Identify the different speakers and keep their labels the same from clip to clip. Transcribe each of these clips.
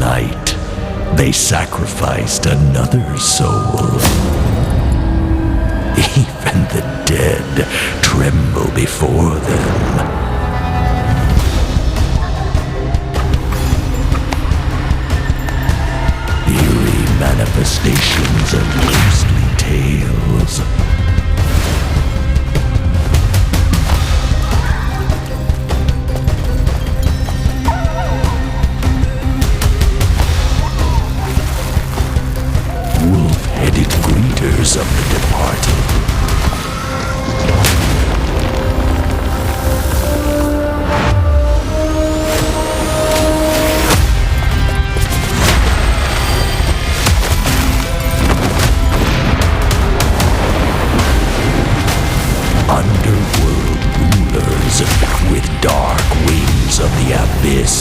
Speaker 1: night, they sacrificed another soul. Even the dead tremble before them. Eerie manifestations of ghostly tales. Wolf-headed greeters of the departed. Underworld rulers with dark wings of the abyss.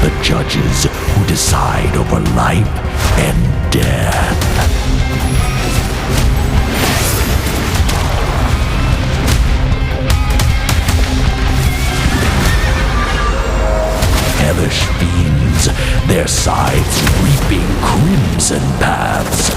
Speaker 1: The judges who decide over life and death. Hellish fiends, their scythes reaping crimson paths.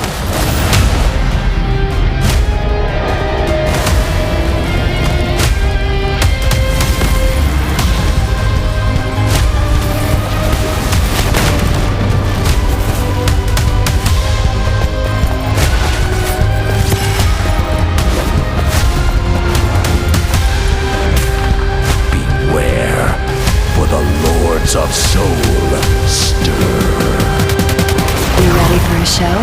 Speaker 1: Of soul stir.
Speaker 2: You ready for a show?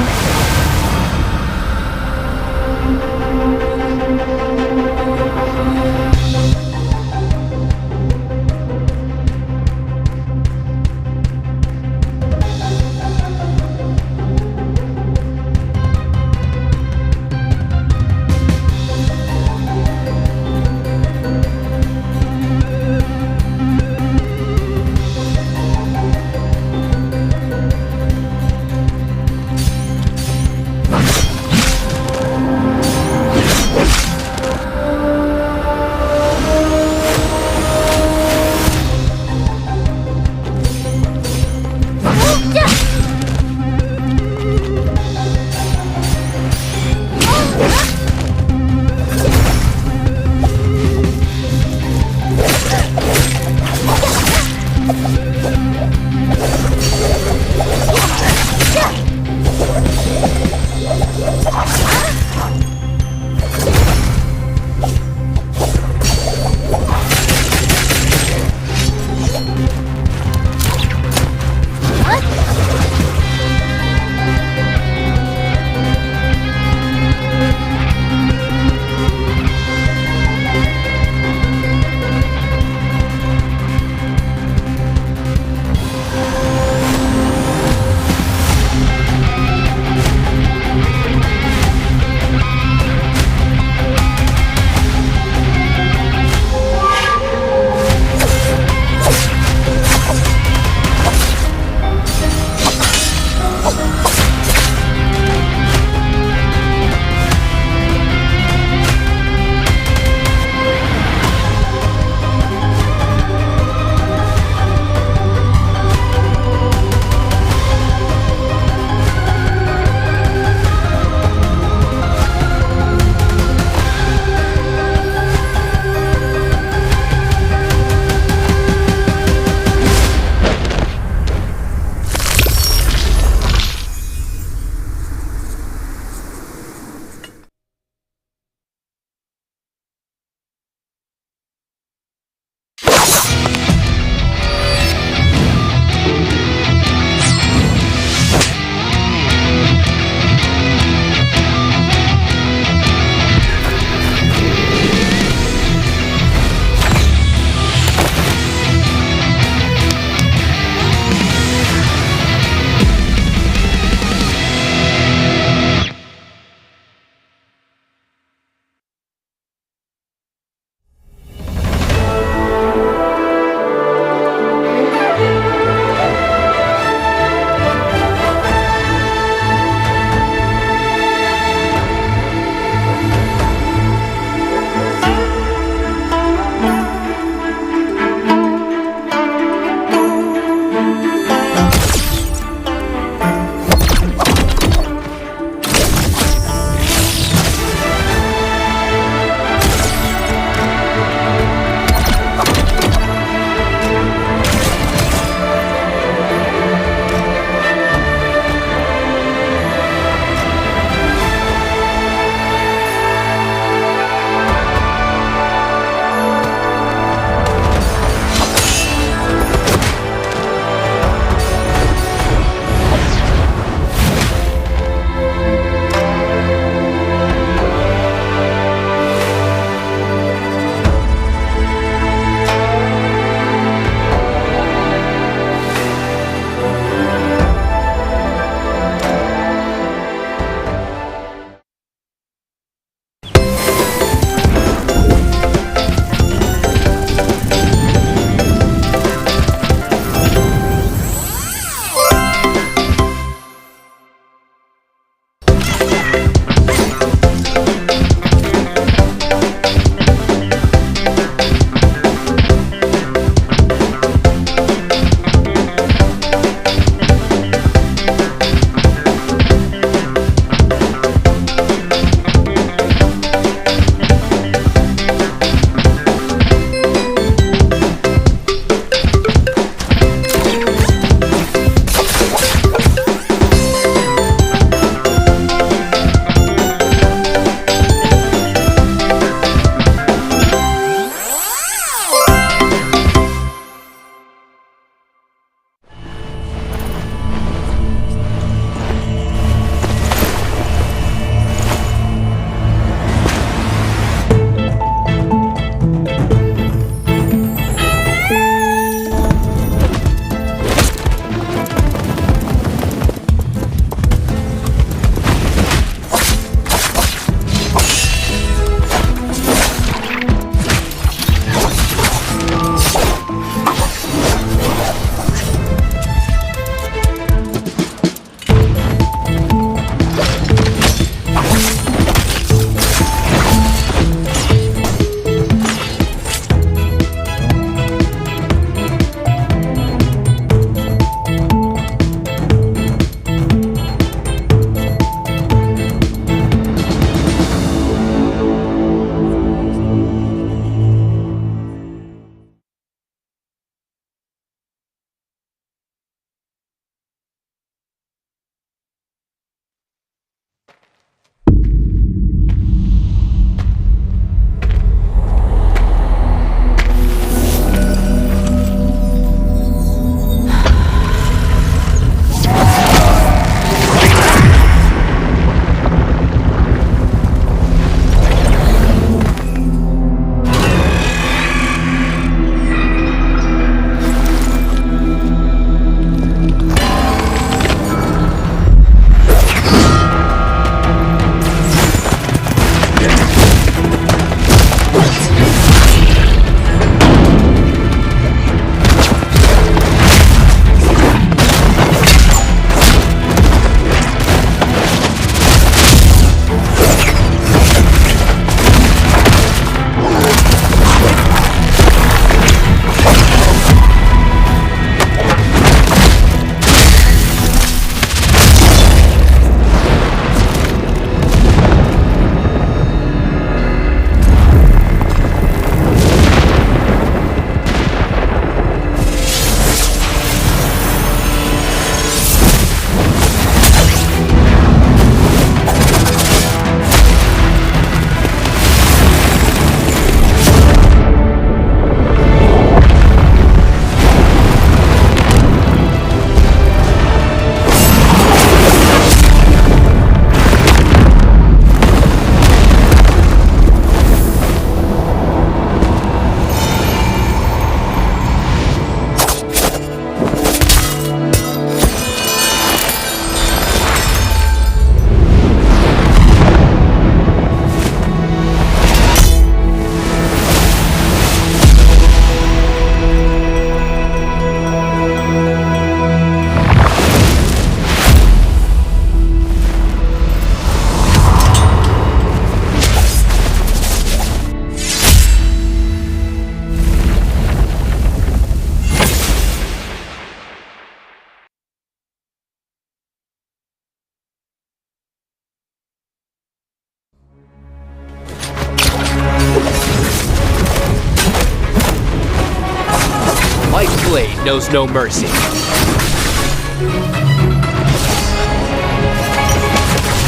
Speaker 3: knows no mercy.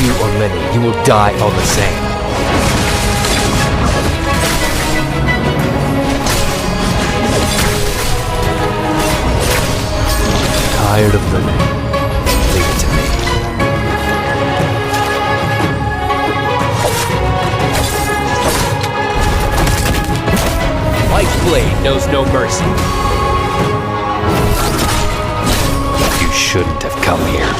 Speaker 3: You or many, you will die all the same. Tired of living? Leave it to me. White blade knows no mercy. You shouldn't have come here.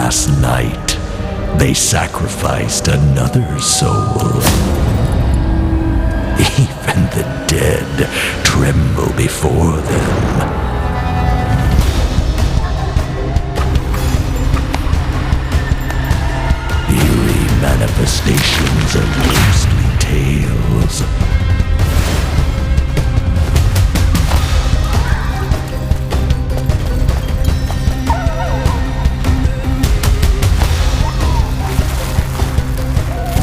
Speaker 1: last night, they sacrificed another soul. Even the dead tremble before them. Eerie manifestations of ghostly tales.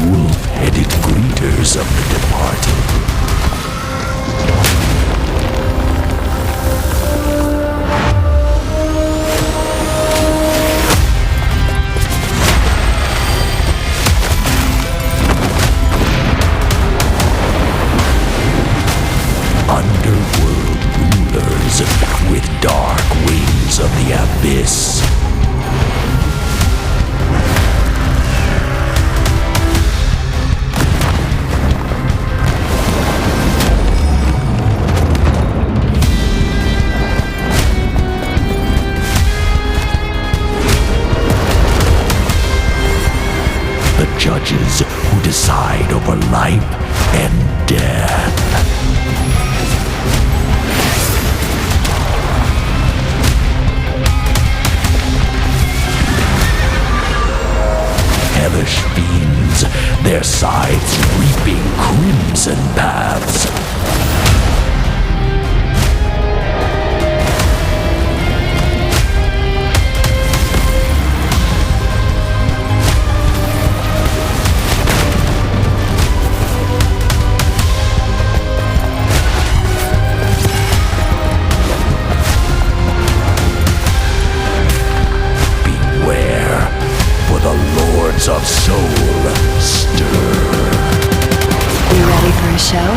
Speaker 1: Wolf-headed greeters of the departed. Underworld rulers with dark wings of the abyss. The judges who decide over life and death. Hellish fiends, their scythes reaping crimson paths. Beware, for the lords of soul stir.
Speaker 2: You ready for a show?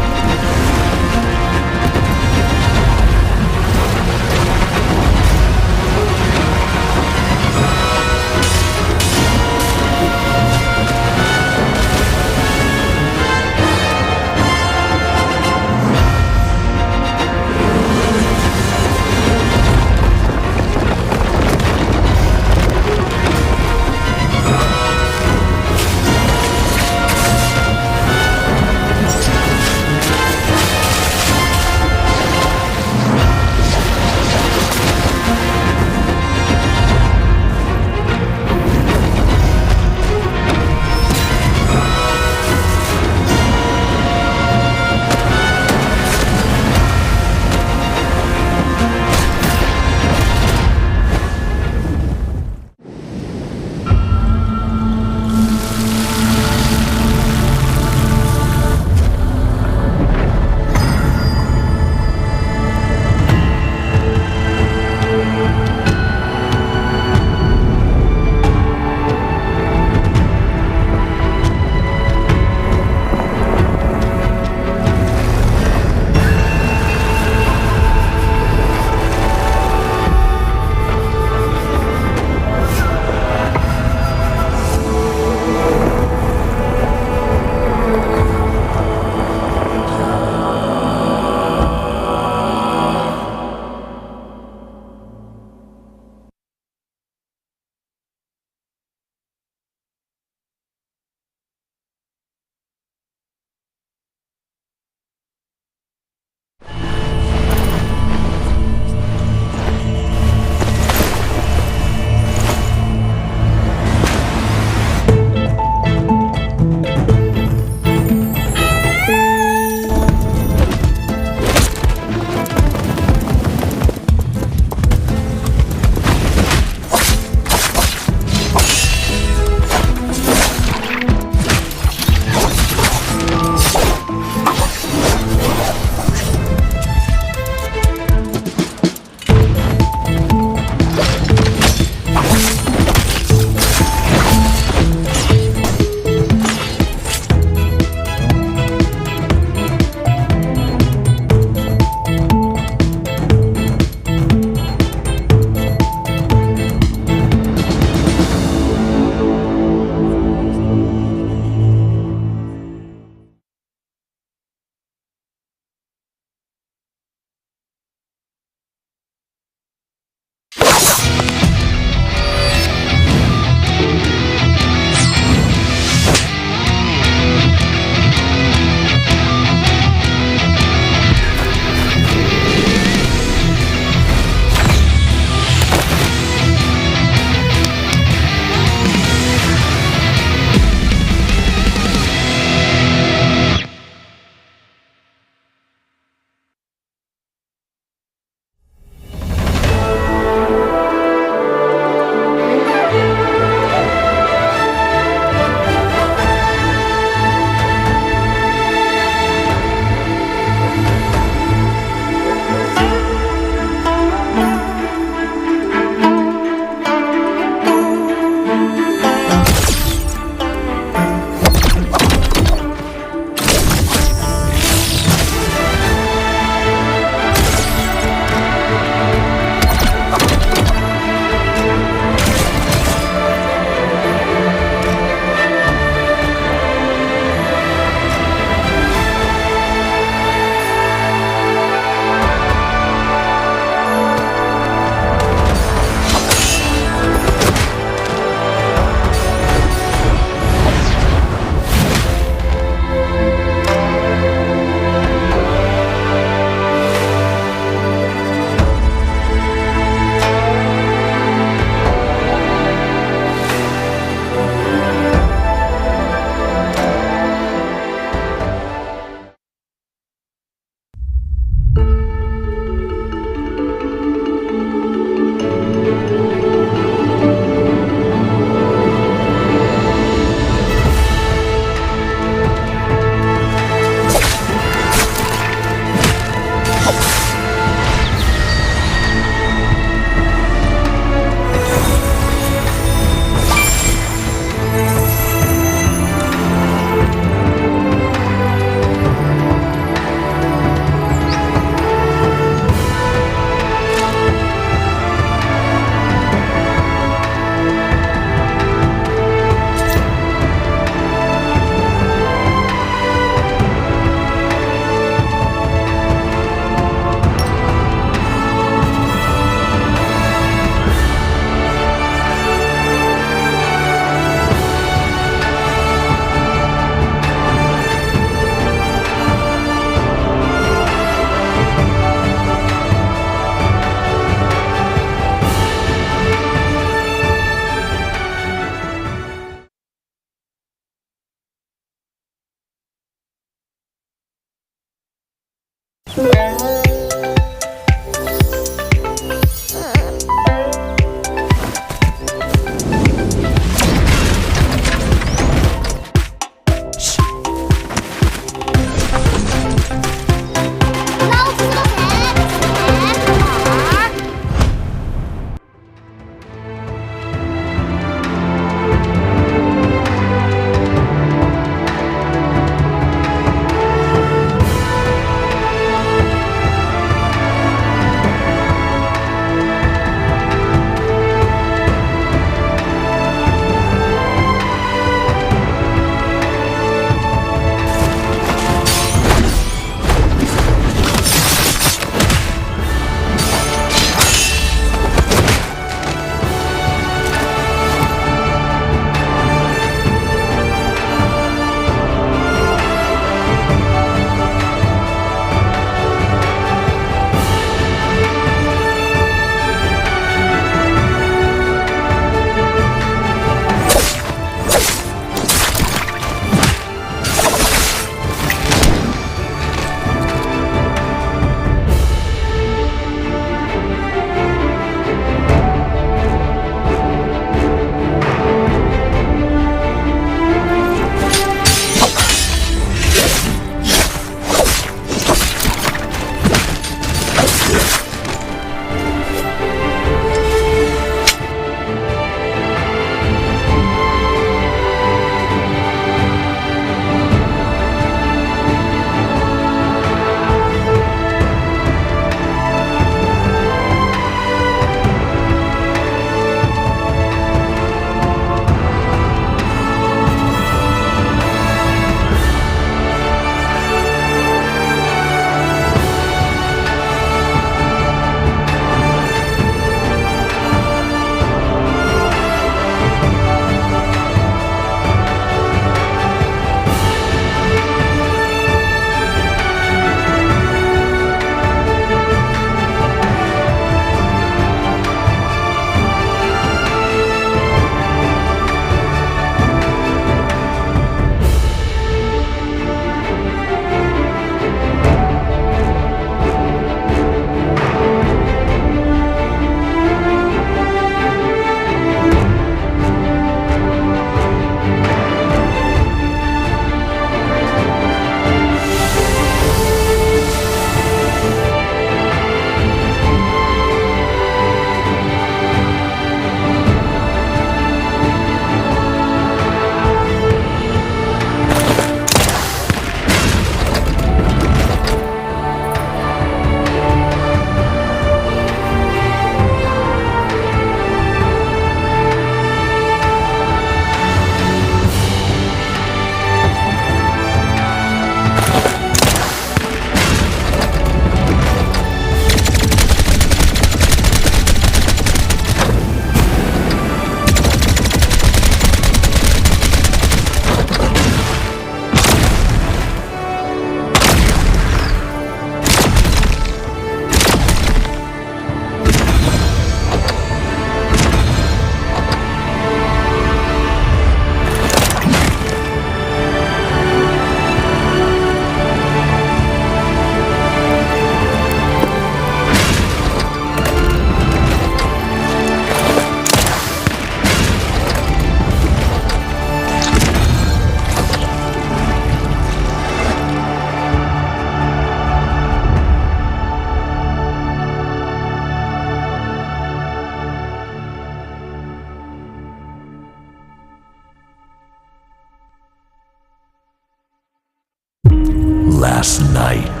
Speaker 1: last night,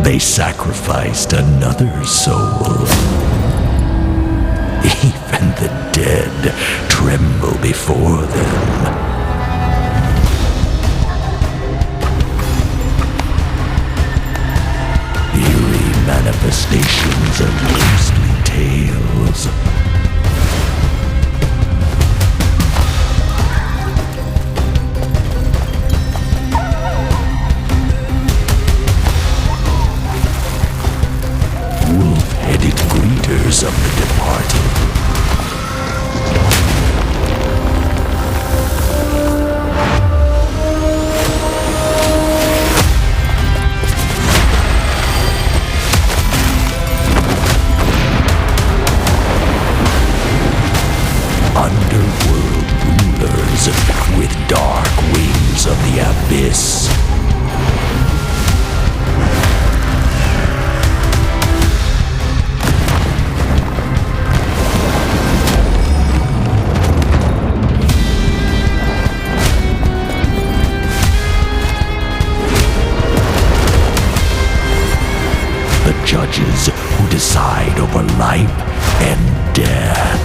Speaker 1: they sacrificed another soul. Even the dead tremble before them. Eerie manifestations of ghostly tales. Wolf-headed greeters of the departed. Underworld rulers with dark wings of the abyss. The judges who decide over life and death.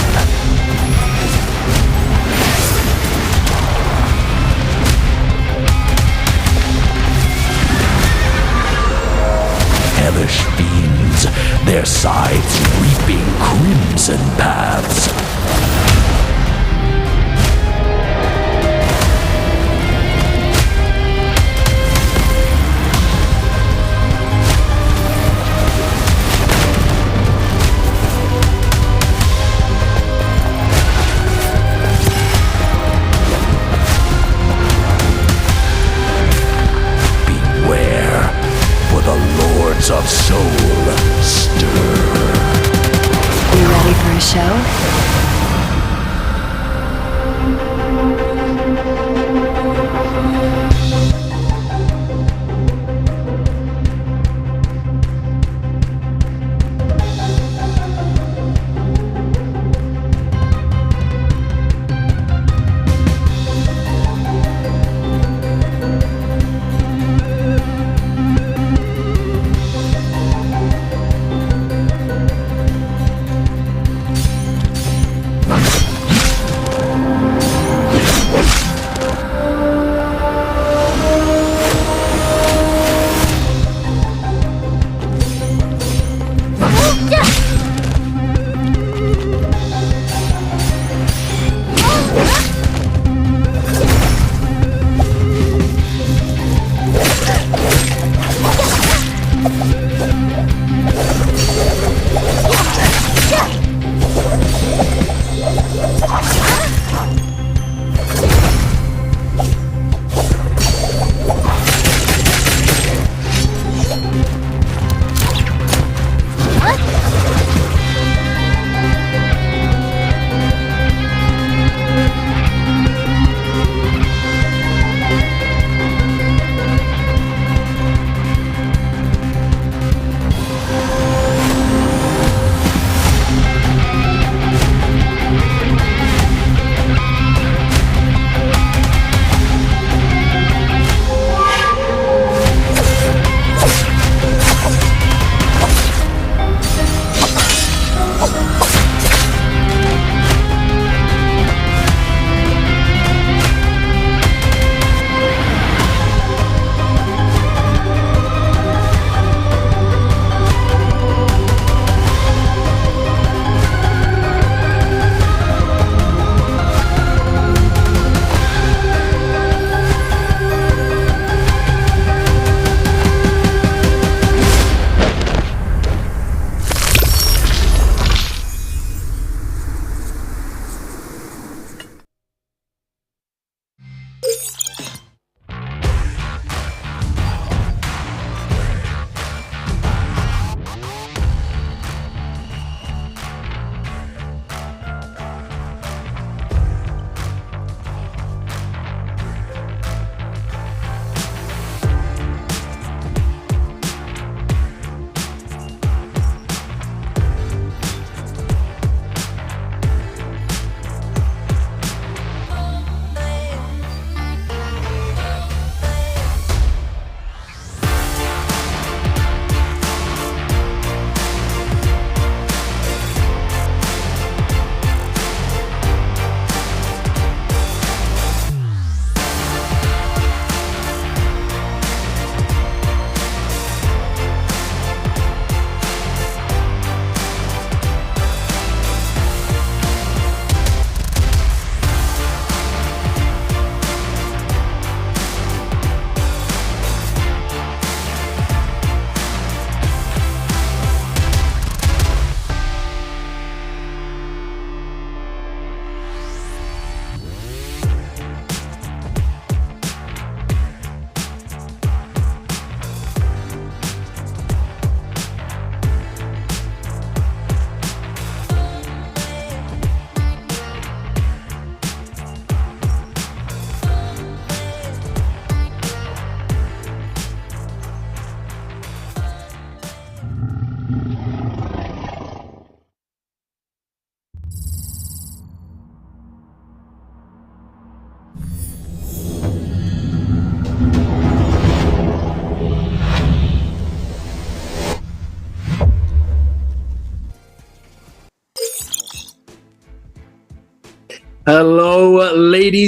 Speaker 1: Hellish fiends, their scythes reaping crimson paths. Beware, for the lords of soul stir.
Speaker 2: You ready for a show?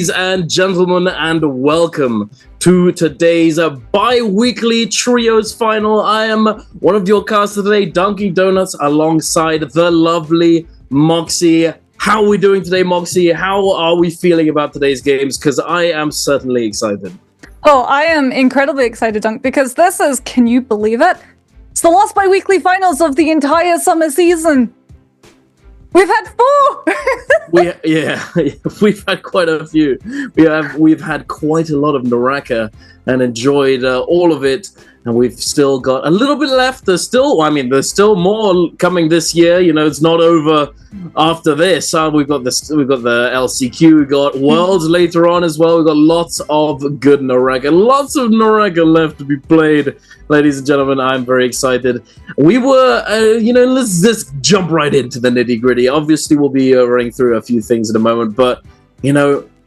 Speaker 4: ladies and gentlemen, and welcome to today's bi-weekly trios final. I am one of your casters today, Dunkin' Donuts, alongside the lovely Moxie. How are we doing today, Moxie? How are we feeling about today's games? Because I am certainly excited.
Speaker 5: Oh, I am incredibly excited, Dunk, because this is, can you believe it? It's the last bi-weekly finals of the entire summer season. We've had 4!
Speaker 4: We've had quite a few. We've had quite a lot of NARAKA and enjoyed all of it, and we've still got a little bit left. There's still more coming this year. You know, it's not over after this. We've got the LCQ, we got Worlds later on as well. We've got lots of good NARAKA, lots of NARAKA left to be played. Ladies and gentlemen, I'm very excited. We were, let's just jump right into the nitty-gritty. Obviously, we'll be running through a few things in a moment, but,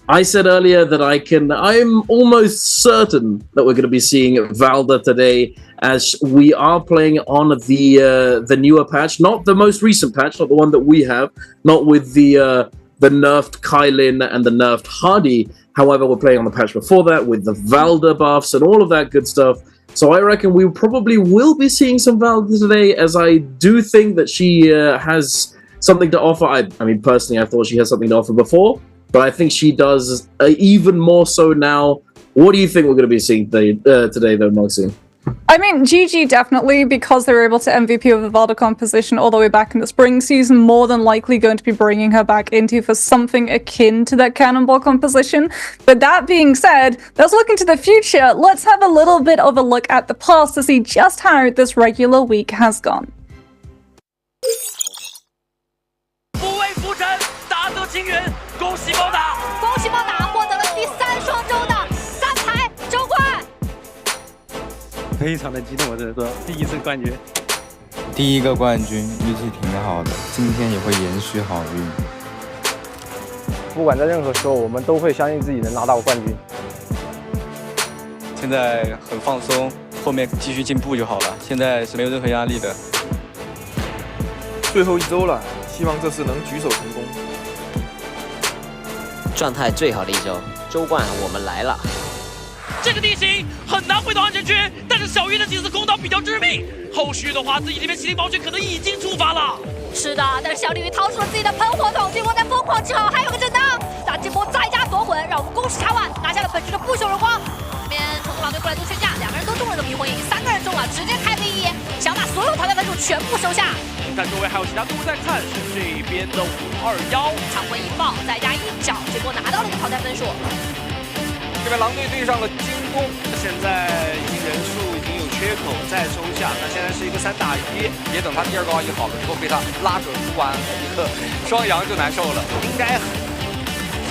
Speaker 4: I said earlier that I'm almost certain that we're going to be seeing Valda today, as we are playing on the newer patch, not the most recent patch, not the one that we have, not with the nerfed Kylin and the nerfed Hardy. However, we're playing on the patch before that with the Valda buffs and all of that good stuff. So I reckon we probably will be seeing some Valda today, as I do think that she has something to offer. I mean, personally, I thought she had something to offer before, but I think she does even more so now. What do you think we're going to be seeing today, though, Moxie?
Speaker 5: I mean, GG definitely, because they were able to MVP of the Valda composition all the way back in the spring season, more than likely going to be bringing her back into for something akin to that Cannonball composition. But that being said, let's look into the future. Let's have a little bit of a look at the past to see just how this regular week has gone.
Speaker 6: 不畏浮沉，大泽清源，恭喜猫打！
Speaker 7: 恭喜猫打获得了第3双周的3排周冠。
Speaker 8: 非常的激动，我只能说第1次冠军。
Speaker 9: 第1个冠军，运气挺好的，今天也会延续好运。
Speaker 8: 不管在任何时候，我们都会相信自己能拿到冠军。
Speaker 10: 现在很放松，后面继续进步就好了。现在是没有任何压力的。
Speaker 11: 最后1周了，希望这次能举手成功。
Speaker 12: 状态最好的1周，周冠我们来了。
Speaker 6: 这个地形很难回到安全区，但是小鱼的几次空刀比较致命。后续的话，自己这边麒麟暴雪可能已经出发了。
Speaker 7: 是的，但是小鲤鱼掏出了自己的喷火筒，结果在疯狂之后还有个震荡，让这波再加夺魂，让我们恭喜茶碗拿下了本局的不朽荣光。这边冲突狼队过来做劝架，2个人都中了个迷魂影，3个人中了，直接开个1，想把所有淘汰分数全部收下。
Speaker 6: 看周围还有其他队伍在看，是这边的521
Speaker 7: 长魂引爆，再加1脚，结果拿到了一个淘汰分数。
Speaker 6: 这边狼队对上了金弓，现在人数已经有缺口，再收下。那现在是一个3打1，
Speaker 10: 别等他第2个奥义好了之后被他拉扯出完一个双阳就难受了。
Speaker 6: 应该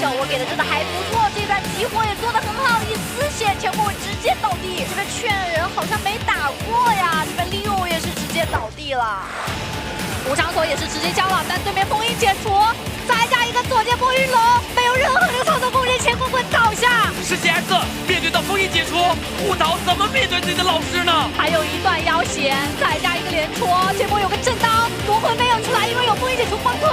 Speaker 7: 效果给的真的还不错，这段集火也做得很好，以丝血前后直接倒地。这边劝人好像没打过呀，这边利用也是直接倒地了。无常锁也是直接交了，但对面封印解除，再加一个左键波云龙，没有任何流操作空间，前滚滚倒下。
Speaker 6: 是 GX 面对到封印解除，误导怎么面对自己的老师呢？
Speaker 7: 还有一段腰弦，再加一个连戳，这波有个震荡，夺魂没有出来，因为有封印解除帮推。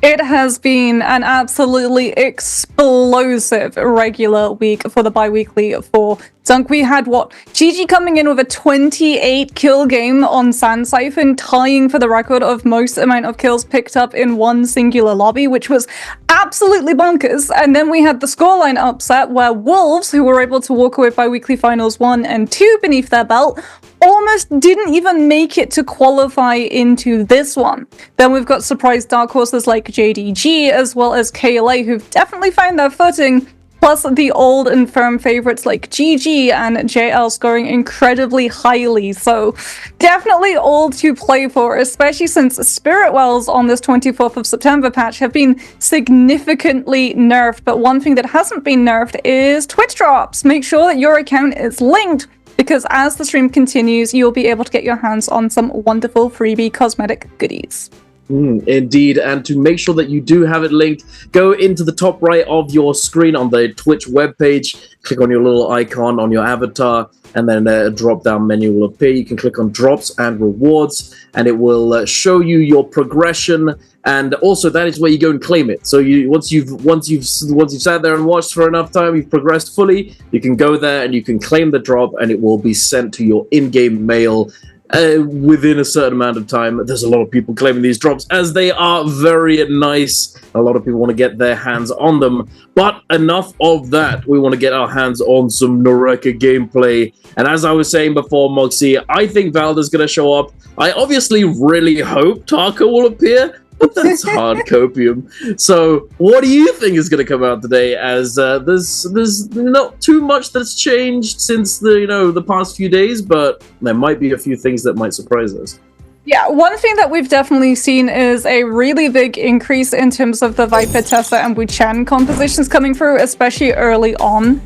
Speaker 5: It has been an absolutely explosive regular week for the bi-weekly for Dunk. We had GG coming in with a 28 kill game on Sand Siphon, tying for the record of most amount of kills picked up in one singular lobby, which was absolutely bonkers. And then we had the scoreline upset where Wolves, who were able to walk away bi-weekly finals 1 and 2 beneath their belt, almost didn't even make it to qualify into this one. Then we've got surprise dark horses like JDG as well as KLA, who've definitely found their footing, plus the old and firm favorites like GG and JL scoring incredibly highly. So definitely all to play for, especially since Spirit Wells on this 24th of September patch have been significantly nerfed. But one thing that hasn't been nerfed is Twitch drops. Make sure that your account is linked, because as the stream continues, you'll be able to get your hands on some wonderful freebie cosmetic goodies.
Speaker 4: Indeed, and to make sure that you do have it linked, go into the top right of your screen on the Twitch webpage, click on your little icon on your avatar, and then a drop-down menu will appear. You can click on drops and rewards, and it will show you your progression. And also, that is where you go and claim it. So once you've sat there and watched for enough time, you've progressed fully, you can go there and you can claim the drop, and it will be sent to your in-game mail within a certain amount of time. There's a lot of people claiming these drops as they are very nice. A lot of people want to get their hands on them, but enough of that. We want to get our hands on some NARAKA gameplay. And as I was saying before, Moxie, I think Valda's going to show up. I obviously really hope Taka will appear, but that's hard copium. So what do you think is going to come out today? As there's not too much that's changed since the past few days, but there might be a few things that might surprise us.
Speaker 5: Yeah, one thing that we've definitely seen is a really big increase in terms of the Viper, Tessa, and Wuchen compositions coming through, especially early on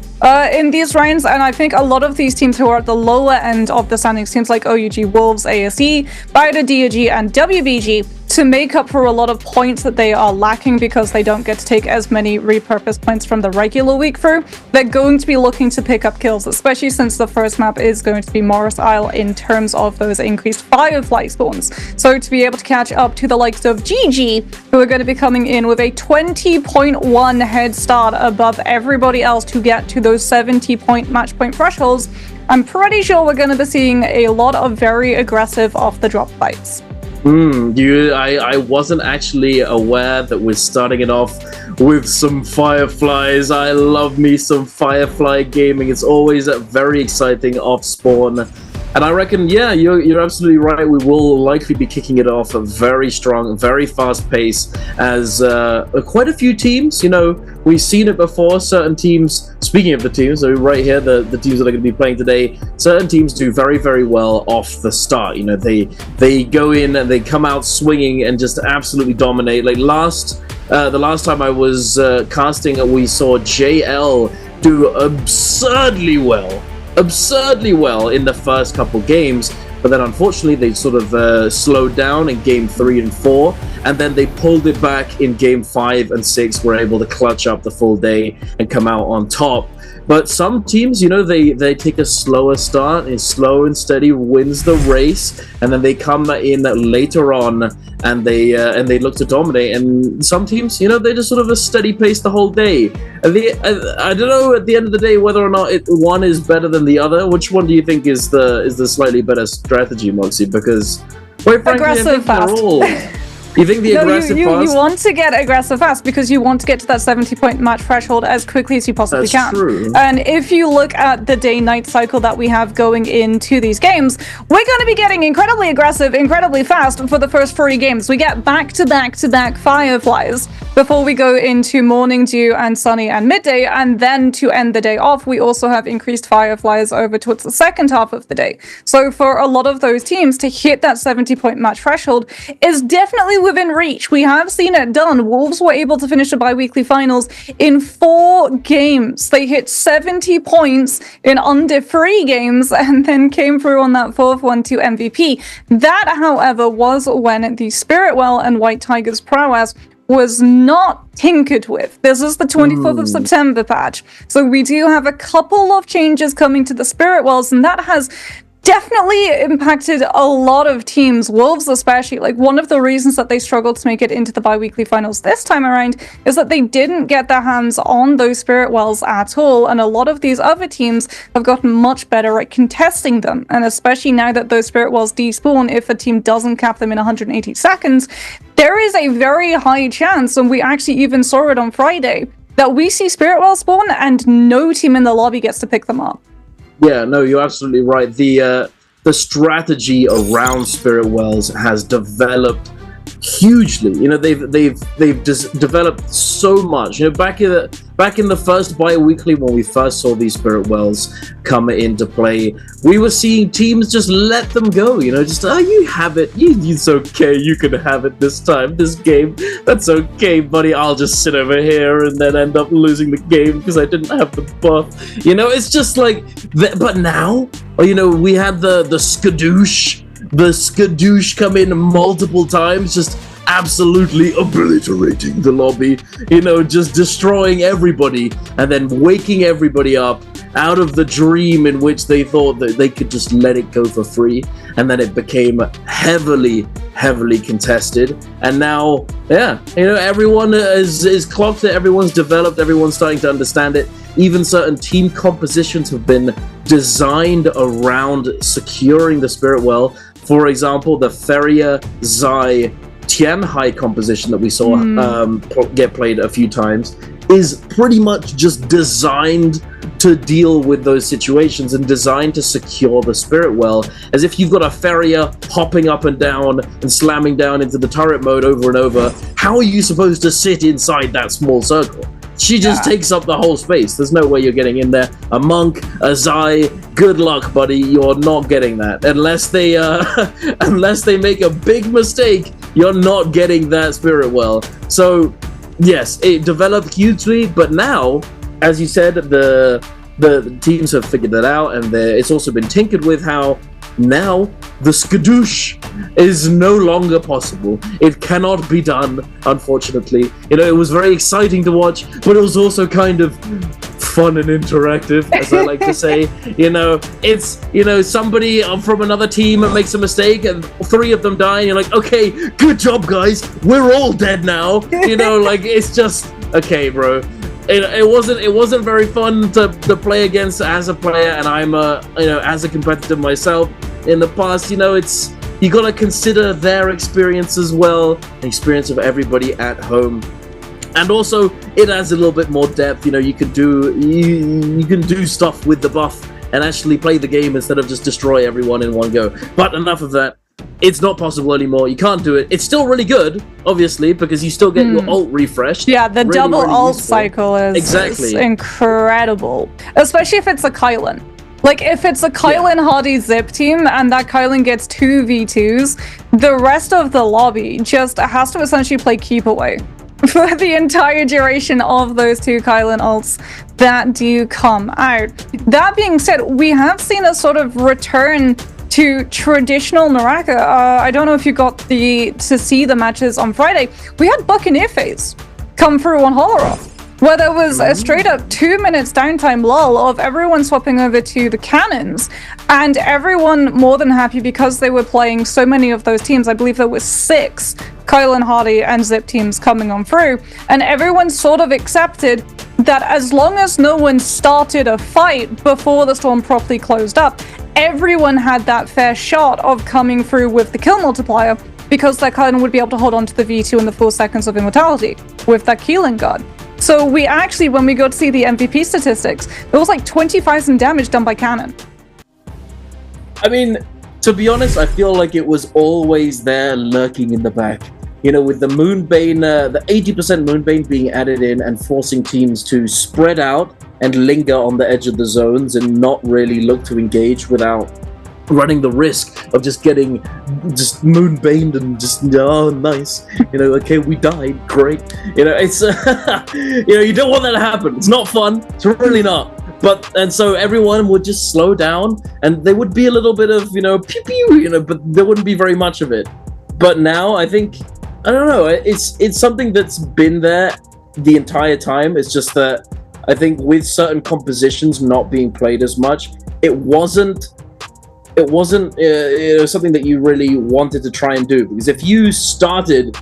Speaker 5: in these rounds. And I think a lot of these teams who are at the lower end of the standings, teams like OUG, Wolves, ASE, BIWEEK4, DOG, and WBG, to make up for a lot of points that they are lacking because they don't get to take as many repurposed points from the regular week through, they're going to be looking to pick up kills, especially since the first map is going to be Morris Isle in terms of those increased Firefly spawns. So to be able to catch up to the likes of GG, who are going to be coming in with a 20.1 head start above everybody else to get to those 70-point match point thresholds, I'm pretty sure we're going to be seeing a lot of very aggressive off-the-drop fights.
Speaker 4: I wasn't actually aware that we're starting it off with some Fireflies. I love me some Firefly gaming. It's always a very exciting off spawn. And I reckon, yeah, you're absolutely right. We will likely be kicking it off at a very strong, very fast pace as quite a few teams, we've seen it before. Certain teams, speaking of the teams, so right here, the teams that are going to be playing today, certain teams do very, very well off the start. They go in and they come out swinging and just absolutely dominate. Like the last time I was casting, we saw JL do absurdly well in the first couple games, but then unfortunately they sort of slowed down in game 3 and 4, and then they pulled it back in game 5 and 6, were able to clutch up the full day and come out on top. But some teams, they take a slower start, and slow and steady wins the race, and then they come in later on and they look to dominate. And some teams, they just sort of a steady pace the whole day. I don't know at the end of the day whether or not one is better than the other. Which one do you think is the slightly better strategy, Moxie? Because quite frankly,
Speaker 5: aggressive fast.
Speaker 4: You think the aggressive fast?
Speaker 5: You want to get aggressive fast because you want to get to that 70-point match threshold as quickly as you possibly can.
Speaker 4: True.
Speaker 5: And if you look at the day-night cycle that we have going into these games, we're going to be getting incredibly aggressive, incredibly fast for the first 3 games. We get back-to-back-to-back Fireflies before we go into Morning Dew and Sunny and Midday, and then to end the day off, we also have increased Fireflies over towards the second half of the day. So for a lot of those teams to hit that 70-point match threshold is definitely within reach. We have seen it done. Wolves were able to finish the bi-weekly finals in 4 games. They hit 70 points in under 3 games and then came through on that 4th one to MVP. That, however, was when the Spiritwell and White Tiger's prowess was not tinkered with. This is the 24th of September patch. So we do have a couple of changes coming to the Spiritwells, and that has definitely impacted a lot of teams, Wolves especially. Like, one of the reasons that they struggled to make it into the bi-weekly finals this time around is that they didn't get their hands on those Spiritwells at all, and a lot of these other teams have gotten much better at contesting them, and especially now that those Spiritwells despawn, if a team doesn't cap them in 180 seconds, there is a very high chance, and we actually even saw it on Friday, that we see Spiritwell spawn and no team in the lobby gets to pick them up.
Speaker 4: Yeah, no, you're absolutely right. The strategy around Spiritwells has developed hugely. They've just developed so much. Back in the first bi-weekly, when we first saw these Spiritwells come into play, we were seeing teams just let them go. Just you have it. It's okay. You can have it this time, this game. That's okay, buddy. I'll just sit over here and then end up losing the game because I didn't have the buff. It's just like. But now, we had the skadoosh. The skadoosh come in multiple times, just absolutely obliterating the lobby, you know, just destroying everybody, and then waking everybody up out of the dream in which they thought that they could just let it go for free, and then it became heavily contested. And now, yeah, you know, everyone is clocked it, everyone's developed, everyone's starting to understand it. Even certain team compositions have been designed around securing the spirit well. For example, the Feria Zai Tianhai composition that we saw get played a few times is pretty much just designed to deal with those situations and designed to secure the spirit well. As if you've got a Feria hopping up and down and slamming down into the turret mode over and over, how are you supposed to sit inside that small circle? She just takes up the whole space. There's no way you're getting in there. A monk, a Zai, good luck, buddy. You're not getting that. Unless they unless they make a big mistake, you're not getting that spirit well. So yes, it developed hugely, but now, as you said, the teams have figured that out, and it's also been tinkered with how now the skadoosh is no longer possible. It cannot be done, unfortunately. You know, it was very exciting to watch, but it was also kind of fun and interactive, as I like to say. You know, it's, you know, somebody from another team makes a mistake and 3 of them die, and you're like, okay, good job, guys. We're all dead now. You know, like, it's just, okay, bro. It wasn't very fun to play against as a player, and I'm you know, as a competitor myself in the past. You know, you got to consider their experience as well, the experience of everybody at home, and also it adds a little bit more depth. You know, you can do stuff with the buff and actually play the game instead of just destroy everyone in one go. But enough of that. It's not possible anymore. You can't do it. It's still really good, obviously, because you still get your ult refreshed.
Speaker 5: Yeah, the
Speaker 4: really,
Speaker 5: double
Speaker 4: really
Speaker 5: ult
Speaker 4: useful.
Speaker 5: cycle is incredible. Especially if it's a Kylan. Like, if it's a Kylan Hardy Zip team and that Kylan gets 2v2s, the rest of the lobby just has to essentially play keep away for the entire duration of those 2 Kylan ults that do come out. That being said, we have seen a sort of return to traditional NARAKA. I don't know if you got to see the matches on Friday. We had Buccaneer phase come through on Holoroth, where there was a straight up 2 minutes downtime lull of everyone swapping over to the cannons, and everyone more than happy because they were playing so many of those teams. I believe there were 6 Kylan Hardy and Zip teams coming on through, and everyone sort of accepted that as long as no one started a fight before the storm properly closed up, everyone had that fair shot of coming through with the kill multiplier, because that Kylan would be able to hold on to the V2 in the 4 seconds of immortality with that Keelan guard. So we actually, when we got to see the MVP statistics, there was like 20,000 damage done by cannon.
Speaker 4: I mean, to be honest, I feel like it was always there lurking in the back. You know, with the Moonbane, the 80% Moonbane being added in and forcing teams to spread out and linger on the edge of the zones and not really look to engage without running the risk of just getting Moonbaned and just, oh, nice. You know, okay, we died, great. You know, it's, you know, you don't want that to happen. It's not fun. It's really not. And so everyone would just slow down, and there would be a little bit of, you know, pew pew, you know, but there wouldn't be very much of it. But now I think, I don't know, it's something that's been there the entire time. It's just that I think with certain compositions not being played as much, it wasn't you know, something that you really wanted to try and do. Because if you started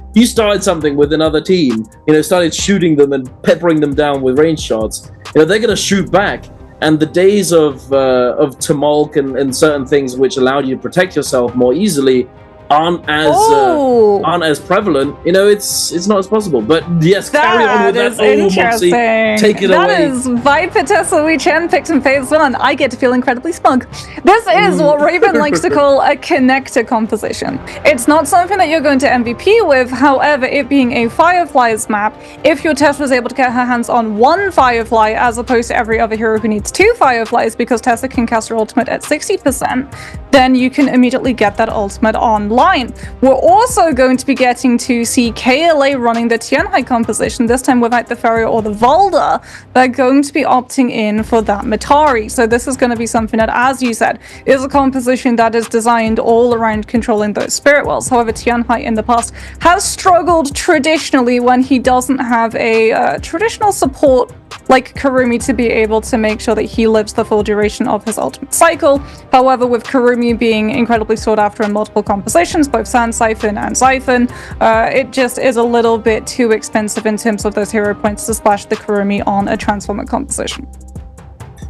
Speaker 4: something with another team, you know, started shooting them and peppering them down with range shots, you know, they're gonna shoot back. And the days of Tumulk and certain things which allowed you to protect yourself more easily aren't as prevalent. You know, it's not as possible. But yes, carry on with that.
Speaker 5: Oh, Moxie,
Speaker 4: take it away.
Speaker 5: That is Viper Tesla We Chen picked in phase 1. I get to feel incredibly smug. This is what Raven likes to call a connector composition. It's not something that you're going to MVP with. However, it being a Fireflies map, if your Tess was able to get her hands on 1 Firefly as opposed to every other hero who needs 2 Fireflies because Tessa can cast her ultimate at 60%, then you can immediately get that ultimate online. line. We're also going to be getting to see KLA running the Tianhai composition, this time without the Ferrier or the Volda. They're going to be opting in for that Matari. So this is going to be something that, as you said, is a composition that is designed all around controlling those Spirit Wells. However, Tianhai in the past has struggled traditionally when he doesn't have a traditional support like Kurumi to be able to make sure that he lives the full duration of his ultimate cycle. However, with Kurumi being incredibly sought after in multiple compositions, both Sand Siphon and Siphon, it just is a little bit too expensive in terms of those hero points to splash the Kurumi on a Transformer composition.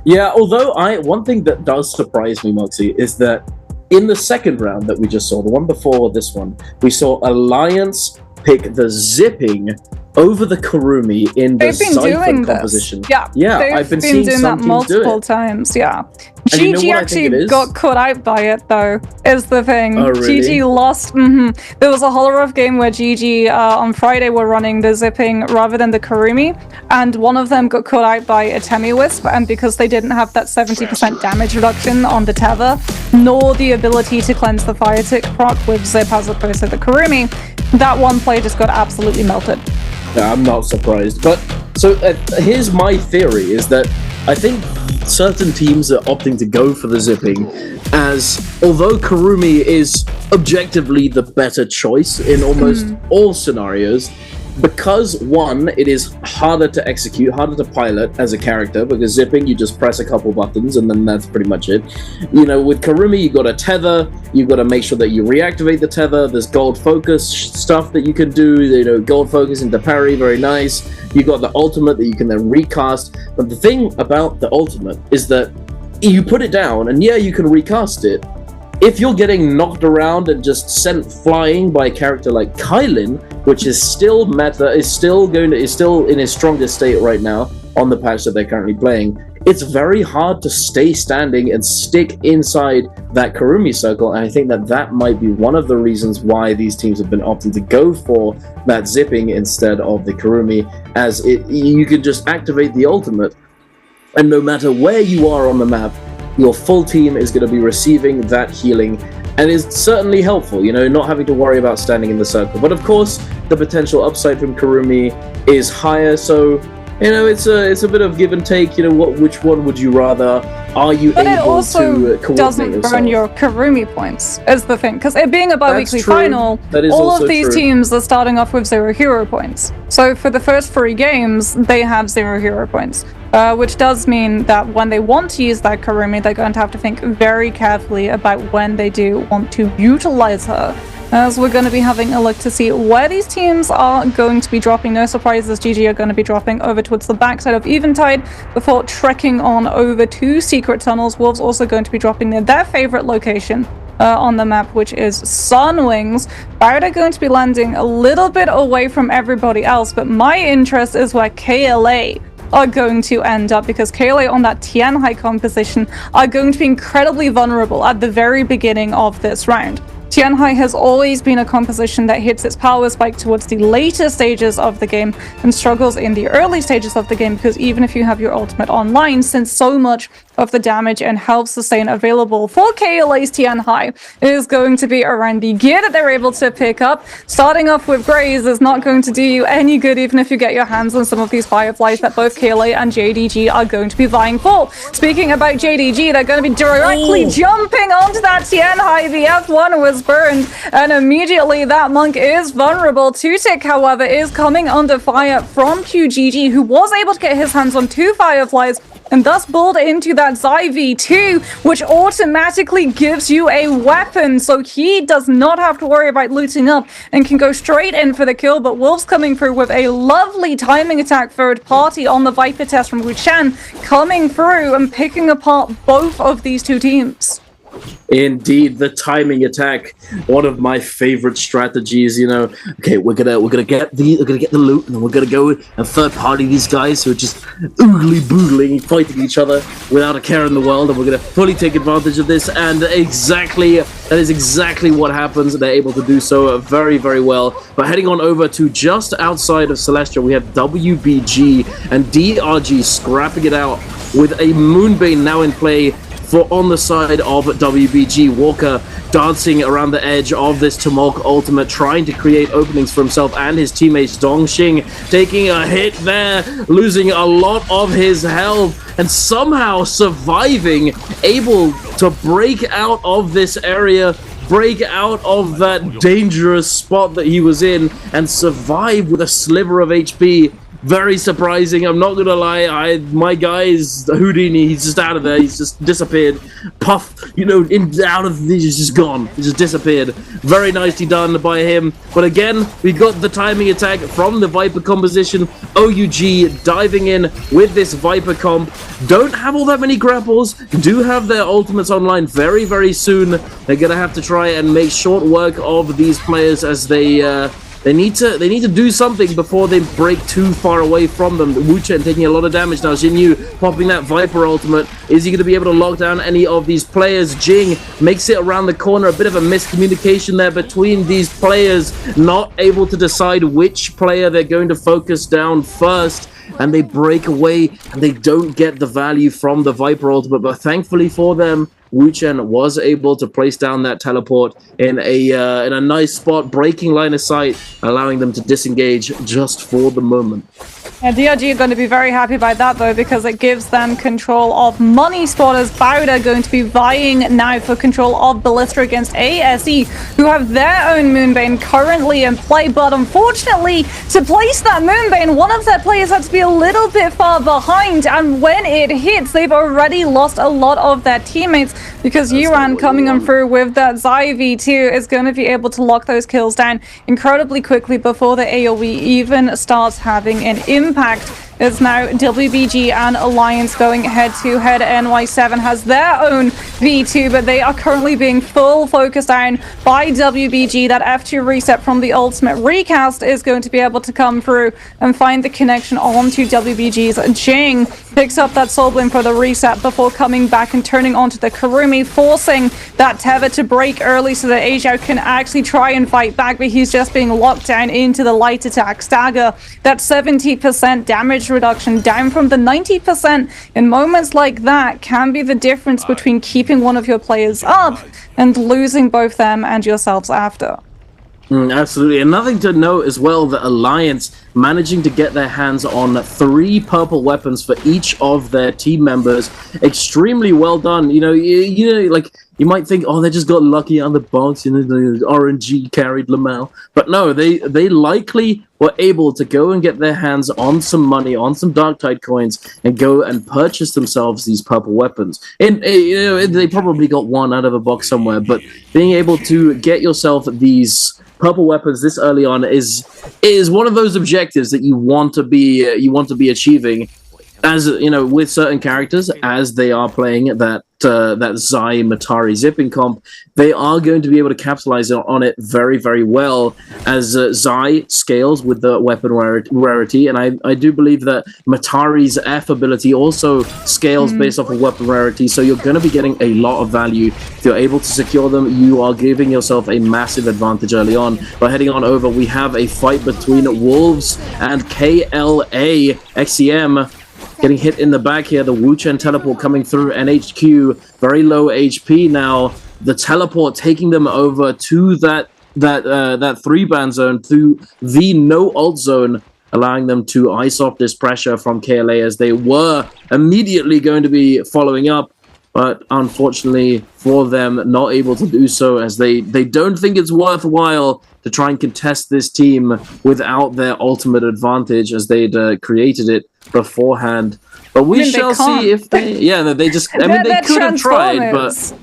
Speaker 4: Yeah, although one thing that does surprise me, Moxie, is that in the second round that we just saw, the one before this one, we saw Alliance pick the Zipping over the Kurumi in the Siphon composition.
Speaker 5: Yeah,
Speaker 4: I've been
Speaker 5: doing
Speaker 4: seeing
Speaker 5: that multiple times. Yeah, GG actually got caught out by it, though, is the thing.
Speaker 4: Oh, really?
Speaker 5: GG lost. There was a Holoroth game where GG on Friday were running the Zipping rather than the Kurumi, and one of them got caught out by a Temi-Wisp, and because they didn't have that 70% damage reduction on the Tether, nor the ability to cleanse the Fire Tick proc with Zip as opposed to the Kurumi, that one play just got absolutely melted.
Speaker 4: Yeah, I'm not surprised. But so here's my theory: is that I think certain teams are opting to go for the Zipping, as although Kurumi is objectively the better choice in almost all scenarios, because one, it is harder to execute, harder to pilot as a character, because Zipping, you just press a couple buttons and then that's pretty much it. You know, with Kurumi, you got to tether, you got to make sure that you reactivate the tether, there's gold focus stuff that you can do, you know, gold focus into parry, very nice. You got the ultimate that you can then recast, but the thing about the ultimate is that you put it down and yeah, you can recast it. If you're getting knocked around and just sent flying by a character like Kylin, which is still meta, is still in its strongest state right now on the patch that they're currently playing, it's very hard to stay standing and stick inside that Kurumi circle, and I think that might be one of the reasons why these teams have been opting to go for that Zipping instead of the Kurumi, as you can just activate the ultimate, and no matter where you are on the map, your full team is going to be receiving that healing, and is certainly helpful, you know, not having to worry about standing in the circle. But of course, the potential upside from Kurumi is higher, so, you know, it's a bit of give and take, you know, which one would you rather? Are you able to coordinate yourself?
Speaker 5: But it also doesn't burn your Kurumi points, is the thing. Because it being a bi-weekly final, all of these teams are starting off with 0 hero points. So for the first 3 games, they have 0 hero points. Which does mean that when they want to use that Kurumi, they're going to have to think very carefully about when they do want to utilize her. As we're going to be having a look to see where these teams are going to be dropping. No surprises, GG are going to be dropping over towards the backside of Eventide before trekking on over to Secret Tunnels. Wolves also going to be dropping near their favorite location on the map, which is Sunwings. Barrett are going to be landing a little bit away from everybody else, but my interest is where KLA are going to end up, because KLA on that Tianhai composition are going to be incredibly vulnerable at the very beginning of this round. Tianhai has always been a composition that hits its power spike towards the later stages of the game and struggles in the early stages of the game, because even if you have your ultimate online, since so much of the damage and health sustain available for KLA's Tianhai is going to be around the gear that they're able to pick up. Starting off with Graze is not going to do you any good, even if you get your hands on some of these Fireflies that both KLA and JDG are going to be vying for. Speaking about JDG, they're going to be directly jumping onto that Tianhai. The F1 was burned, and immediately that Monk is vulnerable. Tutik, however, is coming under fire from QGG, who was able to get his hands on 2 Fireflies and thus build into that Zai V2, which automatically gives you a weapon, so he does not have to worry about looting up and can go straight in for the kill. But Wolves coming through with a lovely timing attack third party on the Viper test from Wuchan, coming through and picking apart both of these two teams.
Speaker 4: Indeed, the timing attack, one of my favorite strategies. You know, okay, we're gonna get the loot, and then we're gonna go and third party these guys who are just oogly boogling, fighting each other without a care in the world, and we're gonna fully take advantage of this. And that is exactly what happens. They're able to do so very, very well. But heading on over to just outside of Celestia, we have WBG and DRG scrapping it out with a Moonbane now in play for on the side of WBG. Walker dancing around the edge of this Tumulk ultimate, trying to create openings for himself and his teammates. Dongxing taking a hit there, losing a lot of his health, and somehow surviving, able to break out of this area, break out of that dangerous spot that he was in, and survive with a sliver of HP. Very surprising. I'm not gonna lie. My guy is Houdini. He's just out of there. He's just disappeared. Puff, out of. He's just gone. He just disappeared. Very nicely done by him. But again, we got the timing attack from the Viper composition. OUG diving in with this Viper comp. Don't have all that many grapples. Do have their ultimates online very, very soon. They're gonna have to try and make short work of these players as they need to do something before they break too far away from them. Wu Chen taking a lot of damage now. Jinyu popping that Viper ultimate. Is he going to be able to lock down any of these players? Jing makes it around the corner. A bit of a miscommunication there between these players. Not able to decide which player they're going to focus down first. And they break away and they don't get the value from the Viper ultimate. But thankfully for them, Wu Chen was able to place down that teleport in a nice spot, breaking line of sight, allowing them to disengage just for the moment.
Speaker 5: Yeah, DRG are going to be very happy by that, though, because it gives them control of money spotters. Bowder going to be vying now for control of Ballista against ASE, who have their own Moonbane currently in play. But unfortunately, to place that Moonbane, one of their players had to be a little bit far behind. And when it hits, they've already lost a lot of their teammates, because Yuan coming on through with that Zai V2 is going to be able to lock those kills down incredibly quickly before the AoE even starts having an impact. It's now WBG and Alliance going head-to-head. NY7 has their own V2, but they are currently being full focused down by WBG. That F2 reset from the ultimate recast is going to be able to come through and find the connection onto WBG's Jing. Picks up that Soul Blade for the reset before coming back and turning onto the Kurumi, forcing that Teva to break early so that Ajiao can actually try and fight back, but he's just being locked down into the light attack. Stagger, that 70% damage reduction down from the 90% in moments like that can be the difference between keeping one of your players up and losing both them and yourselves after.
Speaker 4: Absolutely. And nothing to note as well, that Alliance managing to get their hands on 3 purple weapons for each of their team members. Extremely well done. You might think, oh, they just got lucky on the box, the RNG carried Lamel. But no, they likely were able to go and get their hands on some money, on some Darktide coins, and go and purchase themselves these purple weapons. And they probably got one out of a box somewhere, but being able to get yourself these purple weapons this early on is one of those objectives that you want to be achieving, as with certain characters, as they are playing that Zai Matari zipping comp. They are going to be able to capitalize on it very, very well, as Zai scales with the weapon rarity, and I do believe that Matari's F ability also scales based off of weapon rarity, so you're going to be getting a lot of value. If you're able to secure them, you are giving yourself a massive advantage early on. But heading on over, we have a fight between Wolves and KLA. XCM getting hit in the back here. The Wu Chen teleport coming through. NHQ very low HP now. The teleport taking them over to that 3-ban zone, to the no ult zone, allowing them to ice off this pressure from KLA, as they were immediately going to be following up. But unfortunately for them, not able to do so, as they don't think it's worthwhile to try and contest this team without their ultimate advantage, as they'd created it beforehand. But we shall see if they just, they could have tried, but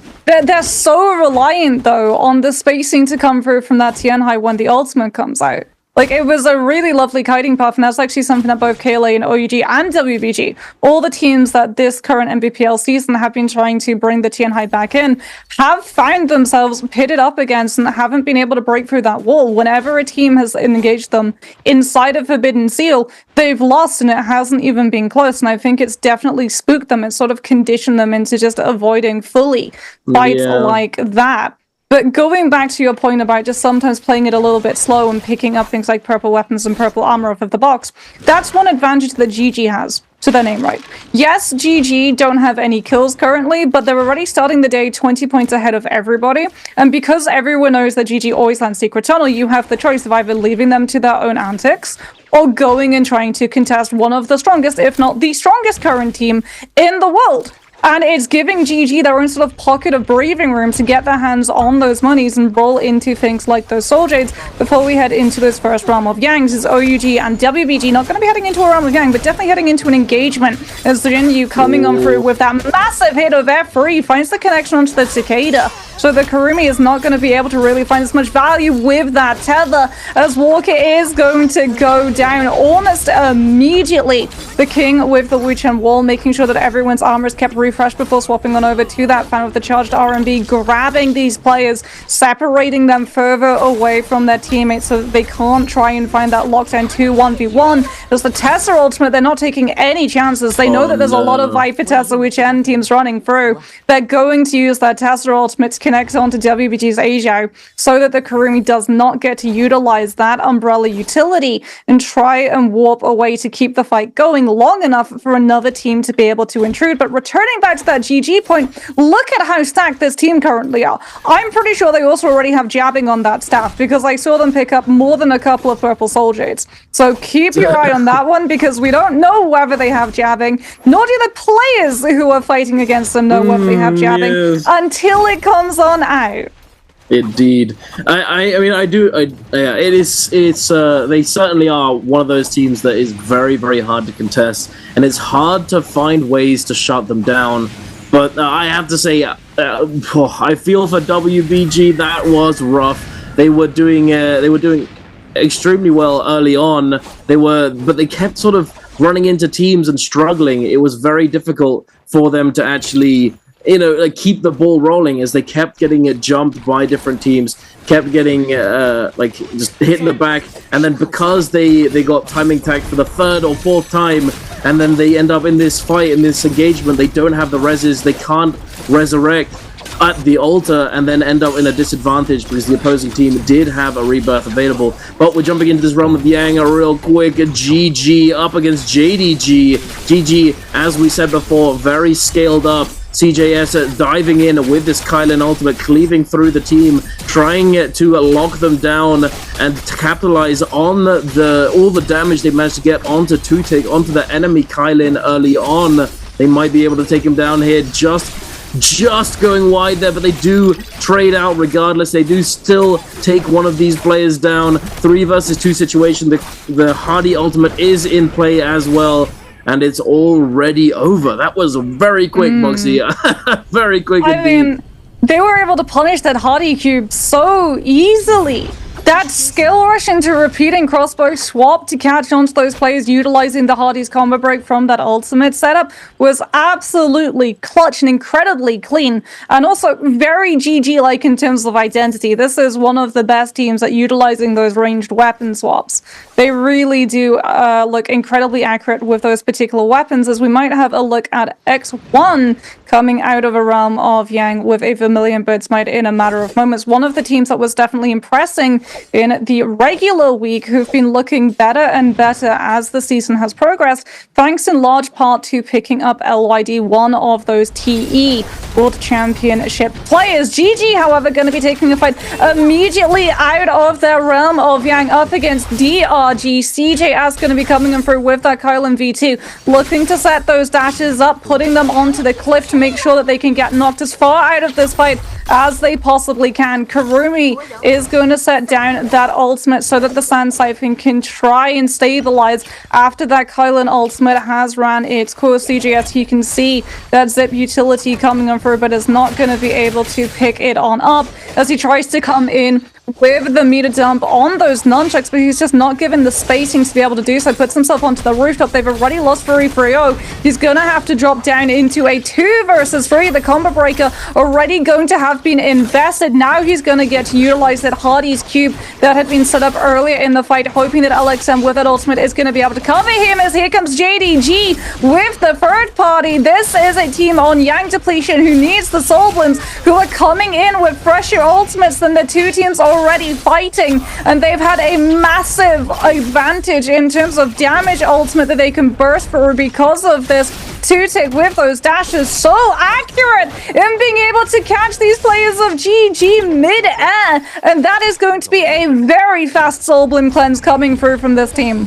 Speaker 5: they're so reliant though on the spacing to come through from that Tianhai when the ultimate comes out. Like, it was a really lovely kiting path, and that's actually something that both KLA and OUG and WBG, all the teams that this current NBPL season have been trying to bring the Tianhai back in, have found themselves pitted up against and haven't been able to break through that wall. Whenever a team has engaged them inside of Forbidden Seal, they've lost, and it hasn't even been close. And I think it's definitely spooked them. It's sort of conditioned them into just avoiding fully fights like that. But going back to your point about just sometimes playing it a little bit slow and picking up things like purple weapons and purple armor off of the box, that's one advantage that GG has to their name right. Yes, GG don't have any kills currently, but they're already starting the day 20 points ahead of everybody. And because everyone knows that GG always lands Secret Tunnel, you have the choice of either leaving them to their own antics or going and trying to contest one of the strongest, if not the strongest current team in the world. And it's giving GG their own sort of pocket of breathing room to get their hands on those monies and roll into things like those Soul Jades before we head into this first realm of Yangs. As OUG and WBG not going to be heading into a realm of Yang, but definitely heading into an engagement as Jinyu coming on through with that massive hit of F3 finds the connection onto the Cicada. So the Kurumi is not going to be able to really find as much value with that tether, as Walker is going to go down almost immediately. The King with the Wuchen wall, making sure that everyone's armor is kept refreshed before swapping on over to that fan with the charged RMB, grabbing these players, separating them further away from their teammates so that they can't try and find that lockdown 2 1v1. As the Tesla ultimate, they're not taking any chances. They know that there's a lot of Viper Tesla Wuchen teams running through. They're going to use their Tesla ultimate to connect onto WBG's Asia so that the Kurumi does not get to utilize that umbrella utility and try and warp away to keep the fight going long enough for another team to be able to intrude. But returning back to that GG point, look at how stacked this team currently are. I'm pretty sure they also already have jabbing on that staff because I saw them pick up more than a couple of purple Soul Jades. So keep your eye on that one because we don't know whether they have jabbing, nor do the players who are fighting against them know whether they have jabbing until it comes on out.
Speaker 4: Indeed. They certainly are one of those teams that is very, very hard to contest, and it's hard to find ways to shut them down. But I have to say, I feel for WBG. That was rough. They were doing extremely well early on. But they kept sort of running into teams and struggling. It was very difficult for them to actually, keep the ball rolling as they kept getting jumped by different teams, kept getting just hit in the back, and then because they got timing tagged for the third or fourth time, and then they end up in this fight, in this engagement, they don't have the reses, they can't resurrect at the altar, and then end up in a disadvantage because the opposing team did have a rebirth available. But we're jumping into this realm of Yang real quick. GG up against JDG. GG, as we said before, very scaled up. CJS diving in with this Kylan ultimate, cleaving through the team, trying to lock them down and to capitalize on all the damage they managed to get onto the enemy Kylan early on. They might be able to take him down here, just going wide there, but they do trade out regardless. They do still take one of these players down. 3 versus 2 situation. The Hardy ultimate is in play as well. And it's already over. That was very quick, Moxie. Very quick indeed.
Speaker 5: I mean, they were able to punish that Hardy cube so easily. That skill rush into repeating crossbow swap to catch onto those players utilizing the Hardy's combo break from that ultimate setup was absolutely clutch and incredibly clean, and also very GG-like in terms of identity. This is one of the best teams at utilizing those ranged weapon swaps. They really do look incredibly accurate with those particular weapons, as we might have a look at X1 coming out of a realm of Yang with a Vermilion Birdsmite in a matter of moments. One of the teams that was definitely impressing in the regular week, who've been looking better and better as the season has progressed, thanks in large part to picking up LYD, one of those TE World Championship players. GG, however, going to be taking a fight immediately out of their realm of Yang up against DRG. CJS going to be coming in through with that Kylan V2, looking to set those dashes up, putting them onto the cliff to make sure that they can get knocked as far out of this fight as they possibly can. Kurumi is going to set down that ultimate so that the Sand Siphon can try and stabilize after that Kylan ultimate has ran its course. CJS, you can see that zip utility coming on through, but is not going to be able to pick it on up as he tries to come in with the meter dump on those nunchucks, but he's just not given the spacing to be able to do so. Puts himself onto the rooftop. They've already lost 3-3-0. He's gonna have to drop down into a 2 versus 3. The combo breaker already going to have been invested. Now he's gonna get to utilize that Hardy's cube that had been set up earlier in the fight, hoping that LXM with that ultimate is gonna be able to cover him, as here comes JDG with the third party. This is a team on Yang Depletion who needs the Soul Blooms, who are coming in with fresher ultimates than the two teams already fighting, and they've had a massive advantage in terms of damage ultimate that they can burst through because of this. 2-tick with those dashes, so accurate in being able to catch these players of GG mid-air, and that is going to be a very fast Soul Bloom cleanse coming through from this team.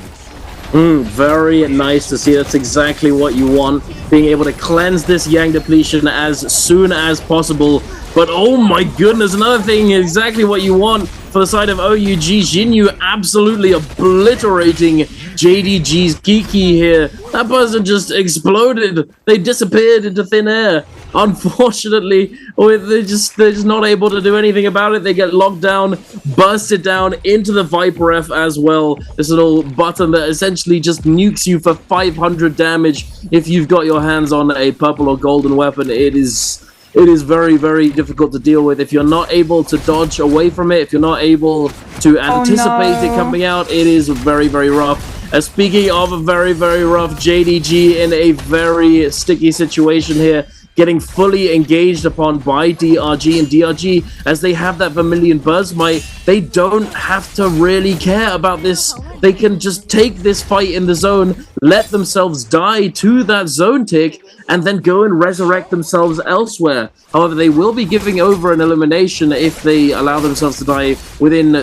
Speaker 4: Very nice to see. That's exactly what you want. Being able to cleanse this Yang Depletion as soon as possible. But oh my goodness, another thing, exactly what you want for the side of OUG. Jinyu absolutely obliterating JDG's Kiki here. That person just exploded. They disappeared into thin air. Unfortunately, they're just not able to do anything about it. They get locked down, bursted down into the Viper F as well. This little button that essentially just nukes you for 500 damage if you've got your hands on a purple or golden weapon. It is very, very difficult to deal with. If you're not able to dodge away from it, if you're not able to anticipate it coming out, it is very, very rough. Speaking of a very, very rough, JDG in a very sticky situation here, getting fully engaged upon by DRG, and DRG, as they have that Vermilion Buzz Might, they don't have to really care about this. They can just take this fight in the zone, let themselves die to that zone tick, and then go and resurrect themselves elsewhere. However, they will be giving over an elimination if they allow themselves to die within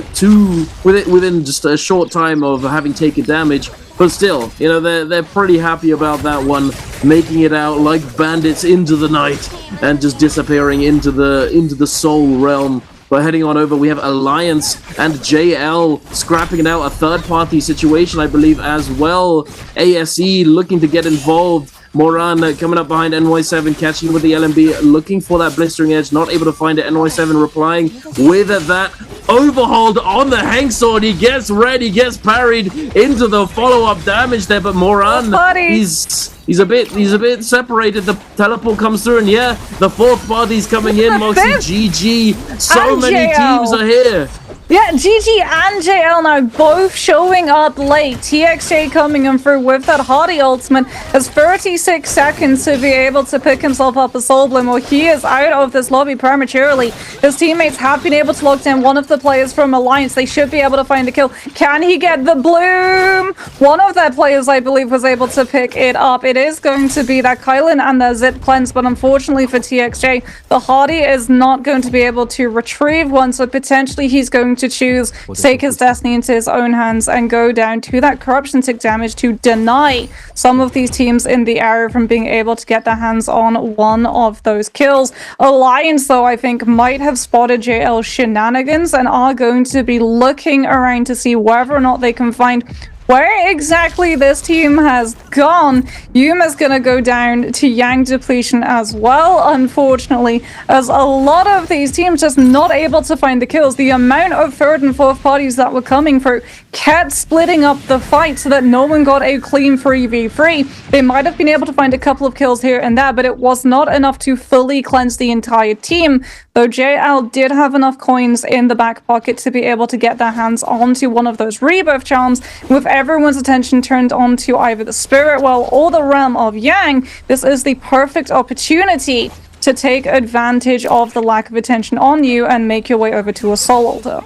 Speaker 4: just a short time of having taken damage. But still, you know, they're pretty happy about that one, making it out like bandits into the night and just disappearing into the soul realm. But heading on over, we have Alliance and JL scrapping out a third-party situation, I believe, as well. ASE looking to get involved. Moran coming up behind NY7, catching with the LMB, looking for that blistering edge, not able to find it. NY7 replying with that overhauled on the hang sword. He gets ready, he gets parried into the follow-up damage there, but Moran, he's a bit separated. The teleport comes through, and yeah, the fourth party's coming in. Moxie, GG, so many teams are here.
Speaker 5: Yeah, GG and JL now both showing up late. TXJ coming in through with that Hardy ultimate has 36 seconds to be able to pick himself up a Soul Bloom. Well, he is out of this lobby prematurely. His teammates have been able to lock down one of the players from Alliance. They should be able to find the kill. Can he get the Bloom? One of their players, I believe, was able to pick it up. It is going to be that Kylan and the Zip cleanse, but unfortunately for TXJ, the Hardy is not going to be able to retrieve one, so potentially he's going to choose to take his destiny into his own hands and go down to that corruption tick damage to deny some of these teams in the area from being able to get their hands on one of those kills. Alliance, though, I think might have spotted JL shenanigans and are going to be looking around to see whether or not they can find where exactly this team has gone. Yuma's gonna go down to Yang Depletion as well, unfortunately, as a lot of these teams just not able to find the kills. The amount of third and fourth parties that were coming through kept splitting up the fight so that no one got a clean 3v3. They might have been able to find a couple of kills here and there, but it was not enough to fully cleanse the entire team. Though JL did have enough coins in the back pocket to be able to get their hands onto one of those rebirth charms, with everyone's attention turned on to either the Spirit Well or the Realm of Yang. This is the perfect opportunity to take advantage of the lack of attention on you and make your way over to a Soul Altar.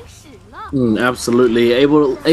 Speaker 4: Absolutely.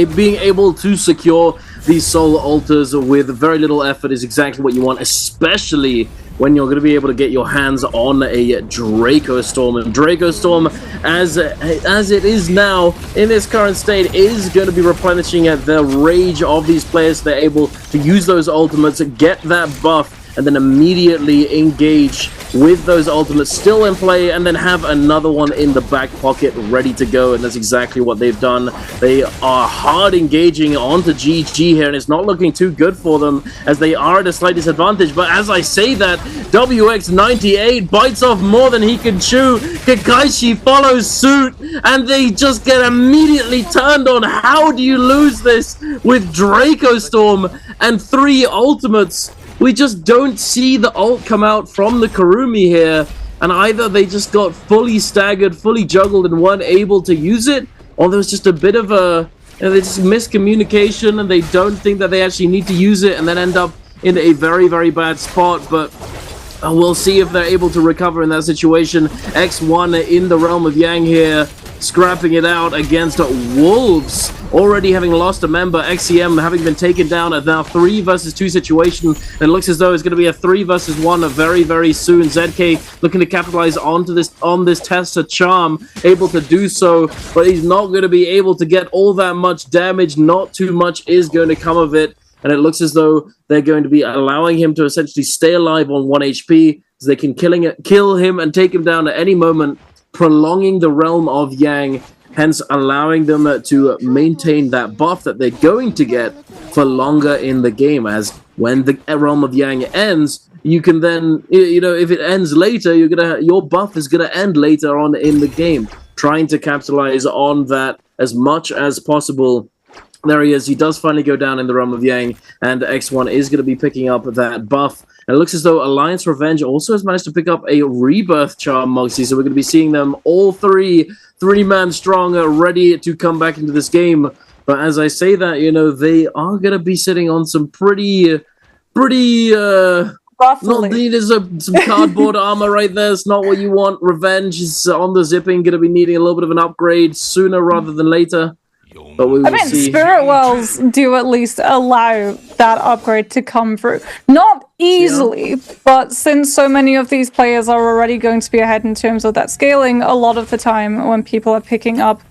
Speaker 4: Being able to secure these Soul Altars with very little effort is exactly what you want, especially when you're going to be able to get your hands on a Draco Storm. And Draco Storm, as it is now in this current state, is going to be replenishing the rage of these players. They're able to use those ultimates, get that buff, and then immediately engage with those ultimates still in play, and then have another one in the back pocket ready to go. And that's exactly what they've done. They are hard engaging onto GG here, and it's not looking too good for them as they are at a slight disadvantage. But as I say that, WX98 bites off more than he can chew. Kakaishi follows suit, and they just get immediately turned on. How do you lose this with Draco Storm and 3 ultimates? We just don't see the ult come out from the Kurumi here, and either they just got fully staggered, fully juggled, and weren't able to use it, or there was just a bit of a just miscommunication, and they don't think that they actually need to use it, and then end up in a very, very bad spot. But we'll see if they're able to recover in that situation. X1 in the realm of Yang here, scrapping it out against Wolves, already having lost a member. XCM having been taken down at now 3 versus 2 situation. It looks as though it's going to be a 3 versus 1 very, very soon. ZK looking to capitalize on this Tessa charm, able to do so, but he's not going to be able to get all that much damage. Not too much is going to come of it, and it looks as though they're going to be allowing him to essentially stay alive on 1 HP, so they can kill him and take him down at any moment, prolonging the realm of Yang, hence allowing them to maintain that buff that they're going to get for longer in the game. As when the realm of Yang ends, you can then, if it ends later, your buff is gonna end later on in the game. Trying to capitalize on that as much as possible. There he is. He does finally go down in the realm of Yang, and X1 is going to be picking up that buff. And it looks as though Alliance Revenge also has managed to pick up a Rebirth charm, Moxie. So we're going to be seeing them all three-man strong, ready to come back into this game. But as I say that, they are going to be sitting on some pretty not needed some cardboard armor right there. It's not what you want. Revenge is on the zipping, going to be needing a little bit of an upgrade sooner rather than later. But we will see.
Speaker 5: Spirit Wells do at least allow that upgrade to come through. Not easily, but since so many of these players are already going to be ahead in terms of that scaling, a lot of the time when people are picking up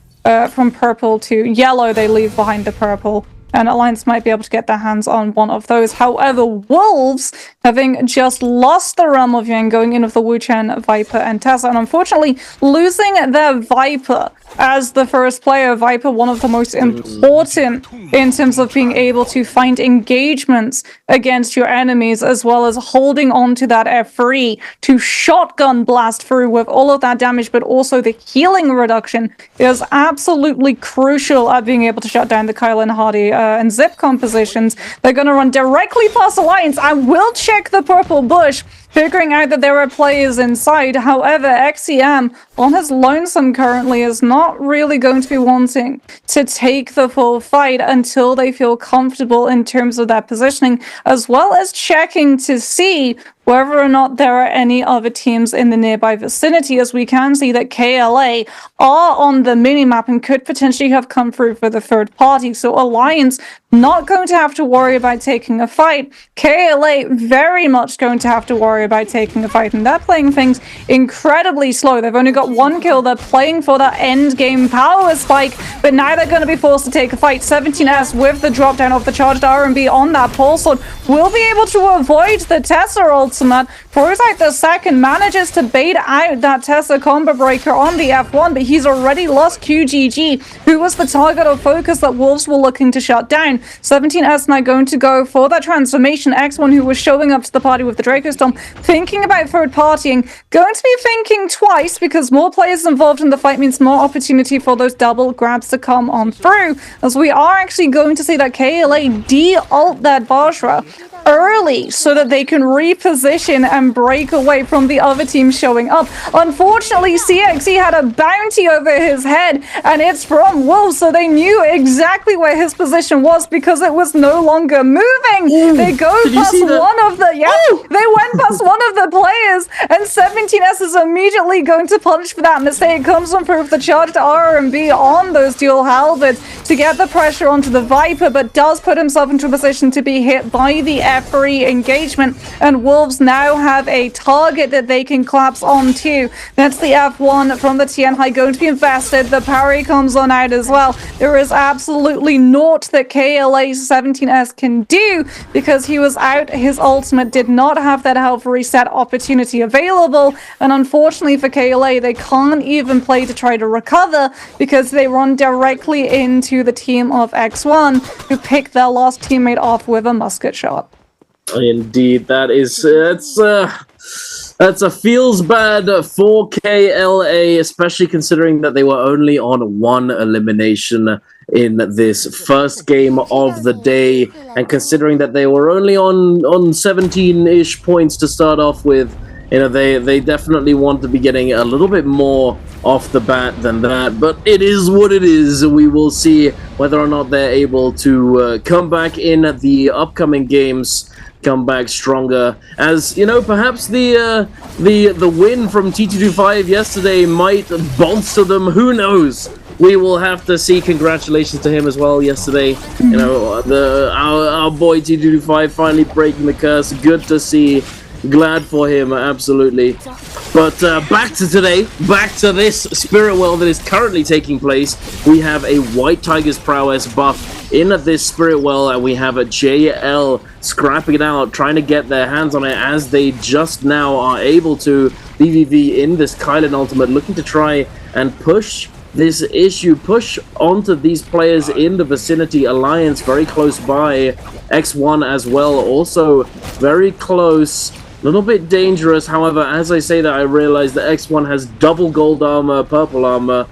Speaker 5: from purple to yellow, they leave behind the purple. And Alliance might be able to get their hands on one of those. However, Wolves, having just lost the realm of Yang, going in with the Wu-Chen, Viper, and Tessa, and unfortunately losing their Viper as the first player. Viper, one of the most important in terms of being able to find engagements against your enemies, as well as holding on to that F3 to shotgun blast through with all of that damage, but also the healing reduction is absolutely crucial at being able to shut down the Kyle and Hardy and Zip compositions. They're going to run directly past Alliance. I will check the purple bush, figuring out that there are players inside. However, XCM on his lonesome currently is not really going to be wanting to take the full fight until they feel comfortable in terms of that positioning, as well as checking to see whether or not there are any other teams in the nearby vicinity, as we can see that KLA are on the minimap and could potentially have come through for the third party. So Alliance not going to have to worry about taking a fight. KLA very much going to have to worry about taking a fight, and they're playing things incredibly slow. They've only got 1 kill. They're playing for that end game power spike, but now they're going to be forced to take a fight. 17S with the drop down of the charged R&B on that pulse sword will be able to avoid the Tessa ultimate. Throws out the second, manages to bait out that Tessa combo breaker on the F1, but he's already lost QGG, who was the target of focus that Wolves were looking to shut down. 17S now going to go for that transformation. X1, who was showing up to the party with the Draco Storm, thinking about third partying, going to be thinking twice, because more players involved in the fight means more opportunity for those double grabs to come on through, as we are actually going to see that KLA de-ult that Bashra early so that they can reposition and break away from the other team showing up. Unfortunately, CXE had a bounty over his head, and it's from Wolves, so they knew exactly where his position was because it was no longer moving. They go past one of the... Yeah, they went past was one of the players, and 17S is immediately going to punish for that mistake. Comes on proof the charged R&B on those dual halberds to get the pressure onto the Viper, but does put himself into a position to be hit by the F3 engagement, and Wolves now have a target that they can collapse onto. That's the F1 from the Tianhai going to be invested. The parry comes on out as well. There is absolutely naught that KLA 17S can do because he was out. His ultimate did not have that health reset opportunity available, and unfortunately for KLA, they can't even play to try to recover because they run directly into the team of X1, who picked their last teammate off with a musket shot.
Speaker 4: Indeed, that is that's a feels bad for KLA, especially considering that they were only on one elimination in this first game of the day, and considering that they were only on 17-ish points to start off with. You know, they definitely want to be getting a little bit more off the bat than that, but it is what it is. We will see whether or not they're able to come back in the upcoming games, come back stronger. As you know, perhaps the win from T225 yesterday might bolster them. Who knows? We will have to see. Congratulations to him as well yesterday. You know, our boy T225 finally breaking the curse. Good to see. Glad for him, absolutely. But back to today, back to this Spirit Well that is currently taking place. We have a White Tiger's Prowess buff in this Spirit Well, and we have a JL scrapping it out, trying to get their hands on it as they just now are able to. BVV in this Kylan ultimate, looking to try and push this issue, push onto these players in the vicinity. Alliance very close by, X1 as well, also very close. A little bit dangerous. However, as I say that, I realize that X1 has double gold armor, purple armor,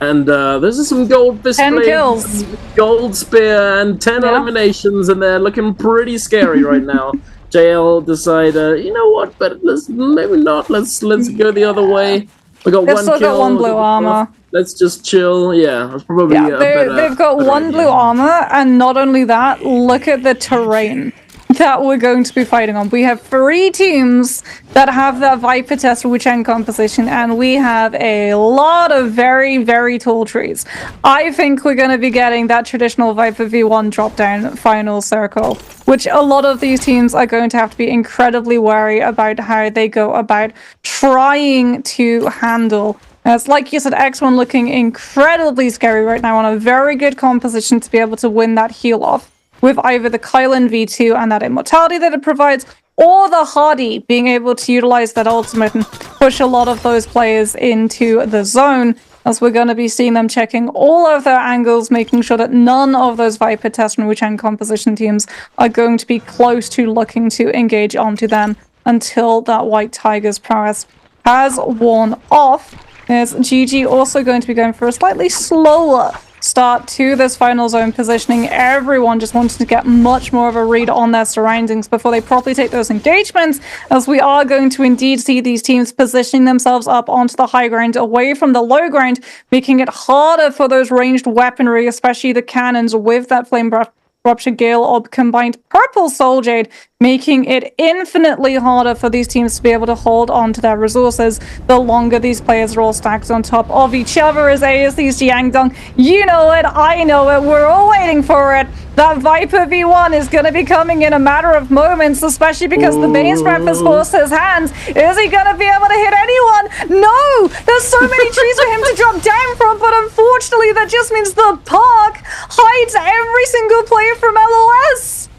Speaker 4: and this is some gold fist
Speaker 5: 10 kills,
Speaker 4: gold spear, and 10 eliminations, and they're looking pretty scary right now. JL decide, you know what? But maybe not. Let's go the other way. We got one kill.
Speaker 5: Got one blue armor.
Speaker 4: Let's just chill. Yeah, that's probably
Speaker 5: they've got one blue armor, and not only that, look at the terrain that we're going to be fighting on. We have 3 teams that have that Viper Test Wuchen composition, and we have a lot of very, very tall trees. I think we're going to be getting that traditional Viper V1 drop-down final circle, which a lot of these teams are going to have to be incredibly wary about how they go about trying to handle. It's like you said, X1 looking incredibly scary right now, on a very good composition to be able to win that heal off with either the Kylan V2 and that immortality that it provides, or the Hardy being able to utilize that ultimate and push a lot of those players into the zone, as we're going to be seeing them checking all of their angles, making sure that none of those Viper Test and Wuchen composition teams are going to be close to looking to engage onto them until that White Tiger's prowess has worn off. There's GG also going to be going for a slightly slower start to this final zone positioning. Everyone just wanting to get much more of a read on their surroundings before they properly take those engagements, as we are going to indeed see these teams positioning themselves up onto the high ground away from the low ground, making it harder for those ranged weaponry, especially the cannons with that flame breath Rupture Gale Orb combined Purple Soul Jade, making it infinitely harder for these teams to be able to hold on to their resources the longer these players are all stacked on top of each other. As ASC's Jiangdong, you know it, I know it, we're all waiting for it. That Viper V1 is going to be coming in a matter of moments, especially because the Bane's Breath has forced his hands. Is he going to be able to hit anyone? No! There's so many trees for him to drop down from, but unfortunately that just means the park hides every single player from LOS.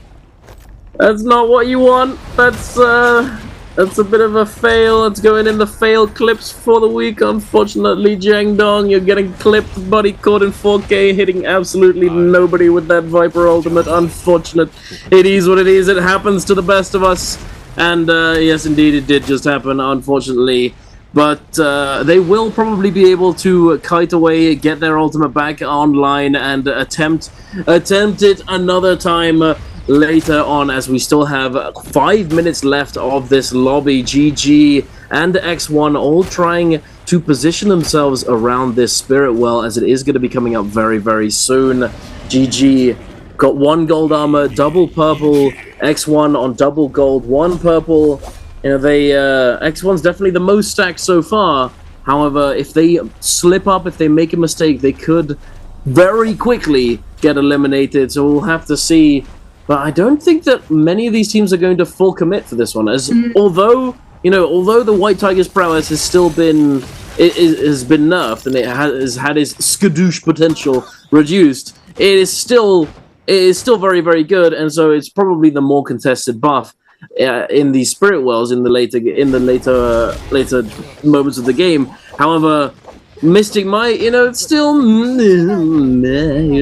Speaker 4: That's not what you want. That's a bit of a fail. It's going in the fail clips for the week. Unfortunately, Jiangdong, you're getting clipped, buddy, caught in 4K, hitting absolutely nobody with that Viper ultimate. Unfortunate. It is what it is. It happens to the best of us. And yes, indeed, it did just happen, unfortunately. But they will probably be able to kite away, get their ultimate back online, and attempt it another time later on, as we still have 5 minutes left of this lobby. GG and X1 all trying to position themselves around this Spirit Well, as it is going to be coming up very, very soon. GG got 1 gold armor, double purple. X1 on double gold, 1 purple. You know, they X1's definitely the most stacked so far. However, if they slip up, if they make a mistake, they could very quickly get eliminated. So we'll have to see. But I don't think that many of these teams are going to full commit for this one. As although the White Tiger's prowess has still been has been nerfed and it has had its skadoosh potential reduced, it is still very, very good, and so it's probably the more contested buff in the Spirit Wells in the later moments of the game. However, Mystic Might, it's still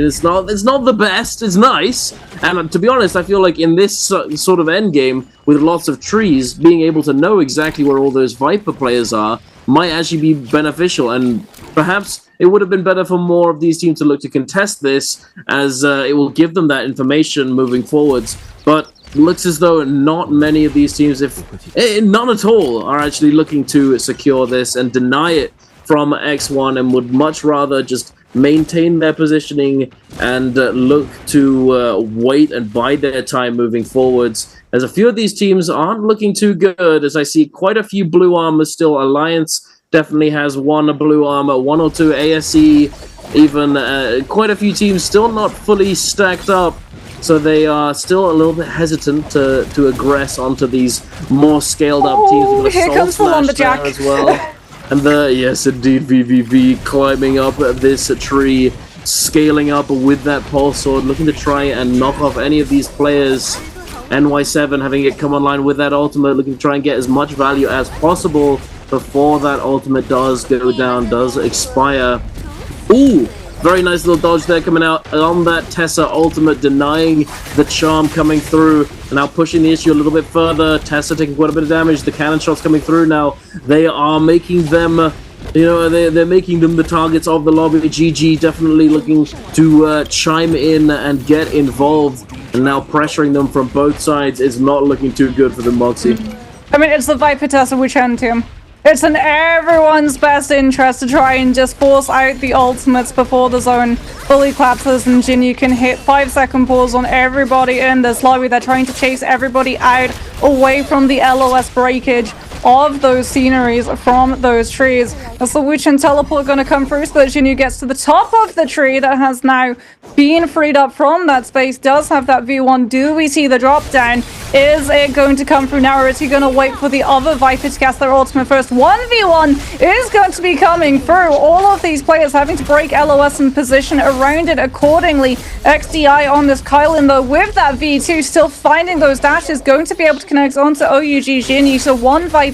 Speaker 4: it's not the best. It's nice, and to be honest, I feel like in this sort of end game with lots of trees, being able to know exactly where all those Viper players are might actually be beneficial, and perhaps it would have been better for more of these teams to look to contest this, as it will give them that information moving forwards. But looks as though not many of these teams, if none at all, are actually looking to secure this and deny it from X1, and would much rather just maintain their positioning and look to wait and bide their time moving forwards, as a few of these teams aren't looking too good, as I see quite a few blue armors still. Alliance definitely has one blue armor, one or two ASE, even quite a few teams still not fully stacked up, so they are still a little bit hesitant to aggress onto these more scaled up teams. With
Speaker 5: here comes the lumberjack
Speaker 4: as well. And yes, indeed, VVV climbing up this tree, scaling up with that pulse sword, looking to try and knock off any of these players. NY7 having it come online with that ultimate, looking to try and get as much value as possible before that ultimate does go down, does expire. Ooh, very nice little dodge there coming out on that Tessa ultimate, denying the charm coming through. And now pushing the issue a little bit further. Tessa taking quite a bit of damage. The cannon shots coming through now. They are making them, they're making them the targets of the lobby. GG definitely looking to chime in and get involved. And now pressuring them from both sides is not looking too good for the Moxie.
Speaker 5: I mean, it's the Viper Tessa Wu Chen team. It's in everyone's best interest to try and just force out the ultimates before the zone fully collapses, and Jinyu can hit 5-second pause on everybody in this lobby. They're trying to chase everybody out away from the LOS breakage of those sceneries from those trees. As the Wu Chen teleport going to come through so that Jinyu gets to the top of the tree that has now been freed up from that space, does have that V1. Do we see the drop down? Is it going to come through now, or is he going to wait for the other Viper to cast their ultimate first? 1v1 is going to be coming through. All of these players having to break LOS and position around it accordingly. XDI on this Kylan though with that V2, still finding those dashes, going to be able to connect onto OUG Jinyu. So one Viper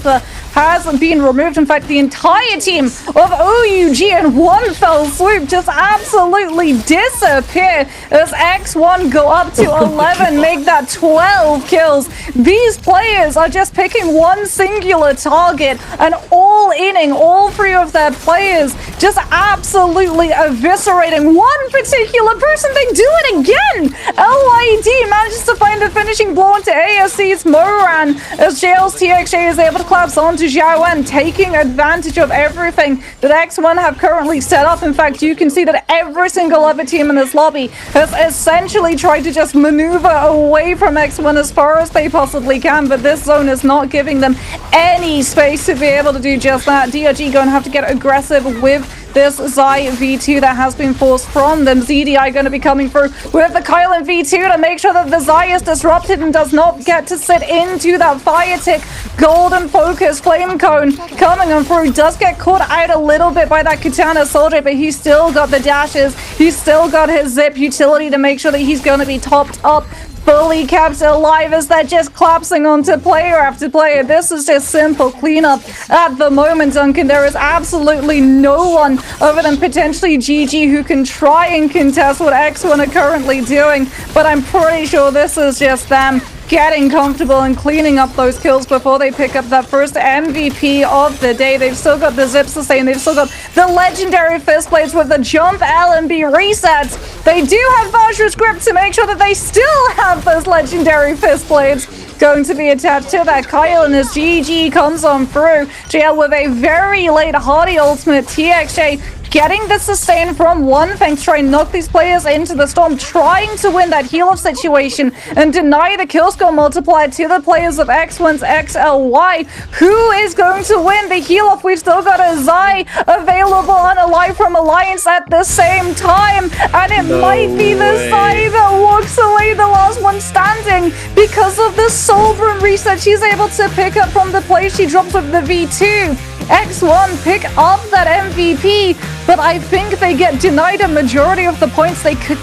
Speaker 5: has been removed. In fact, the entire team of OUG in one fell swoop just absolutely disappear as X1 go up to 11, make that 12 kills. These players are just picking one singular target and all-inning all three of their players, just absolutely eviscerating one particular person. They do it again! LYD manages to find the finishing blow into ASC's Moran as JL's TXJ is able to collapse onto Xiao Wen, taking advantage of everything that X1 have currently set up. In fact, you can see that every single other team in this lobby has essentially tried to just maneuver away from X1 as far as they possibly can, but this zone is not giving them any space to be able to do just that. DRG going to have to get aggressive with this Zai V2 that has been forced from them. ZDI going to be coming through with the Kylan V2 to make sure that the Zai is disrupted and does not get to sit into that fire tick. Golden focus flame cone coming on through, does get caught out a little bit by that Katana soldier, but he's still got the dashes, he's still got his zip utility to make sure that he's going to be topped up, fully kept alive as they're just collapsing onto player after player. This is just simple cleanup at the moment, Duncan. There is absolutely no one other than potentially GG who can try and contest what X1 are currently doing, but I'm pretty sure this is just them getting comfortable and cleaning up those kills before they pick up that first MVP of the day. They've still got the Zip Sustain, they've still got the legendary fist blades with the jump LMB resets. They do have Vajra's grip to make sure that they still have those legendary fist blades going to be attached to that Kylan as GG comes on through. JL with a very late hardy ultimate. TXJ getting the sustain from one thing, try and knock these players into the storm, trying to win that heal-off situation and deny the kill score multiplier to the players of X1's XLY. Who is going to win the heal-off? We've still got a Zai available on Alive from Alliance at the same time, and it might be the Zai that walks away the last one standing because of the Soul Room reset she's able to pick up from the play she drops with the V2. X1 pick up that MVP, but I think they get denied a majority of the points they could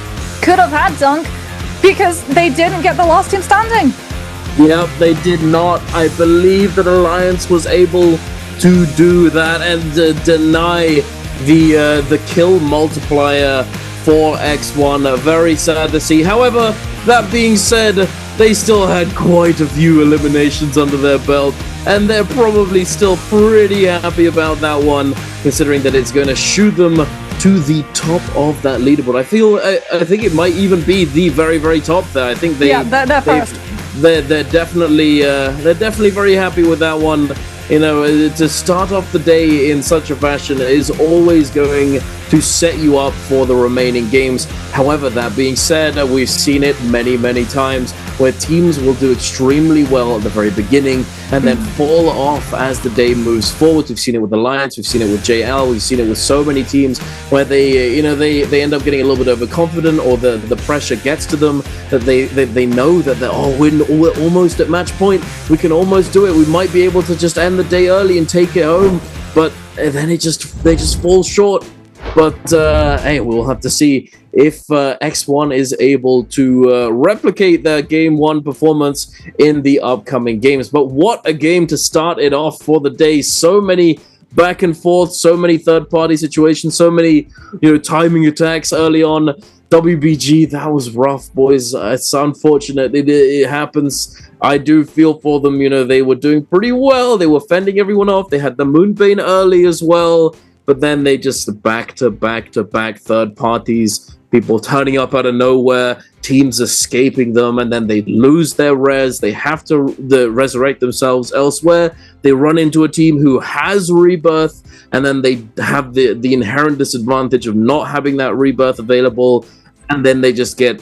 Speaker 5: have had, Dunk, because they didn't get the last team standing.
Speaker 4: Yep, they did not. I believe that Alliance was able to do that and deny the kill multiplier for X1. Very sad to see. However, that being said, they still had quite a few eliminations under their belt, and they're probably still pretty happy about that one, considering that it's going to shoot them to the top of that leaderboard. I think it might even be the very, very top there. I think they're first. They're definitely very happy with that one. You know, to start off the day in such a fashion is always going to set you up for the remaining games. However, that being said, we've seen it many, many times where teams will do extremely well at the very beginning and then fall off as the day moves forward. We've seen it with Alliance, we've seen it with JL, we've seen it with so many teams where they end up getting a little bit overconfident, or the pressure gets to them, that they know that we're almost at match point, we can almost do it, we might be able to just end the day early and take it home, but then they just fall short. But hey, we'll have to see if X1 is able to replicate their Game 1 performance in the upcoming games. But what a game to start it off for the day. So many back and forth, so many third-party situations, so many timing attacks early on. WBG, that was rough, boys. It's unfortunate. It happens. I do feel for them. They were doing pretty well. They were fending everyone off. They had the Moonbane early as well. But then they just back-to-back third parties, people turning up out of nowhere, teams escaping them, and then they lose their res. They have to resurrect themselves elsewhere. They run into a team who has rebirth, and then they have the inherent disadvantage of not having that rebirth available, and then they just get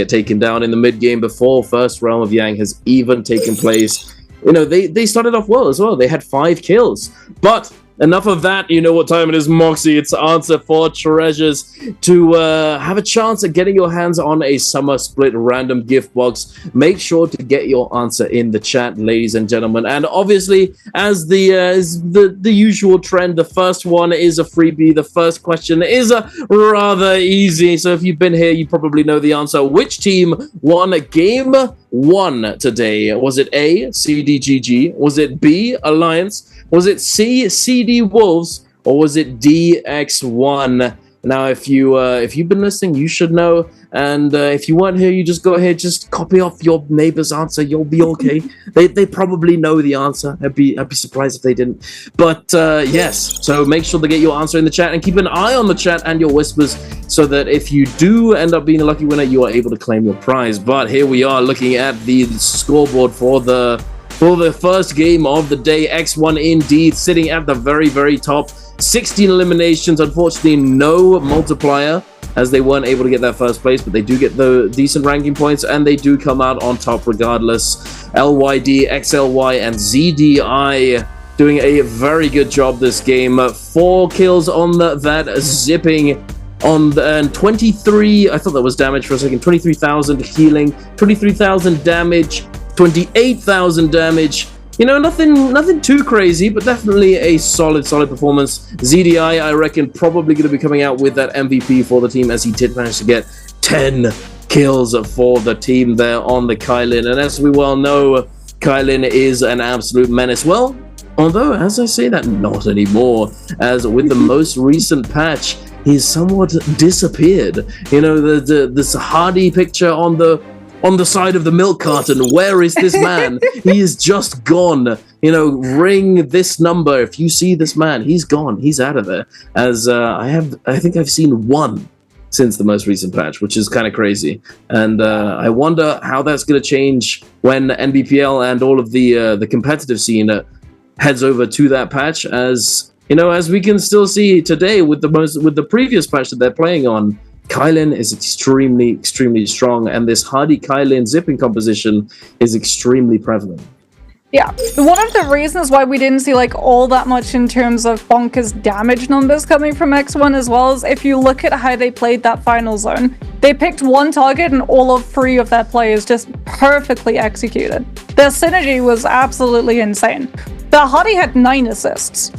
Speaker 4: taken down in the mid game before first Realm of Yang has even taken place. They started off well as well. They had 5 kills, but enough of that. You know what time it is, Moxie. It's Answer for Treasures to have a chance at getting your hands on a Summer Split random gift box. Make sure to get your answer in the chat, ladies and gentlemen. And obviously, as the usual trend, the first one is a freebie. The first question is rather easy. So if you've been here, you probably know the answer. Which team won Game 1 today? Was it A, CDGG? Was it B, Alliance? Was it C, CD Wolves, or was it D, X1? Now, if you've been listening, you should know. And if you weren't here, you just go ahead, just copy off your neighbor's answer. You'll be okay. They probably know the answer. I'd be surprised if they didn't. But yes, so make sure to get your answer in the chat and keep an eye on the chat and your whispers, so that if you do end up being a lucky winner, you are able to claim your prize. But here we are looking at the scoreboard for the first game of the day. X1 indeed sitting at the very, very top. 16 eliminations. Unfortunately, no multiplier, as they weren't able to get that first place, but they do get the decent ranking points, and they do come out on top regardless. LYD, XLY, and ZDI doing a very good job this game. 4 kills on that zipping and 23, I thought that was damage for a second, 23,000 healing, 23,000 damage, 28,000 damage. Nothing too crazy, but definitely a solid performance. ZDI, I reckon, probably going to be coming out with that MVP for the team, as he did manage to get 10 kills for the team there on the Kylin. And as we well know, Kylin is an absolute menace. Well, although, as I say that, not anymore, as with the most recent patch, he's somewhat disappeared. This Hardy picture on the side of the milk carton. Where is this man? He is just gone. Ring this number if you see this man. He's gone. He's out of there. As I think I've seen 1 since the most recent patch, which is kind of crazy. And I wonder how that's going to change when Nbpl and all of the competitive scene heads over to that patch, as you know, as we can still see today with the previous patch that they're playing on, Kylin is extremely strong, and this Hardy Kylin zipping composition is extremely prevalent.
Speaker 5: Yeah, one of the reasons why we didn't see like all that much in terms of bonkers damage numbers coming from X1 as well is if you look at how they played that final zone, they picked one target and all of 3 of their players just perfectly executed. Their synergy was absolutely insane. The Hardy had 9 assists.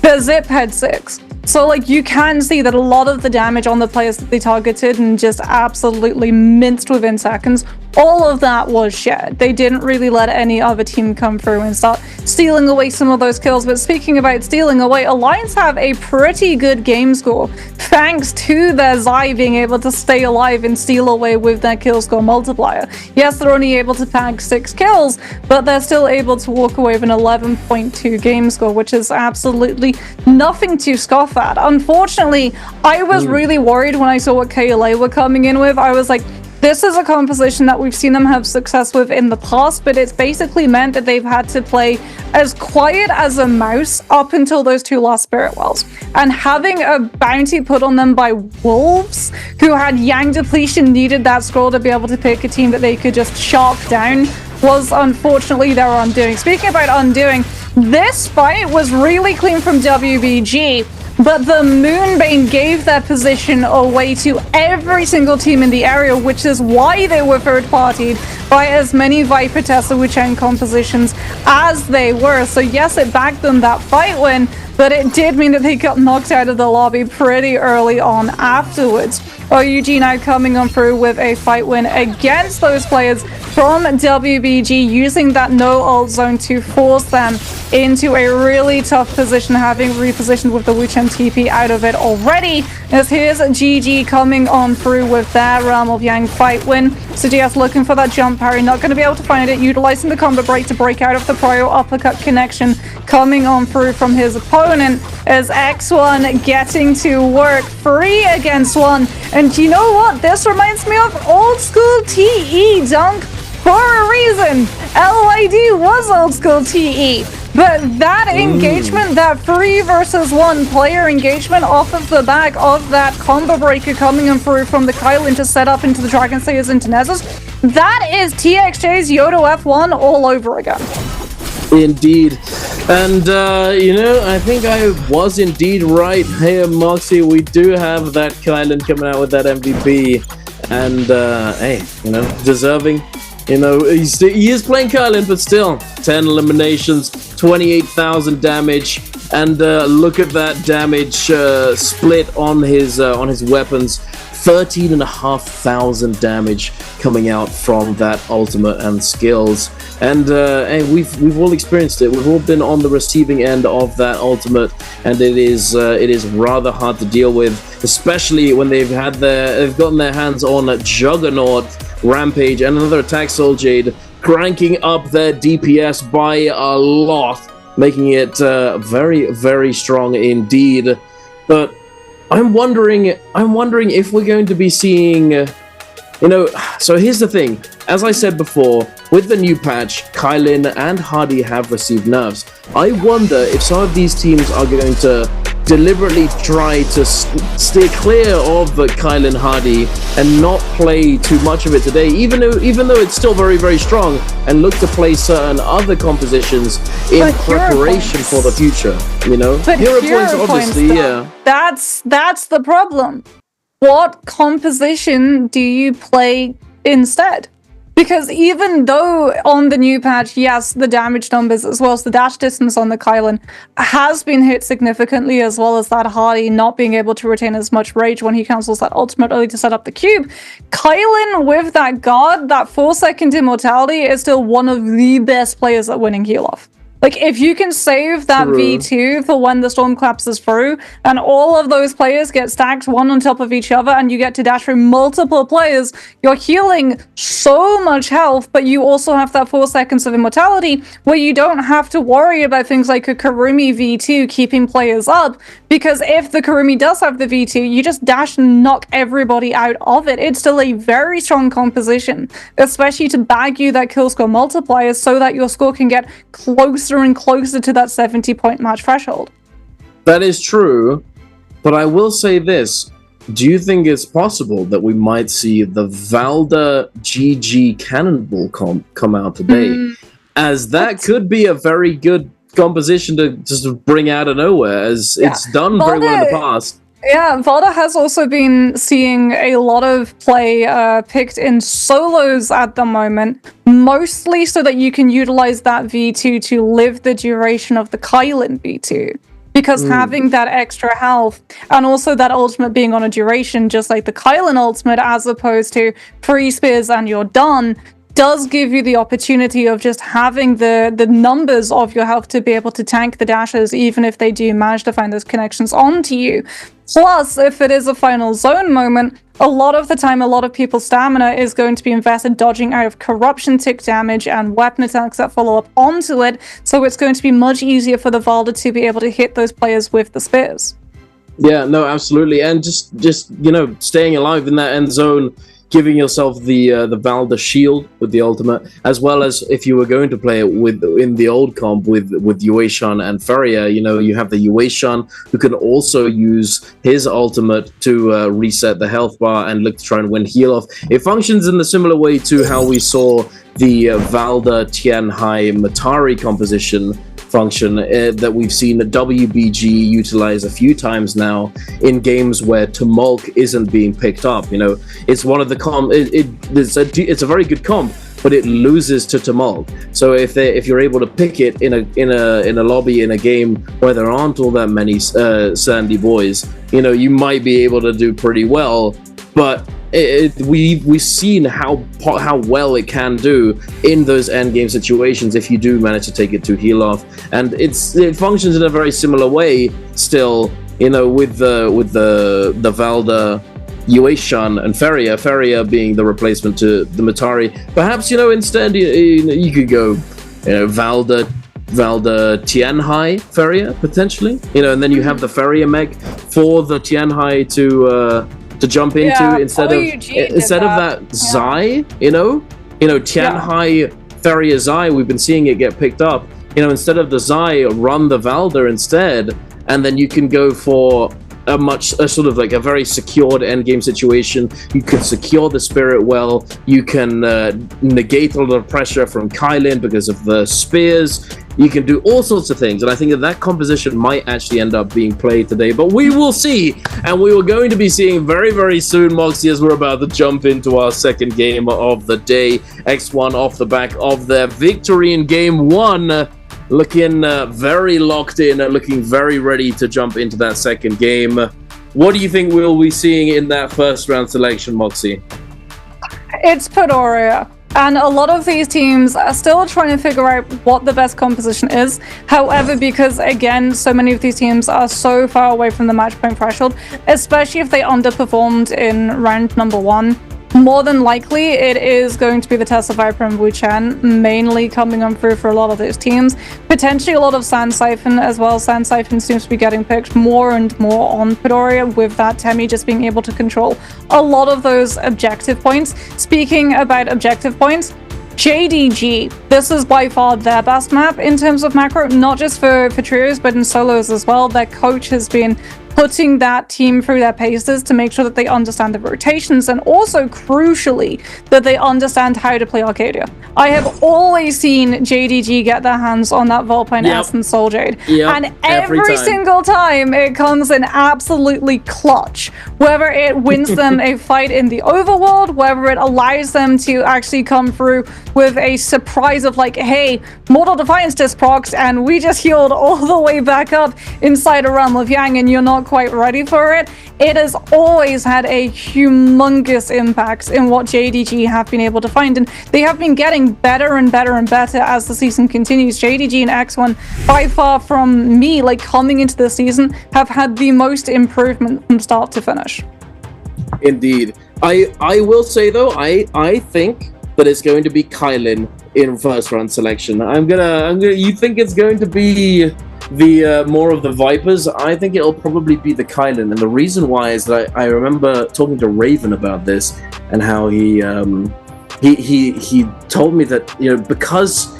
Speaker 5: The Zip had 6. So like you can see that a lot of the damage on the players that they targeted and just absolutely minced within seconds, all of that was shared. They didn't really let any other team come through and start stealing away some of those kills. But speaking about stealing away, Alliance have a pretty good game score thanks to their Zai being able to stay alive and steal away with their kill score multiplier. Yes, they're only able to tag 6 kills, but they're still able to walk away with an 11.2 game score, which is absolutely nothing to scoff at. Unfortunately, I was really worried when I saw what KLA were coming in with. I was like, this is a composition that we've seen them have success with in the past, but it's basically meant that they've had to play as quiet as a mouse up until those 2 last Spirit Wells. And having a bounty put on them by Wolves, who had Yang depletion, needed that scroll to be able to pick a team that they could just shark down, was unfortunately their undoing. Speaking about undoing, this fight was really clean from WBG. But the Moonbane gave their position away to every single team in the area, which is why they were third-partied by as many Viper Tessa Wu-Chang compositions as they were. So yes, it backed them that fight win, but it did mean that they got knocked out of the lobby pretty early on afterwards. OUG now coming on through with a fight win against those players from WBG, using that no ult zone to force them into a really tough position, having repositioned with the Wu-Chang TP out of it already. As here's GG coming on through with their Realm of Yang fight win. So GS looking for that jump parry, not going to be able to find it, utilizing the combo break to break out of the prior uppercut connection, coming on through from his opponent as X1 getting to work 3 against 1. And you know what? This reminds me of old school TE Dunk for a reason. LYD was old school TE. But that engagement, that 3 versus 1 player engagement off of the back of that combo breaker coming in through from the Kylin to set up into the Dragon Slayers into Nezas, that is TXJ's Yodo F1 all over again.
Speaker 4: Indeed. And, you know, I think I was indeed right here, Moxie. We do have that Kylin coming out with that MVP. And, hey, you know, deserving. You know, he is playing Kylin, but still, 10 eliminations, 28,000 damage, and look at that damage split on his weapons. 13,500 damage coming out from that ultimate and skills. And hey, we've all experienced it. We've all been on the receiving end of that ultimate, and it is rather hard to deal with, especially when they've gotten their hands on Juggernaut, Rampage, and another attack Soul Jade, cranking up their DPS by a lot, making it very, very strong indeed. But I'm wondering if we're going to be seeing, you know, so here's the thing. As I said before, with the new patch, Kylin and Hardy have received nerfs. I wonder if some of these teams are going to deliberately try to stay clear of Kylin Hardy and not play too much of it today, even though it's still very, very strong, and look to play certain other compositions in preparation for the future, you know?
Speaker 5: But
Speaker 4: hero points, obviously, yeah.
Speaker 5: That's the problem. What composition do you play instead? Because even though on the new patch, yes, the damage numbers as well as the dash distance on the Kylin has been hit significantly, as well as that Hardy not being able to retain as much rage when he cancels that ultimate early to set up the cube, Kylin with that guard, that 4-second immortality, is still one of the best players at winning heal off. Like, if you can save that V2 for when the storm collapses through, and all of those players get stacked one on top of each other, and you get to dash through multiple players, you're healing so much health, but you also have that 4 seconds of immortality, where you don't have to worry about things like a Karumi V2 keeping players up, because if the Karumi does have the V2, you just dash and knock everybody out of it. It's still a very strong composition, especially to bag you that kill score multiplier so that your score can get closer and closer to that 70-point match threshold.
Speaker 4: That is true, but I will say this. Do you think it's possible that we might see the Valda GG Cannonball come out today? As that could be a very good composition to just bring out of nowhere, as it's done very well in the past.
Speaker 5: Yeah, Valda has also been seeing a lot of play picked in solos at the moment, mostly so that you can utilize that V2 to live the duration of the Kylan V2. Because having that extra health, and also that ultimate being on a duration, just like the Kylan ultimate, as opposed to 3 spears and you're done, does give you the opportunity of just having the numbers of your health to be able to tank the dashes, even if they do manage to find those connections onto you. Plus, if it is a final zone moment, a lot of the time, a lot of people's stamina is going to be invested dodging out of corruption tick damage and weapon attacks that follow up onto it, so it's going to be much easier for the Valda to be able to hit those players with the spears.
Speaker 4: Yeah, no, absolutely. And just you know, staying alive in that end zone, giving yourself the Valda shield with the ultimate, as well as if you were going to play it with in the old comp with Yueshan and Feria, you know, you have the Yueshan who can also use his ultimate to reset the health bar and look to try and win heal off. It functions in the similar way to how we saw the Valda Tianhai Matari composition function that we've seen the WBG utilize a few times now in games where Tumulk isn't being picked up. You know, it's one of the it's a very good comp, but it loses to Tumulk. So if you're able to pick it in a lobby in a game where there aren't all that many Sandy boys, you know, you might be able to do pretty well. But we've seen how well it can do in those end game situations if you do manage to take it to heal off, and it functions in a very similar way still, you know, with the Valda, Yueshan and Feria being the replacement to the Matari. Perhaps, you know, instead you could go, you know, Valda Tianhai Feria potentially, you know, and then you have the Feria mech for the Tianhai to jump into instead of that Zai, you know, Tianhai Feria Zai, we've been seeing it get picked up, you know, instead of the Zai, run the Valda instead, and then you can go for a sort of like a very secured endgame situation. You can secure the spirit well, you can negate all the pressure from Kylan because of the spears. You can do all sorts of things, and I think that composition might actually end up being played today, but we will see, and we were going to be seeing very, very soon, Moxie, as we're about to jump into our second game of the day. X1 off the back of their victory in game 1, looking very locked in, looking very ready to jump into that second game. What do you think we'll be seeing in that first round selection, Moxie?
Speaker 5: It's Padoria. And a lot of these teams are still trying to figure out what the best composition is. However, because again, so many of these teams are so far away from the match point threshold, especially if they underperformed in round number 1, more than likely it is going to be the Tesla Viper and Wu Chen mainly coming on through for a lot of those teams. Potentially a lot of Sand Siphon as well. Sand Siphon seems to be getting picked more and more on Padoria, with that Temi just being able to control a lot of those objective points. Speaking about objective points, JDG, this is by far their best map in terms of macro, not just for trios, but in solos as well. Their coach has been putting that team through their paces to make sure that they understand the rotations, and also crucially that they understand how to play Arcadia. I have always seen JDG get their hands on that Volpine S and Soul Jade, and every single time it comes in absolutely clutch, whether it wins them a fight in the overworld, whether it allows them to actually come through with a surprise of like, hey, Mortal Defiance just procs and we just healed all the way back up inside a Realm of Yang and you're not quite ready for it. It has always had a humongous impact in what JDG have been able to find, and they have been getting better and better and better as the season continues. JDG and X1, by far from me, like coming into the season, have had the most improvement from start to finish.
Speaker 4: Indeed. I will say though, I think that it's going to be Kylan in first round selection. You think it's going to be the more of the Vipers? I think it'll probably be the Kylan, and the reason why is that I remember talking to Raven about this, and how he told me that, you know, because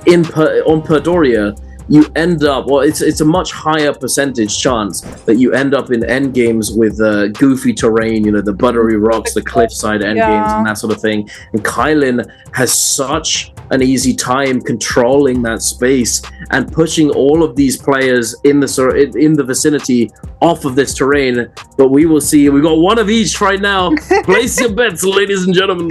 Speaker 4: on Padoria you end up, well, it's a much higher percentage chance that you end up in end games with goofy terrain, you know, the buttery rocks, the cliffside end games, and that sort of thing. And Kylin has such an easy time controlling that space and pushing all of these players in the vicinity off of this terrain. But we will see. We've got one of each right now. Place your bets, ladies and gentlemen.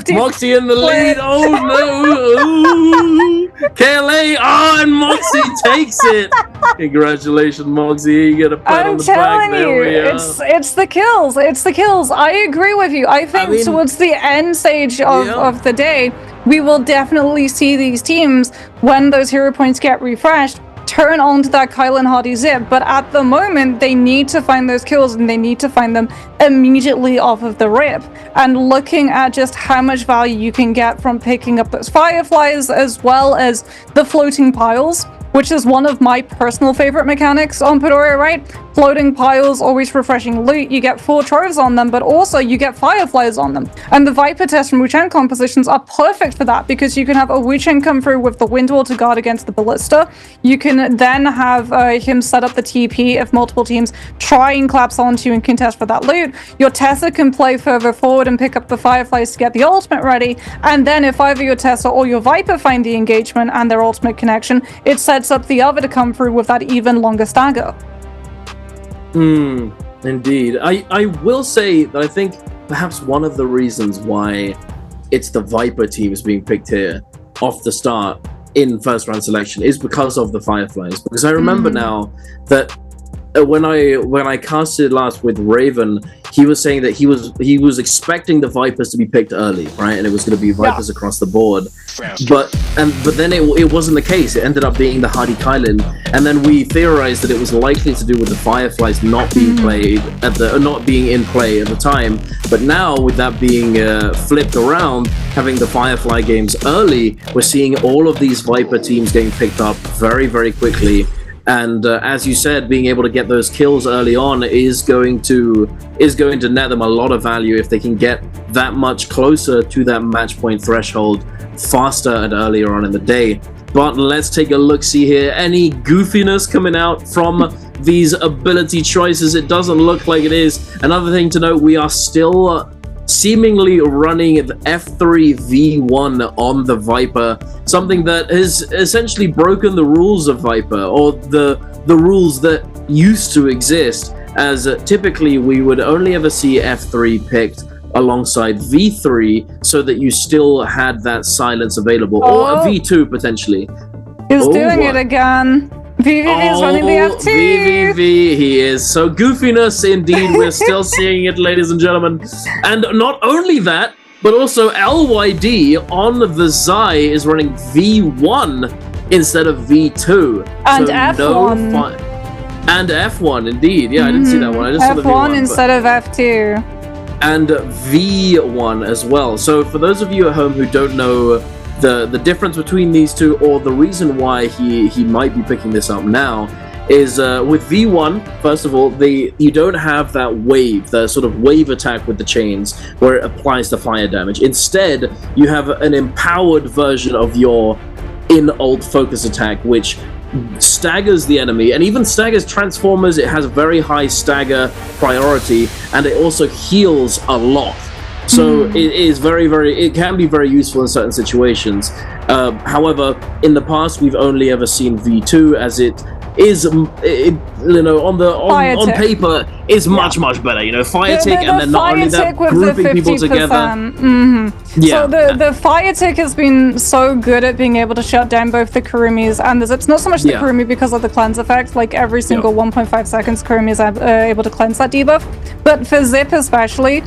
Speaker 4: Moxie in the lead. Oh no! KLA. Oh, and Moxie takes it. Congratulations, Moxie. You get a pat on the back. There we are.
Speaker 5: It's the kills. It's the kills. I agree with you. I think towards the end stage of the day, we will definitely see these teams, when those hero points get refreshed, turn on to that Kyle and Hardy zip. But at the moment, they need to find those kills, and they need to find them immediately off of the rip. And looking at just how much value you can get from picking up those fireflies, as well as the floating piles, which is one of my personal favorite mechanics on Padoria, right? Floating piles, always refreshing loot. You get 4 troves on them, but also you get fireflies on them. And the Viper test from Wuchen compositions are perfect for that, because you can have a Wuchen come through with the wind wall to guard against the ballista. You can then have him set up the TP if multiple teams try and collapse onto you and contest for that loot. Your Tessa can play further forward and pick up the fireflies to get the ultimate ready. And then if either your Tessa or your Viper find the engagement and their ultimate connection, it sets up the other to come through with that even longer stagger.
Speaker 4: Indeed. I will say that I think perhaps one of the reasons why it's the Viper teams being picked here off the start in first round selection is because of the fireflies. Because I remember now that when I casted last with Raven, he was saying that he was expecting the Vipers to be picked early, right? And it was going to be Vipers across the board. But then it wasn't the case. It ended up being the Hardy Kylin, and then we theorized that it was likely to do with the Fireflies not being played not being in play at the time. But now, with that being flipped around, having the Firefly games early, we're seeing all of these Viper teams getting picked up very, very quickly. And as you said, being able to get those kills early on is going to net them a lot of value if they can get that much closer to that match point threshold faster and earlier on in the day. But let's take a look-see here. Any goofiness coming out from these ability choices? It doesn't look like it is. Another thing to note, we are still seemingly running the F3V1 on the Viper, something that has essentially broken the rules of Viper, or the rules that used to exist, as typically we would only ever see F3 picked alongside V3 so that you still had that silence available, or V2 potentially.
Speaker 5: He's doing it again. VVV is running the F2.
Speaker 4: VVV, he is. So goofiness indeed, we're still seeing it, ladies and gentlemen. And not only that, but also LYD on the Zai is running V1 instead of V2.
Speaker 5: And so F1.
Speaker 4: And F1, indeed. Yeah, I didn't see that one. I just saw the V1
Speaker 5: instead of F2.
Speaker 4: And V1 as well. So for those of you at home who don't know the difference between these two, or the reason why he might be picking this up now, is with V1, first of all, you don't have that wave, the sort of wave attack with the chains where it applies the fire damage. Instead, you have an empowered version of your in-ult focus attack, which staggers the enemy and even staggers transformers. It has a very high stagger priority, and it also heals a lot. So it is it can be very useful in certain situations. However, in the past, we've only ever seen V2, as it is, on paper, is much better. You know, fire tick, and then not only that, grouping people together.
Speaker 5: So the fire tick has been so good at being able to shut down both the Kurumis and the Zips. Not so much the Kurumi because of the cleanse effect. Like every single 1.5 seconds, Kurumi is able to cleanse that debuff. But for Zip especially,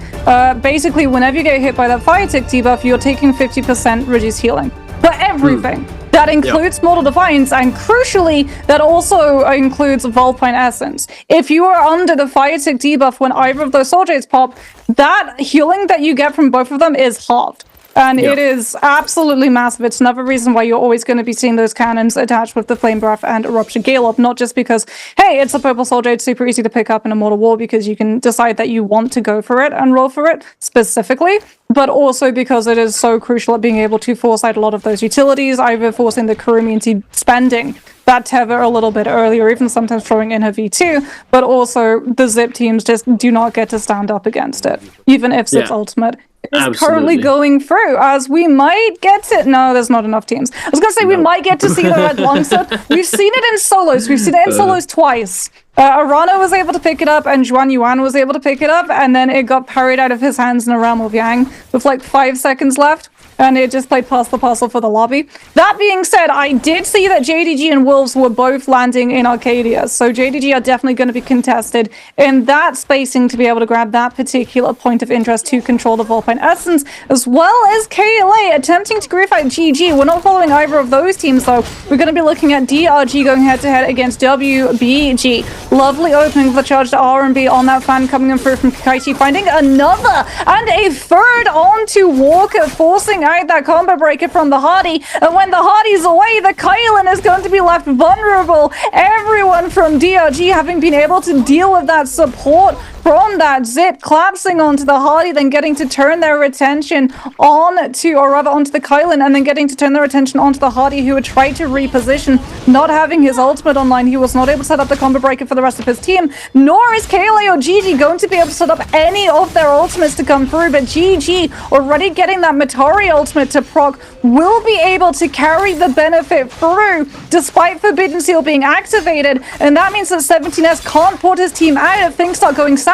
Speaker 5: basically whenever you get hit by that fire tick debuff, you're taking 50% reduced healing for everything. That includes Mortal Defiance, and crucially, that also includes Vol Point Essence. If you are under the fire tick debuff when either of those soul jades pop, that healing that you get from both of them is halved. And it is absolutely massive. It's another reason why you're always going to be seeing those cannons attached with the Flame Breath and Eruption Gale, not just because, hey, it's a purple soldier, it's super easy to pick up in a Mortal War because you can decide that you want to go for it and roll for it specifically, but also because it is so crucial at being able to foresight a lot of those utilities, either forcing the Kurumian team spending that tether a little bit earlier, even sometimes throwing in her V2, but also the Zip teams just do not get to stand up against it, even if Zip's ultimate is currently going through, as we might get to... No, there's not enough teams. I was going to say we might get to see the red longsword. We've seen it in solos. We've seen it in solos twice. Arana was able to pick it up, and Zhuan Yuan was able to pick it up, and then it got parried out of his hands in a Realm of Yang with like 5 seconds left. And it just played past the parcel for the lobby. That being said, I did see that JDG and Wolves were both landing in Arcadia. So JDG are definitely going to be contested in that spacing to be able to grab that particular point of interest to control the Volpine Essence, as well as KLA attempting to grief out GG. We're not following either of those teams, though. We're going to be looking at DRG going head-to-head against WBG. Lovely opening for charged R&B on that fan coming in through from Kakashi, finding another and a third onto Walker, forcing out that combo breaker from the Hardy, and when the Hardy's away, the Kylan is going to be left vulnerable. Everyone from DRG having been able to deal with that support from that Zip collapsing onto the Hardy, then getting to turn their attention onto the Kylan, and then getting to turn their attention onto the Hardy, who would try to reposition, not having his ultimate online. He was not able to set up the combo breaker for the rest of his team, nor is KLA or GG going to be able to set up any of their ultimates to come through, but GG already getting that Matari ultimate to proc will be able to carry the benefit through despite Forbidden Seal being activated, and that means that 17S can't put his team out if things start going south.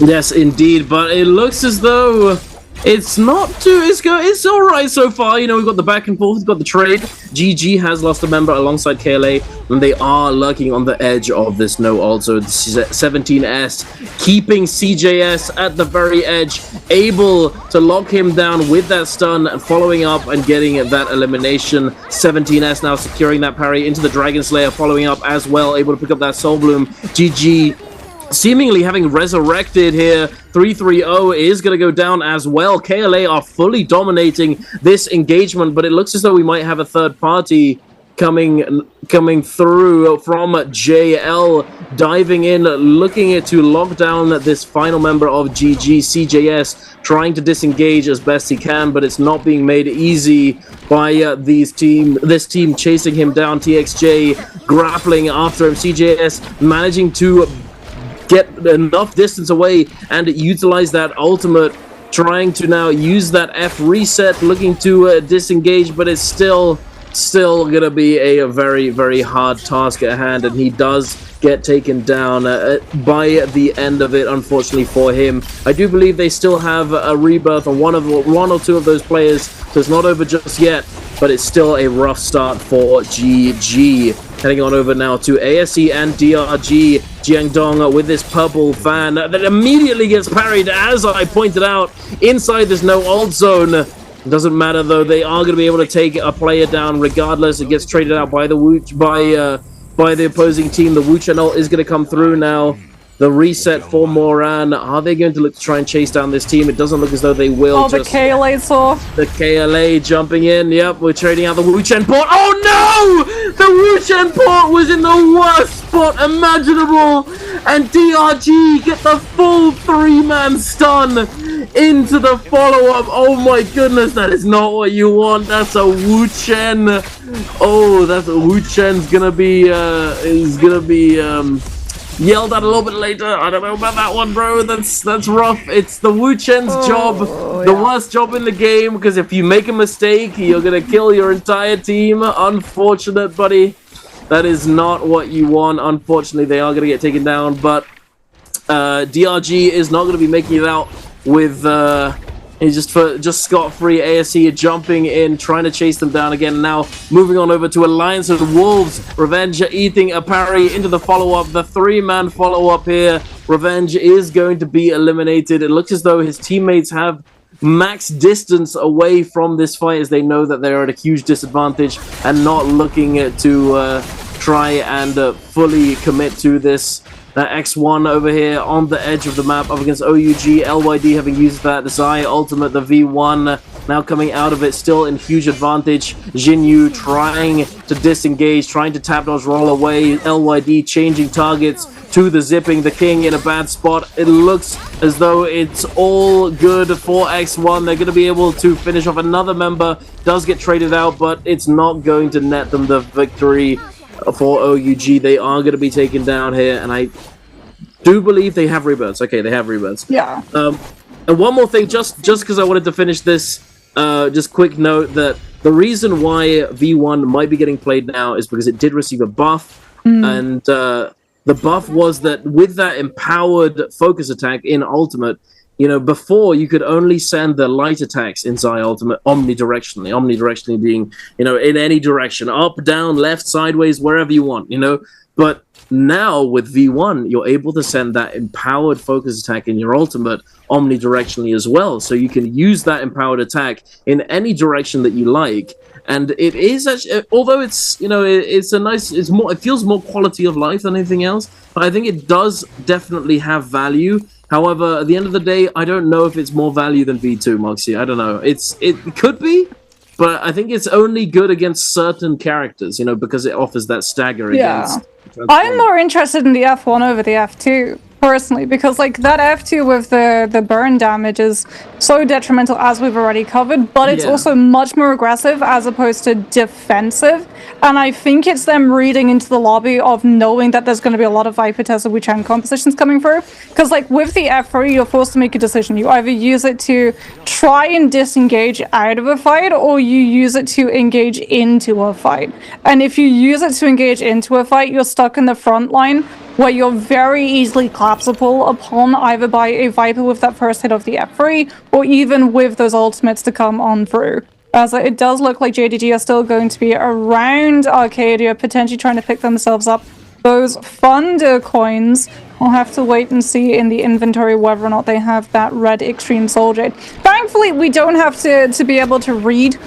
Speaker 4: Yes, indeed, but it looks as though it's not too... It's all right so far. You know, we've got the back and forth, we've got the trade. GG has lost a member alongside KLA, and they are lurking on the edge of this no ult. So 17S keeping CJS at the very edge, able to lock him down with that stun, and following up and getting that elimination. 17S now securing that parry into the Dragon Slayer, following up as well, able to pick up that Soul Bloom. GG seemingly having resurrected here. 3-3-0 is going to go down as well. KLA are fully dominating this engagement, but it looks as though we might have a third party coming through from JL, diving in, looking to lock down this final member of GG. CJS trying to disengage as best he can, but it's not being made easy by this team chasing him down. TXJ grappling after him. CJS managing to get enough distance away and utilize that ultimate, trying to now use that F reset, looking to disengage, but it's still gonna be a very, very hard task at hand, and he does get taken down by the end of it, unfortunately for him. I do believe they still have a rebirth on one or two of those players, so it's not over just yet, but it's still a rough start for GG. Heading on over now to ASE and DRG. Jiangdong with this purple fan that immediately gets parried, as I pointed out, inside this no ult zone. It doesn't matter though, they are going to be able to take a player down regardless. It gets traded out by the by the opposing team. The Wu Chen ult is going to come through now. The reset for Moran. Are they going to look to try and chase down this team? It doesn't look as though they will.
Speaker 5: Oh, the KLA saw.
Speaker 4: The KLA jumping in. Yep, we're trading out the Wu Chen port. Oh no! The Wu Chen port was in the worst spot imaginable. And DRG get the full 3-man stun into the follow-up. Oh my goodness, that is not what you want. That's a Wu Chen. Oh, that's a Wu Chen's gonna be yelled at a little bit later. I don't know about that one, bro. That's rough. It's the Wu Chen's job, the worst job in the game, because if you make a mistake, you're gonna kill your entire team. Unfortunate, buddy. That is not what you want. Unfortunately, they are gonna get taken down, but DRG is not gonna be making it out with he's just scot-free. ASE jumping in, trying to chase them down again. Now moving on over to Alliance of Wolves. Revenge eating a parry into the follow-up. The 3-man follow-up here. Revenge is going to be eliminated. It looks as though his teammates have max distance away from this fight, as they know that they're at a huge disadvantage and not looking to try and fully commit to this. X1 over here on the edge of the map up against OUG. LYD having used that Zai ultimate, the V1 now coming out of it, still in huge advantage. Jinyu trying to disengage, trying to tap dodge roll away. LYD changing targets to the zipping. The King in a bad spot. It looks as though it's all good for X1. They're going to be able to finish off. Another member does get traded out, but it's not going to net them the victory for OUG. They are going to be taken down here, and I do believe they have rebirths. Okay, they have rebirths.
Speaker 5: Yeah.
Speaker 4: And one more thing, just because I wanted to finish this, just quick note that the reason why V1 might be getting played now is because it did receive a buff, and the buff was that with that empowered focus attack in Ultimate, you know, before you could only send the light attacks in Zai Ultimate omnidirectionally. Omnidirectionally being, you know, in any direction, up, down, left, sideways, wherever you want, you know. But now with V1, you're able to send that empowered focus attack in your ultimate omnidirectionally as well. So you can use that empowered attack in any direction that you like. And it is actually, although it's, you know, it's a nice, it's more, it feels more quality of life than anything else. But I think it does definitely have value. However, at the end of the day, I don't know if it's more value than V2, Moxie. I don't know. It could be, but I think it's only good against certain characters, you know, because it offers that stagger against.
Speaker 5: I'm more interested in the F1 over the F2, personally, because like that F2 with the burn damage is so detrimental, as we've already covered, but it's also much more aggressive as opposed to defensive. And I think it's them reading into the lobby of knowing that there's going to be a lot of Viper Tessa Wuchang compositions coming through. Because like with the F3, you're forced to make a decision. You either use it to try and disengage out of a fight, or you use it to engage into a fight. And if you use it to engage into a fight, you're stuck in the front line, where you're very easily collapsible upon either by a Viper with that first hit of the F3, or even with those ultimates to come on through. As it does look like JDG are still going to be around Arcadia, potentially trying to pick themselves up those Thunder coins. We'll have to wait and see in the inventory whether or not they have that red Extreme Soul Jade. Thankfully, we don't have to be able to read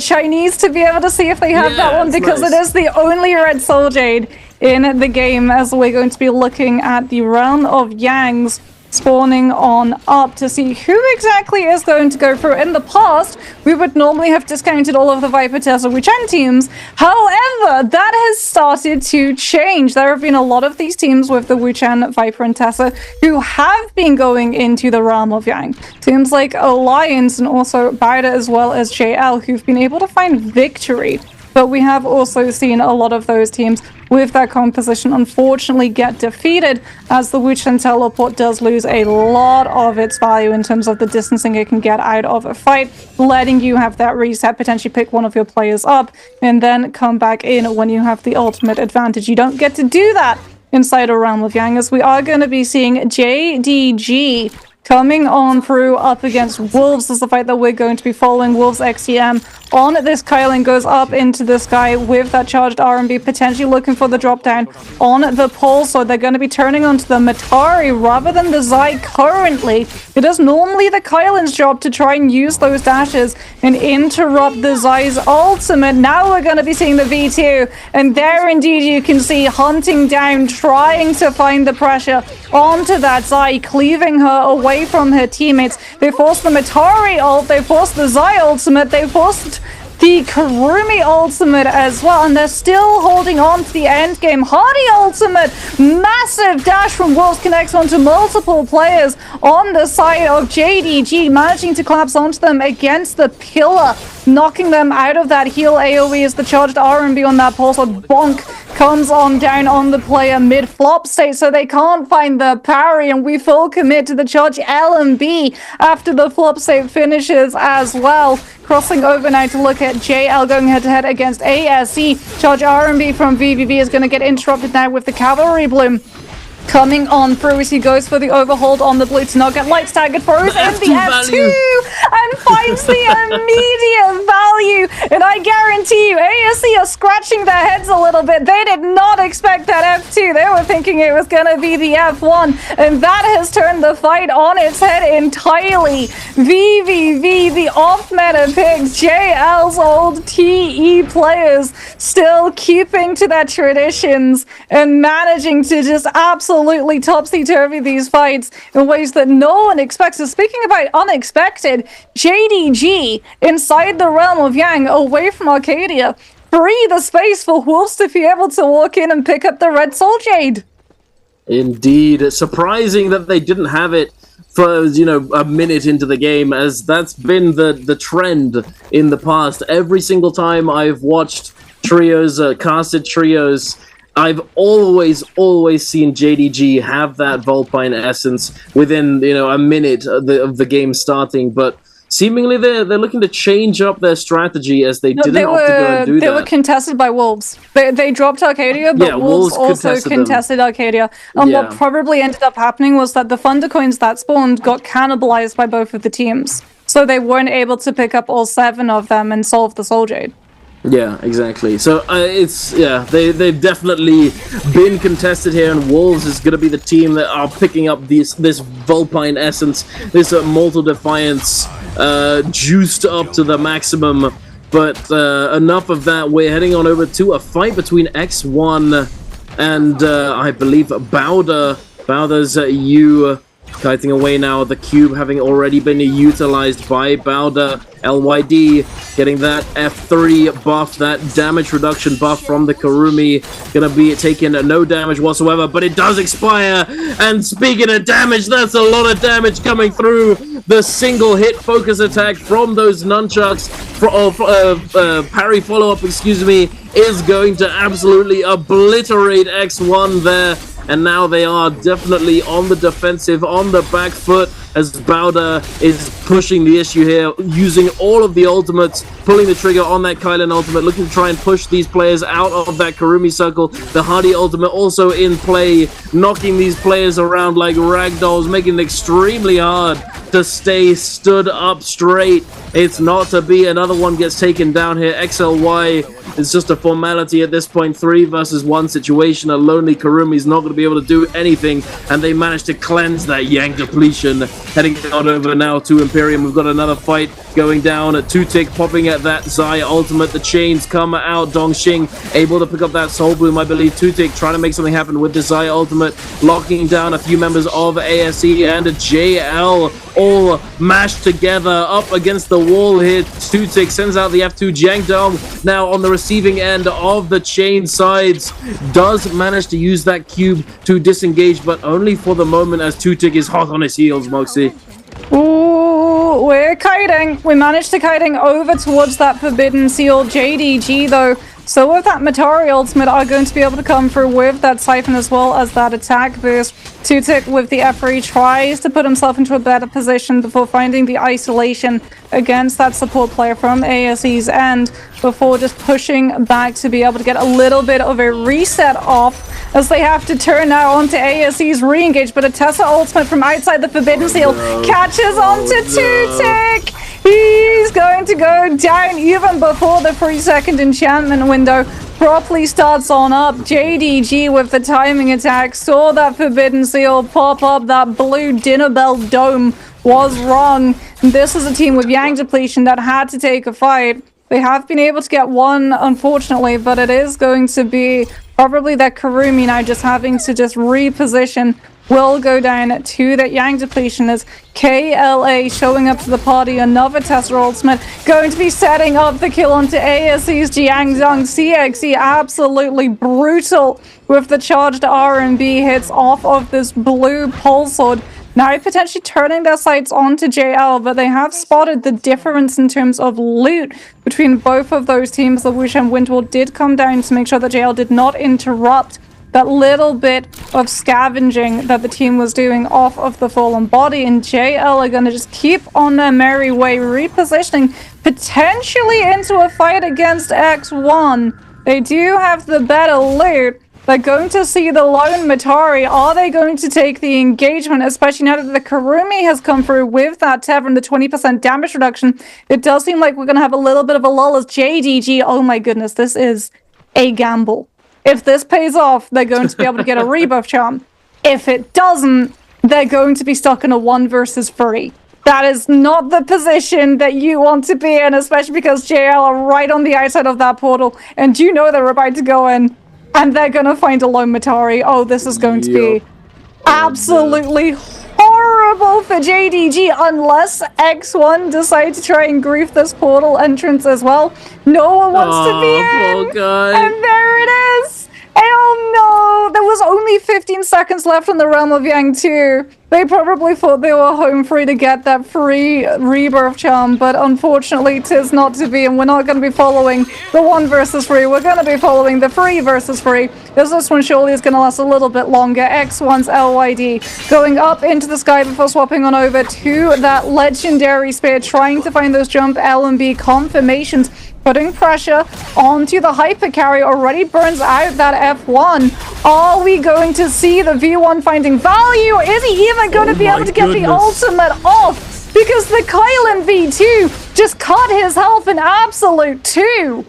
Speaker 5: Chinese to be able to see if they have that one, because it is the only red Soul Jade in the game, as we're going to be looking at the Realm of Yangs spawning on up to see who exactly is going to go through. In the past, we would normally have discounted all of the Viper Tessa Wuchang teams. However, that has started to change. There have been a lot of these teams with the Wuchang, Viper, and Tessa who have been going into the Realm of Yang. Teams like Alliance and also Bida as well as JL who've been able to find victory. But we have also seen a lot of those teams with that composition unfortunately get defeated, as the Wuchang teleport does lose a lot of its value in terms of the distancing it can get out of a fight, letting you have that reset, potentially pick one of your players up, and then come back in when you have the ultimate advantage. You don't get to do that inside a Realm of Yang, as we are going to be seeing JDG coming on through up against Wolves. This is the fight that we're going to be following. Wolves XTM on this Kyling goes up into the sky with that charged RMB, potentially looking for the drop down on the pole. So they're going to be turning onto the Matari rather than the Zai currently. It is normally the Kyling's job to try and use those dashes and interrupt the Zai's ultimate. Now we're going to be seeing the V2, and there indeed you can see hunting down, trying to find the pressure onto that Zai, cleaving her away from her teammates. They forced the Matari ult, they forced the Zai ultimate, they forced the Kurumi ultimate as well, and they're still holding on to the end game. Hardy ultimate, massive dash from Wolves connects onto multiple players on the side of JDG, managing to collapse onto them against the pillar, knocking them out of that heal AoE as the charged RMB on that pulse of bonk comes on down on the player mid-flop state, so they can't find the parry, and we full commit to the charge LMB after the flop state finishes as well. Crossing over now to look at JL going head-to-head against ASE. Charge RMB from VVV is going to get interrupted now with the Cavalry Bloom coming on through as he goes for the overhold on the blue to not get light staggered, throws in the F2 and finds the immediate value. And I guarantee you, ASC are scratching their heads a little bit. They did not expect that F2. They were thinking it was going to be the F1, and that has turned the fight on its head entirely. VVV, the off-meta picks, JL's old TE players still keeping to their traditions and managing to just absolutely absolutely topsy-turvy these fights in ways that no one expects. So speaking about unexpected, JDG inside the realm of Yang, away from Arcadia, free the space for Wolves to be able to walk in and pick up the Red Soul Jade.
Speaker 4: Indeed. Surprising that they didn't have it for, you know, a minute into the game, as that's been the trend in the past. Every single time I've watched trios, casted trios, I've always seen JDG have that Vulpine essence within, you know, a minute of the game starting, but seemingly they're looking to change up their strategy as they didn't opt to go and do that.
Speaker 5: They were contested by Wolves. They dropped Arcadia, but
Speaker 4: Yeah,
Speaker 5: Wolves also
Speaker 4: contested
Speaker 5: contested Arcadia. And what probably ended up happening was that the Thunder Coins that spawned got cannibalized by both of the teams. So they weren't able to pick up all 7 of them and solve the Soul Jade.
Speaker 4: Yeah, exactly. So they've definitely been contested here, and Wolves is going to be the team that are picking up this Vulpine essence, this Mortal Defiance, juiced up to the maximum. But enough of that. We're heading on over to a fight between X1 and I believe Bowder. Bowder's kiting away now, the cube having already been utilized by Bowder. LYD getting that F3 buff, that damage reduction buff from the Kurumi. Gonna be taking no damage whatsoever, but it does expire. And speaking of damage, that's a lot of damage coming through. The single hit focus attack from those nunchucks, parry follow-up, excuse me, is going to absolutely obliterate X1 there. And now they are definitely on the defensive, on the back foot, as Bowder is pushing the issue here, using all of the ultimates, pulling the trigger on that Kylan ultimate, looking to try and push these players out of that Kurumi circle. The Hardy ultimate also in play, knocking these players around like ragdolls, making it extremely hard to stay stood up straight. It's not to be. Another one gets taken down here. XLY is just a formality at this point. 3 versus 1 situation. A lonely Kurumi is not going to be able to do anything, and they managed to cleanse that Yang depletion. Heading on over now to Imperium. We've got another fight going down. A 2-tick popping at that Zai ultimate. The chains come out. Dongxing able to pick up that Soul Bloom, I believe. 2-tick trying to make something happen with the Zai ultimate, locking down a few members of ASE and a JL, all mashed together up against the wall here. 2-tick sends out the F2. Jiang Dong now on the receiving end of the chain sides, does manage to use that cube to disengage, but only for the moment, as 2-tick is hot on his heels. Moxie.
Speaker 5: Ooh, we're kiting. We managed to kiting over towards that Forbidden Seal. JDG though, so with that Matari ultimate, are going to be able to come through with that Siphon as well as that attack boost. 2-tick with the F3 tries to put himself into a better position before finding the isolation against that support player from ASE's end, before just pushing back to be able to get a little bit of a reset off, as they have to turn now onto ASE's re-engage. But a Tessa ultimate from outside the Forbidden Seal catches onto 2-tick. He's going to go down even before the 3-second enchantment window properly starts on up. JDG with the timing attack saw that Forbidden Seal pop up. That blue dinner bell dome was wrong. This is a team with Yang depletion that had to take a fight. They have been able to get one, unfortunately, but it is going to be probably that Kurumi now just having to just reposition. Will go down to that Yang depletion as KLA showing up to the party. Another Tesla ultimate going to be setting up the kill onto ASE's Jiangzhong. CXE absolutely brutal with the charged R&B hits off of this blue pulse sword. Now potentially turning their sights onto JL, but they have spotted the difference in terms of loot between both of those teams. The Wuxian Windwall did come down to make sure that JL did not interrupt that little bit of scavenging that the team was doing off of the fallen body, and JL are going to just keep on their merry way, repositioning potentially into a fight against X1. They do have the better loot. They're going to see the lone Matari. Are they going to take the engagement, especially now that the Kurumi has come through with that Tether and the 20% damage reduction? It does seem like we're going to have a little bit of a lull as JDG. Oh my goodness, this is a gamble. If this pays off, they're going to be able to get a rebuff charm. If it doesn't, they're going to be stuck in a 1 versus 3. That is not the position that you want to be in, especially because JL are right on the outside of that portal, and you know they're about to go in, and they're going to find a lone Matari. Oh, this is going to be absolutely horrible for JDG unless X1 decide to try and grief this portal entrance as well. No one wants to be in.
Speaker 4: Poor guy.
Speaker 5: And there it is. Oh no, there was only 15 seconds left on the Realm of Yang 2. They probably thought they were home free to get that free rebirth charm, but unfortunately 'tis not to be, and we're not going to be following the 1 versus 3. We're going to be following the 3 versus 3, because this one surely is going to last a little bit longer. X1's LYD going up into the sky before swapping on over to that legendary spear, trying to find those jump L&B confirmations. Putting pressure onto the hyper carry, already burns out that F1. Are we going to see the V1 finding value? Is he even going to be able to get the ultimate off? Because the Kylan V2 just cut his health in absolute 2.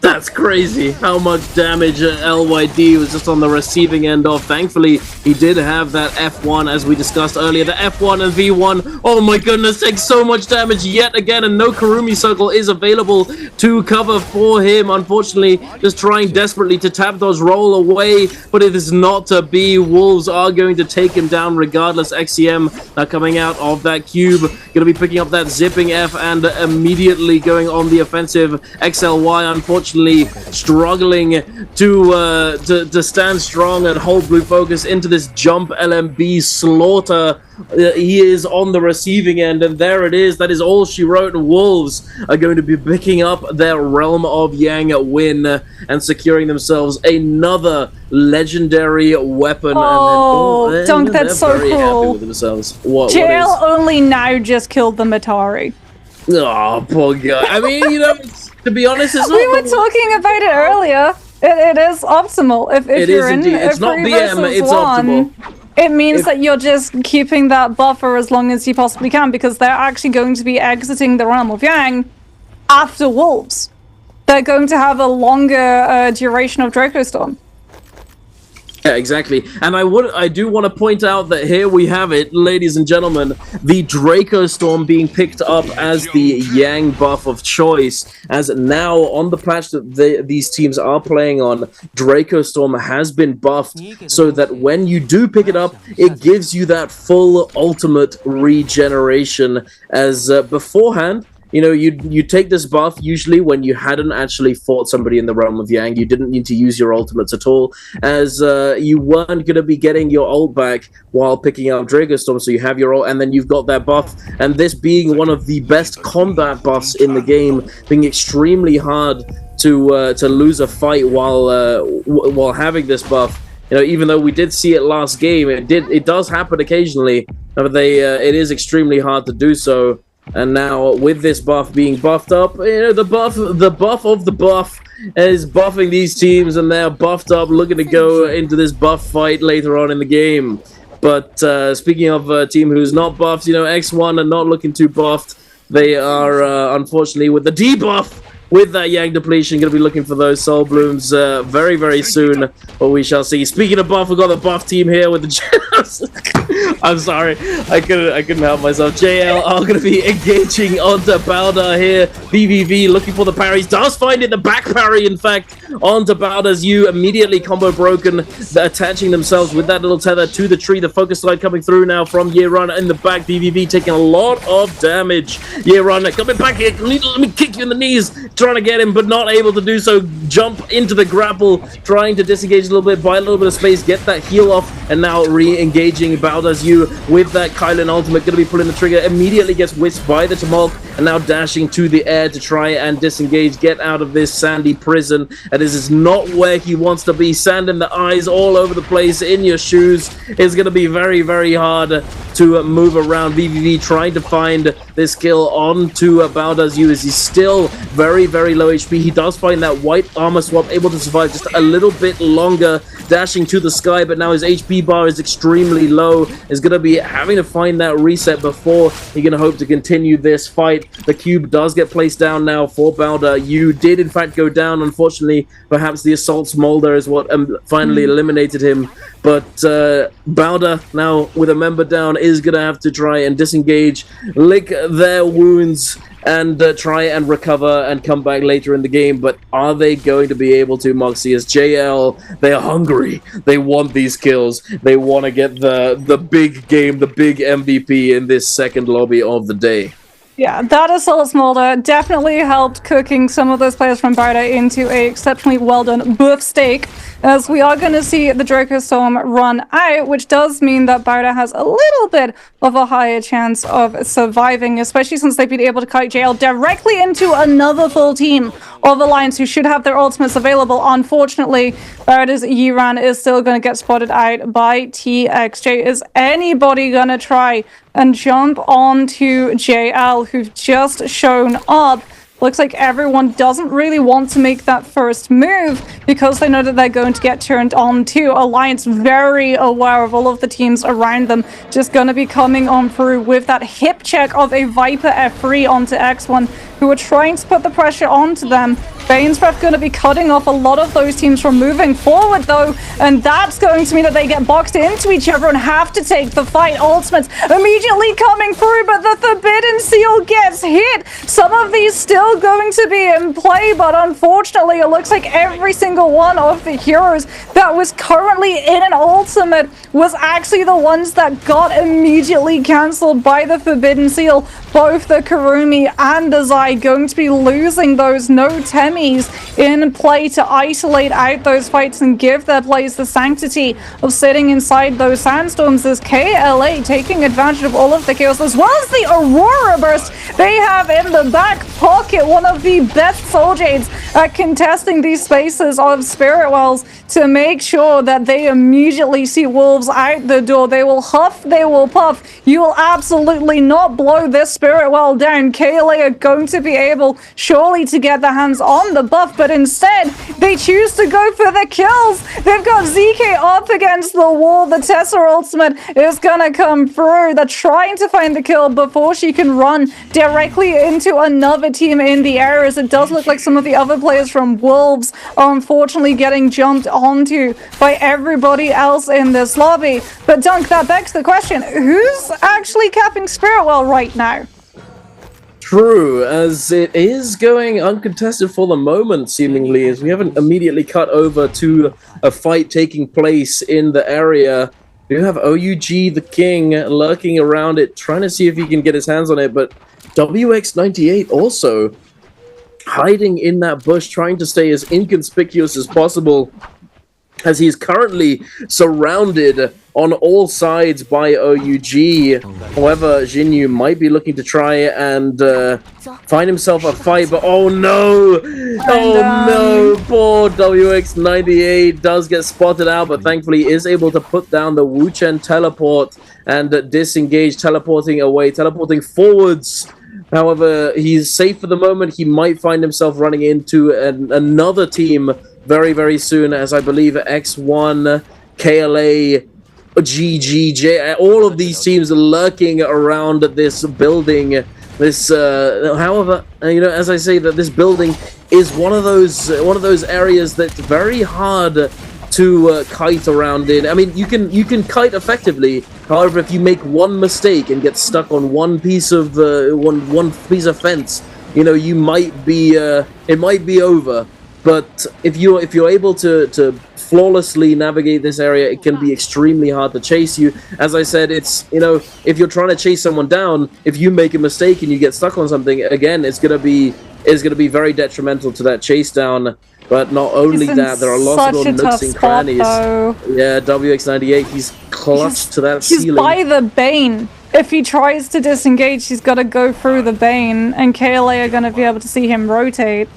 Speaker 4: That's crazy how much damage LYD was just on the receiving end of. Thankfully, he did have that F1 as we discussed earlier. The F1 and V1, oh my goodness, takes so much damage yet again, and no Kurumi Circle is available to cover for him. Unfortunately, just trying desperately to tap those roll away, but it is not to be. Wolves are going to take him down regardless. XCM coming out of that cube, going to be picking up that zipping F and immediately going on the offensive. XLY, unfortunately, struggling to stand strong and hold blue focus into this jump LMB slaughter. He is on the receiving end, and there it is. That is all she wrote. Wolves are going to be picking up their Realm of Yang win and securing themselves another legendary weapon.
Speaker 5: Oh, Dunk, that's so
Speaker 4: very happy
Speaker 5: cool.
Speaker 4: with themselves. What
Speaker 5: JL
Speaker 4: is?
Speaker 5: only now just killed the Matari.
Speaker 4: Oh, poor guy. I mean, you know, to be honest, it's not.
Speaker 5: We were talking about it earlier. It is optimal. If
Speaker 4: It
Speaker 5: you're
Speaker 4: is
Speaker 5: in
Speaker 4: indeed. It's
Speaker 5: a
Speaker 4: not
Speaker 5: 3
Speaker 4: BM,
Speaker 5: versus
Speaker 4: it's
Speaker 5: 1,
Speaker 4: optimal.
Speaker 5: it means that you're just keeping that buffer as long as you possibly can, because they're actually going to be exiting the Realm of Yang after Wolves. They're going to have a longer duration of Draco Storm.
Speaker 4: Yeah, exactly. And I do want to point out that here we have it, ladies and gentlemen, the Draco Storm being picked up as the Yang buff of choice, as now on the patch that these teams are playing on, Draco Storm has been buffed so that when you do pick it up, it gives you that full ultimate regeneration, as beforehand, you know, you take this buff usually when you hadn't actually fought somebody in the Realm of Yang. You didn't need to use your ultimates at all, as you weren't going to be getting your ult back while picking up Draco Storm, so you have your ult, and then you've got that buff. And this being one of the best combat buffs in the game, being extremely hard to lose a fight while having this buff. You know, even though we did see it last game, it does happen occasionally, but it is extremely hard to do so. And now with this buff being buffed up, you know, the buff of the buff is buffing these teams, and they're buffed up, looking to go into this buff fight later on in the game. But speaking of a team who's not buffed, you know, X1 are not looking too buffed. They are unfortunately with the debuff. With that Yang depletion, going to be looking for those Soul Blooms very, very soon. But we shall see. Speaking of buff, we've got the buff team here with the... I'm sorry. I couldn't help myself. JL are going to be engaging onto Balda here. BVV looking for the parries. Does find it. The back parry, in fact, onto Balda's U. Immediately combo broken. They're attaching themselves with that little tether to the tree. The focus slide coming through now from Yearun in the back. BVV taking a lot of damage. Yearun coming back here. Let me kick you in the knees. Trying to get him, but not able to do so. Jump into the grapple, trying to disengage a little bit, buy a little bit of space, get that heal off, and now re-engaging Balda's U with that Kylan ultimate. Going to be pulling the trigger, immediately gets whisked by the Tumult, and now dashing to the air to try and disengage, get out of this sandy prison. And this is not where he wants to be. Sand in the eyes, all over the place, in your shoes. It's going to be very, very hard to move around. VVV trying to find this kill onto Balda's U, as he's still very, very low HP. He does find that white armor swap, able to survive just a little bit longer, dashing to the sky, but now his HP bar is extremely low. Is going to be having to find that reset before he's going to hope to continue this fight. The cube does get placed down now for Balda. You did in fact go down, unfortunately. Perhaps the assault smolder is what finally eliminated him, But Bowder, now with a member down, is going to have to try and disengage, lick their wounds, and try and recover and come back later in the game. But are they going to be able to, Moxie? As JL, they are hungry. They want these kills. They want to get the big game, the big MVP in this second lobby of the day.
Speaker 5: Yeah, that assault smolder definitely helped cooking some of those players from Barda into a exceptionally well done buff steak, as we are going to see the Draco Storm run out, which does mean that Barda has a little bit of a higher chance of surviving, especially since they've been able to kite JL directly into another full team of Alliance who should have their ultimates available. Unfortunately, Barda's Yiran is still going to get spotted out by TXJ. Is anybody going to try and jump onto JL, who've just shown up? Looks like everyone doesn't really want to make that first move because they know that they're going to get turned on to. Alliance very aware of all of the teams around them, just going to be coming on through with that hip check of a Viper F3 onto X1, who are trying to put the pressure onto them. Bane's Breath going to be cutting off a lot of those teams from moving forward, though, and that's going to mean that they get boxed into each other and have to take the fight. Ultimates immediately coming through, but the Forbidden Seal gets hit. Some of these still going to be in play, but unfortunately, it looks like every single one of the heroes that was currently in an ultimate was actually the ones that got immediately cancelled by the Forbidden Seal. Both the Kurumi and the Zai going to be losing those no Temis in play to isolate out those fights and give their players the sanctity of sitting inside those sandstorms, as KLA taking advantage of all of the chaos as well as the Aurora Burst they have in the back pocket. One of the best Souljade's at contesting these spaces of Spirit Wells to make sure that they immediately see Wolves out the door. They will huff, they will puff. You will absolutely not blow this Spirit Well down. KLA are going to be able surely to get their hands on the buff, but instead they choose to go for the kills. They've got ZK up against the wall. The Tessa ultimate is gonna come through. They're trying to find the kill before she can run directly into another team in the air, as it does look like some of the other players from Wolves are unfortunately getting jumped onto by everybody else in this lobby. But Dunk, that begs the question, who's actually capping Spirit Well right now?
Speaker 4: True, as it is going uncontested for the moment, seemingly, as we haven't immediately cut over to a fight taking place in the area. We do have OUG the King lurking around it, trying to see if he can get his hands on it, but WX98 also hiding in that bush, trying to stay as inconspicuous as possible, as he's currently surrounded on all sides by OUG. However, Jinyu might be looking to try and find himself a fight, but oh no! Oh no! Poor WX98 does get spotted out, but thankfully is able to put down the Wuchen teleport and disengage, teleporting away, teleporting forwards. However, he's safe for the moment. He might find himself running into another team very, very soon, as I believe X1, KLA, GGJ, all of these teams are lurking around this building. This, however, you know, as I say, that this building is one of those areas that's very hard to kite around in. I mean, you can kite effectively. However, if you make one mistake and get stuck on one piece of one piece of fence, you know, you might be it might be over. But if you're able to flawlessly navigate this area, it can be extremely hard to chase you. As I said, it's, you know, if you're trying to chase someone down, if you make a mistake and you get stuck on something, again, it's gonna be very detrimental to that chase down. But not only that, there are lots of little nooks and crannies. Yeah, WX98, he's clutched to that ceiling.
Speaker 5: He's by the Bane. If he tries to disengage, he's got to go through the Bane, and KLA are going to be able to see him rotate.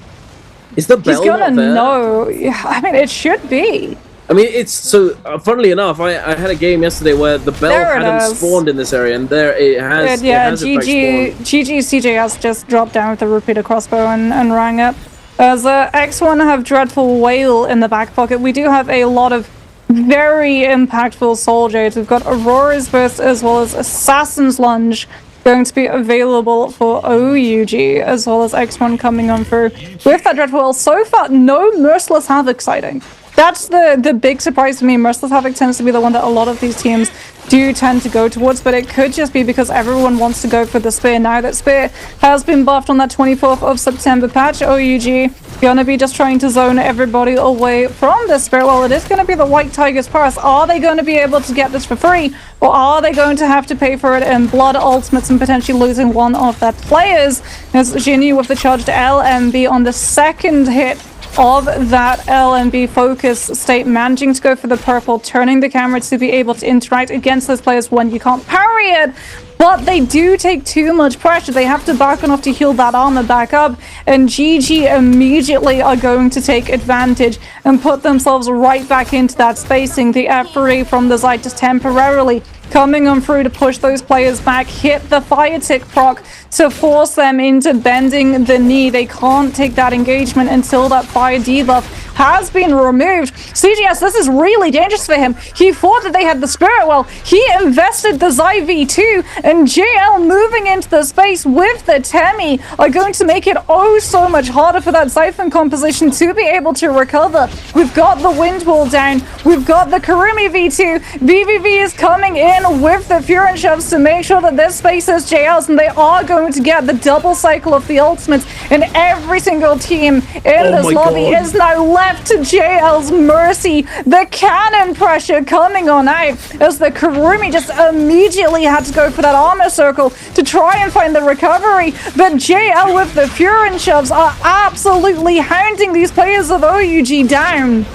Speaker 4: Is the bell
Speaker 5: He's gonna
Speaker 4: not there?
Speaker 5: know. I mean, it should be.
Speaker 4: I mean, it's so. Funnily enough, I had a game yesterday where the bell hadn't spawned in this area, and there it has.
Speaker 5: Yeah,
Speaker 4: it has GG
Speaker 5: CJ has just dropped down with the repeater crossbow and rang up. As X1 have Dreadful Whale in the back pocket, we do have a lot of very impactful Souljades. We've got Aurora's Burst as well as Assassin's Lunge going to be available for OUG, as well as X1 coming on through with that Dreadful Whale. So far, no Merciless Havoc sighting. That's the big surprise for me. Merciless Havoc tends to be the one that a lot of these teams do tend to go towards, but it could just be because everyone wants to go for the Spear. Now that Spear has been buffed on that 24th of September patch, OUG gonna be just trying to zone everybody away from the Spear. Well, it is gonna be the White Tiger's Prowess. Are they going to be able to get this for free, or are they going to have to pay for it in blood ultimates and potentially losing one of their players? As Jinyu with the charged LMB on the second hit of that LMB focus state, managing to go for the purple, turning the camera to be able to interact against those players when you can't parry it. But they do take too much pressure. They have to back enough to heal that armor back up, and GG immediately are going to take advantage and put themselves right back into that spacing. The F3 from the Zeit just temporarily coming on through to push those players back, hit the fire tick proc to force them into bending the knee. They can't take that engagement until that fire debuff has been removed. CGS, this is really dangerous for him. He thought that they had the Spirit Well. He invested the Zai V2, and JL moving into the space with the Temi are going to make it oh so much harder for that Siphon composition to be able to recover. We've got the Wind Wall down. We've got the Kurumi V2. BVV is coming in with the Furin shoves to make sure that this space is JL's, and they are going to get the double cycle of the ultimates, and every single team in this lobby is now left to JL's mercy. The cannon pressure coming on out as the Kurumi just immediately had to go for that armor circle to try and find the recovery, but JL with the Furin shoves are absolutely hounding these players of OUG down.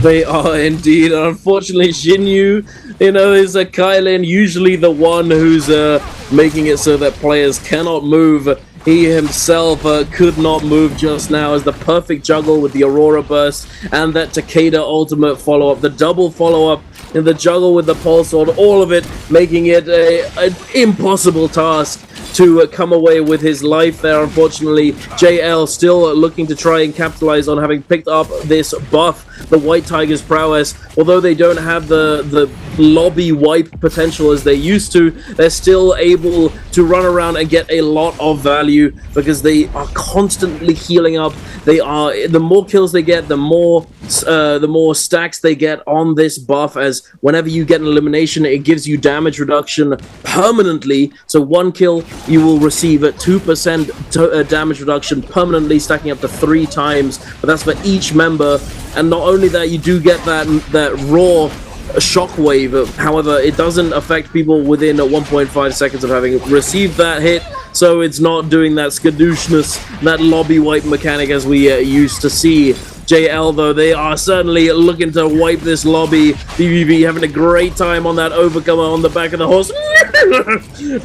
Speaker 4: They are indeed. Unfortunately, Jinyu, is a Kylin, usually the one who's making it so that players cannot move. He himself could not move just now, as the perfect juggle with the Aurora Burst and that Takeda ultimate follow-up, the double follow-up in the juggle with the Pulse Sword, all of it making it an impossible task to come away with his life there. Unfortunately, JL still looking to try and capitalize on having picked up this buff, the White Tiger's Prowess. Although they don't have the lobby wipe potential as they used to, they're still able to run around and get a lot of value because they are constantly healing up. The more kills they get, the more stacks they get on this buff, as whenever you get an elimination, it gives you damage reduction permanently. So one kill, you will receive a 2% damage reduction permanently, stacking up to 3 times, but that's for each member. And not only that, you do get that raw shockwave. However, it doesn't affect people within 1.5 seconds of having received that hit, so it's not doing that skadooshness, that lobby wipe mechanic as we used to see. JL, though, they are certainly looking to wipe this lobby. BBB having a great time on that overcomer on the back of the horse,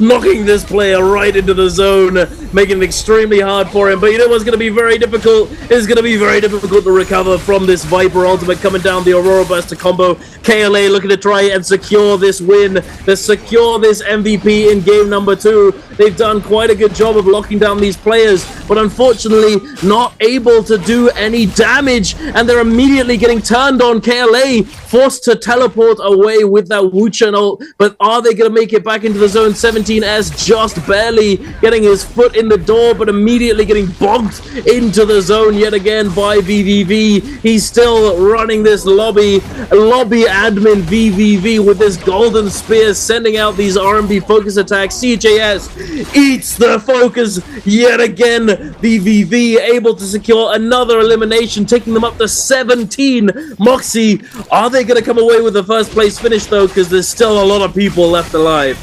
Speaker 4: knocking this player right into the zone, making it extremely hard for him. But you know what's going to be very difficult? It's going to be very difficult to recover from this Viper ultimate coming down, the Aurora Burst to combo. KLA looking to try and secure this win, to secure this MVP in game number 2. They've done quite a good job of locking down these players, but unfortunately not able to do any damage, and they're immediately getting turned on. KLA forced to teleport away with that Wuchen ult, but are they going to make it back into the zone? 17S just barely getting his foot in the door, but immediately getting bogged into the zone yet again by VVV. He's still running this lobby admin VVV with this golden spear, sending out these RMB focus attacks. CJS eats the focus yet again. VVV able to secure another elimination, taking them up to 17. Moxie, are they going to come away with the first place finish though? Because there's still a lot of people left alive.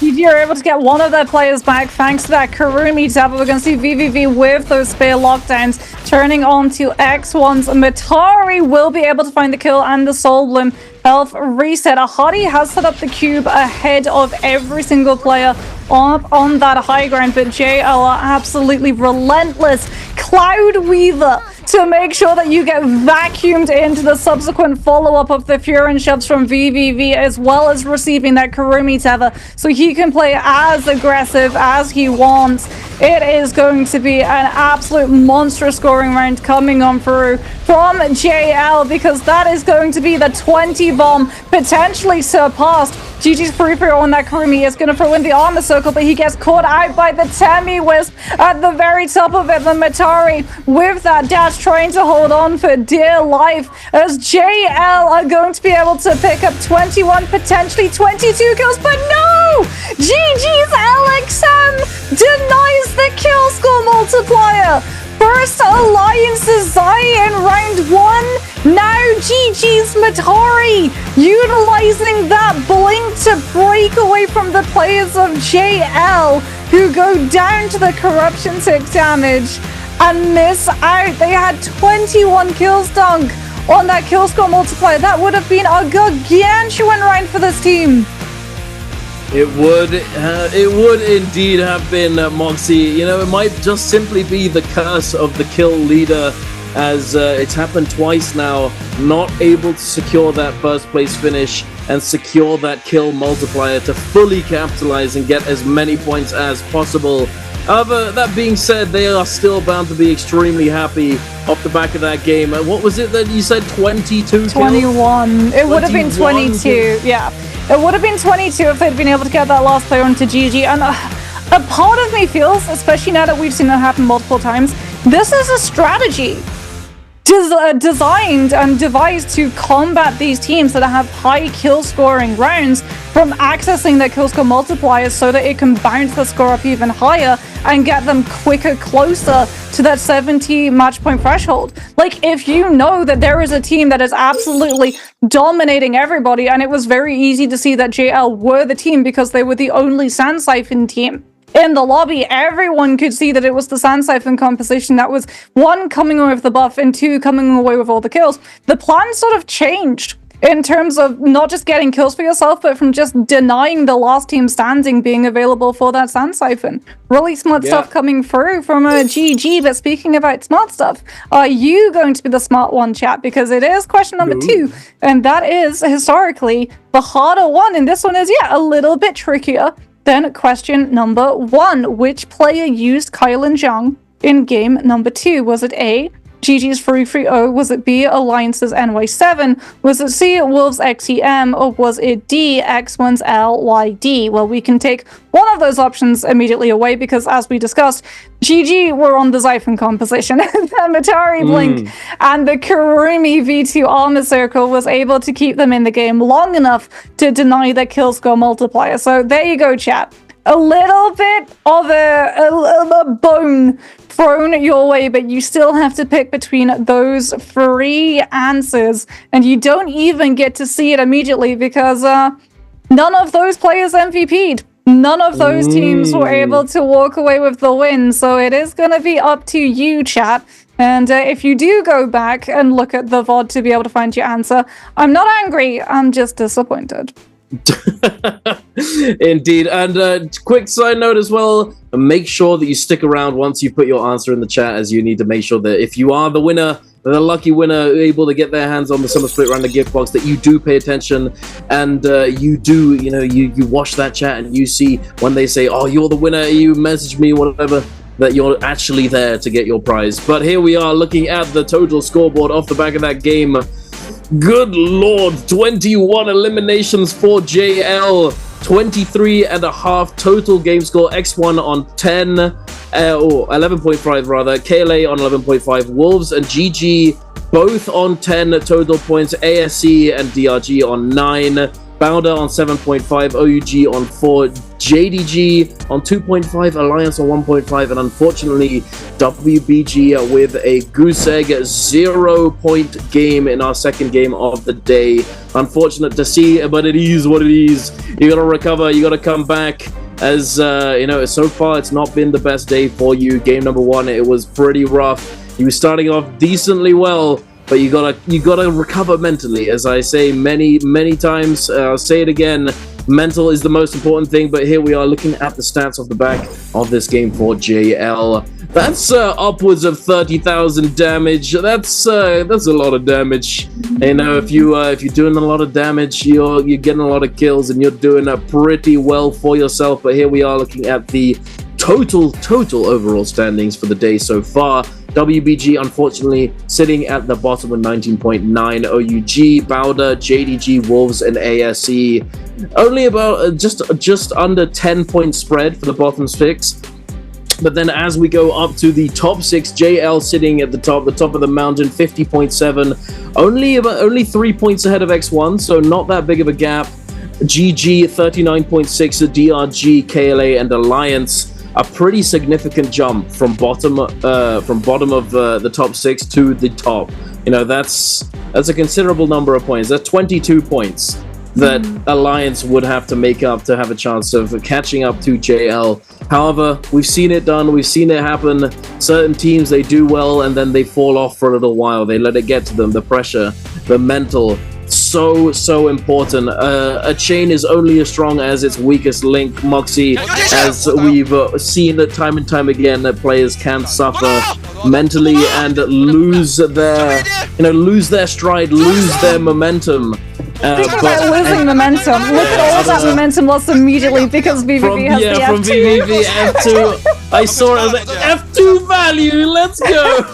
Speaker 5: You're able to get one of their players back thanks to that Kurumi tap. We're going to see VVV with those spear lockdowns turning on to X1's. Matari will be able to find the kill and the Soul Bloom health reset. Ahadi has set up the cube ahead of every single player on that high ground, but JL are absolutely relentless. Cloud Weaver to make sure that you get vacuumed into the subsequent follow-up of the Furin shoves from VVV, as well as receiving that Kurumi tether, so he can play as aggressive as he wants. It is going to be an absolute monster scoring round coming on through from JL, because that is going to be the 20 bomb, potentially surpassed. GG's free throw on that Kurumi is going to throw in the armor circle, but he gets caught out by the Temi Wisp at the very top of it. The Matari with that dash trying to hold on for dear life as JL are going to be able to pick up 21, potentially 22 kills, but no! GG's LXM denies the kill score multiplier. First Alliance's Zai in round 1, now GG's Matari, utilizing that blink to break away from the players of JL, who go down to the corruption tick damage and miss out. They had 21 kills, Dunk, on that kill score multiplier. That would have been a gargantuan round for this team.
Speaker 4: It would indeed have been, Moxie. You know, it might just simply be the curse of the kill leader, as it's happened twice now, not able to secure that first place finish and secure that kill multiplier to fully capitalize and get as many points as possible. However, that being said, they are still bound to be extremely happy off the back of that game. What was it that you said, 22
Speaker 5: 21.
Speaker 4: Kills?
Speaker 5: It would have been 22, yeah. It would have been 22 if they'd been able to get that last player onto GG. And a part of me feels, especially now that we've seen it happen multiple times, this is a strategy designed and devised to combat these teams that have high kill scoring rounds from accessing their kill score multipliers so that it can bounce the score up even higher and get them quicker, closer to that 70 match point threshold. Like, if you know that there is a team that is absolutely dominating everybody, and it was very easy to see that JL were the team because they were the only Sand Siphon team in the lobby, everyone could see that it was the Sand Siphon composition that was, 1, coming away with the buff, and 2, coming away with all the kills. The plan sort of changed in terms of not just getting kills for yourself, but from just denying the last team standing being available for that Sand Siphon. Really smart stuff coming through from a GG. But speaking about smart stuff, are you going to be the smart one, chat? Because it is question number 2, and that is historically the harder one, and this one is, a little bit trickier. Then question number 1, which player used Kylan Zhang in game number 2? Was it A, GG's 330? Was it B, Alliance's NY7? Was it C, Wolves XEM? Or was it D, X1's LYD? Well, we can take one of those options immediately away because, as we discussed, GG were on the Xiphon composition. The Matari Blink and the Kurumi V2 Armor Circle was able to keep them in the game long enough to deny the kill score multiplier. So there you go, chat. A little bit of a bone thrown your way, but you still have to pick between those 3 answers, and you don't even get to see it immediately because none of those players MVP'd. None of those teams were able to walk away with the win, so it is going to be up to you, chat. And if you do go back and look at the VOD to be able to find your answer, I'm not angry, I'm just disappointed.
Speaker 4: Indeed. And quick side note as well, make sure that you stick around once you put your answer in the chat, as you need to make sure that if you are the winner, the lucky winner, able to get their hands on the Summer Split Random gift box, that you do pay attention and you do, you watch that chat and you see when they say, oh, you're the winner, you message me, whatever, that you're actually there to get your prize. But here we are looking at the total scoreboard off the back of that game. Good lord, 21 eliminations for JL, 23.5 total game score, X1 on 10, or 11.5 rather, KLA on 11.5, Wolves and GG both on 10 total points, ASC and DRG on 9, Bowder on 7.5, OUG on 4, JDG on 2.5, Alliance on 1.5, and unfortunately WBG with a goose egg 0-point game in our second game of the day. Unfortunate to see, but it is what it is. You gotta recover, you gotta come back. As so far it's not been the best day for you. Game number 1, it was pretty rough. You were starting off decently well, but you gotta recover mentally. As I say many times, I'll say it again, mental is the most important thing. But here we are looking at the stats off the back of this game for JL. That's upwards of 30,000 damage. That's a lot of damage. If you're doing a lot of damage, you're getting a lot of kills, and you're doing pretty well for yourself. But here we are looking at the total overall standings for the day so far. WBG unfortunately sitting at the bottom with 19.9, OUG, Bowder, JDG, Wolves, and ASE only about just under 10-point spread for the bottom 6. But then as we go up to the top 6, JL sitting at the top of the mountain, 50.7, only 3 points ahead of X1, so not that big of a gap. GG 39.6, DRG, KLA, and Alliance. A pretty significant jump from bottom of the top 6 to the top. You know, that's a considerable number of points. That's 22 points that Alliance would have to make up to have a chance of catching up to JL. However, we've seen it done. We've seen it happen. Certain teams, they do well and then they fall off for a little while. They let it get to them. The pressure, the mental. So important. A chain is only as strong as its weakest link, Moxie, as we've seen time and time again that players can suffer mentally and lose their stride, lose their momentum.
Speaker 5: Think about losing momentum. Look at all that momentum lost immediately because BVV has the F2.
Speaker 4: From BVV F2. I saw it as F2 value. Let's go.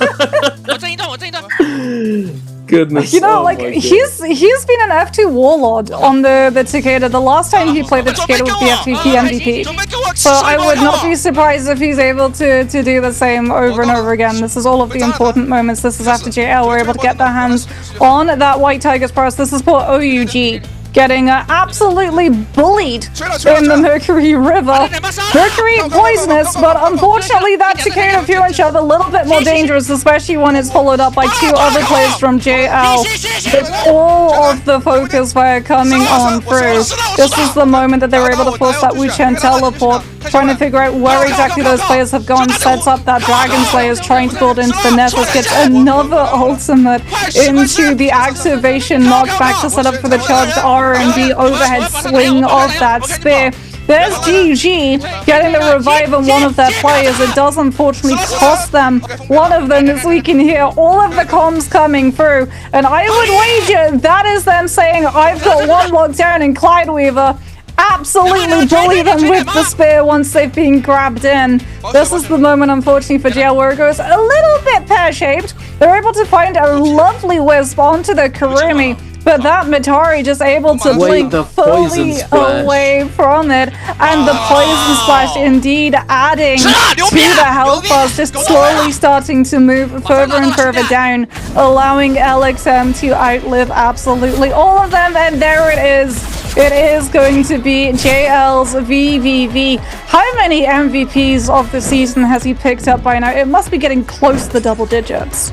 Speaker 4: Goodness.
Speaker 5: You know, like he's been an F2 warlord on the Takeda. The last time he played the Takeda was the FVP MVP. So I would not be surprised if he's able to do the same over and over again. This is all of the important moments. This is after JL were able to get their hands on that White Tiger's Prowess. This is poor OUG getting absolutely bullied in the Mercury River. Mercury poisonous, but unfortunately that Takeda Fury shove a little bit more dangerous, especially when it's followed up by 2 other players from JL. With all of the focus fire coming on through. This is the moment that they were able to force that Wuchen teleport, trying to figure out where exactly those players have gone, sets up that Dragon Slayers, trying to build into the Nessus, gets another ultimate into the activation knockback to set up for the charged R&D overhead swing of that spear. There's GG getting the revive on one of their players. It does unfortunately cost them one of them, as we can hear all of the comms coming through. And I would wager that is them saying, I've got one locked down in Clyde Weaver. Absolutely bully them with the spear once they've been grabbed in. This is the moment, unfortunately, for JL, where it goes a little bit pear-shaped. They're able to find a lovely wisp onto the Karumi, but that Mitari just able to blink fully away from it. And the Poison Splash indeed adding to the health bars, just slowly starting to move further and further down, allowing LXM to outlive absolutely all of them. And there it is. It is going to be JL's VVV. How many MVPs of the season has he picked up by now? It must be getting close to the double digits.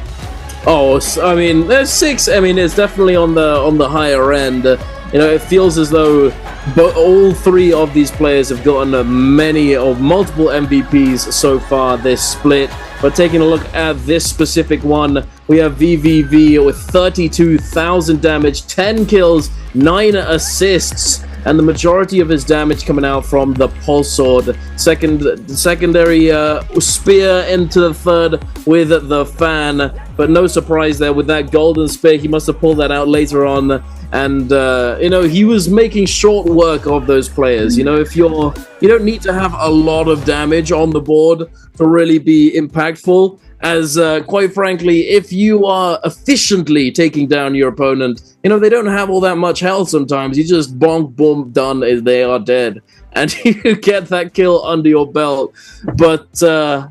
Speaker 4: Oh, I mean, there's 6. I mean, it's definitely on the higher end. You know, it feels as though all 3 of these players have gotten multiple MVPs so far this split. But taking a look at this specific one, we have VVV with 32,000 damage, 10 kills, 9 assists, and the majority of his damage coming out from the pulse sword. Secondary spear into the third with the fan, but no surprise there with that golden spear. He must have pulled that out later on, and you know, he was making short work of those players. You know, if you don't need to have a lot of damage on the board to really be impactful. As quite frankly, if you are efficiently taking down your opponent, you know, they don't have all that much health sometimes. You just bonk, boom, done, they are dead. And you get that kill under your belt. But,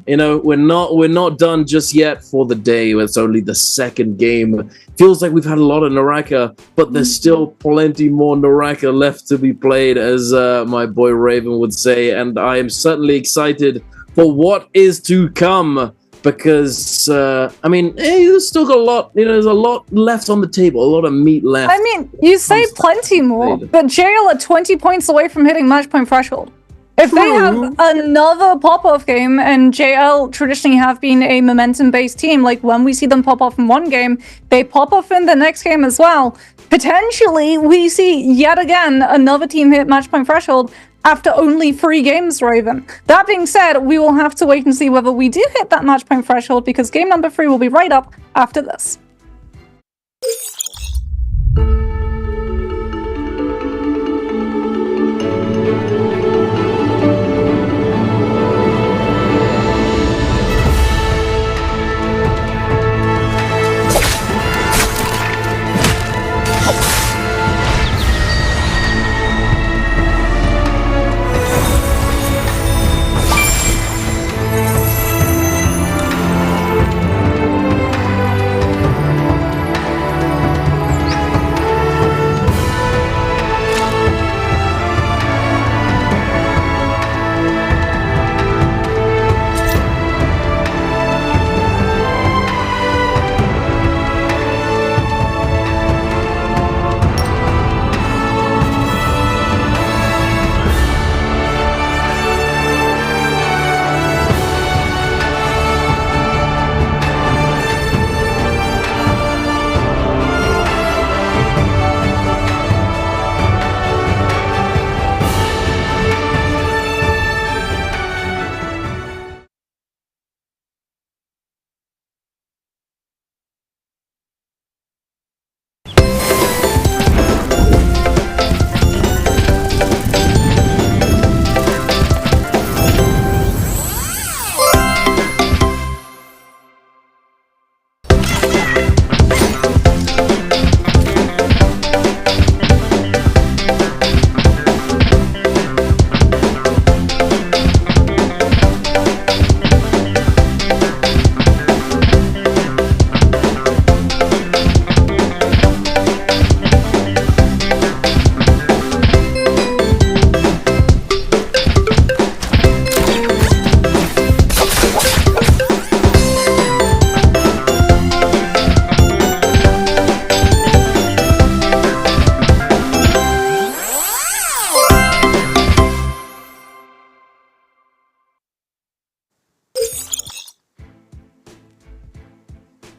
Speaker 4: you know, we're not done just yet for the day. It's only the second game. Feels like we've had a lot of NARAKA, but there's still plenty more NARAKA left to be played, as my boy Raven would say. And I am certainly excited for what is to come. Because, I mean, there's still got a lot, you know, there's a lot left on the table, a lot of meat left.
Speaker 5: I mean, you say plenty more, but JL are 20 points away from hitting match point threshold. If they have another pop-off game, and JL traditionally have been a momentum-based team, like when we see them pop off in one game, they pop off in the next game as well. Potentially, we see yet again another team hit match point threshold after only 3 games, Raven. That being said, we will have to wait and see whether we do hit that match point threshold, because game number 3 will be right up after this.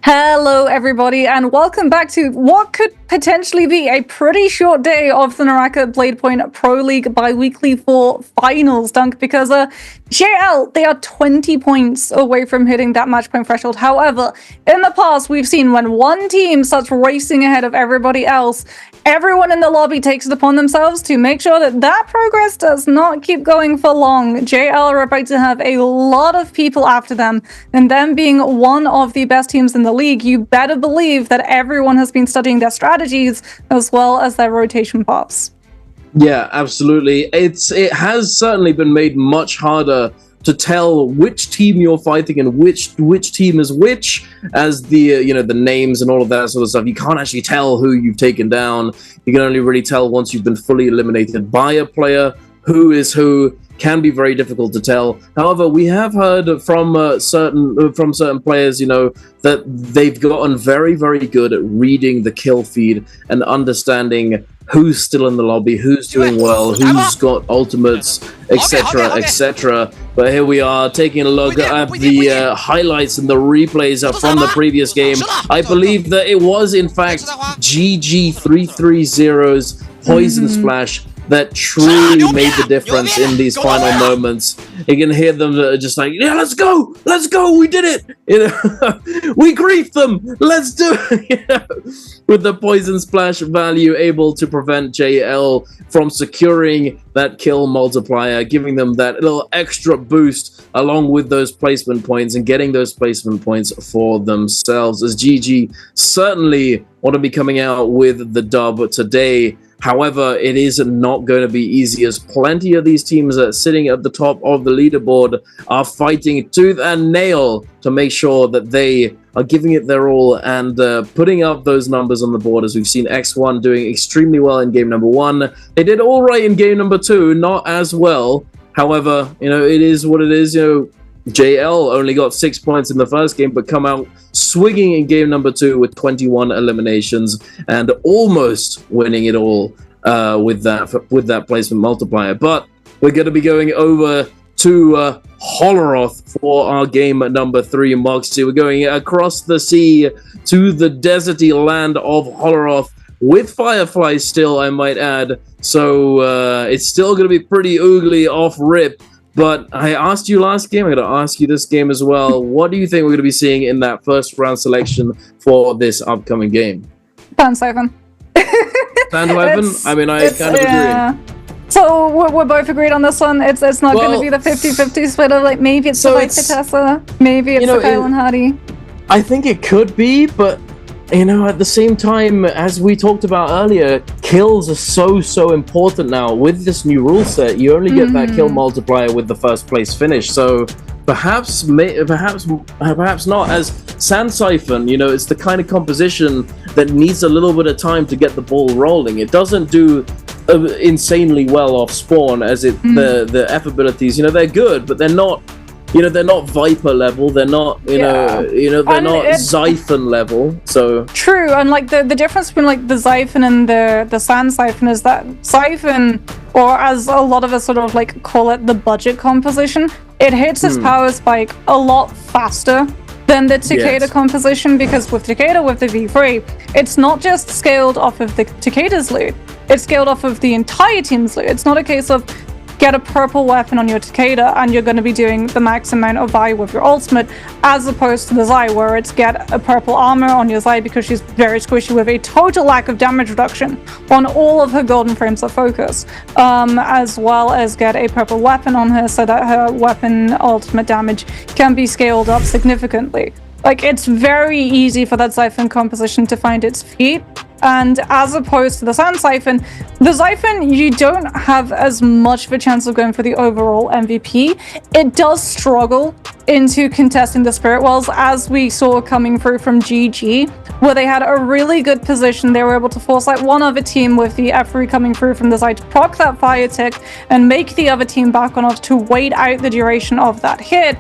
Speaker 5: Hello, everybody, and welcome back to what could potentially be a pretty short day of the NARAKA BLADEPOINT Pro League bi-weekly 4 finals, Dunk, because JL, they are 20 points away from hitting that match point threshold. However, in the past, we've seen when one team starts racing ahead of everybody else, everyone in the lobby takes it upon themselves to make sure that that progress does not keep going for long. JL are about to have a lot of people after them, and them being one of the best teams in the league, you better believe that everyone has been studying their strategies as well as their rotation paths.
Speaker 4: Yeah, absolutely. It has certainly been made much harder to tell which team you're fighting and which team is which, as the the names and all of that sort of stuff. You can't actually tell who you've taken down. You can only really tell once you've been fully eliminated by a player who is who. Can be very difficult to tell. However, we have heard from certain players, that they've gotten very, very good at reading the kill feed and understanding who's still in the lobby, who's doing well, who's got ultimates, etc., etc. But here we are taking a look at the highlights and the replays from the previous game. I believe that it was in fact GG330's Poison Splash that truly made the difference in these final moments. You can hear them just like, yeah, let's go, we did it, we griefed them, let's do it. With the Poison Splash value able to prevent JL from securing that kill multiplier, giving them that little extra boost along with those placement points and getting those placement points for themselves, as GG certainly want to be coming out with the dub today. However, it is not going to be easy, as plenty of these teams that are sitting at the top of the leaderboard are fighting tooth and nail to make sure that they are giving it their all and putting up those numbers on the board, as we've seen X1 doing extremely well in game number 1. They did all right in game number 2, not as well. However, it is what it is. JL only got 6 points in the first game, but come out swinging in game number 2 with 21 eliminations and almost winning it all with that placement multiplier. But we're going to be going over to Holleroth for our game number 3, Moxie. We're going across the sea to the deserty land of Holleroth with Fireflies still, I might add. So it's still going to be pretty oogly off rip. But I asked you last game, I'm going to ask you this game as well. What do you think we're going to be seeing in that first round selection for this upcoming game?
Speaker 5: Sandsiphon.
Speaker 4: Sandsiphon? I mean, I kind of agree.
Speaker 5: So we're both agreed on this one. It's not going to be the 50-50 split of, like, maybe it's the Vitessa, maybe it's the Kyle and Hardy.
Speaker 4: I think it could be, but at the same time, as we talked about earlier, kills are so important now. With this new rule set, you only get that kill multiplier with the first place finish. So perhaps not. As Sandsiphon, it's the kind of composition that needs a little bit of time to get the ball rolling. It doesn't do insanely well off spawn, as the F abilities. They're good, but they're not. They're not Viper level. They're not, they're not Xiphon level. So
Speaker 5: true, and like the difference between like the Xiphon and the Sandsiphon is that Xiphon, or as a lot of us sort of like call it, the budget composition, it hits its power spike a lot faster than the Takeda composition, because with Takeda, with the V3, it's not just scaled off of the Takeda's loot, it's scaled off of the entire team's loot. It's not a case of get a purple weapon on your Takeda and you're going to be doing the max amount of Vi with your ultimate, as opposed to the Zai, where it's get a purple armor on your Zai because she's very squishy with a total lack of damage reduction on all of her golden frames of focus, as well as get a purple weapon on her so that her weapon ultimate damage can be scaled up significantly. Like, it's very easy for that Xiphon composition to find its feet. And as opposed to the Sandsiphon, the Xiphon, you don't have as much of a chance of going for the overall MVP. It does struggle into contesting the Spirit Wells, as we saw coming through from GG, where they had a really good position. They were able to force like one other team with the F3 coming through from the side to proc that fire tick and make the other team back on off to wait out the duration of that hit.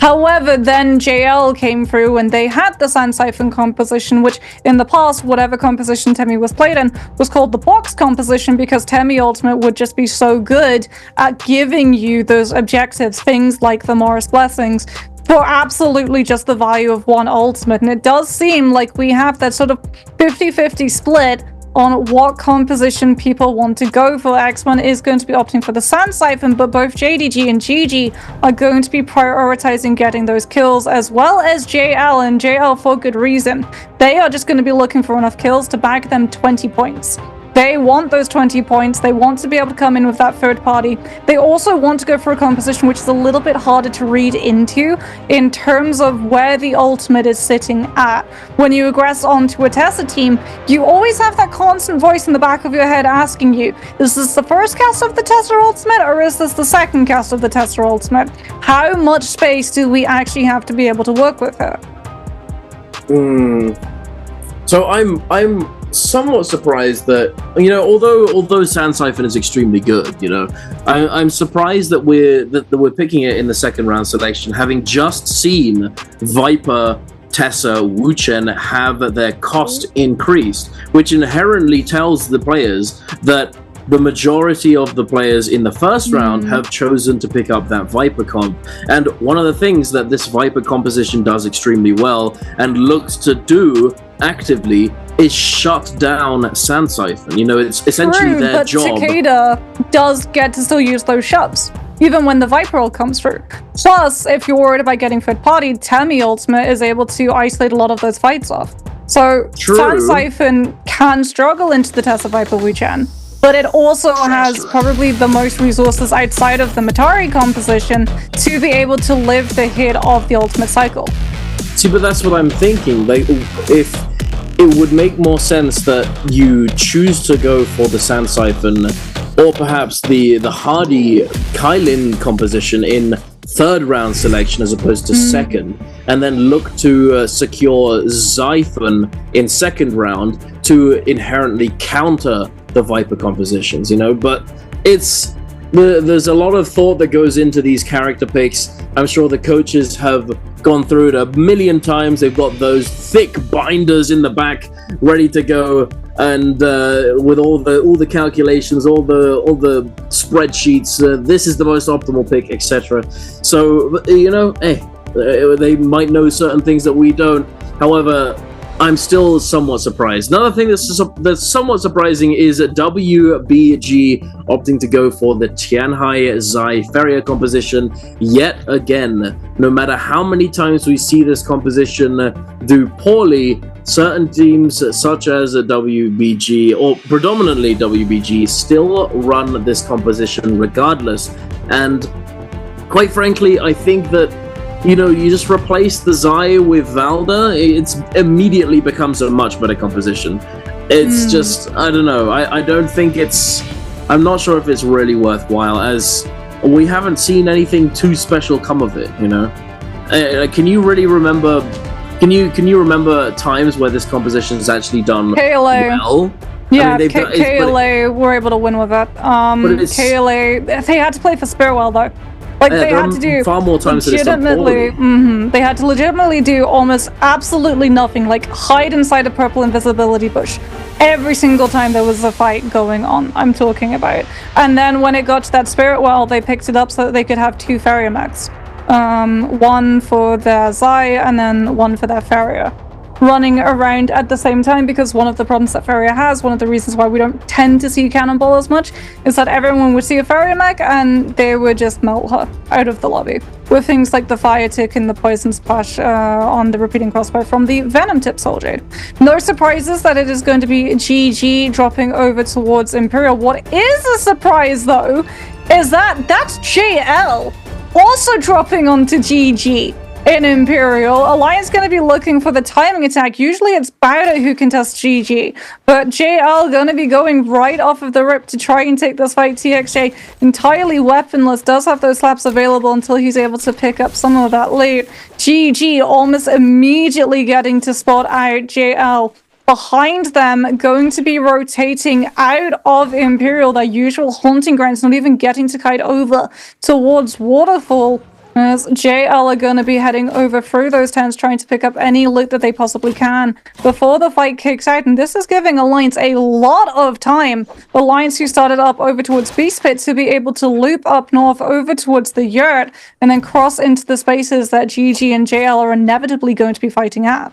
Speaker 5: However, then JL came through and they had the Sandsiphon composition, which in the past, whatever composition Temi was played in, was called the box composition, because Temi Ultimate would just be so good at giving you those objectives, things like the Morris Blessings, for absolutely just the value of one ultimate. And it does seem like we have that sort of 50-50 split on what composition people want to go for. X1 is going to be opting for the Sand Siphon, but both JDG and GG are going to be prioritizing getting those kills, as well as JL, and JL for good reason. They are just going to be looking for enough kills to bag them 20 points. They want those 20 points. They want to be able to come in with that third party. They also want to go for a composition which is a little bit harder to read into in terms of where the ultimate is sitting at. When you aggress onto a Tessa team, you always have that constant voice in the back of your head asking you, is this the first cast of the Tessa ultimate, or is this the second cast of the Tessa ultimate? How much space do we actually have to be able to work with her?
Speaker 4: So I'm somewhat surprised that, you know, although Sand Siphon is extremely good, you know, I'm surprised that we're picking it in the second round selection, having just seen Viper, Tessa, Wu-Chen have their cost increased, which inherently tells the players that the majority of the players in the first round have chosen to pick up that Viper comp. And one of the things that this Viper composition does extremely well and looks to do actively is shut down Sand Siphon. You know, it's essentially their job.
Speaker 5: But Takeda does get to still use those shoves, even when the Viper ult comes through. Plus, if you're worried about getting third party, Temi Ultimate is able to isolate a lot of those fights off. So Sand Siphon can struggle into the Tessa Viper Wu-Chen, but it also has probably the most resources outside of the Matari composition to be able to live the hit of the ultimate cycle.
Speaker 4: See, but that's what I'm thinking. Like, if it would make more sense that you choose to go for the Sand Siphon, or perhaps the Hardy Kylin composition in third round selection as opposed to second, and then look to secure Xiphon in second round to inherently counter the Viper compositions, you know. But there's a lot of thought that goes into these character picks. I'm sure the coaches have gone through it a million times. They've got those thick binders in the back ready to go, and with all the calculations, all the spreadsheets, this is the most optimal pick, etc. So, you know, they might know certain things that we don't. However, I'm still somewhat surprised. Another thing that's somewhat surprising is WBG opting to go for the Tianhai Zai Feria composition yet again. No matter how many times we see this composition do poorly, certain teams such as WBG, or predominantly WBG, still run this composition regardless. And quite frankly, I think that, you know, you just replace the Zai with Valda, it's immediately becomes a much better composition. It's just, I don't know, I don't think I'm not sure if it's really worthwhile, as we haven't seen anything too special come of it, you know. Can you really remember, can you remember times where this composition is actually done well?
Speaker 5: Yeah, I mean, KLA were able to win with it. KLA, they had to play for Spirwell though. Like, they had to do
Speaker 4: far more times
Speaker 5: legitimately, they had to legitimately do almost absolutely nothing, like hide inside a purple invisibility bush every single time there was a fight going on, I'm talking about. And then when it got to that Spirit Well, they picked it up so that they could have two Farrier mechs. One for their Zai and then one for their Farrier, running around at the same time, because one of the problems that Farrier has, one of the reasons why we don't tend to see Cannonball as much, is that everyone would see a Farrier mech and they would just melt her out of the lobby with things like the Fire Tick and the Poison Splash on the repeating crossbow from the Venom Tip Soldier. No surprises that it is going to be GG dropping over towards Imperial. What is a surprise though is that that's JL also dropping onto GG. In Imperial, Alliance going to be looking for the timing attack. Usually it's Bowder who can test GG, but JL going to be going right off of the rip to try and take this fight. TXJ entirely weaponless, does have those slaps available until he's able to pick up some of that loot. GG almost immediately getting to spot out JL. Behind them, going to be rotating out of Imperial, their usual hunting grounds, not even getting to kite over towards Waterfall. As JL are going to be heading over through those tents, trying to pick up any loot that they possibly can before the fight kicks out. And this is giving Alliance a lot of time. Alliance, who started up over towards Beast Pit, to be able to loop up north over towards the yurt and then cross into the spaces that GG and JL are inevitably going to be fighting at.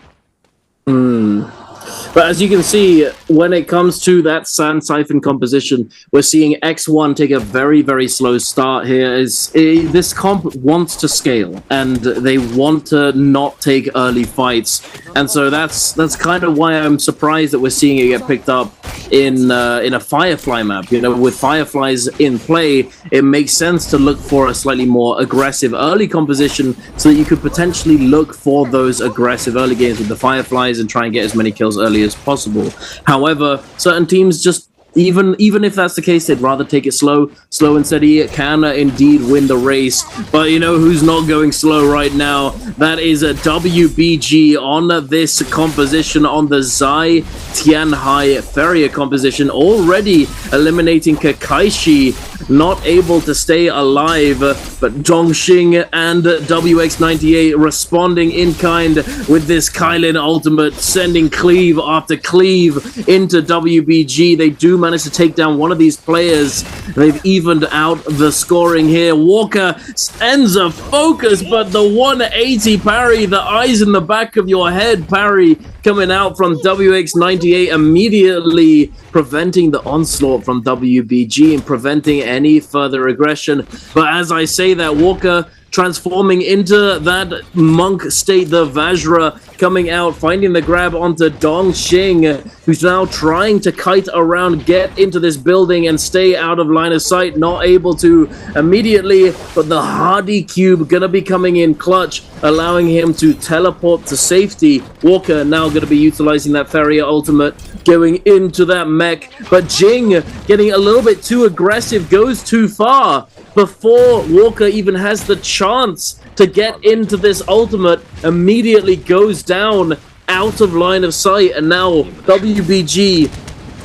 Speaker 4: But as you can see, when it comes to that Sand Siphon composition, we're seeing X1 take a very, very slow start here. This comp wants to scale, and they want to not take early fights. And so that's kind of why I'm surprised that we're seeing it get picked up in a Firefly map. You know, with Fireflies in play, it makes sense to look for a slightly more aggressive early composition so that you could potentially look for those aggressive early games with the Fireflies and try and get as many kills early as possible. However, certain teams just, even if that's the case, they'd rather take it slow and steady. It can indeed win the race. But you know who's not going slow right now? That is a WBG on this composition, on the Zai Tianhai Ferrier composition, already eliminating Kakaishi, not able to stay alive, but Dongxing and WX98 responding in kind with this Kylin ultimate, sending cleave after cleave into WBG. They do manage to take down one of these players. They've evened out the scoring here. Walker ends a focus, but the 180 parry, the eyes in the back of your head parry coming out from WX98, immediately preventing the onslaught from WBG and preventing any further aggression. But as I say that, Walker transforming into that monk state, the Vajra coming out, finding the grab onto Dongxing, who's now trying to kite around, get into this building and stay out of line of sight, not able to immediately, but the Hardy Cube gonna be coming in clutch, allowing him to teleport to safety. Walker now gonna be utilizing that Ferrier ultimate, going into that mech, but Jing getting a little bit too aggressive, goes too far before Walker even has the chance to get into this ultimate, immediately goes down out of line of sight. And now WBG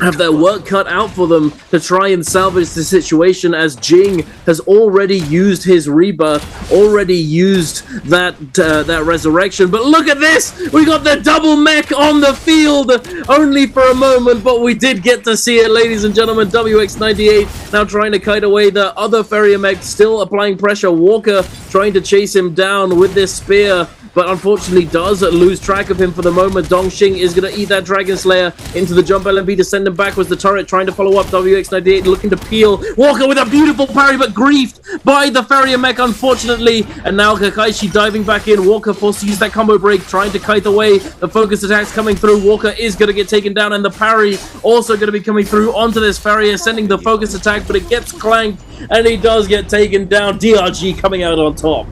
Speaker 4: have their work cut out for them to try and salvage the situation, as Jing has already used his rebirth, already used that resurrection. But look at this! We got the double mech on the field, only for a moment, but we did get to see it, ladies and gentlemen. WX98 now trying to kite away the other Ferrier mech, still applying pressure. Walker trying to chase him down with this spear, but unfortunately does lose track of him for the moment. Dongxing is going to eat that Dragon Slayer into the jump LMB to send him backwards. The turret trying to follow up. WX98 looking to peel. Walker with a beautiful parry, but griefed by the Ferrier mech, unfortunately. And now Kakaishi diving back in. Walker forced to use that combo break, trying to kite away. The focus attacks coming through. Walker is going to get taken down, and the parry also going to be coming through onto this Ferrier, sending the focus attack, but it gets clanked, and he does get taken down. DRG coming out on top.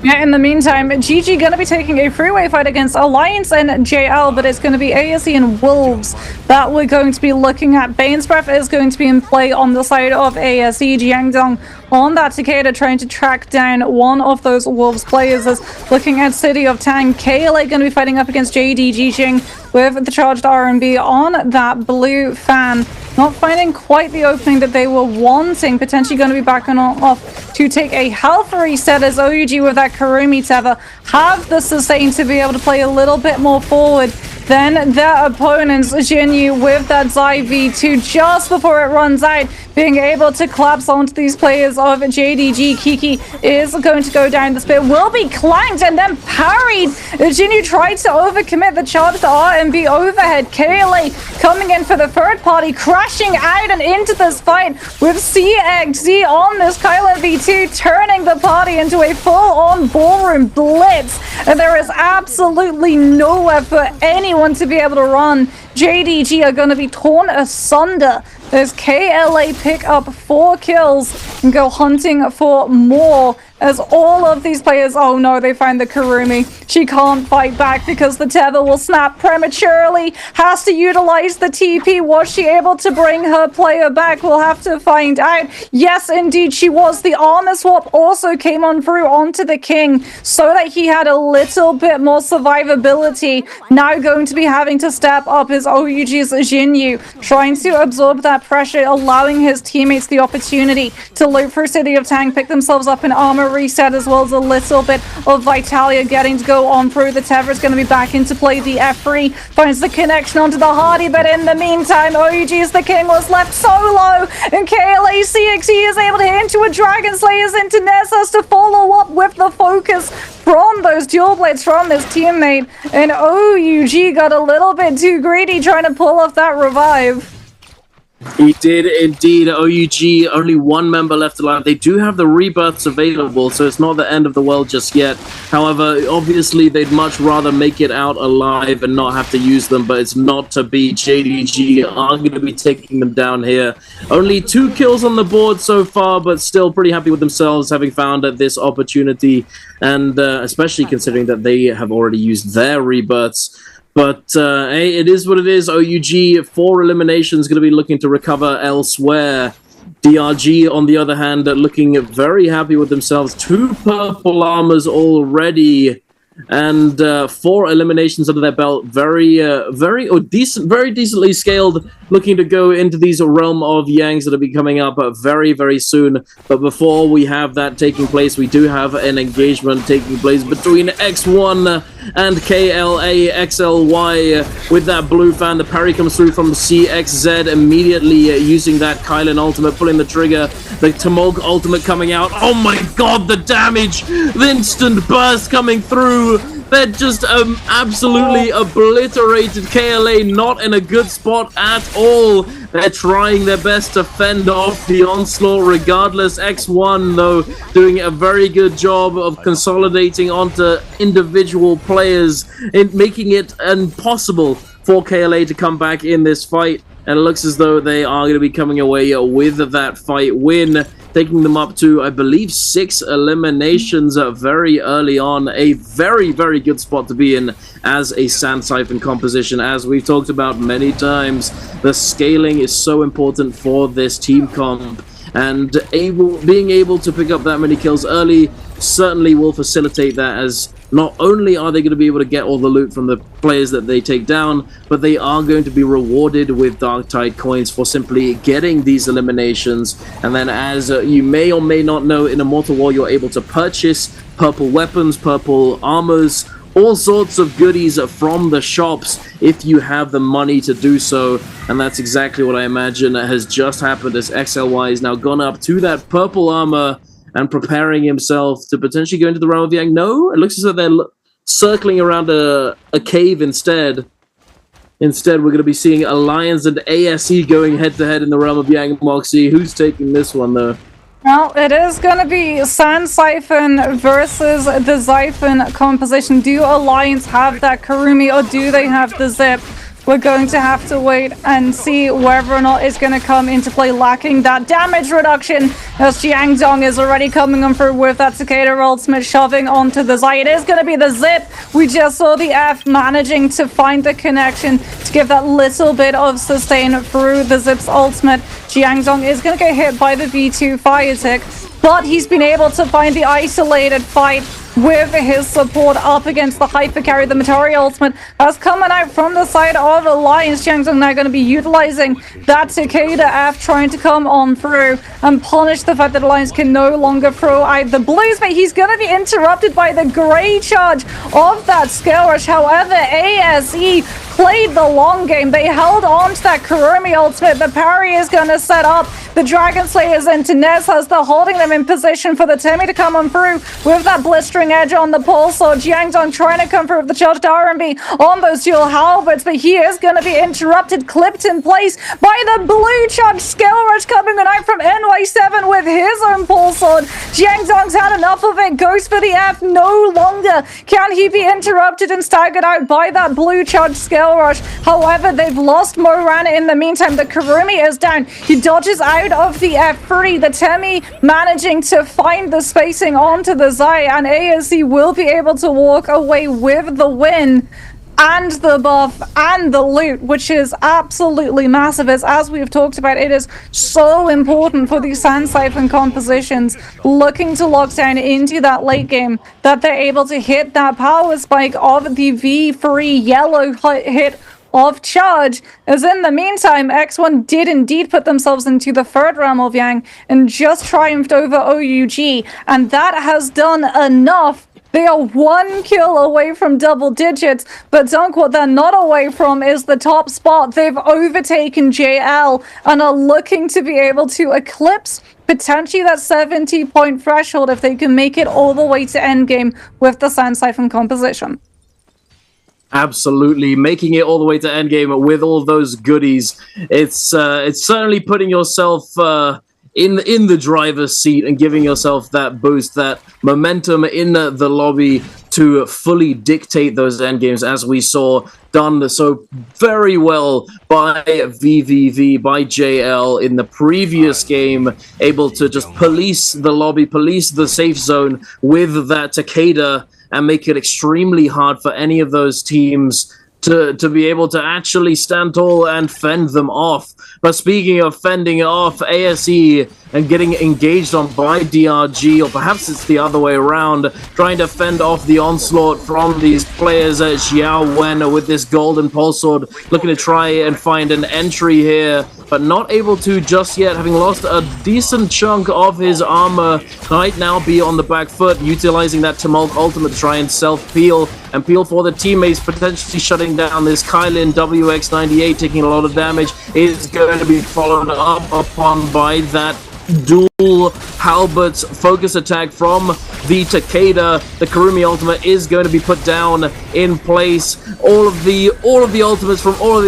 Speaker 5: Yeah, in the meantime, GG going to be taking a freeway fight against Alliance and JL, but it's going to be ASE and Wolves that we're going to be looking at. Bane's Breath is going to be in play on the side of ASE. Jiangdong on that Takeda, trying to track down one of those Wolves players. Is looking at City of Tang. KLA going to be fighting up against JD Jijing with the charged R&B on that blue fan. Not finding quite the opening that they were wanting. Potentially going to be backing off to take a health reset, as OUG with that Kurumi Tether have the sustain to be able to play a little bit more forward than their opponents. Jinyu with that Zai V2 just before it runs out, being able to collapse onto these players of JDG. Kiki is going to go down. The spear will be clanked and then parried. Jinyu tried to overcommit the charge to RMB overhead. KLA coming in for the third party, crashing out and into this fight with CXZ on this Kylan V2, turning the party into a full-on ballroom blitz. And there is absolutely nowhere for anyone to be able to run. JDG are going to be torn asunder as KLA pick up 4 kills and go hunting for more, as all of these players, oh no, they find the Kurumi. She can't fight back because the tether will snap prematurely. Has to utilize the TP. Was she able to bring her player back? We'll have to find out. Yes, indeed, she was. The armor swap also came on through onto the King so that he had a little bit more survivability. Now going to be having to step up his OUG's Jinyu, trying to absorb that pressure, allowing his teammates the opportunity to loop through City of Tang, pick themselves up in armor reset, as well as a little bit of Vitalia getting to go on through. The Tether is going to be back into play. The F3 finds the connection onto the Hardy, but in the meantime, OG is the king, was left solo, and KLACXE is able to hit into a Dragon Slayers into Ness, has to follow up with the focus from those dual blades from his teammate, and OUG got a little bit too greedy trying to pull off that revive.
Speaker 4: He did indeed. OUG, only one member left alive. They do have the rebirths available, so it's not the end of the world just yet. However, obviously, they'd much rather make it out alive and not have to use them, but it's not to be. JDG are going to be taking them down here. Only 2 kills on the board so far, but still pretty happy with themselves, having found this opportunity, and especially considering that they have already used their rebirths. But hey, it is what it is. OUG, 4 eliminations, going to be looking to recover elsewhere. DRG, on the other hand, looking very happy with themselves. 2 purple armors already, and 4 eliminations under their belt. Very decently scaled. Looking to go into these realm of Yangs that will be coming up very, very soon. But before we have that taking place, we do have an engagement taking place between X1 and KLAXLY with that blue fan. The parry comes through from CXZ immediately, using that Kylan ultimate, pulling the trigger. The Tamog ultimate coming out. Oh my god, the damage! The instant burst coming through. They're just absolutely obliterated KLA, not in a good spot at all. They're trying their best to fend off the onslaught regardless. X1, though, doing a very good job of consolidating onto individual players and making it impossible for KLA to come back in this fight. And it looks as though they are going to be coming away with that fight win, taking them up to, I believe, 6 eliminations very early on. A very, very good spot to be in as a Sand Siphon composition. As we've talked about many times, the scaling is so important for this team comp, and being able to pick up that many kills early certainly will facilitate that, as not only are they going to be able to get all the loot from the players that they take down, but they are going to be rewarded with Dark Tide coins for simply getting these eliminations. And then, as you may or may not know, in Immortal War you're able to purchase purple weapons, purple armors, all sorts of goodies from the shops if you have the money to do so. And that's exactly what I imagine has just happened, as XLY is now gone up to that purple armor and preparing himself to potentially go into the realm of Yang. No, it looks as though they're circling around a cave instead. Instead, we're going to be seeing Alliance and ASE going head-to-head in the realm of Yang. Moxie, who's taking this one, though?
Speaker 5: Well, it is going to be Sand Siphon versus the Siphon composition. Do Alliance have that Karumi, or do they have the Zip? We're going to have to wait and see whether or not it's going to come into play, lacking that damage reduction, as Jiangdong is already coming on through with that Cicada ultimate, shoving onto the Zai. It is going to be the Zip. We just saw the F managing to find the connection to give that little bit of sustain through the Zip's ultimate. Jiangdong is going to get hit by the V2 fire tick, but he's been able to find the isolated fight with his support up against the hyper carry. The Matari ultimate has coming out from the side of Alliance. Jiangdong now going to be utilizing that Cicada F, trying to come on through and punish the fact that Alliance can no longer throw out the blues, but he's going to be interrupted by the gray charge of that skill rush. However, ASE played the long game. They held on to that Kurumi ultimate. The parry is going to set up the Dragon Slayers into Nez, as they're holding them in position for the Timmy to come on through with that blistering edge on the pulse. So Jiangdong trying to come through with the charged RMB on those dual halberds, but he is going to be interrupted, clipped in place by the blue charge skill rush coming out from NY7 with his own pulse sword. Jiangdong's had enough of it, goes for the F. No longer can he be interrupted and staggered out by that blue charge skill rush. However, they've lost Moran in the meantime. The Kurumi is down. He dodges out of the F3. The Temi managing to find the spacing onto the Zai, and ASE will be able to walk away with the win and the buff and the loot, which is absolutely massive. As we've talked about, it is so important for these Sand Siphon compositions looking to lock down into that late game that they're able to hit that power spike of the V3 yellow hit of charge. As in the meantime, X1 did indeed put themselves into the third realm of Yang and just triumphed over OUG, and that has done enough. They are 1 kill away from double digits, but Dunk, what they're not away from is the top spot. They've overtaken JL and are looking to be able to eclipse potentially that 70-point threshold if they can make it all the way to endgame with the Sand Siphon composition.
Speaker 4: Absolutely, making it all the way to endgame with all those goodies. It's certainly putting yourself in the driver's seat and giving yourself that boost, that momentum in the lobby to fully dictate those endgames, as we saw done so very well by VVV, by JL in the previous game, able to just police the lobby, police the safe zone with that Takeda, and make it extremely hard for any of those teams to be able to actually stand tall and fend them off. But speaking of fending off ASE and getting engaged on by DRG, or perhaps it's the other way around, trying to fend off the onslaught from these players at Xiao Wen with this golden pulse sword, looking to try and find an entry here, but not able to just yet, having lost a decent chunk of his armor. Might now be on the back foot, utilizing that Tumult ultimate to try and self-peel, and peel for the teammates, potentially shutting down this Kylin WX98, taking a lot of damage. Is going to be followed up upon by that dual halberds focus attack from the Takeda. The Kurumi ultimate is going to be put down in place. All of the ultimates from all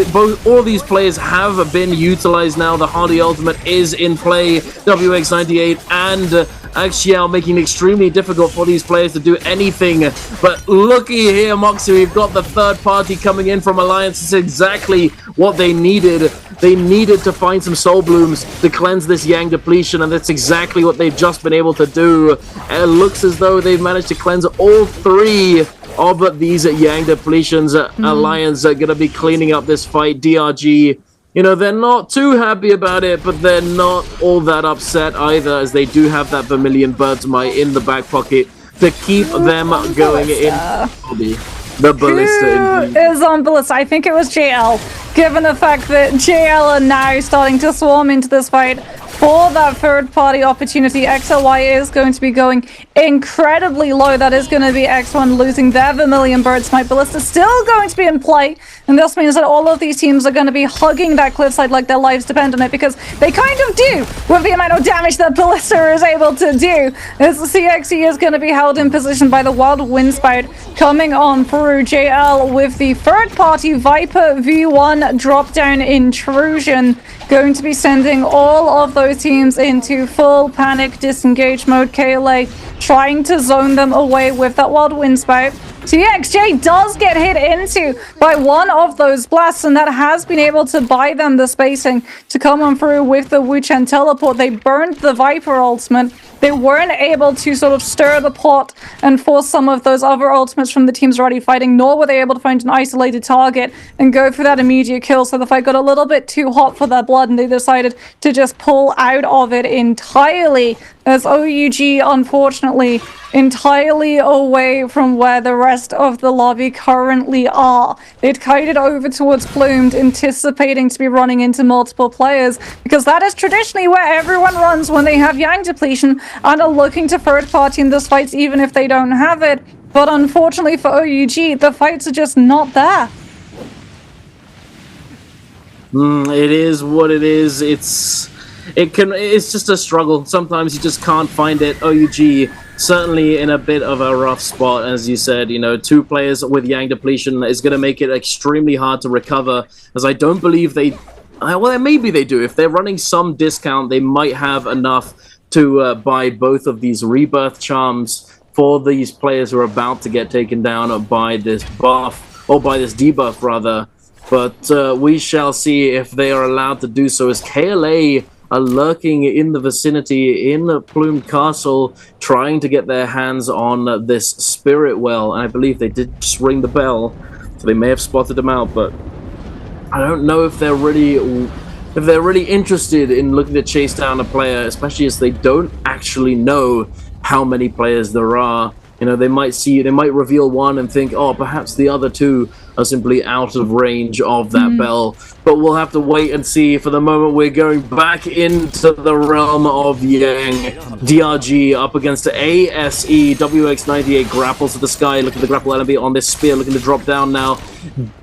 Speaker 4: of these players have been utilized now. The Hardy ultimate is in play. WX98 and Xiao making it extremely difficult for these players to do anything. But looky here, Moxie, we've got the third party coming in from Alliance. It's exactly what they needed. They needed to find some soul blooms to cleanse this Yang depletion, and that's exactly what they've just been able to do. And it looks as though they've managed to cleanse all 3 of these Yang depletions. Alliance are going to be cleaning up this fight. DRG, you know, they're not too happy about it, but they're not all that upset either, as they do have that Vermilion Bird's Might in the back pocket to keep them going in the Ballista.
Speaker 5: Who is on Ballista? I think it was JL, given the fact that JL are now starting to swarm into this fight for that third-party opportunity. XLY is going to be going incredibly low. That is going to be X1 losing their Vermilion Bird's Might. Ballista still going to be in play, and this means that all of these teams are going to be hugging that cliffside like their lives depend on it, because they kind of do with the amount of damage that Ballista is able to do. As the CXE is going to be held in position by the Wild Windspout coming on through. JL with the third-party Viper V1 drop-down intrusion, going to be sending all of those teams into full panic disengage mode. KLA trying to zone them away with that Wild Windspout. TXJ does get hit into by one of those blasts, and that has been able to buy them the spacing to come on through with the Wuchen teleport. They burned the Viper ultimate. They weren't able to sort of stir the pot and force some of those other ultimates from the teams already fighting, nor were they able to find an isolated target and go for that immediate kill. So the fight got a little bit too hot for their blood, and they decided to just pull out of it entirely, as OUG, unfortunately, entirely away from where the rest of the lobby currently are. They'd kited over towards Plumed, anticipating to be running into multiple players, because that is traditionally where everyone runs when they have Yang depletion and are looking to third party in this fights, even if they don't have it. But unfortunately for OUG, the fights are just not there.
Speaker 4: It is what it is. It's just a struggle. Sometimes you just can't find it. OUG certainly in a bit of a rough spot, as you said. You know, 2 players with Yang depletion is going to make it extremely hard to recover, as I don't believe they... well, maybe they do. If they're running some discount, they might have enough to buy both of these rebirth charms for these players who are about to get taken down by this buff, or by this debuff rather. But we shall see if they are allowed to do so, as KLA are lurking in the vicinity in the Plumed Castle, trying to get their hands on this Spirit Well. And I believe they did just ring the bell, so they may have spotted them out, but I don't know if they're really interested in looking to chase down a player, especially as they don't actually know how many players there are. You know, they might reveal one and think, oh, perhaps the other 2 are simply out of range of that bell. But we'll have to wait and see. For the moment, we're going back into the realm of Yang. DRG up against ASE. WX98 grapples to the sky. Look at the grapple enemy on this spear, looking to drop down now.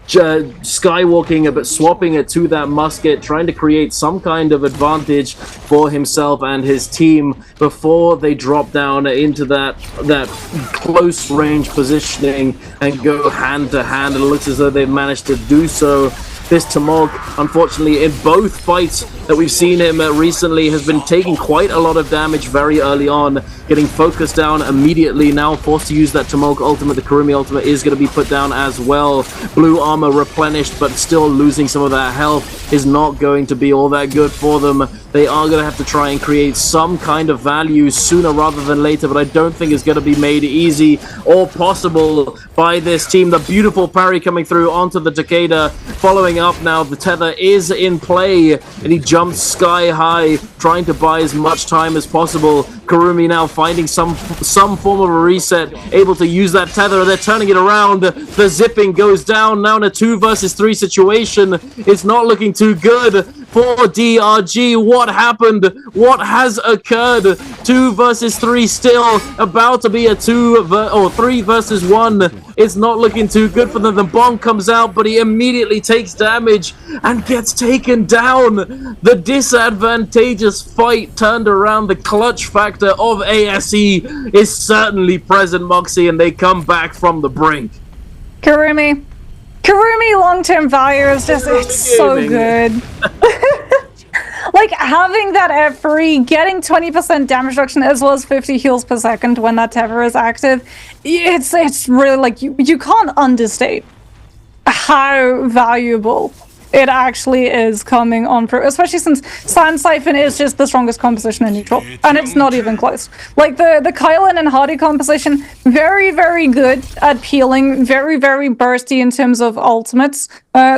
Speaker 4: Skywalking, but swapping it to that musket, trying to create some kind of advantage for himself and his team before they drop down into that close range positioning and go hand to hand. It looks as though they've managed to do so. This Tamog, unfortunately, in both fights that we've seen him recently, has been taking quite a lot of damage very early on, getting focused down immediately, now forced to use that Tamog ultimate. The Kurumi ultimate is going to be put down as well. Blue armor replenished, but still losing some of that health is not going to be all that good for them. They are going to have to try and create some kind of value sooner rather than later, but I don't think it's going to be made easy or possible by this team. The beautiful parry coming through onto the Takeda. Following up now, the tether is in play, and he jumps sky high, trying to buy as much time as possible. Kurumi now finding some form of a reset, able to use that tether. They're turning it around. The zipping goes down now in a 2 versus 3 situation. It's not looking too good for DRG. What happened? What has occurred? 2 versus 3 still, about to be a 3 versus 1. It's not looking too good for them. The bomb comes out, but he immediately takes damage and gets taken down. The disadvantageous fight turned around. The clutch factor of ASE is certainly present, Moxie, and they come back from the brink.
Speaker 5: Kurumi long-term value is just, it's so good. Like, having that F3, getting 20% damage reduction as well as 50 heals per second when that tether is active, it's really, like, you can't understate how valuable it actually is coming on through, especially since Sand Siphon is just the strongest composition in neutral, and it's not even close. Like, the Kylan and Hardy composition, very, very good at peeling, very, very bursty in terms of ultimates.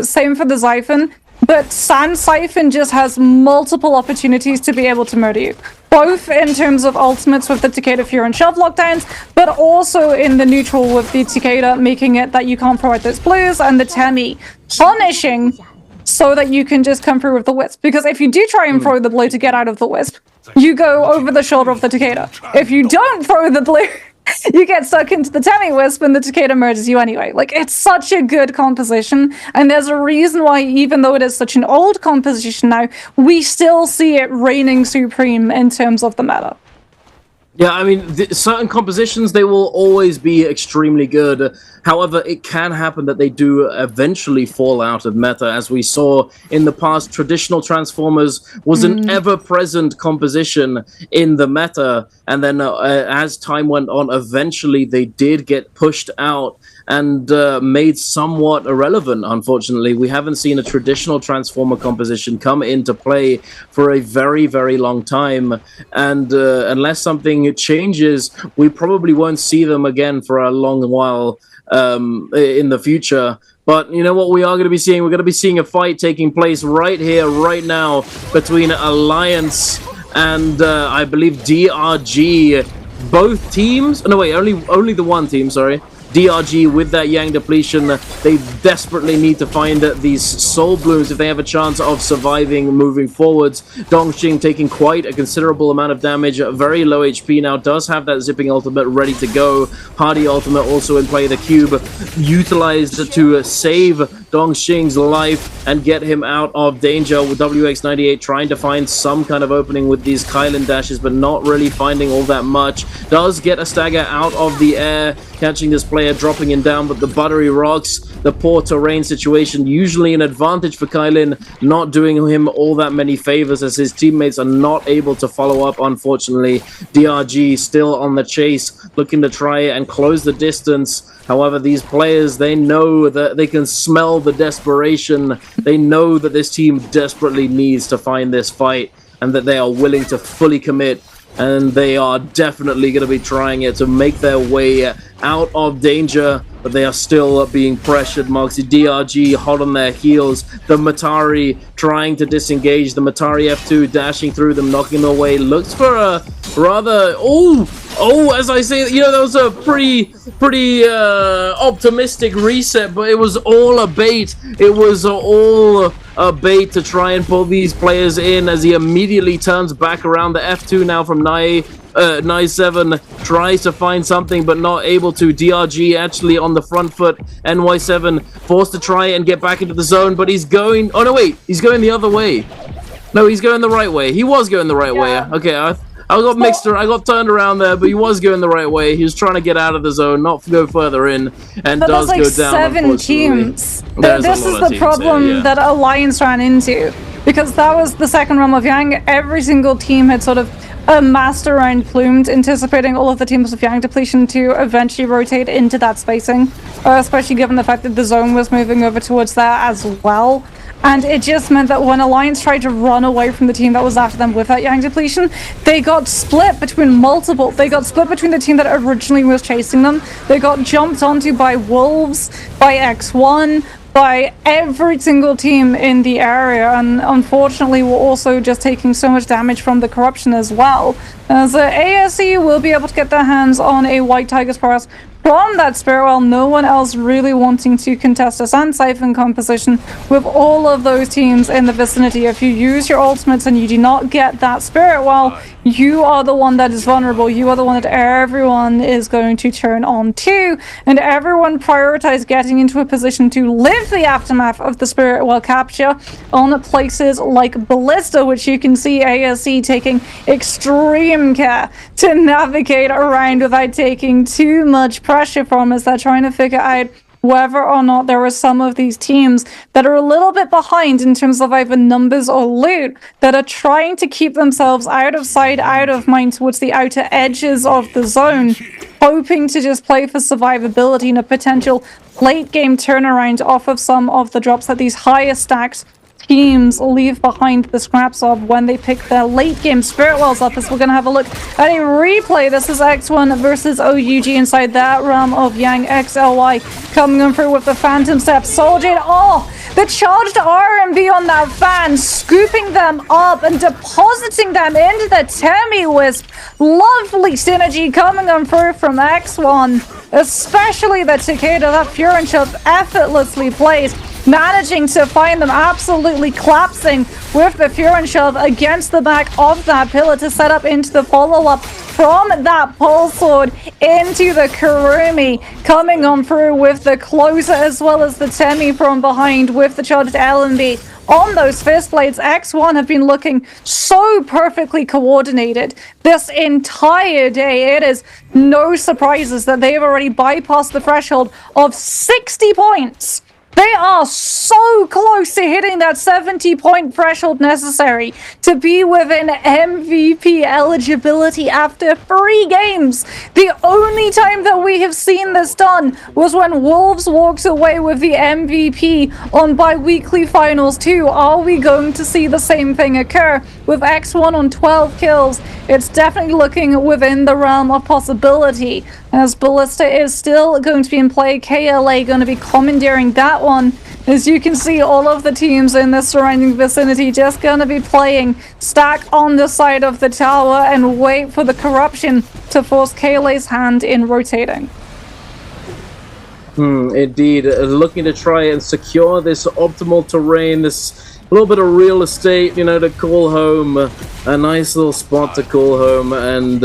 Speaker 5: Same for the Siphon. But Sand Siphon just has multiple opportunities to be able to murder you. Both in terms of ultimates with the Takeda Fury and Shove lockdowns, but also in the neutral with the Takeda, making it that you can't throw out those blues, and the Temi punishing so that you can just come through with the Wisp. Because if you do try and throw the blue to get out of the Wisp, you go over the shoulder of the Takeda. If you don't throw the blue, you get stuck into the Temi Wisp and the Takeda murders you anyway. Like, it's such a good composition, and there's a reason why, even though it is such an old composition now, we still see it reigning supreme in terms of the meta.
Speaker 4: Yeah, I mean, certain compositions, they will always be extremely good. However, it can happen that they do eventually fall out of meta. As we saw in the past, traditional Transformers was an ever-present composition in the meta. And then as time went on, eventually they did get pushed out and made somewhat irrelevant, unfortunately. We haven't seen a traditional Transformer composition come into play for a very, very long time. And unless something changes, we probably won't see them again for a long while in the future. But you know what we are going to be seeing? We're going to be seeing a fight taking place right here, right now, between Alliance and I believe DRG. Both teams, no wait, only the one team, sorry. DRG with that Yang depletion, they desperately need to find these soul blooms if they have a chance of surviving moving forwards. Dongxing taking quite a considerable amount of damage, very low HP now, does have that zipping ultimate ready to go. Hardy ultimate also in play, the cube utilized to save Dongxing's life and get him out of danger, with WX98 trying to find some kind of opening with these Kylan dashes, but not really finding all that much. Does get a stagger out of the air, catching this player, dropping him down, but the buttery rocks, the poor terrain situation, usually an advantage for Kylan, not doing him all that many favors as his teammates are not able to follow up, unfortunately. DRG still on the chase, looking to try and close the distance. However, these players, they know that they can smell the desperation. They know that this team desperately needs to find this fight and that they are willing to fully commit. And they are definitely going to be trying it to make their way out of danger, but they are still being pressured. Moxie, DRG hot on their heels. The Matari trying to disengage. The Matari F2 dashing through them, knocking them away. Looks for rather. As I say, you know, that was a pretty optimistic reset, but it was all a bait. It was all a bait to try and pull these players in as he immediately turns back around. The F2 now from NY7 tries to find something but not able to. DRG actually on the front foot. NY7 forced to try and get back into the zone, but he's going... Oh, no, wait. He's going the other way. No, he's going the right way. He was going the right way. Okay, I got mixed. I got turned around there, but he was going the right way. He was trying to get out of the zone, not go further in, and
Speaker 5: but
Speaker 4: does
Speaker 5: like
Speaker 4: go down.
Speaker 5: 7 teams. This is the problem that Alliance ran into, because that was the second realm of Yang. Every single team had sort of amassed around Plumed, anticipating all of the teams with Yang depletion to eventually rotate into that spacing, especially given the fact that the zone was moving over towards there as well. And it just meant that when Alliance tried to run away from the team that was after them with that Yang depletion, they got split between multiple. They got split between the team that originally was chasing them. They got jumped onto by Wolves, by X1, by every single team in the area, and unfortunately we're also just taking so much damage from the corruption as well. As ASE will be able to get their hands on a White Tiger's prowess from that Spirit Well, no one else really wanting to contest a Sand Siphon composition with all of those teams in the vicinity. If you use your ultimates and you do not get that Spirit Well, you are the one that is vulnerable. You are the one that everyone is going to turn on to, and everyone prioritize getting into a position to live the aftermath of the Spirit Well capture on places like Ballista, which you can see ASE taking extreme care to navigate around without taking too much pressure from, as they're trying to figure out whether or not there are some of these teams that are a little bit behind in terms of either numbers or loot, that are trying to keep themselves out of sight, out of mind towards the outer edges of the zone, hoping to just play for survivability and a potential late game turnaround off of some of the drops that these higher stacked teams leave behind the scraps of when they pick their late game Spirit Wells up. As we're going to have a look at a replay. This is X1 versus OUG inside that realm of Yang. XLY coming in through with the Phantom Step. Soldier, the charged RMB on that fan, scooping them up and depositing them into the Temi-Wisp. Lovely synergy coming on through from X1, especially the Takeda. That Furin Shove effortlessly placed, managing to find them absolutely collapsing with the Furin Shove against the back of that pillar to set up into the follow-up from that pole sword into the Kurumi, coming on through with the closer as well as the Temi from behind with the charged LMB. On those fist blades, X1 have been looking so perfectly coordinated this entire day. It is no surprises that they've already bypassed the threshold of 60 points. They are so close to hitting that 70-point threshold necessary to be within MVP eligibility after 3 games. The only time that we have seen this done was when Wolves walked away with the MVP on bi-weekly finals 2. Are we going to see the same thing occur with X1 on 12 kills? It's definitely looking within the realm of possibility, as Ballista is still going to be in play. KLA going to be commandeering that one. As you can see, all of the teams in the surrounding vicinity just going to be playing stack on the side of the tower and wait for the corruption to force KLA's hand in rotating.
Speaker 4: Indeed, looking to try and secure this optimal terrain, this little bit of real estate, you know, to call home, a nice little spot to call home, and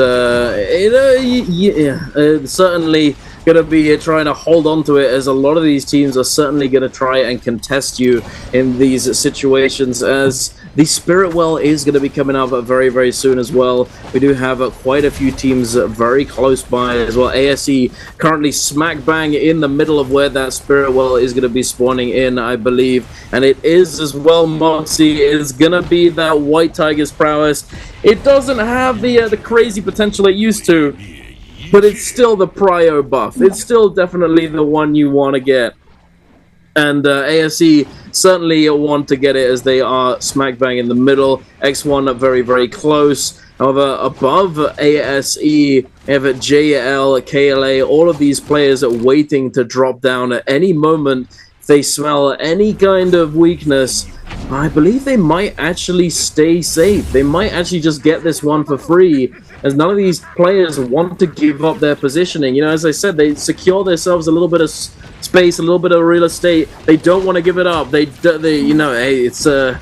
Speaker 4: certainly going to be trying to hold on to it, as a lot of these teams are certainly going to try and contest you in these situations, as the Spirit Well is going to be coming up very, very soon as well. We do have quite a few teams very close by as well. ASE currently smack bang in the middle of where that Spirit Well is going to be spawning in, I believe, and it is as well, Moxie. It's going to be that White Tiger's prowess. It doesn't have the crazy potential it used to, but it's still the prio buff. It's still definitely the one you want to get. And ASE certainly want to get it, as they are smack bang in the middle. X1 very, very close. However, above ASE, we have JL, KLA, all of these players are waiting to drop down at any moment. If they smell any kind of weakness, I believe they might actually stay safe. They might actually just get this one for free. as none of these players want to give up their positioning. You know, as I said, they secure themselves a little bit of space, a little bit of real estate. They don't want to give it up. They you know, hey, it's a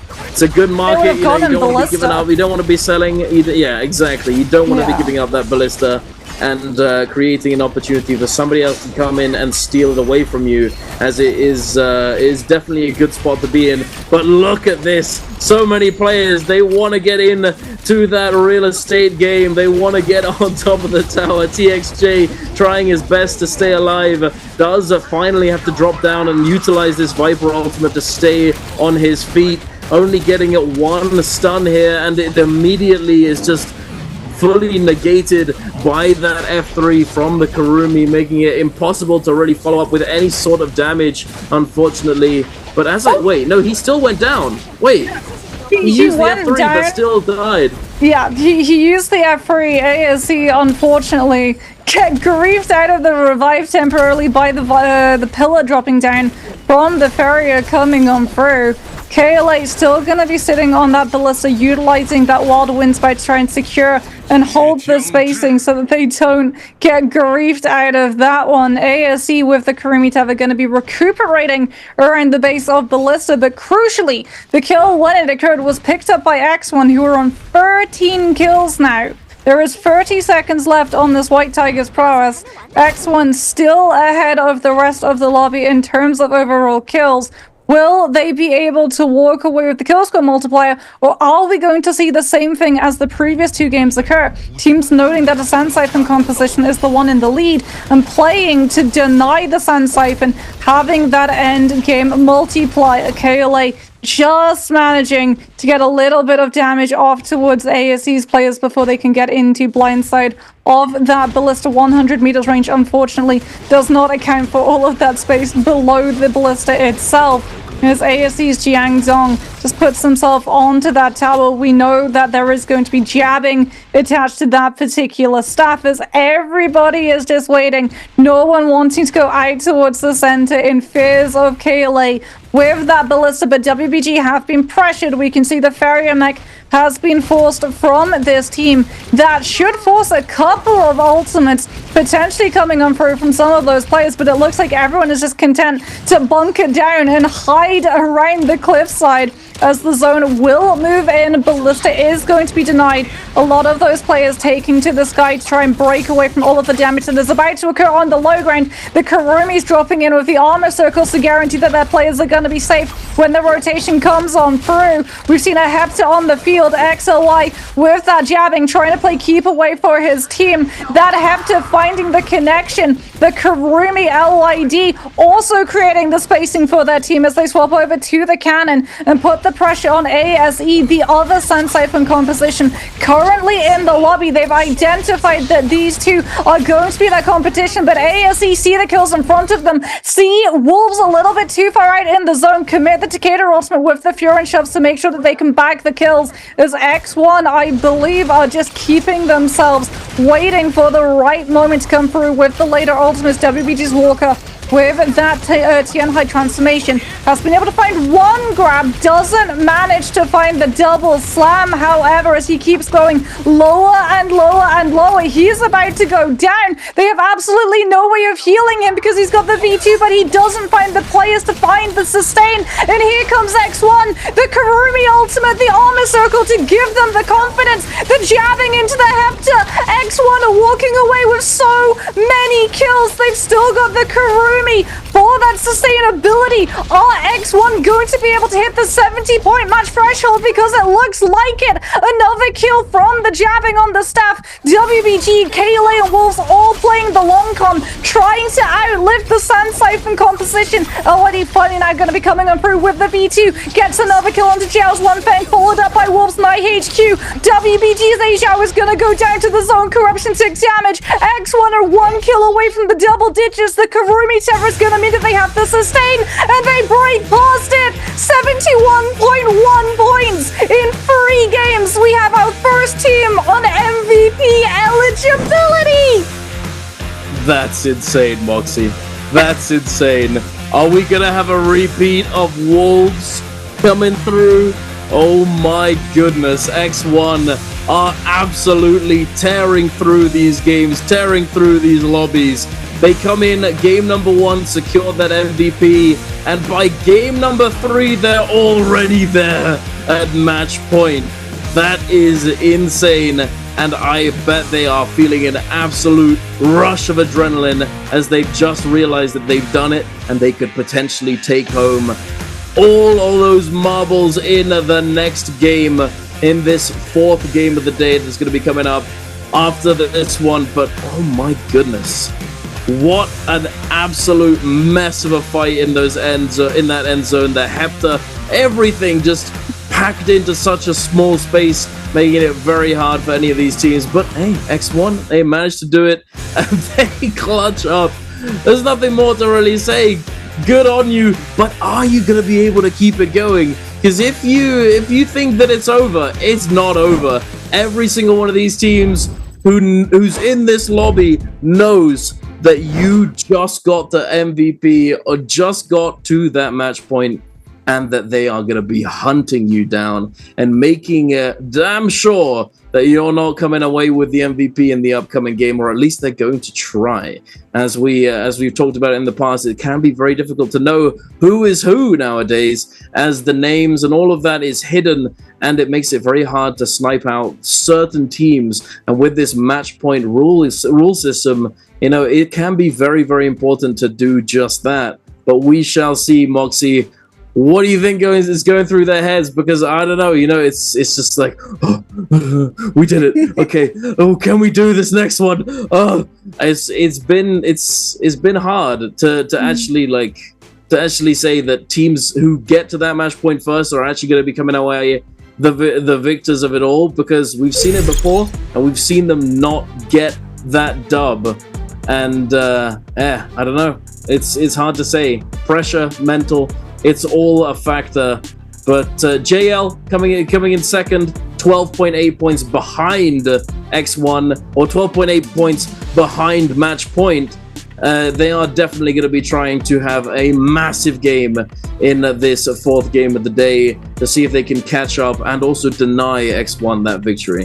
Speaker 4: good market. You know, you don't want to be giving up. You don't want to be selling either. Yeah, exactly. You don't want to be giving up that ballista and creating an opportunity for somebody else to come in and steal it away from you, as it is definitely a good spot to be in. But look at this, so many players, they want to get in to that real estate game. They want to get on top of the tower. TXJ trying his best to stay alive, does finally have to drop down and utilize this Viper ultimate to stay on his feet, only getting it one stun here, and it immediately is just fully negated by that F3 from the Kurumi, making it impossible to really follow up with any sort of damage, unfortunately. But as wait, no, he still went down. Wait, he used the F3 but still died.
Speaker 5: Yeah, he used the F3. ASE unfortunately get griefed out of the revive temporarily by the pillar dropping down from the Farrier coming on through. KLA still going to be sitting on that ballista, utilizing that wild wind spike to try and secure and hold the spacing so that they don't get griefed out of that one. ASE with the Kurumi Tower going to be recuperating around the base of ballista, but crucially, the kill when it occurred was picked up by X1, who are on 13 kills now. There is 30 seconds left on this White Tiger's prowess. X1 still ahead of the rest of the lobby in terms of overall kills. Will they be able to walk away with the kill score multiplier, or are we going to see the same thing as the previous two games occur? Teams noting that the Sand Siphon composition is the one in the lead and playing to deny the Sand Siphon, having that end game multiply. KLA just managing to get a little bit of damage off towards ASE's players before they can get into blindside of that ballista. 100 meters range unfortunately does not account for all of that space below the ballista itself. As ASE's Jiang Zong just puts himself onto that tower, we know that there is going to be jabbing attached to that particular staff, as everybody is just waiting. No one wanting to go out towards the center in fears of KLA with that ballista, but WBG have been pressured. We can see the Farrier mech has been forced from this team. That should force a couple of ultimates potentially coming on through from some of those players, but it looks like everyone is just content to bunker down and hide around the cliffside as the zone will move in. Ballista is going to be denied. A lot of those players taking to the sky to try and break away from all of the damage that is about to occur on the low ground. The Kurumi's dropping in with the armor circles to guarantee that their players are going to be safe when the rotation comes on through. We've seen a Hepta on the field, XLY with that jabbing, trying to play keep away for his team. That Hepta finding the connection. The Kurumi LYD also creating the spacing for their team as they swap over to the cannon and put the pressure on ASE, the other Sand Siphon composition currently in the lobby. They've identified that these two are going to be their competition, but ASE see the kills in front of them, see Wolves a little bit too far out in the zone, commit the Takeda ultimate with the Fury shoves to make sure that they can bag the kills, as X1, I believe, are just keeping themselves waiting for the right moment to come through with the later ultimates. WBG's Walker with that Tianhai transformation has been able to find one grab, doesn't manage to find the double slam, however, as he keeps going lower and lower and lower. He's about to go down. They have absolutely no way of healing him because he's got the V2, but he doesn't find the players to find the sustain. And here comes X1, the Kurumi ultimate, the armor circle to give them the confidence, the jabbing into the Hepta. X1 are walking away with so many kills. They've still got the Kurumi for that sustainability. Are X1 going to be able to hit the 70-point match threshold? Because it looks like it. Another kill from the jabbing on the staff. WBG, KLA and Wolves all playing the long con, trying to outlive the Sand Siphon composition. Already finally now going to be coming on through with the V2. Gets another kill onto Zhao's One Fang, followed up by Wolves' Night HQ. WBG's A Zhao is going to go down to the zone. Corruption 6 damage. X1 are 1 kill away from the double digits. The Kurumi Terror is going to mean that they have the sustain, and they break past it. 71.1 points in 3 games. We have our first team on MVP eligibility.
Speaker 4: That's insane, Moxie. That's insane. Are we going to have a repeat of Wolves coming through? Oh my goodness. X1 are absolutely tearing through these games, tearing through these lobbies. They come in game number 1, secure that MVP, and by game number 3, they're already there at match point. That is insane, and I bet they are feeling an absolute rush of adrenaline as they've just realized that they've done it and they could potentially take home all those marbles in the next game, in this 4th game of the day that's going to be coming up after this one. But oh my goodness, what an absolute mess of a fight in those in that end zone. The Hepta, everything just packed into such a small space, making it very hard for any of these teams. But hey, X1, they managed to do it, and they clutch up. There's nothing more to really say. Good on you, but are you going to be able to keep it going? Because if you think that it's over, it's not over. Every single one of these teams who's in this lobby knows that you just got the MVP or just got to that match point, and that they are going to be hunting you down and making it damn sure that you're not coming away with the MVP in the upcoming game, or at least they're going to try. As we've talked about in the past, it can be very difficult to know who is who nowadays, as the names and all of that is hidden, and it makes it very hard to snipe out certain teams. And with this match point rule system, you know, it can be very, very important to do just that. But we shall see, Moxie. What do you think is going through their heads? Because I don't know, you know, it's just like, oh, we did it. Okay, oh, can we do this next one? Oh, it's been hard to actually say that teams who get to that match point first are actually going to be coming away the victors of it all, because we've seen it before and we've seen them not get that dub. And I don't know. It's hard to say. Pressure, mental. It's all a factor, but JL coming in second, 12.8 points behind X1, or 12.8 points behind match point. They are definitely going to be trying to have a massive game in this 4th game of the day to see if they can catch up and also deny X1 that victory.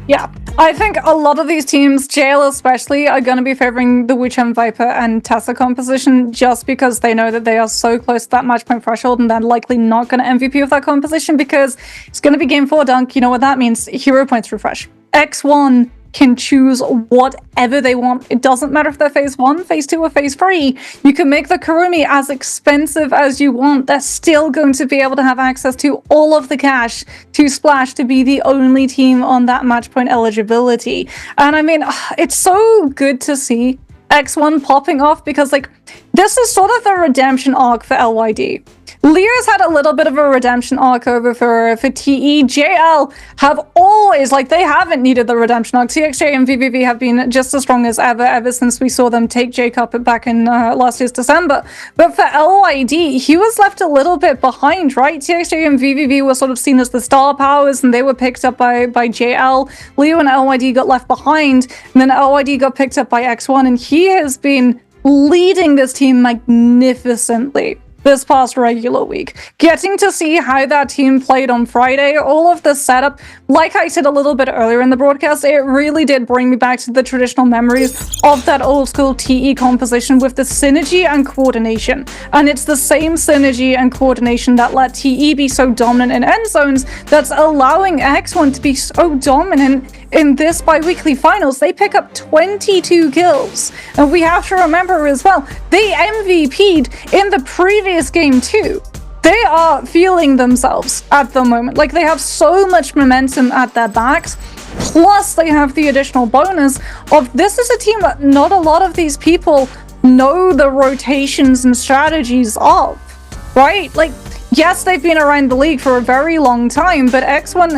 Speaker 5: Yeah, I think a lot of these teams, JL especially, are going to be favoring the Wuchen Viper and Tessa composition just because they know that they are so close to that match point threshold, and they're likely not going to MVP with that composition because it's going to be game 4 dunk. You know what that means? Hero points refresh. X1 can choose whatever they want. It doesn't matter if they're phase 1, phase 2, or phase 3. You can make the Kurumi as expensive as you want. They're still going to be able to have access to all of the cash to splash to be the only team on that match point eligibility. And I mean, it's so good to see X1 popping off, because like this is sort of the redemption arc for LYD. Leo's had a little bit of a redemption arc over for TE. JL have always, like, they haven't needed the redemption arc. TXJ and VVV have been just as strong as ever since we saw them take Jacob back in last year's December. But for LYD, he was left a little bit behind, right? TXJ and VVV were sort of seen as the star powers, and they were picked up by JL. Leo and LYD got left behind, and then LYD got picked up by X1, and he has been leading this team magnificently this past regular week. Getting to see how that team played on Friday, all of the setup, like I said a little bit earlier in the broadcast, it really did bring me back to the traditional memories of that old school TE composition with the synergy and coordination. And it's the same synergy and coordination that let TE be so dominant in end zones that's allowing X1 to be so dominant in this bi-weekly finals. They pick up 22 kills. And we have to remember as well, they MVP'd in the previous game too. They are feeling themselves at the moment. Like, they have so much momentum at their backs. Plus, they have the additional bonus of this is a team that not a lot of these people know the rotations and strategies of, right? Like, yes, they've been around the league for a very long time, but X1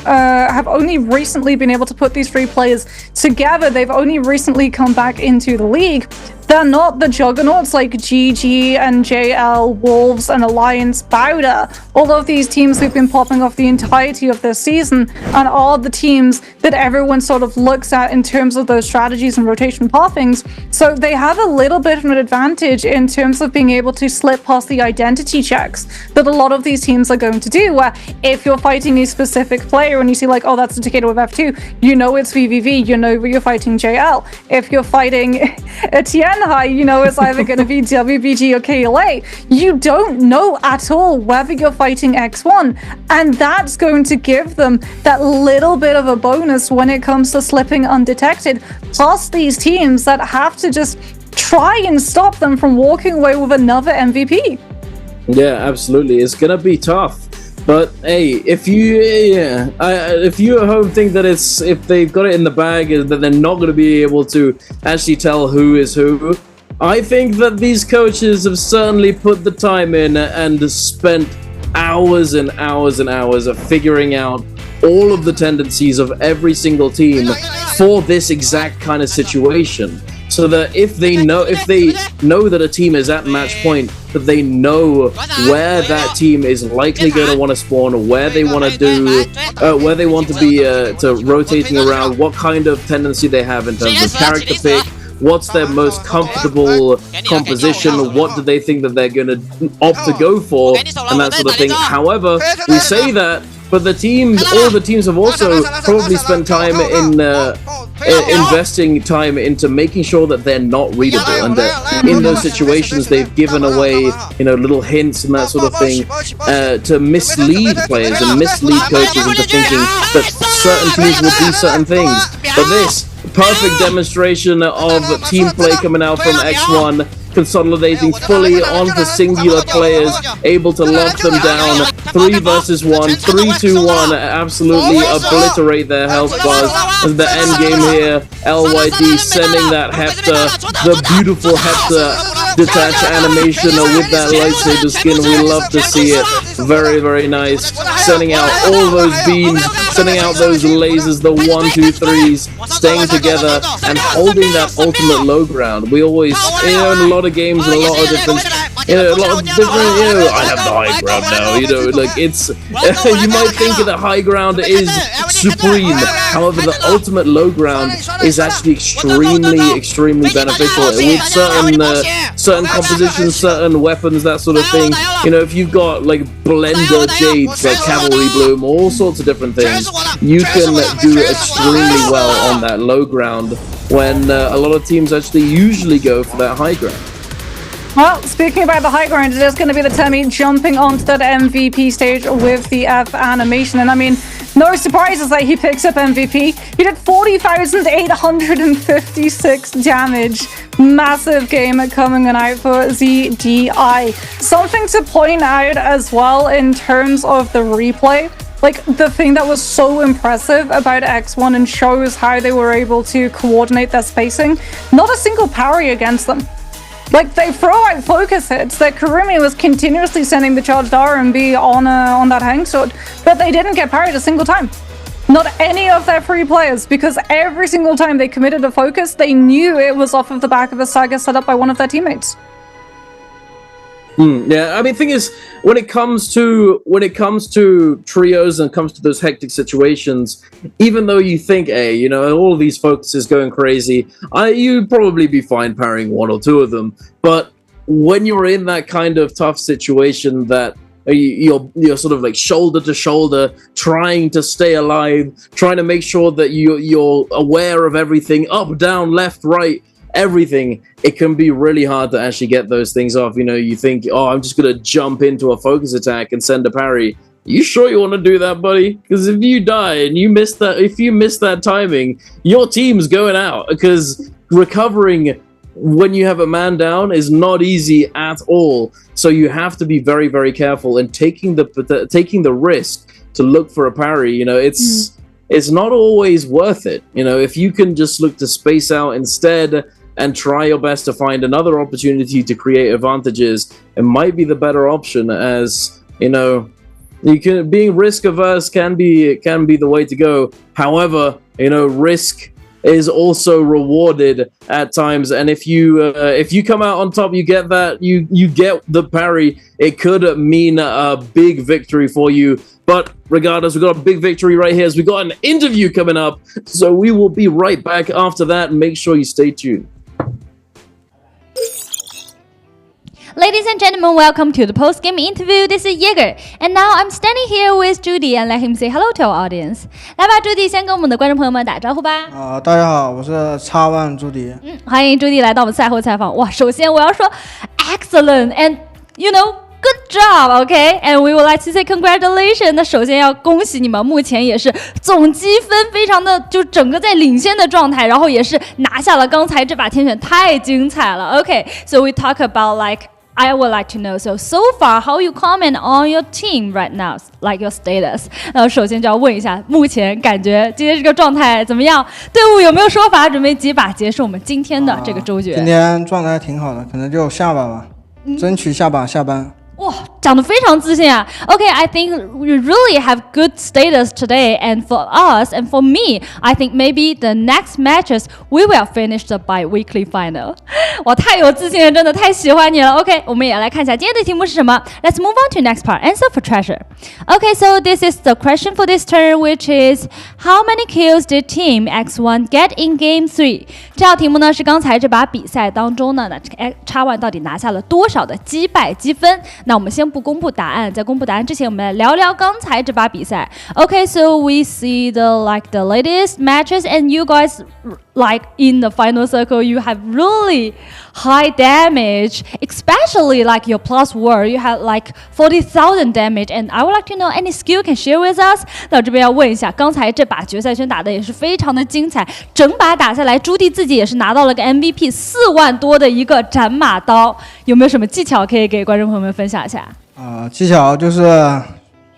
Speaker 5: have only recently been able to put these 3 players together. They've only recently come back into the league. they're not the juggernauts like GG and JL, Wolves and Alliance Bowder. All of these teams who've been popping off the entirety of this season and are the teams that everyone sort of looks at in terms of those strategies and rotation pathings. So they have a little bit of an advantage in terms of being able to slip past the identity checks that a lot of these teams are going to do, where if you're fighting a specific player and you see like, oh, that's a Takeda with F2, you know it's VVV, you know you're fighting JL. If you're fighting a Tianhai, you know it's either going to be WBG or KLA. You don't know at all whether you're fighting X1, and that's going to give them that little bit of a bonus when it comes to slipping undetected, plus these teams that have to just try and stop them from walking away with another MVP.
Speaker 4: Yeah, absolutely. It's gonna be tough. But hey, if you at home think that if they've got it in the bag, that they're not going to be able to actually tell who is who, I think that these coaches have certainly put the time in and spent hours and hours and hours of figuring out all of the tendencies of every single team for this exact kind of situation. So that if they know that a team is at match point, that they know where that team is likely going to want to spawn, or where they want to do, where they want to be to rotating around, what kind of tendency they have in terms of character pick, what's their most comfortable composition, what do they think that they're going to opt to go for, and that sort of thing. However, we say that, but all the teams have also probably spent time in investing time into making sure that they're not readable, and that in those situations they've given away, little hints and that sort of thing to mislead players and mislead coaches into thinking that certain teams will do certain things. But this perfect demonstration of team play coming out from X1, consolidating fully onto singular players, able to lock them down 3 versus 1, 3-2-1, absolutely obliterate their health bars. And the end game here, LYD sending that Hector, the beautiful Hector detach animation with that lightsaber skin. We love to see it. Very, very nice. Sending out all those beams, sending out those lasers, the 1, 2, 3s, staying together and holding that ultimate low ground. We always, in a lot of games and a lot of different, I have the high ground now, like it's, you might think that high ground is supreme. However, the ultimate low ground is actually extremely beneficial with certain compositions, certain weapons, that sort of thing. If you've got like blender jades, like cavalry bloom, all sorts of different things, you can do extremely well on that low ground when a lot of teams actually usually go for that high ground.
Speaker 5: Well, speaking about the high ground, it is going to be the Temi jumping onto that MVP stage with the F animation. And I mean, no surprises that he picks up MVP. He did 40,856 damage. Massive game coming out for ZDI. Something to point out as well in terms of the replay. Like, the thing that was so impressive about X1 and shows how they were able to coordinate their spacing, not a single parry against them. Like, they throw out focus hits, that Kurumi was continuously sending the charged RMB on that hang sword, but they didn't get parried a single time. Not any of their free players, because every single time they committed a focus, they knew it was off of the back of a saga set up by one of their teammates.
Speaker 4: Yeah, I mean, the thing is, when it comes to trios and comes to those hectic situations, even though you think, hey, all of these focuses going crazy, you'd probably be fine parrying 1 or 2 of them. But when you're in that kind of tough situation that you're sort of like shoulder to shoulder, trying to stay alive, trying to make sure that you're aware of everything, up, down, left, right, everything, it can be really hard to actually get those things off. You think, oh, I'm just gonna jump into a focus attack and send a parry. You sure you want to do that, buddy? Because if you die and you miss that timing, your team's going out, because recovering when you have a man down is not easy at all. So you have to be very, very careful, and taking the risk to look for a parry, it's not always worth it. If you can just look to space out instead and try your best to find another opportunity to create advantages, it might be the better option. As being risk averse can be the way to go. However, risk is also rewarded at times. And if you come out on top, you get that, you get the parry, it could mean a big victory for you. But regardless, we've got a big victory right here as we got an interview coming up. So we will be right back after that. Make sure you stay tuned.
Speaker 13: Ladies and gentlemen, welcome to the post-game interview. This is Jaeger, and now I'm standing here with Judy and let him say hello to our audience. 来吧 ，Judy 先跟我们的观众朋友们打招呼吧。
Speaker 14: 大家好，我是X1朱迪。
Speaker 13: 欢迎朱迪来到我们赛后采访。哇，首先我要说 excellent and good job, okay? And we would like to say congratulations. 那首先要恭喜你们，目前也是总积分非常的就整个在领先的状态，然后也是拿下了刚才这把天选，太精彩了。Okay, so we talk about I would like to know, so far, how you comment on your team right now, like your status? 首先就要问一下，目前感觉今天这个状态怎么样？队伍有没有说法？准备几把结束我们今天的这个周决？
Speaker 14: 今天状态挺好的，可能就下把吧，争取下把下班。
Speaker 13: 哇，讲得非常自信啊。Okay, I think we really have good status today, and for us and for me, I think maybe the next matches we will finish the bi-weekly final. 哇，太有自信了，真的太喜欢你了。OK, 我们也来看一下今天的题目是什么。Let's move on to next part. Answer for treasure. Okay, so this is the question for this turn, which is how many kills did Team X1 get in Game 3? 这道题目呢是刚才这把比赛当中呢，X1 到底拿下了多少的击败积分？那我们先不公布答案，在公布答案之前，我们来聊聊刚才这把比赛。Okay, so we see the latest matches, and you guys in the final circle, you have really high damage, especially your plus word, you have 40,000 damage, and I would like to know any skill can share with us. 那这边要问一下，刚才这把决赛圈打的也是非常的精彩，整把打下来，朱棣自己也是拿到了个 MVP 4万多的一个斩马刀，有没有什么技巧可以给观众朋友们分享一下？
Speaker 14: 技巧就是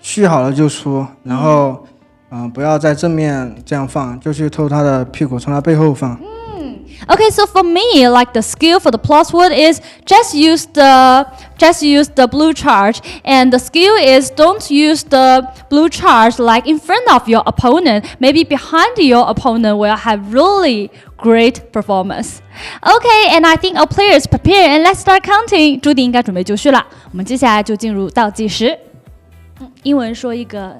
Speaker 14: 续好了就出，然后不要在正面这样放，就去偷他的屁股，从他背后放。
Speaker 13: Okay, so for me, the skill for the plus word is just use the blue charge, and the skill is don't use the blue charge in front of your opponent. Maybe behind your opponent will have really great performance. Okay, and I think our players prepare, and let's start counting. 朱迪应该准备就绪了，我们接下来就进入倒计时。英文说一个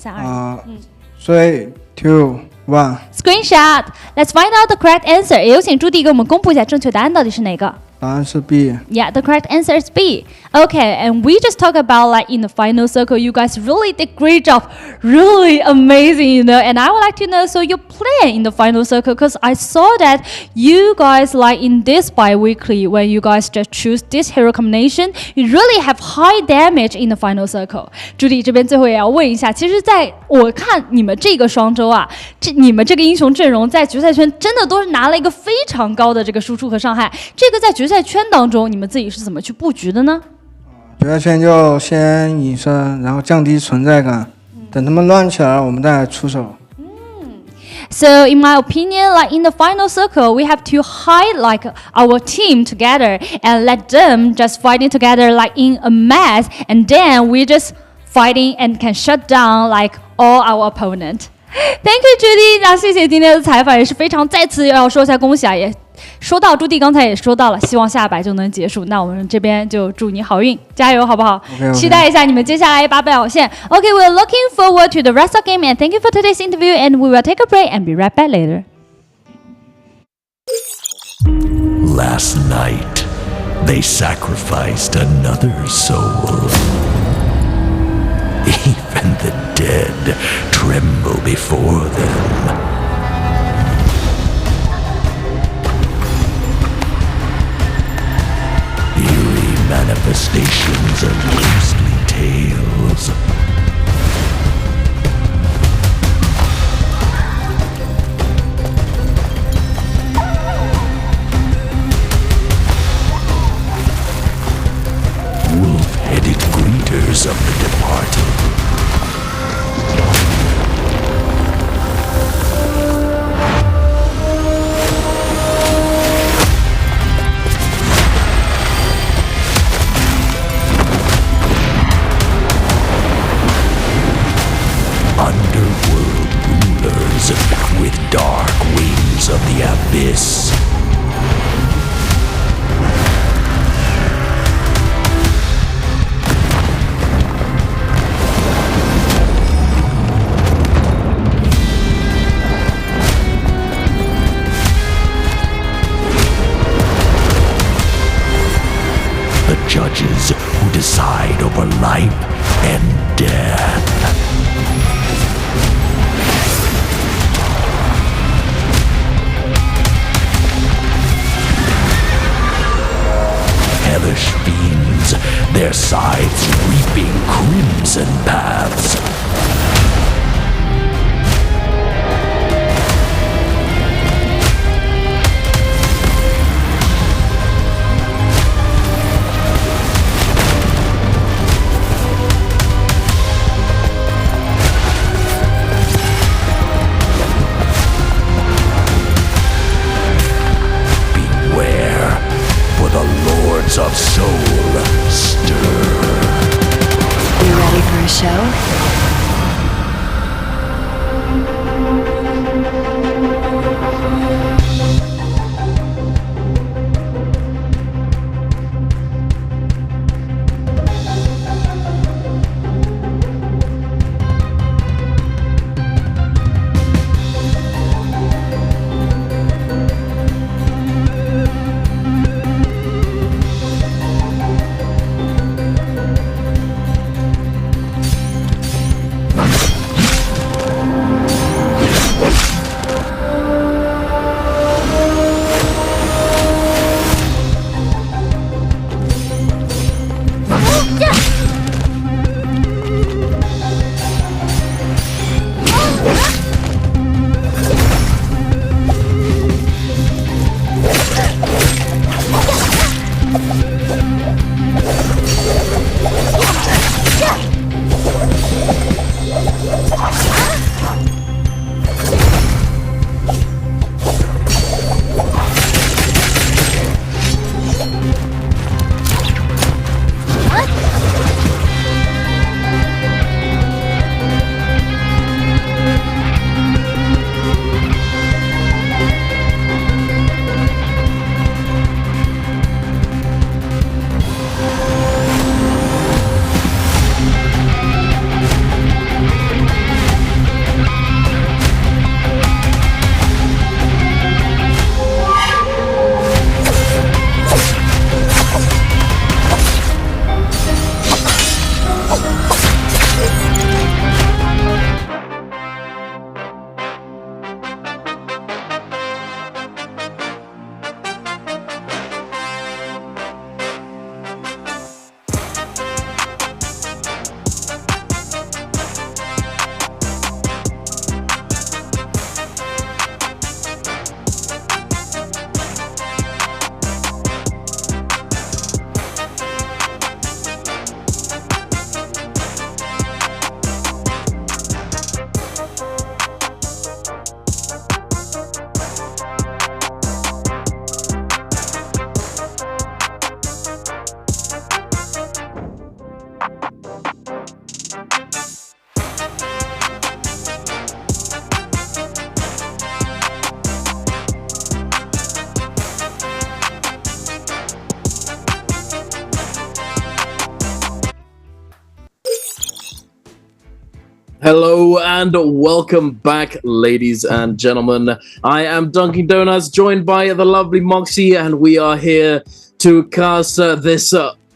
Speaker 13: 3、2、
Speaker 14: 1。3, 2, 1.
Speaker 13: Screenshot. Let's find out the correct answer. 也有请朱迪给我们公布一下正确答案到底是哪个。
Speaker 14: 答案是 B.
Speaker 13: Yeah, the correct answer is B. Okay, and we just talked about in the final circle, you guys really did great job, really amazing, and I would like to know, so your plan in the final circle, because I saw that you guys in this bi-weekly, when you guys just choose this hero combination, you really have high damage in the final circle. 朱迪这边最后也要问一下，其实在我看你们这个双周啊，你们这个英雄阵容在决赛圈真的都是拿了一个非常高的这个输出和伤害，这个在决赛圈当中，你们自己是怎么去布局的呢？
Speaker 14: 决赛圈就先隐身，然后降低存在感，等他们乱起来，我们再出手。
Speaker 13: So in my opinion, in the final circle, we have to hide our team together and let them just fighting together in a mass, and then we just fighting and can shut down all our opponent. Thank you, Judy. 那谢谢今天的采访，也是非常再次要说一下恭喜啊，也说到朱棣刚才也说到了，希望下把就能结束。那我们这边就祝你好运，加油，好不好？
Speaker 14: Okay.
Speaker 13: 期待一下你们接下来一把表现。Okay, we're looking forward to the rest of the game, and thank you for today's interview. And we will take a break and be right back later.
Speaker 1: Last night, they sacrificed another soul. Even the dead tremble before them. Eerie manifestations of ghostly tales. Wolf-headed greeters of the departed. judges who decide over life and death. Hellish fiends, their scythes reaping crimson paths. Of soul stir.
Speaker 2: You ready for a show?
Speaker 4: Hello and welcome back, ladies and gentlemen. I am Dunkin' Donuts, joined by the lovely Moxie, and we are here to cast this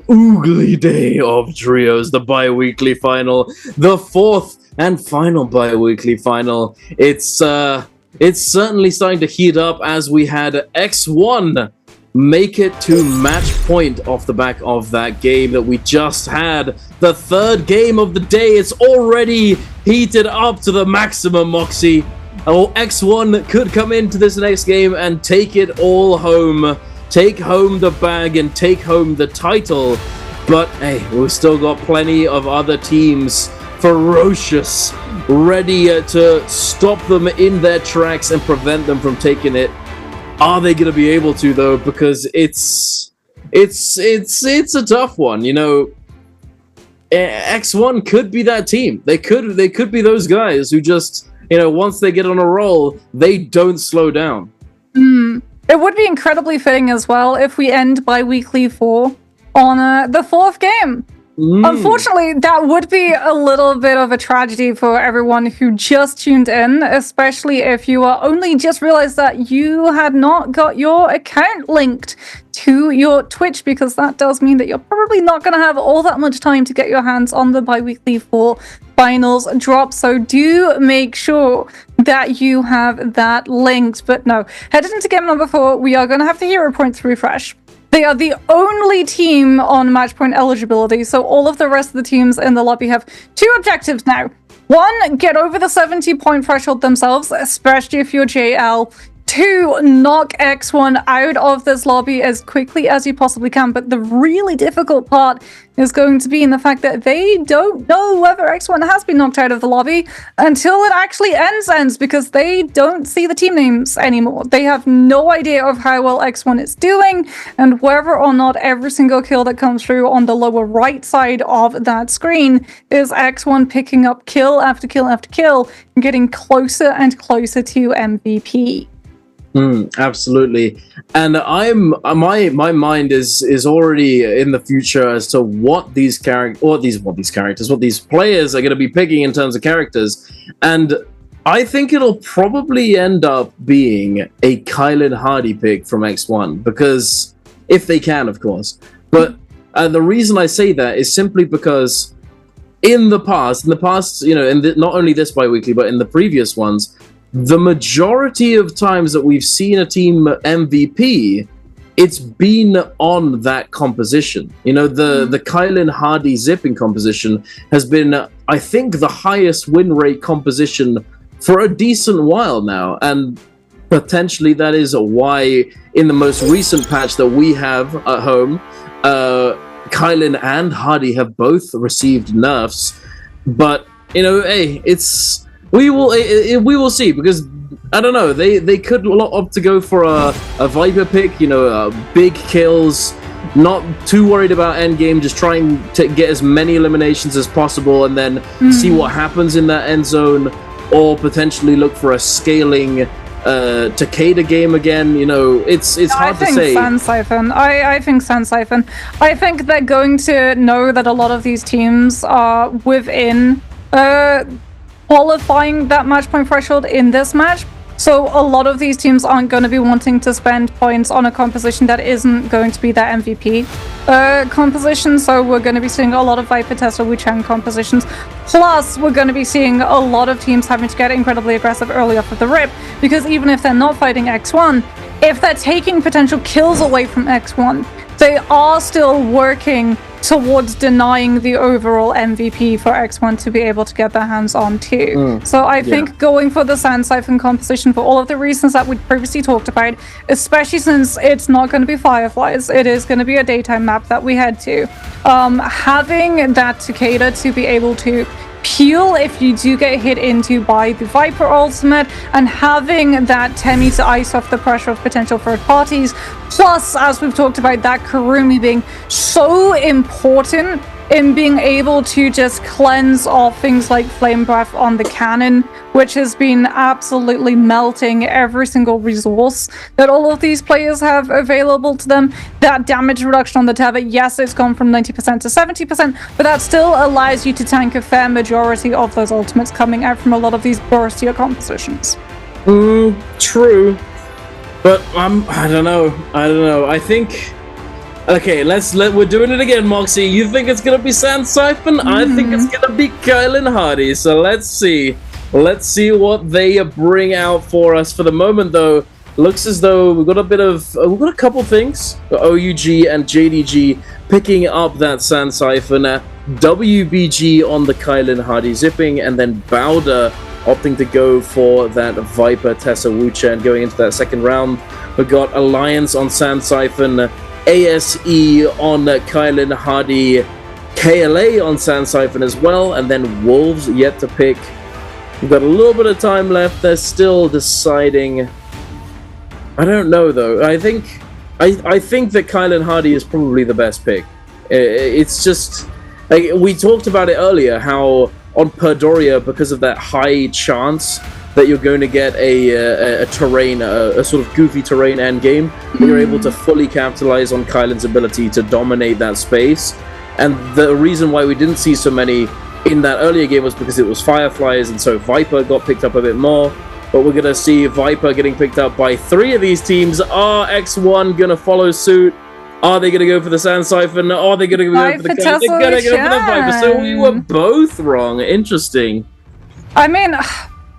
Speaker 4: oogly day of trios, the bi-weekly final, the fourth and final bi-weekly final. It's certainly starting to heat up as we had X1 make it to match point off the back of that game that we just had. The third game of the day. It's already heated up to the maximum, Moxie. Oh, X1 could come into this next game and take it all home. Take home the bag and take home the title. But hey, we've still got plenty of other teams ferocious, ready to stop them in their tracks and prevent them from taking it. Are they going to be able to, though? Because it's a tough one, you know. X1 could be that team. They could be those guys who just, you know, once they get on a roll, they don't slow down.
Speaker 5: It would be incredibly fitting as well if we end bi-weekly 4 on the fourth game. Unfortunately, that would be a little bit of a tragedy for everyone who just tuned in, especially if you only just realized that you had not got your account linked to your Twitch, because that does mean that you're probably not going to have all that much time to get your hands on the Bi-Weekly 4 finals drop. So do make sure that you have that linked. But no, headed into game number 4, we are going to have the hero points refresh. They are the only team on match point eligibility, so all of the rest of the teams in the lobby have 2 objectives now. 1, get over the 70-point threshold themselves, especially if you're JL. 2, knock X1 out of this lobby as quickly as you possibly can. But the really difficult part is going to be in the fact that they don't know whether X1 has been knocked out of the lobby until it actually ends, because they don't see the team names anymore. They have no idea of how well X1 is doing and whether or not every single kill that comes through on the lower right side of that screen is X1 picking up kill after kill after kill and getting closer and closer to MVP.
Speaker 4: Absolutely, and my mind is already in the future as to what these players are going to be picking in terms of characters, and I think it'll probably end up being a Kylin Hardy pick from X1, because if they can, of course. But the reason I say that is simply because in the past, you know, not only this bi-weekly, but in the previous ones, the majority of times that we've seen a team MVP, it's been on that composition. You know, the Kylin Hardy zipping composition has been, I think, the highest win rate composition for a decent while now. And potentially that is why in the most recent patch that we have at home, Kylin and Hardy have both received nerfs. But, you know, hey, we will see, because I don't know, they could opt to go for a Viper pick, you know, big kills, not too worried about endgame, just trying to get as many eliminations as possible and then see what happens in that end zone, or potentially look for a scaling Takeda game again. You know, it's hard to say.
Speaker 5: I think Sand Siphon. I think they're going to know that a lot of these teams are within qualifying that match point threshold in this match. So a lot of these teams aren't going to be wanting to spend points on a composition that isn't going to be their MVP composition. So we're going to be seeing a lot of Viper Tessa Wu Chang compositions. Plus, we're going to be seeing a lot of teams having to get incredibly aggressive early off of the rip, because even if they're not fighting X1, if they're taking potential kills away from X1, they are still working towards denying the overall MVP for X1 to be able to get their hands on too. So I think going for the Sand Siphon composition for all of the reasons that we previously talked about, especially since it's not going to be Fireflies, it is going to be a daytime map that we head to. Having that Takeda to be able to peel if you do get hit into by the Viper ultimate, and having that Temi to ice off the pressure of potential third parties, plus, as we've talked about, that Kurumi being so important in being able to just cleanse off things like Flame Breath on the cannon, which has been absolutely melting every single resource that all of these players have available to them. That damage reduction on the Tether, yes, it's gone from 90% to 70%, but that still allows you to tank a fair majority of those ultimates coming out from a lot of these burstier compositions.
Speaker 4: True. But I don't know. I think, okay, we're doing it again, Moxie. You think it's gonna be Sand Siphon? I think it's gonna be Kylin Hardy. So let's see what they bring out for us. For the moment, though, looks as though we've got a couple things. OUG and JDG picking up that Sand Siphon. WBG on the Kylin Hardy zipping, and then Bowder opting to go for that Viper Tessa Wucha and going into that second round. We've got Alliance on Sand Siphon, ASE on Kylin Hardy, KLA on Sand Siphon as well, and then Wolves yet to pick. We've got a little bit of time left. They're still deciding. I don't know, though. I think that Kylin Hardy is probably the best pick. It's just, like, we talked about it earlier, how on Perdoria, because of that high chance that you're going to get a terrain, a sort of goofy terrain end game, you're able to fully capitalize on Kylin's ability to dominate that space. And the reason why we didn't see so many in that earlier game was because it was Fireflies, and so Viper got picked up a bit more. But we're going to see Viper getting picked up by 3 of these teams. Are X1 going to follow suit? Are they going to go for the Sand Siphon? Are they going to go for the They're going to go for the Viper. So we were both wrong. Interesting.
Speaker 5: I mean,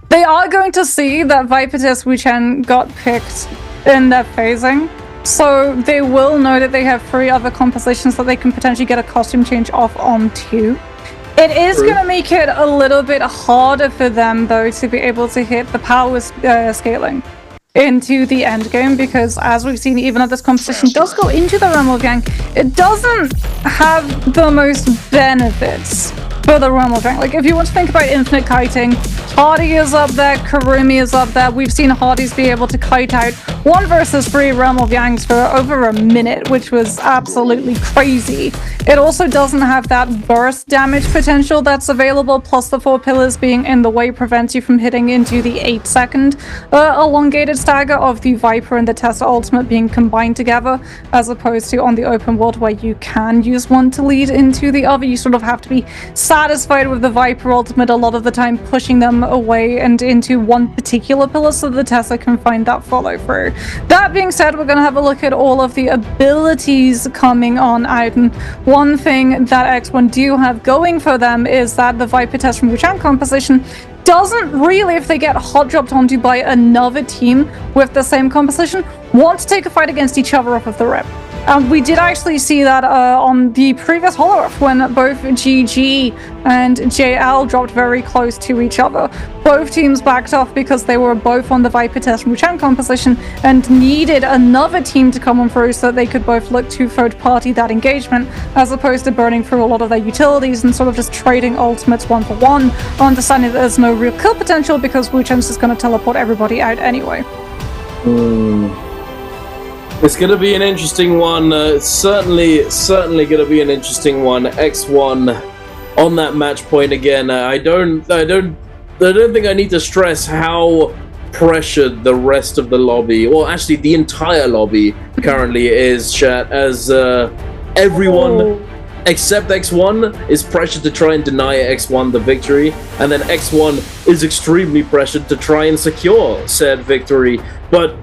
Speaker 5: they are going to see that Viper Test Wuchen got picked in their phasing. So they will know that they have 3 other compositions that they can potentially get a costume change off onto. It is going to make it a little bit harder for them, though, to be able to hit the power scaling into the end game, because as we've seen, even though this composition does go into the Rumble Gang, it doesn't have the most benefits for the Rumble Gang. Like, if you want to think about infinite kiting, Hardy is up there, Karumi is up there. We've seen Hardys be able to kite out 1 versus 3 Rumble Gangs for over a minute, which was absolutely crazy. It also doesn't have that burst damage potential that's available, plus the 4 pillars being in the way prevents you from hitting into the 8-second elongated stagger of the Viper and the Tesla ultimate being combined together, as opposed to on the open world where you can use one to lead into the other. You sort of have to be satisfied with the Viper ultimate a lot of the time, pushing them away and into one particular pillar so the Tesla can find that follow through. That being said, we're going to have a look at all of the abilities coming on out, and one thing that X1 do have going for them is that the Viper Test from Wuchen composition doesn't really, if they get hot dropped onto by another team with the same composition, want to take a fight against each other off of the rip. We did actually see that on the previous Hollow-Earth when both GG and JL dropped very close to each other. Both teams backed off because they were both on the Viper Test from Wuchen composition and needed another team to come on through so that they could both look to third party that engagement, as opposed to burning through a lot of their utilities and sort of just trading ultimates 1 for 1, understanding that there's no real kill potential because Wuchen's just going to teleport everybody out anyway.
Speaker 4: It's going to be an interesting one. Certainly going to be an interesting one. X1 on that match point again. I don't think I need to stress how pressured the rest of the lobby, well, actually the entire lobby currently is, chat, as everyone except X1 is pressured to try and deny X1 the victory, and then X1 is extremely pressured to try and secure said victory. But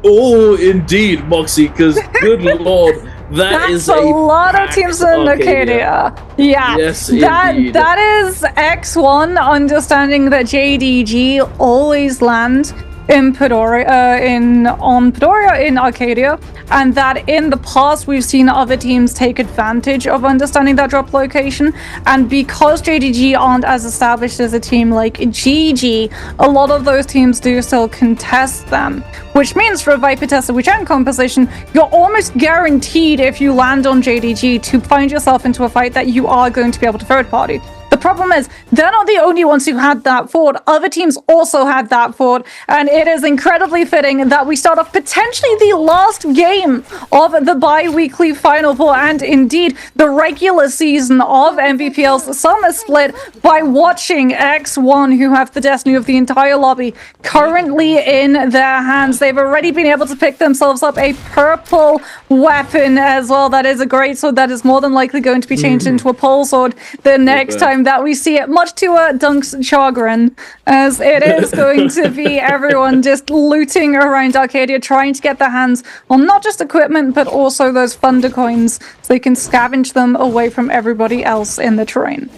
Speaker 4: indeed, Moxie, because good lord, that's
Speaker 5: a lot of teams in Arcadia. Yeah,
Speaker 4: yes,
Speaker 5: indeed. That is X1 understanding that JDG always land in Padoria, in Arcadia, and that in the past we've seen other teams take advantage of understanding that drop location. And because JDG aren't as established as a team like GG, a lot of those teams do still contest them, which means for a Viper Tester Wuchen composition, you're almost guaranteed, if you land on JDG, to find yourself into a fight that you are going to be able to third party. The problem is, they're not the only ones who had that fort. Other teams also had that fort, and it is incredibly fitting that we start off potentially the last game of the bi-weekly Final Four, and indeed the regular season of Nbpl's Summer Split, by watching X1, who have the destiny of the entire lobby currently in their hands. They've already been able to pick themselves up a purple weapon as well. That is a great sword that is more than likely going to be changed into a pole sword the next time that we see it, much to Dunk's chagrin, as it is going to be everyone just looting around Arcadia, trying to get their hands on not just equipment, but also those Thunder Coins, so they can scavenge them away from everybody else in the terrain.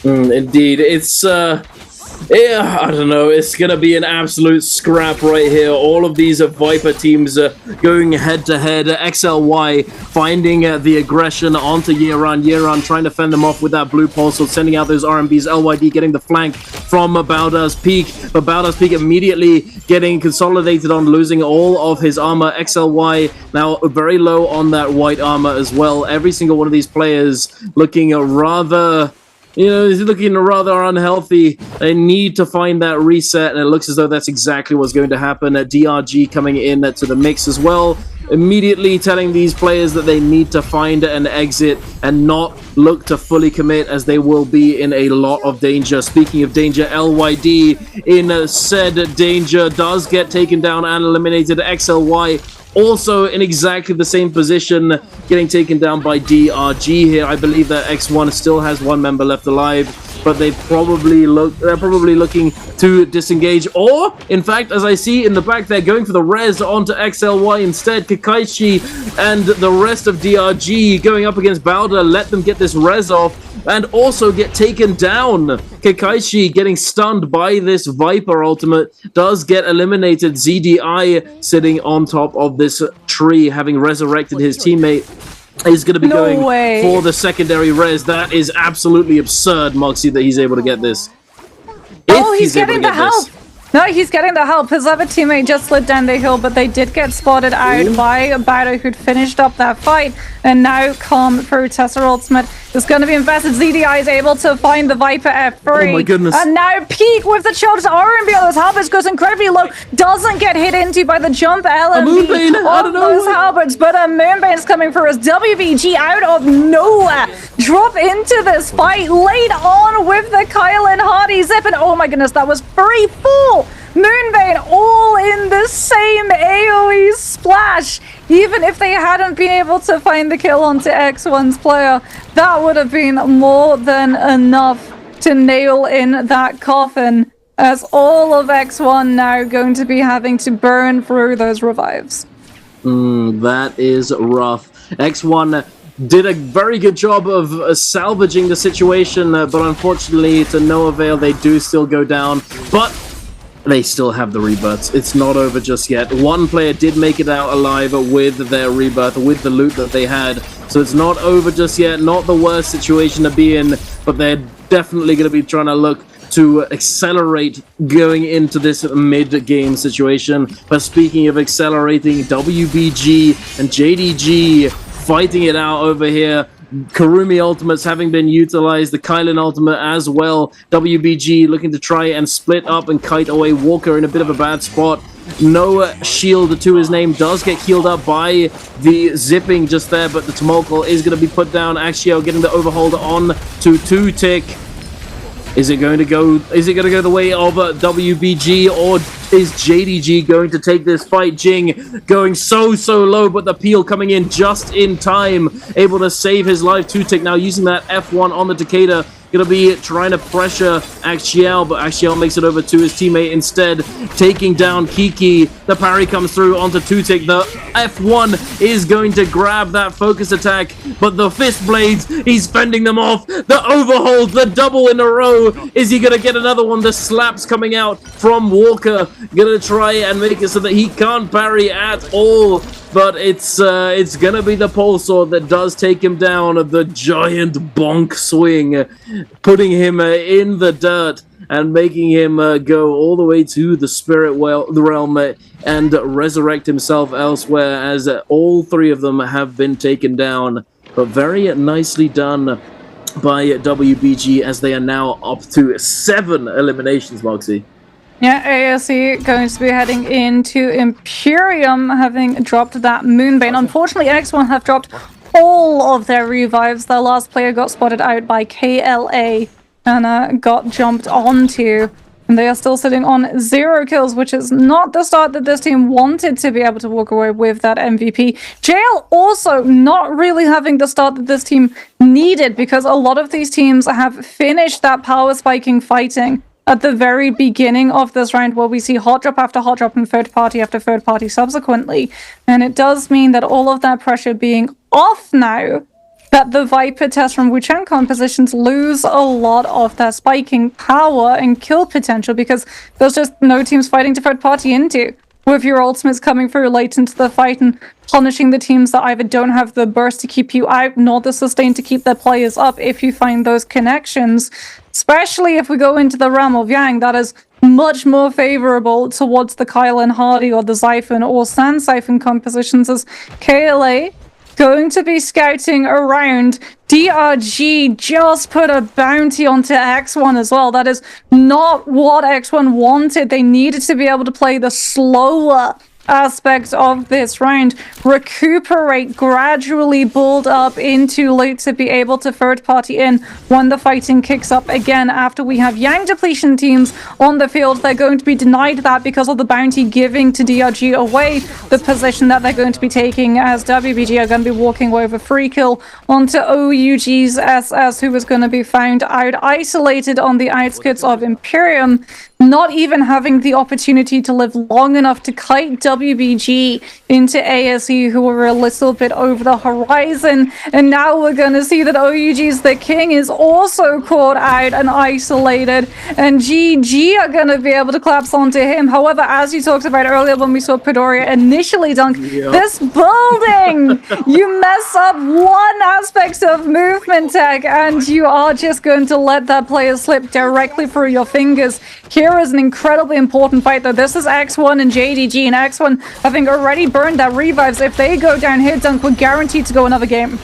Speaker 4: Indeed, it's yeah, I don't know, it's gonna be an absolute scrap right here. All of these Viper teams going head to head. XLY finding the aggression onto Yeran, trying to fend them off with that blue pulse, so sending out those RMBs. LYD getting the flank from Bauda's Peak, but Bauda's Peak immediately getting consolidated on losing all of his armor. XLY now very low on that white armor as well. Every single one of these players looking rather, he's looking rather unhealthy. They need to find that reset, and it looks as though that's exactly what's going to happen. DRG coming in to the mix as well, immediately telling these players that they need to find an exit and not look to fully commit, as they will be in a lot of danger. Speaking of danger, LYD in said danger does get taken down and eliminated. XLY also in exactly the same position, getting taken down by DRG here. I believe that X1 still has one member left alive, but they're probably looking to disengage. Or, in fact, as I see in the back, they're going for the res onto XLY instead. Kakaishi and the rest of DRG going up against Bowder. Let them get this res off and also get taken down. Kakaishi getting stunned by this Viper ultimate does get eliminated. ZDI sitting on top of this tree, having resurrected his teammate, is going to be going for the secondary res. That is absolutely absurd, Moxie, that he's able to get this.
Speaker 5: Oh, he's getting the help. No, he's getting the help. His other teammate just slid down the hill, but they did get spotted out by Bowder, who'd finished up that fight. And now Calm through Tesla Ultimate is going to be invested. ZDI is able to find the Viper F3.
Speaker 4: Oh my goodness.
Speaker 5: And now Peak with the charge to Nbpl. His halberds goes incredibly low. Doesn't get hit into by the jump LMB of those halberds. But a Moonbane's coming for us. WBG out of nowhere. Drop into this fight late on with the Kyle and Hardy zip. And oh my goodness, that was free full. Moonbane all in the same AoE splash. Even if they hadn't been able to find the kill onto X1's player, that would have been more than enough to nail in that coffin, as all of X1 now going to be having to burn through those revives.
Speaker 4: That is rough. X1 did a very good job of salvaging the situation, but unfortunately to no avail. They do still go down, but they still have the rebirths. It's not over just yet. One player did make it out alive with their rebirth, with the loot that they had. So it's not over just yet. Not the worst situation to be in, but they're definitely going to be trying to look to accelerate going into this mid-game situation. But speaking of accelerating, WBG and JDG fighting it out over here. Karumi ultimates having been utilized, the Kylan ultimate as well. WBG looking to try and split up and kite away Walker in a bit of a bad spot. No shield to his name, does get healed up by the zipping just there, but the Tumulkle is going to be put down. Axio getting the overhold on to 2-tick. Is it going to go the way of WBG, or is JDG going to take this fight? Jing going so low, but the peel coming in just in time, able to save his life. 2-tick now using that F1 on the Takeda. Going to be trying to pressure Axiel, but Axiel makes it over to his teammate instead, taking down Kiki. The parry comes through onto 2-tick. The F1 is going to grab that focus attack, but the fist blades, he's fending them off. The overhold, the double in a row. Is he going to get another one? The slaps coming out from Walker. Going to try and make it so that he can't parry at all. But it's gonna be the pole sword that does take him down. The giant bonk swing, putting him in the dirt and making him go all the way to the spirit realm and resurrect himself elsewhere, as all three of them have been taken down. But very nicely done by WBG, as they are now up to 7 eliminations, Moxie.
Speaker 5: Yeah, ASE going to be heading into Imperium, having dropped that Moonbane. Unfortunately, X1 have dropped all of their revives. Their last player got spotted out by KLA and got jumped onto. And they are still sitting on 0 kills, which is not the start that this team wanted to be able to walk away with that MVP. JL also not really having the start that this team needed, because a lot of these teams have finished that power spiking fighting at the very beginning of this round, where we see hot drop after hot drop and third party after third party subsequently. And it does mean that all of that pressure being off now, that the Viper test from Wuchang compositions lose a lot of their spiking power and kill potential, because there's just no teams fighting to third party into, with your ultimates coming through late into the fight and punishing the teams that either don't have the burst to keep you out nor the sustain to keep their players up if you find those connections. Especially if we go into the realm of Yang, that is much more favorable towards the Kyle and Hardy or the Xiphon or Sand Siphon compositions, as KLA going to be scouting around. DRG just put a bounty onto X1 as well. That is not what X1 wanted. They needed to be able to play the slower aspect of this round. Recuperate, gradually build up into late to be able to third party in when the fighting kicks up again. After we have Yang depletion teams on the field, they're going to be denied that because of the bounty giving to DRG away the position that they're going to be taking, as WBG are going to be walking away with a free kill onto OUG's SS, who is going to be found out isolated on the outskirts of Imperium, not even having the opportunity to live long enough to kite WBG into ASE, who were a little bit over the horizon. And now we're going to see that OUG's The King is also caught out and isolated, and GG are going to be able to collapse onto him. However, as you talked about earlier when we saw Pedoria initially dunk, this building, you mess up one aspect of movement tech and you are just going to let that player slip directly through your fingers. Here is an incredibly important fight though. This is X1 and JDG, and X1 having already burned their revives. If they go down here, Dunk, we're guaranteed to go another game.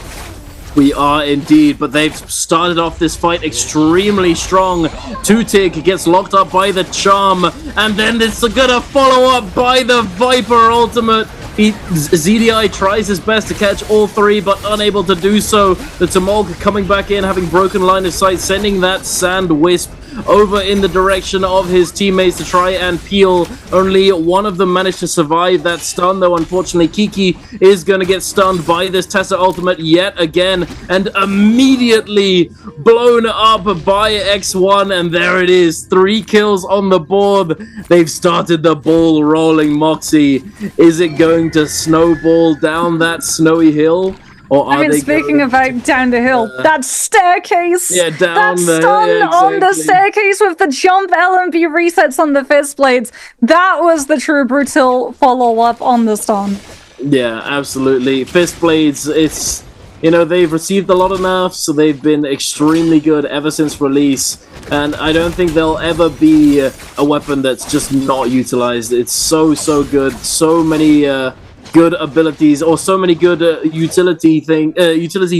Speaker 4: We are indeed, but they've started off this fight extremely strong. Two-Tick gets locked up by the Charm, and then it's gonna follow up by the Viper ultimate. ZDI tries his best to catch all three, but unable to do so. The Tumulk coming back in, having broken line of sight, sending that Sand Wisp over in the direction of his teammates to try and peel. Only one of them managed to survive that stun, though unfortunately Kiki is going to get stunned by this Tessa ultimate yet again, and immediately blown up by X1, and there it is, 3 kills on the board. They've started the ball rolling. Moxie, is it going to snowball down that snowy hill? Or are they
Speaker 5: speaking about down the hill, that staircase,
Speaker 4: down
Speaker 5: that stun on the staircase with the jump LMB resets on the fist blades, that was the true brutal follow-up on the stun.
Speaker 4: Yeah, absolutely. Fist blades, it's, you know, they've received a lot of nerfs, so they've been extremely good ever since release, and I don't think there'll ever be a weapon that's just not utilized. It's so good, so many good abilities, or so many good utility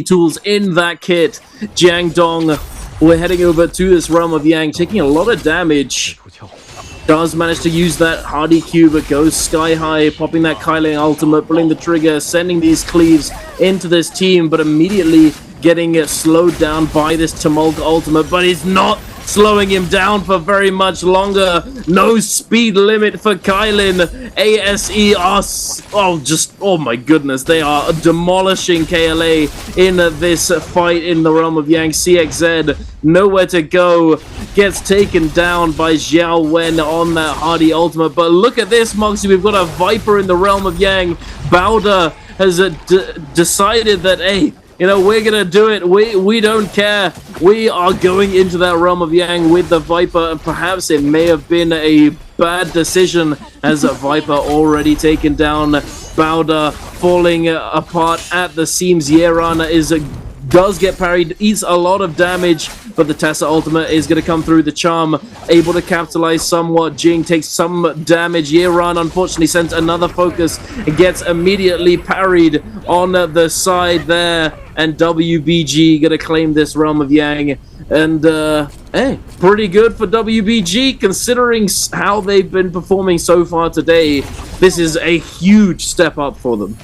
Speaker 4: tools in that kit. Jiang Dong, we're heading over to this realm of Yang, taking a lot of damage. Does manage to use that Hardy Q, but goes sky high, popping that Kyling ultimate, pulling the trigger, sending these cleaves into this team, but immediately getting slowed down by this Tumulk ultimate, but he's not slowing him down for very much longer. No speed limit for Kylan. ASE are oh my goodness, they are demolishing KLA in this fight in the realm of Yang. CXZ nowhere to go, gets taken down by Xiao Wen on that Hardy ultimate. But look at this, Moxie, we've got a Viper in the realm of Yang. Bowder has decided that, hey, you know, we're gonna do it. We don't care. We are going into that realm of Yang with the Viper, and perhaps it may have been a bad decision, as a Viper already taken down. Bowder falling apart at the seams. Yeran does get parried, eats a lot of damage, but the Tessa ultimate is going to come through the charm, able to capitalize somewhat. Jing takes some damage. Yeran unfortunately sends another focus and gets immediately parried on the side there, and WBG going to claim this realm of Yang. And hey, pretty good for WBG considering how they've been performing so far today. This is a huge step up for them.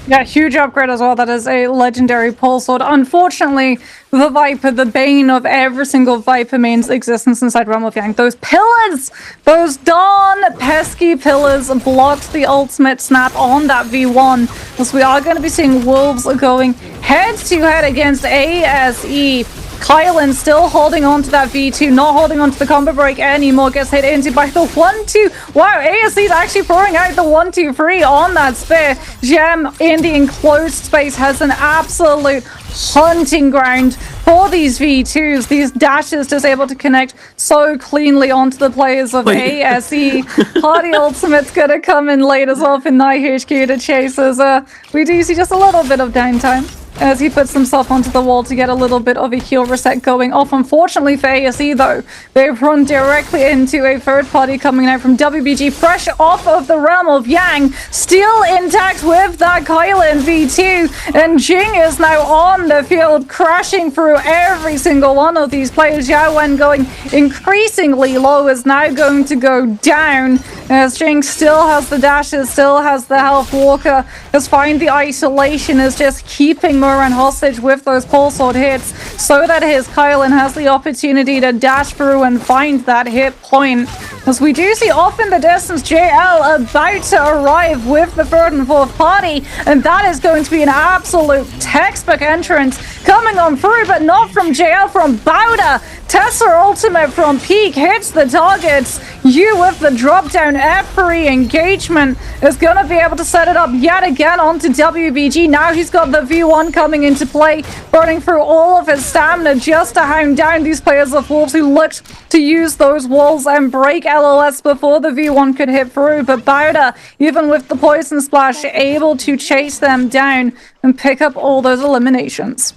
Speaker 5: Yeah, huge upgrade as well. That is a legendary pulse sword. Unfortunately, the Viper, the bane of every single Viper main's existence inside Realm of Yang. Those pillars, those darn pesky pillars blocked the ultimate snap on that V1. As we are going to be seeing Wolves going head-to-head against ASE. Kylan still holding on to that V2, not holding on to the combo break anymore, gets hit into by the 1-2. Wow, ASE is actually throwing out the 1-2-3 on that spear. Gem in the enclosed space has an absolute hunting ground for these V2s. These dashes just able to connect so cleanly onto the players of ASE. Hardy Ultimate's gonna come in late as well for NiHQ to chase us. We do see just a little bit of downtime as he puts himself onto the wall to get a little bit of a heal reset going off. Unfortunately for ASE though, they've run directly into a third party coming out from WBG, fresh off of the realm of Yang, still intact with that Kylan V2, and Jing is now on the field, crashing through every single one of these players. Xiao Wen going increasingly low is now going to go down, As Jing still has the dashes, still has the health. Walker is finding the isolation, is just keeping Moran hostage with those pole sword hits so that his Kylan has the opportunity to dash through and find that hit point. As we do see off in the distance, JL about to arrive with the third and fourth party, and that is going to be an absolute textbook entrance coming on through, but not from JL, from Bowder. Tesla ultimate from Peak hits the targets. You with the drop down F3 engagement is going to be able to set it up yet again onto WBG. Now he's got the V1 coming into play, burning through all of his stamina just to hound down these players of Wolves who looked to use those walls and break LOS before the V1 could hit through. But Bowder, even with the poison splash, able to chase them down and pick up all those eliminations.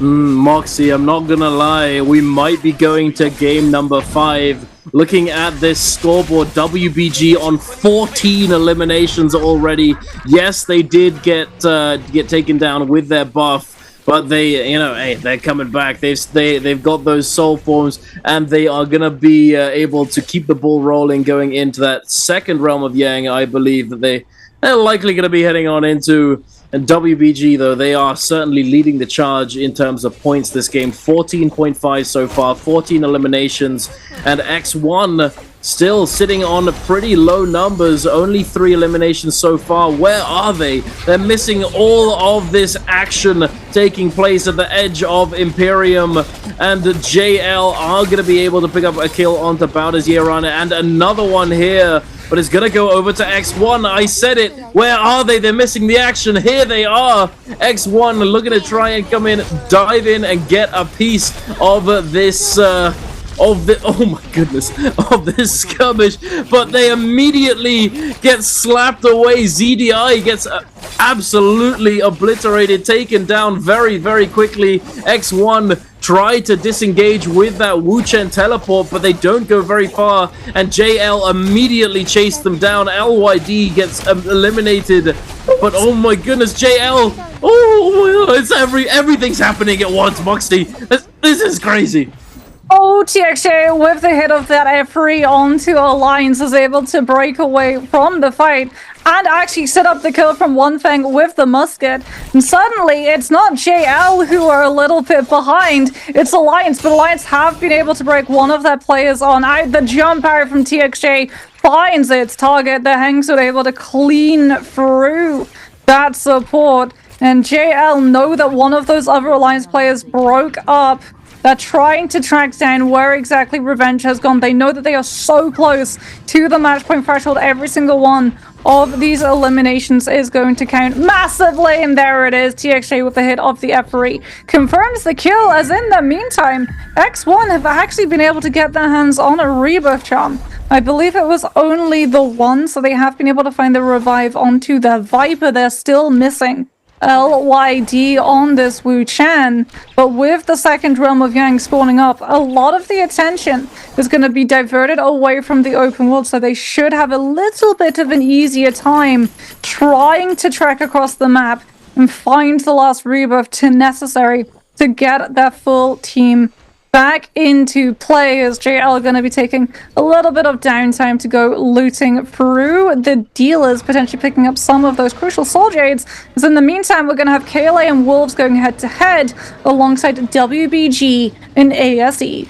Speaker 4: Moxie, I'm not gonna lie, we might be going to game number 5. Looking at this scoreboard, WBG on 14 eliminations already. Yes, they did get taken down with their buff, but they, you know, hey, they're coming back. They've got those soul forms, and they are gonna be able to keep the ball rolling going into that second realm of Yang. I believe that they're likely gonna be heading on into. And WBG, though, they are certainly leading the charge in terms of points this game. 14.5 so far, 14 eliminations. And X1 still sitting on pretty low numbers, only 3 eliminations so far. Where are they? They're missing all of this action taking place at the edge of Imperium. And JL are going to be able to pick up a kill onto Bowder's Yearana. And another one here. But it's going to go over to X1. I said it. Where are they? They're missing the action. Here they are. X1 looking to try and come in, dive in, and get a piece of this... oh my goodness, of this skirmish, but they immediately get slapped away. ZDI gets absolutely obliterated, taken down very, very quickly. X1 try to disengage with that Wu Chen teleport, but they don't go very far, and JL immediately chased them down. LYD gets eliminated, but oh my goodness, JL, oh my god, it's everything's happening at once, Moxie. This is crazy.
Speaker 5: Oh, TXJ with the hit of that F3 onto Alliance is able to break away from the fight and actually set up the kill from One Fang with the musket. And suddenly, it's not JL who are a little bit behind, it's Alliance, but Alliance have been able to break one of their players on. The jump out from TXJ finds its target. The Hangs are able to clean through that support. And JL know that one of those other Alliance players broke up. They're trying to track down where exactly Revenge has gone. They know that they are so close to the match point threshold. Every single one of these eliminations is going to count massively. And there it is. TXJ with the hit of the F3 confirms the kill. As in the meantime, X1 have actually been able to get their hands on a rebirth charm. I believe it was only the one, so they have been able to find the revive onto the Viper. They're still missing LYD on this Wu Chen, but with the second realm of Yang spawning up, a lot of the attention is going to be diverted away from the open world, so they should have a little bit of an easier time trying to trek across the map and find the last rebirth necessary to get their full team back into play, as JL are going to be taking a little bit of downtime to go looting through the dealers, potentially picking up some of those crucial soul jades. As in the meantime, we're going to have KLA and Wolves going head to head alongside WBG and ASE.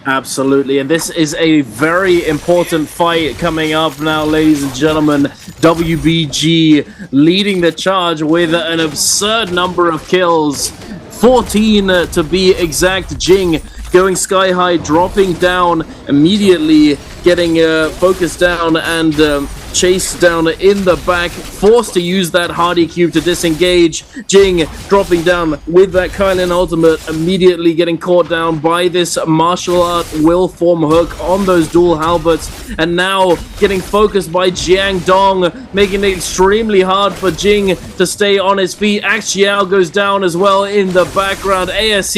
Speaker 4: Absolutely, and this is a very important fight coming up now, ladies and gentlemen. WBG leading the charge with an absurd number of kills. 14 to be exact. Jing going sky high, dropping down immediately, getting focused down and chased down in the back, forced to use that Hardy cube to disengage. Jing dropping down with that Kylan ultimate, immediately getting caught down by this martial art will form hook on those dual halberds, and now getting focused by Jiang Dong, making it extremely hard for Jing to stay on his feet. Axiao goes down as well in the background. ASE,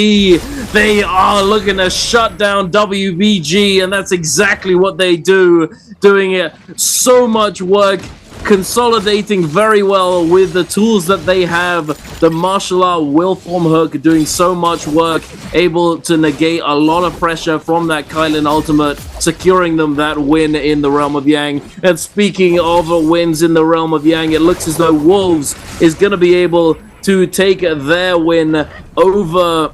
Speaker 4: they are looking to shut down WBG, and that's exactly what they do, doing it so much work consolidating very well with the tools that they have. The martial art will form hook, doing so much work, able to negate a lot of pressure from that Kylan ultimate, securing them that win in the Realm of Yang. And speaking of wins in the Realm of Yang, it looks as though Wolves is going to be able to take their win over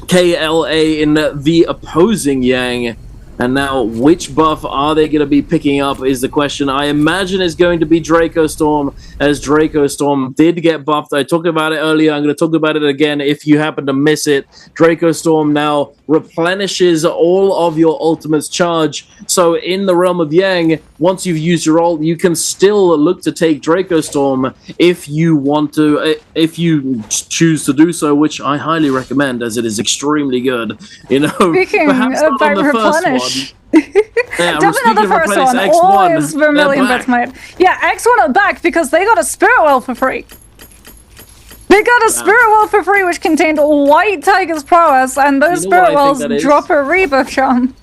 Speaker 4: KLA in the opposing Yang. And now, which buff are they going to be picking up is the question. I imagine it's going to be Draco Storm, as Draco Storm did get buffed. I talked about it earlier. I'm going to talk about it again if you happen to miss it. Draco Storm now replenishes all of your ultimate's charge. So in the Realm of Yang, once you've used your ult, you can still look to take Draco Storm if you want to, if you choose to do so, which I highly recommend, as it is extremely good. You know,
Speaker 5: Speaking
Speaker 4: perhaps not on the
Speaker 5: replenish.
Speaker 4: first one. Yeah,
Speaker 5: Definitely not the first one.
Speaker 4: X1,
Speaker 5: Always Vermilion Batmite. Yeah, X1 are back because they got a Spirit Well for free. They got a Spirit Well for free, which contained White Tiger's prowess, and those Spirit Wells drop a rebuff charm.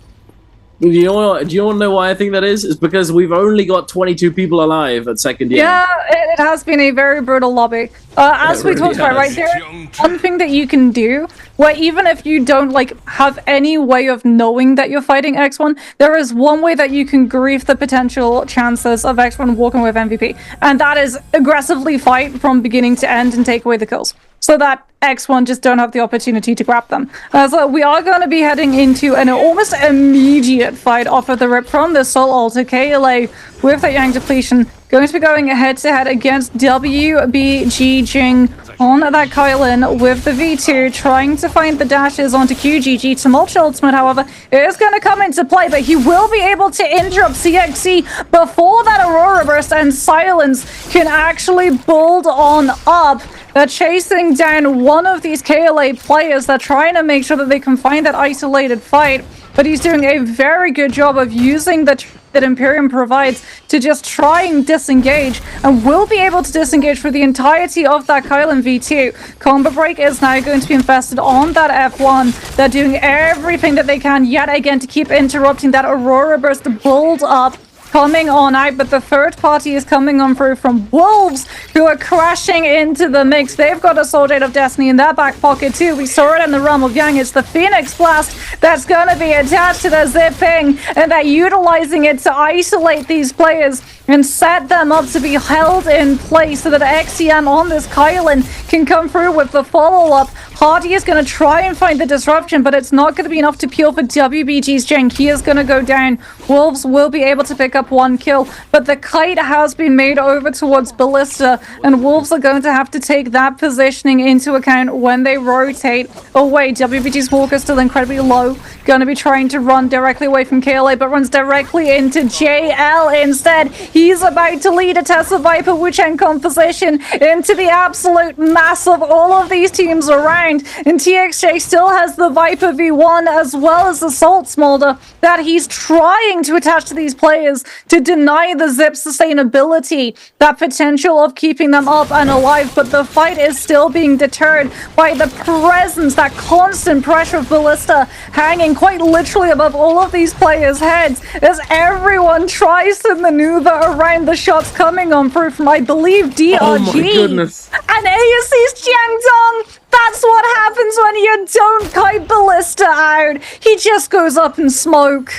Speaker 4: Do you want to know why I think that is? It's because we've only got 22 people alive at second year.
Speaker 5: Yeah, it has been a very brutal lobby. As we talked about, right, there is one thing that you can do where even if you don't have any way of knowing that you're fighting X1, there is one way that you can grief the potential chances of X1 walking with MVP, and that is aggressively fight from beginning to end and take away the kills, so that X1 just don't have the opportunity to grab them. So we are going to be heading into an almost immediate fight off of the rip from the Soul Altar. KLA with the Yang depletion going to be going head-to-head against WBG Jing on that Kylan with the V2, trying to find the dashes onto QGG. Tumultuous Ultimate, however, is going to come into play, but he will be able to interrupt CXC before that Aurora Burst, and Silence can actually build on up. They're chasing down one of these KLA players. They're trying to make sure that they can find that isolated fight, but he's doing a very good job of using the that Imperium provides to just try and disengage, and will be able to disengage for the entirety of that Kylan V2. Combo Break is now going to be invested on that F1. They're doing everything that they can yet again to keep interrupting that Aurora Burst build up coming on out, but the third party is coming on through from Wolves, who are crashing into the mix. They've got a Sword of Destiny in their back pocket too. We saw it in the Realm of Yang. It's the Phoenix Blast that's going to be attached to the zipping, and they're utilizing it to isolate these players and set them up to be held in place so that XCM on this Kylan can come through with the follow-up. Hardy is going to try and find the disruption, but it's not going to be enough to peel for WBG's Jing. He is going to go down. Wolves will be able to pick up one kill, but the kite has been made over towards Ballista, and Wolves are going to have to take that positioning into account when they rotate away. WBG's Walker still incredibly low, going to be trying to run directly away from KLA, but runs directly into JL instead. He's about to lead a Tesla Viper Wuchang composition into the absolute mass of all of these teams around, and TXJ still has the Viper V1 as well as the Salt Smolder that he's trying to attach to these players to deny the Zip sustainability, that potential of keeping them up and alive, but the fight is still being deterred by the presence, that constant pressure of Ballista hanging quite literally above all of these players' heads as everyone tries to maneuver around the shots coming on through from, I believe, DRG.
Speaker 4: Oh my goodness.
Speaker 5: And ASC's Jiangdong. That's what happens when you don't kite Ballista out. He just goes up in smoke.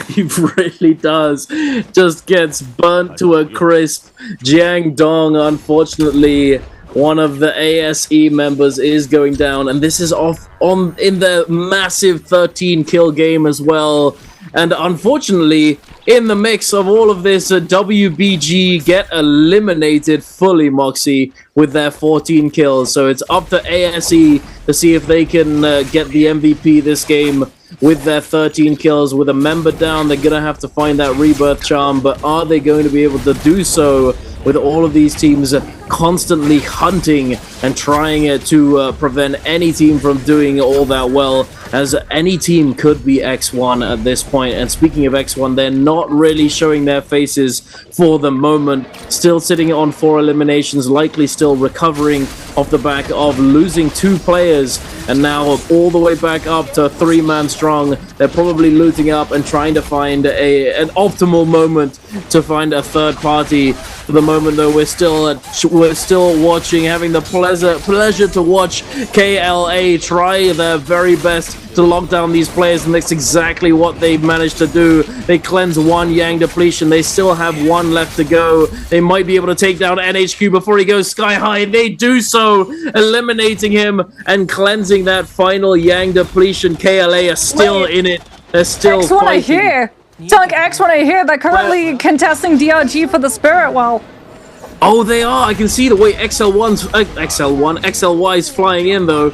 Speaker 4: He really does. Just gets burnt to a crisp. Jiang Dong, unfortunately, one of the ASE members is going down, and this is off on in the massive 13 kill game as well. And unfortunately, in the mix of all of this, WBG get eliminated fully, Moxie, with their 14 kills. So it's up to ASE to see if they can get the MVP this game with their 13 kills. With a member down, they're going to have to find that rebirth charm, but are they going to be able to do so with all of these teams constantly hunting and trying to prevent any team from doing all that well, as any team could be X1 at this point. And speaking of X1, they're not really showing their faces for the moment, still sitting on 4 eliminations, likely still recovering off the back of losing 2 players, and now all the way back up to 3-man strong. They're probably looting up and trying to find an optimal moment to find a third party. For the moment, though, we're still watching, having the pleasure to watch KLA try their very best to lock down these players, and that's exactly what they've managed to do. They cleanse 1 Yang depletion. They still have 1 left to go. They might be able to take down NHQ before he goes sky high. They do so, eliminating him and cleansing that final Yang depletion. KLA are still in it. They're still
Speaker 5: X1
Speaker 4: fighting.
Speaker 5: I hear. Dunk X1 I hear. They're currently contesting DRG for the Spirit Well.
Speaker 4: Oh, they are. I can see the way XLY is flying in, though.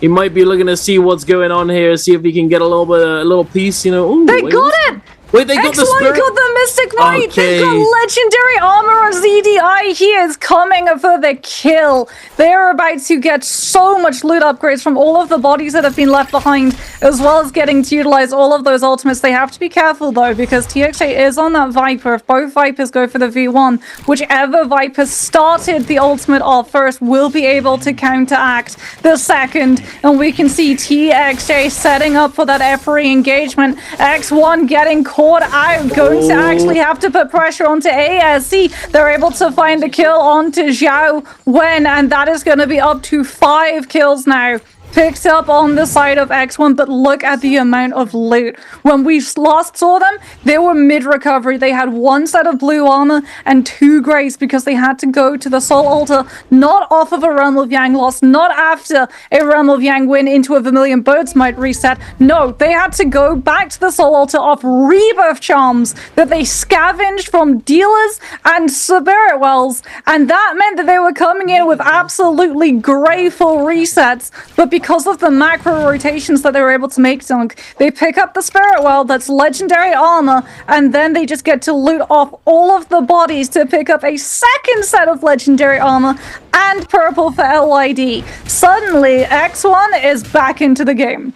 Speaker 4: He might be looking to see what's going on here, see if he can get a little piece, you know. Ooh,
Speaker 5: They got it!
Speaker 4: Wait, they got the
Speaker 5: X1
Speaker 4: spirit.
Speaker 5: got the Mystic Might!
Speaker 4: Okay.
Speaker 5: They got legendary armor on ZDI. He is coming for the kill. They are about to get so much loot upgrades from all of the bodies that have been left behind, as well as getting to utilize all of those ultimates. They have to be careful, though, because TXA is on that Viper. If both Vipers go for the V1, whichever Viper started the ultimate off first will be able to counteract the second. And we can see TXA setting up for that F3 engagement. X1 getting caught out, going to actually have to put pressure onto ASC. They're able to find the kill onto Zhao Wen, and that is going to be up to 5 kills now. Picked up on the side of X1, but look at the amount of loot. When we last saw them, they were mid-recovery. They had 1 set of blue armor and 2 grays because they had to go to the Soul Altar, not off of a Realm of Yang loss, not after a Realm of Yang win into a Vermilion Birds might reset. No, they had to go back to the Soul Altar off Rebirth Charms that they scavenged from dealers and Spirit Wells, and that meant that they were coming in with absolutely gray full resets, but because of the macro rotations that they were able to make, Dunk, they pick up the Spirit Well, that's legendary armor, and then they just get to loot off all of the bodies to pick up a second set of legendary armor and purple for LYD. Suddenly, X1 is back into the game.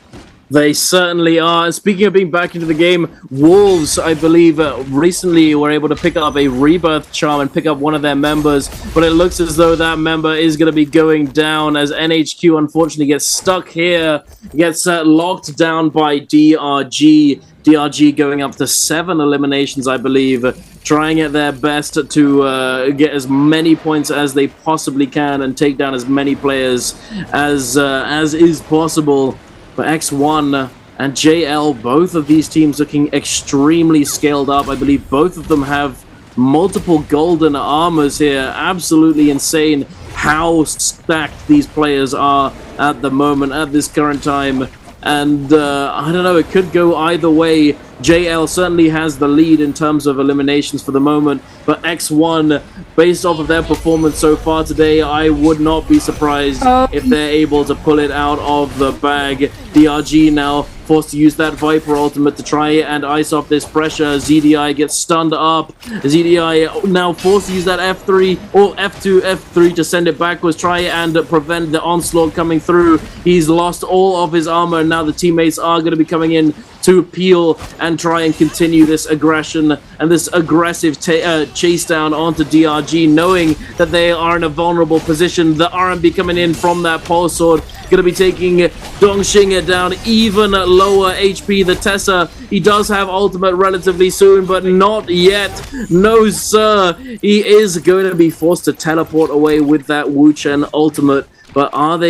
Speaker 4: They certainly are. And speaking of being back into the game, Wolves, I believe, recently were able to pick up a Rebirth Charm and pick up one of their members, but it looks as though that member is going to be going down as NHQ unfortunately gets stuck here, gets locked down by DRG. DRG going up to 7 eliminations, I believe, trying at their best to get as many points as they possibly can and take down as many players as is possible. For X1 and JL, both of these teams looking extremely scaled up. I believe both of them have multiple golden armors here. Absolutely insane how stacked these players are at the moment, at this current time. And I don't know, it could go either way. JL certainly has the lead in terms of eliminations for the moment, but X1, based off of their performance so far today, I would not be surprised if they're able to pull it out of the bag. DRG now forced to use that Viper ultimate to try and ice off this pressure. ZDI gets stunned up. ZDI now forced to use that F3 or F2, F3 to send it backwards, try and prevent the onslaught coming through. He's lost all of his armor, and now the teammates are going to be coming in to peel and try and continue this aggression and this aggressive chase down onto DRG, knowing that they are in a vulnerable position. The RMB coming in from that pole sword, going to be taking Dongxing down even lower HP. The Tessa, he does have ultimate relatively soon, but not yet. No, sir. He is going to be forced to teleport away with that Wu Chen ultimate. But have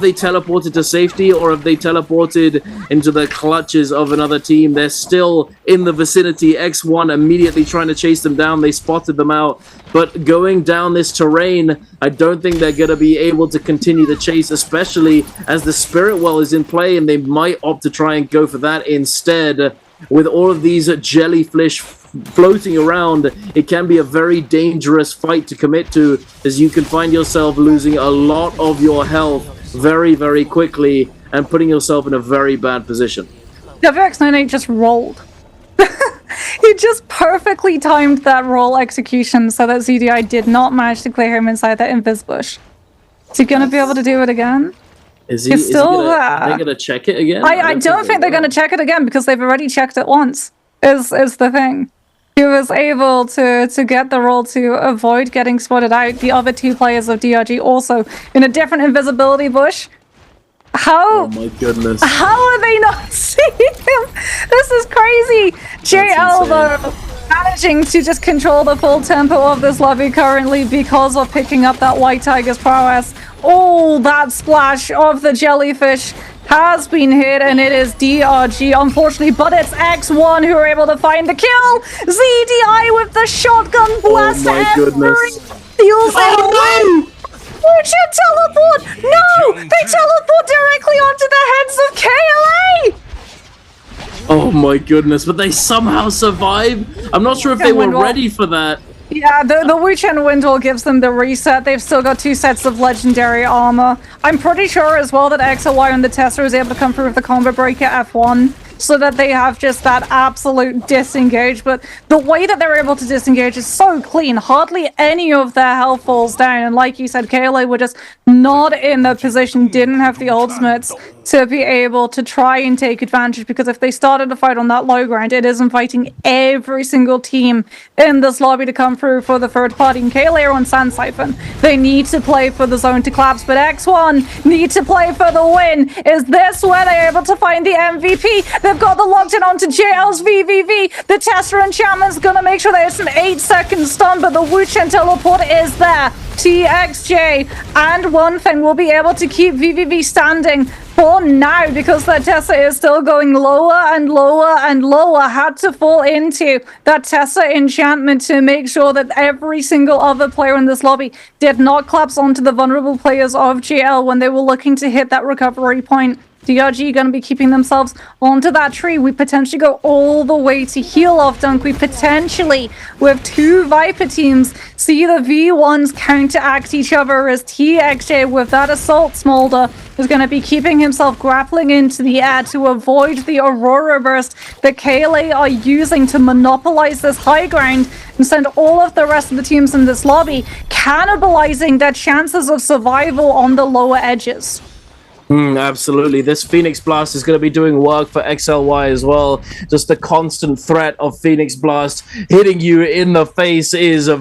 Speaker 4: they teleported to safety, or have they teleported into the clutches of another team? They're still in the vicinity. X1 immediately trying to chase them down. They spotted them out. But going down this terrain, I don't think they're going to be able to continue the chase, especially as the Spirit Well is in play, and they might opt to try and go for that instead. With all of these jellyfish floating around, it can be a very dangerous fight to commit to, as you can find yourself losing a lot of your health very, very quickly and putting yourself in a very bad position.
Speaker 5: WX98 just rolled. He just perfectly timed that roll execution so that ZDI did not manage to clear him inside that invis bush. Is he gonna be able to do it again?
Speaker 4: Is
Speaker 5: He's still there.
Speaker 4: Are they gonna check it again?
Speaker 5: I don't think they're gonna check it again because they've already checked it once. Is the thing. He was able to get the roll to avoid getting spotted out. The other two players of DRG also in a different invisibility bush. How?
Speaker 4: Oh my goodness.
Speaker 5: How are they not seeing him? This is crazy. JL though managing to just control the full tempo of this lobby currently because of picking up that White Tiger's prowess. Oh, that splash of the jellyfish has been hit, and it is DRG, unfortunately, but it's X1 who are able to find the kill. ZDI with the shotgun blast.
Speaker 4: Oh my goodness.
Speaker 5: Wuchen teleport! No! They teleport directly onto the heads of KLA!
Speaker 4: Oh my goodness, but they somehow survive? I'm not sure if they were ready for that.
Speaker 5: Yeah, the Wuchen Windwall gives them the reset. They've still got 2 sets of legendary armor. I'm pretty sure as well that XLY and the Tesla is able to come through with the combo breaker F1 so that they have just that absolute disengage. But the way that they're able to disengage is so clean. Hardly any of their health falls down. And like you said, KLA were just not in the position, didn't have the ultimates to be able to try and take advantage, because if they started a fight on that low ground, it is inviting every single team in this lobby to come through for the third party. And KLA are on Sand Siphon. They need to play for the zone to collapse, but X1 need to play for the win. Is this where they're able to find the MVP? They've got the locked in onto JL's VVV. The Tester Enchantment's gonna make sure that it's an 8-second stun, but the Wuchen teleport is there. TXJ and One Thing will be able to keep VVV standing for now, because that Tessa is still going lower and lower and lower. Had to fall into that Tessa enchantment to make sure that every single other player in this lobby did not collapse onto the vulnerable players of GL when they were looking to hit that recovery point. DRG going to be keeping themselves onto that tree. We potentially go all the way to heal off Dunk. We potentially, with 2 Viper teams, see the V1s counteract each other, as TXJ with that Assault Smolder is going to be keeping himself grappling into the air to avoid the Aurora Burst that KLA are using to monopolize this high ground and send all of the rest of the teams in this lobby, cannibalizing their chances of survival on the lower edges.
Speaker 4: Absolutely. This Phoenix Blast is going to be doing work for XLY as well. Just the constant threat of Phoenix Blast hitting you in the face is a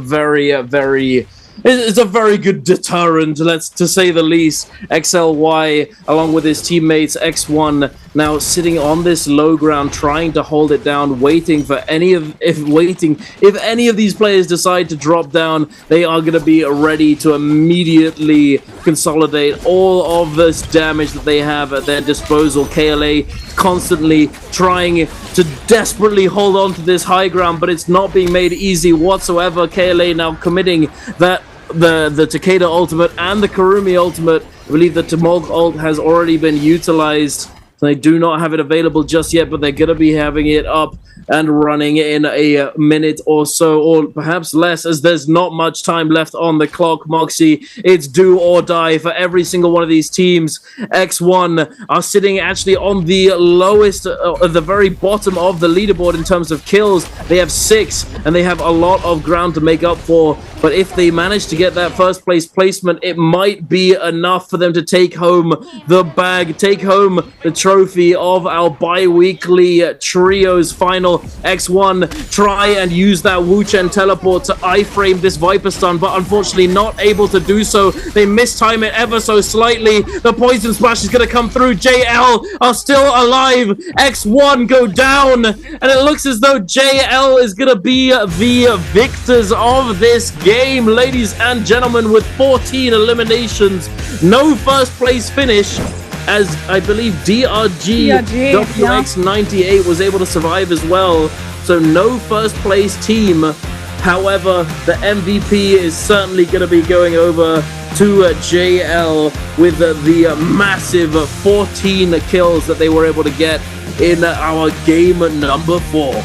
Speaker 4: it's a very good deterrent, to say the least. XLY, along with his teammates, X1, now sitting on this low ground, trying to hold it down, waiting for if any of these players decide to drop down, they are going to be ready to immediately consolidate all of this damage that they have at their disposal. KLA constantly trying to desperately hold on to this high ground, but it's not being made easy whatsoever. KLA now committing that the Takeda ultimate and the Karumi ultimate. I believe the Tumulk ult has already been utilized. So they do not have it available just yet, but they're going to be having it up and running in a minute or so, or perhaps less, as there's not much time left on the clock. Moxie, it's do or die for every single one of these teams. X1 are sitting actually on the lowest, at the very bottom of the leaderboard in terms of kills. They have 6, and they have a lot of ground to make up for. But if they manage to get that first place placement, it might be enough for them to take home the bag, take home the trophy of our bi-weekly trios final. X1 try and use that Wuchen teleport to iframe this Viper stun, but unfortunately not able to do so. They mistime it ever so slightly. The poison splash is going to come through. JL are still alive. X1 go down, and it looks as though JL is going to be the victors of this game, ladies and gentlemen, with 14 eliminations. No first place finish, as I believe DRG WX98 was able to survive as well. So no first place team. However, the MVP is certainly going to be going over to JL with the massive 14 kills that they were able to get in our game number 4.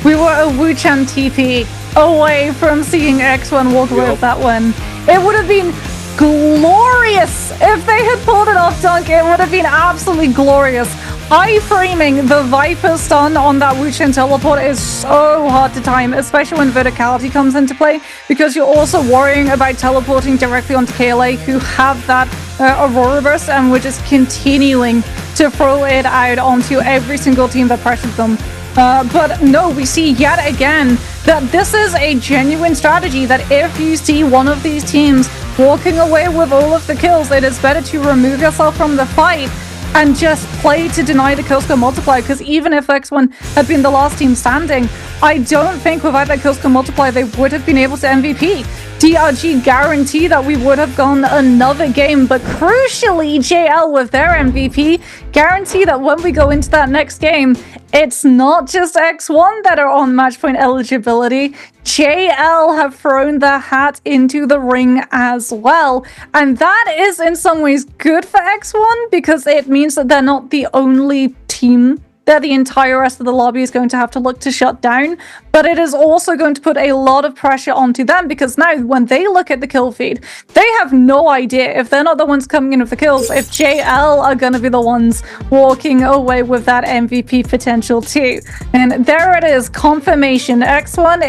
Speaker 5: We were a Wuchen TP away from seeing X1 walk away with that win. It would have been glorious if they had pulled it off, Dunk. It would have been absolutely glorious. iframing the Viper stun on that Wuchen teleport is so hard to time, especially when verticality comes into play, because you're also worrying about teleporting directly onto KLA, who have that Aurora burst, and we're just continuing to throw it out onto every single team that pressured them. But no, we see yet again that this is a genuine strategy, that if you see one of these teams walking away with all of the kills, it is better to remove yourself from the fight and just play to deny the kill score multiplier, because even if X1 had been the last team standing, I don't think without that kill score multiplier they would have been able to MVP. DRG guarantee that we would have gone another game, but crucially JL with their MVP guarantee that when we go into that next game, it's not just X1 that are on match point eligibility. JL have thrown their hat into the ring as well, and that is in some ways good for X1 because it means that they're not the only team that the entire rest of the lobby is going to have to look to shut down, but it is also going to put a lot of pressure onto them, because now when they look at the kill feed, they have no idea, if they're not the ones coming in with the kills, if JL are going to be the ones walking away with that MVP potential too. And there it is, confirmation. X1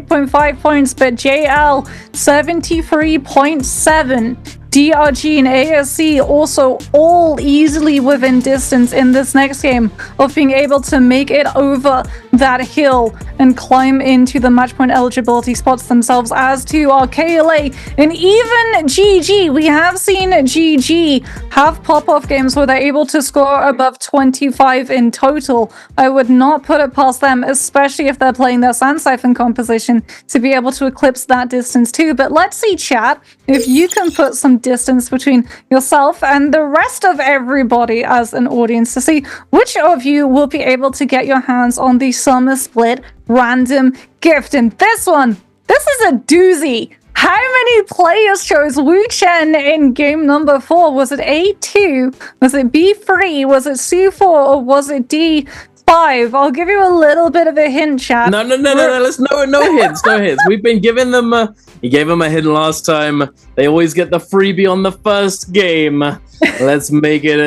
Speaker 5: 88.5 points, but JL 73.7. DRG and ASC also all easily within distance in this next game of being able to make it over that hill and climb into the match point eligibility spots themselves, as to our KLA and even GG. We have seen GG have pop-off games where they're able to score above 25 in total. I would not put it past them, especially if they're playing their Sand Siphon composition, to be able to eclipse that distance too. But let's see, chat, if you can put some distance between yourself and the rest of everybody as an audience to see which of you will be able to get your hands on the Summer Split random gift. And this one, this is a doozy. How many players chose Wu Chen in game number 4? Was it A2? Was it B3? Was it C4? Or was it D5? I'll give you a little bit of a hint, chat.
Speaker 4: No. Let's no hints. We've been giving them. You gave them a hint last time. They always get the freebie on the first game. Let's make it.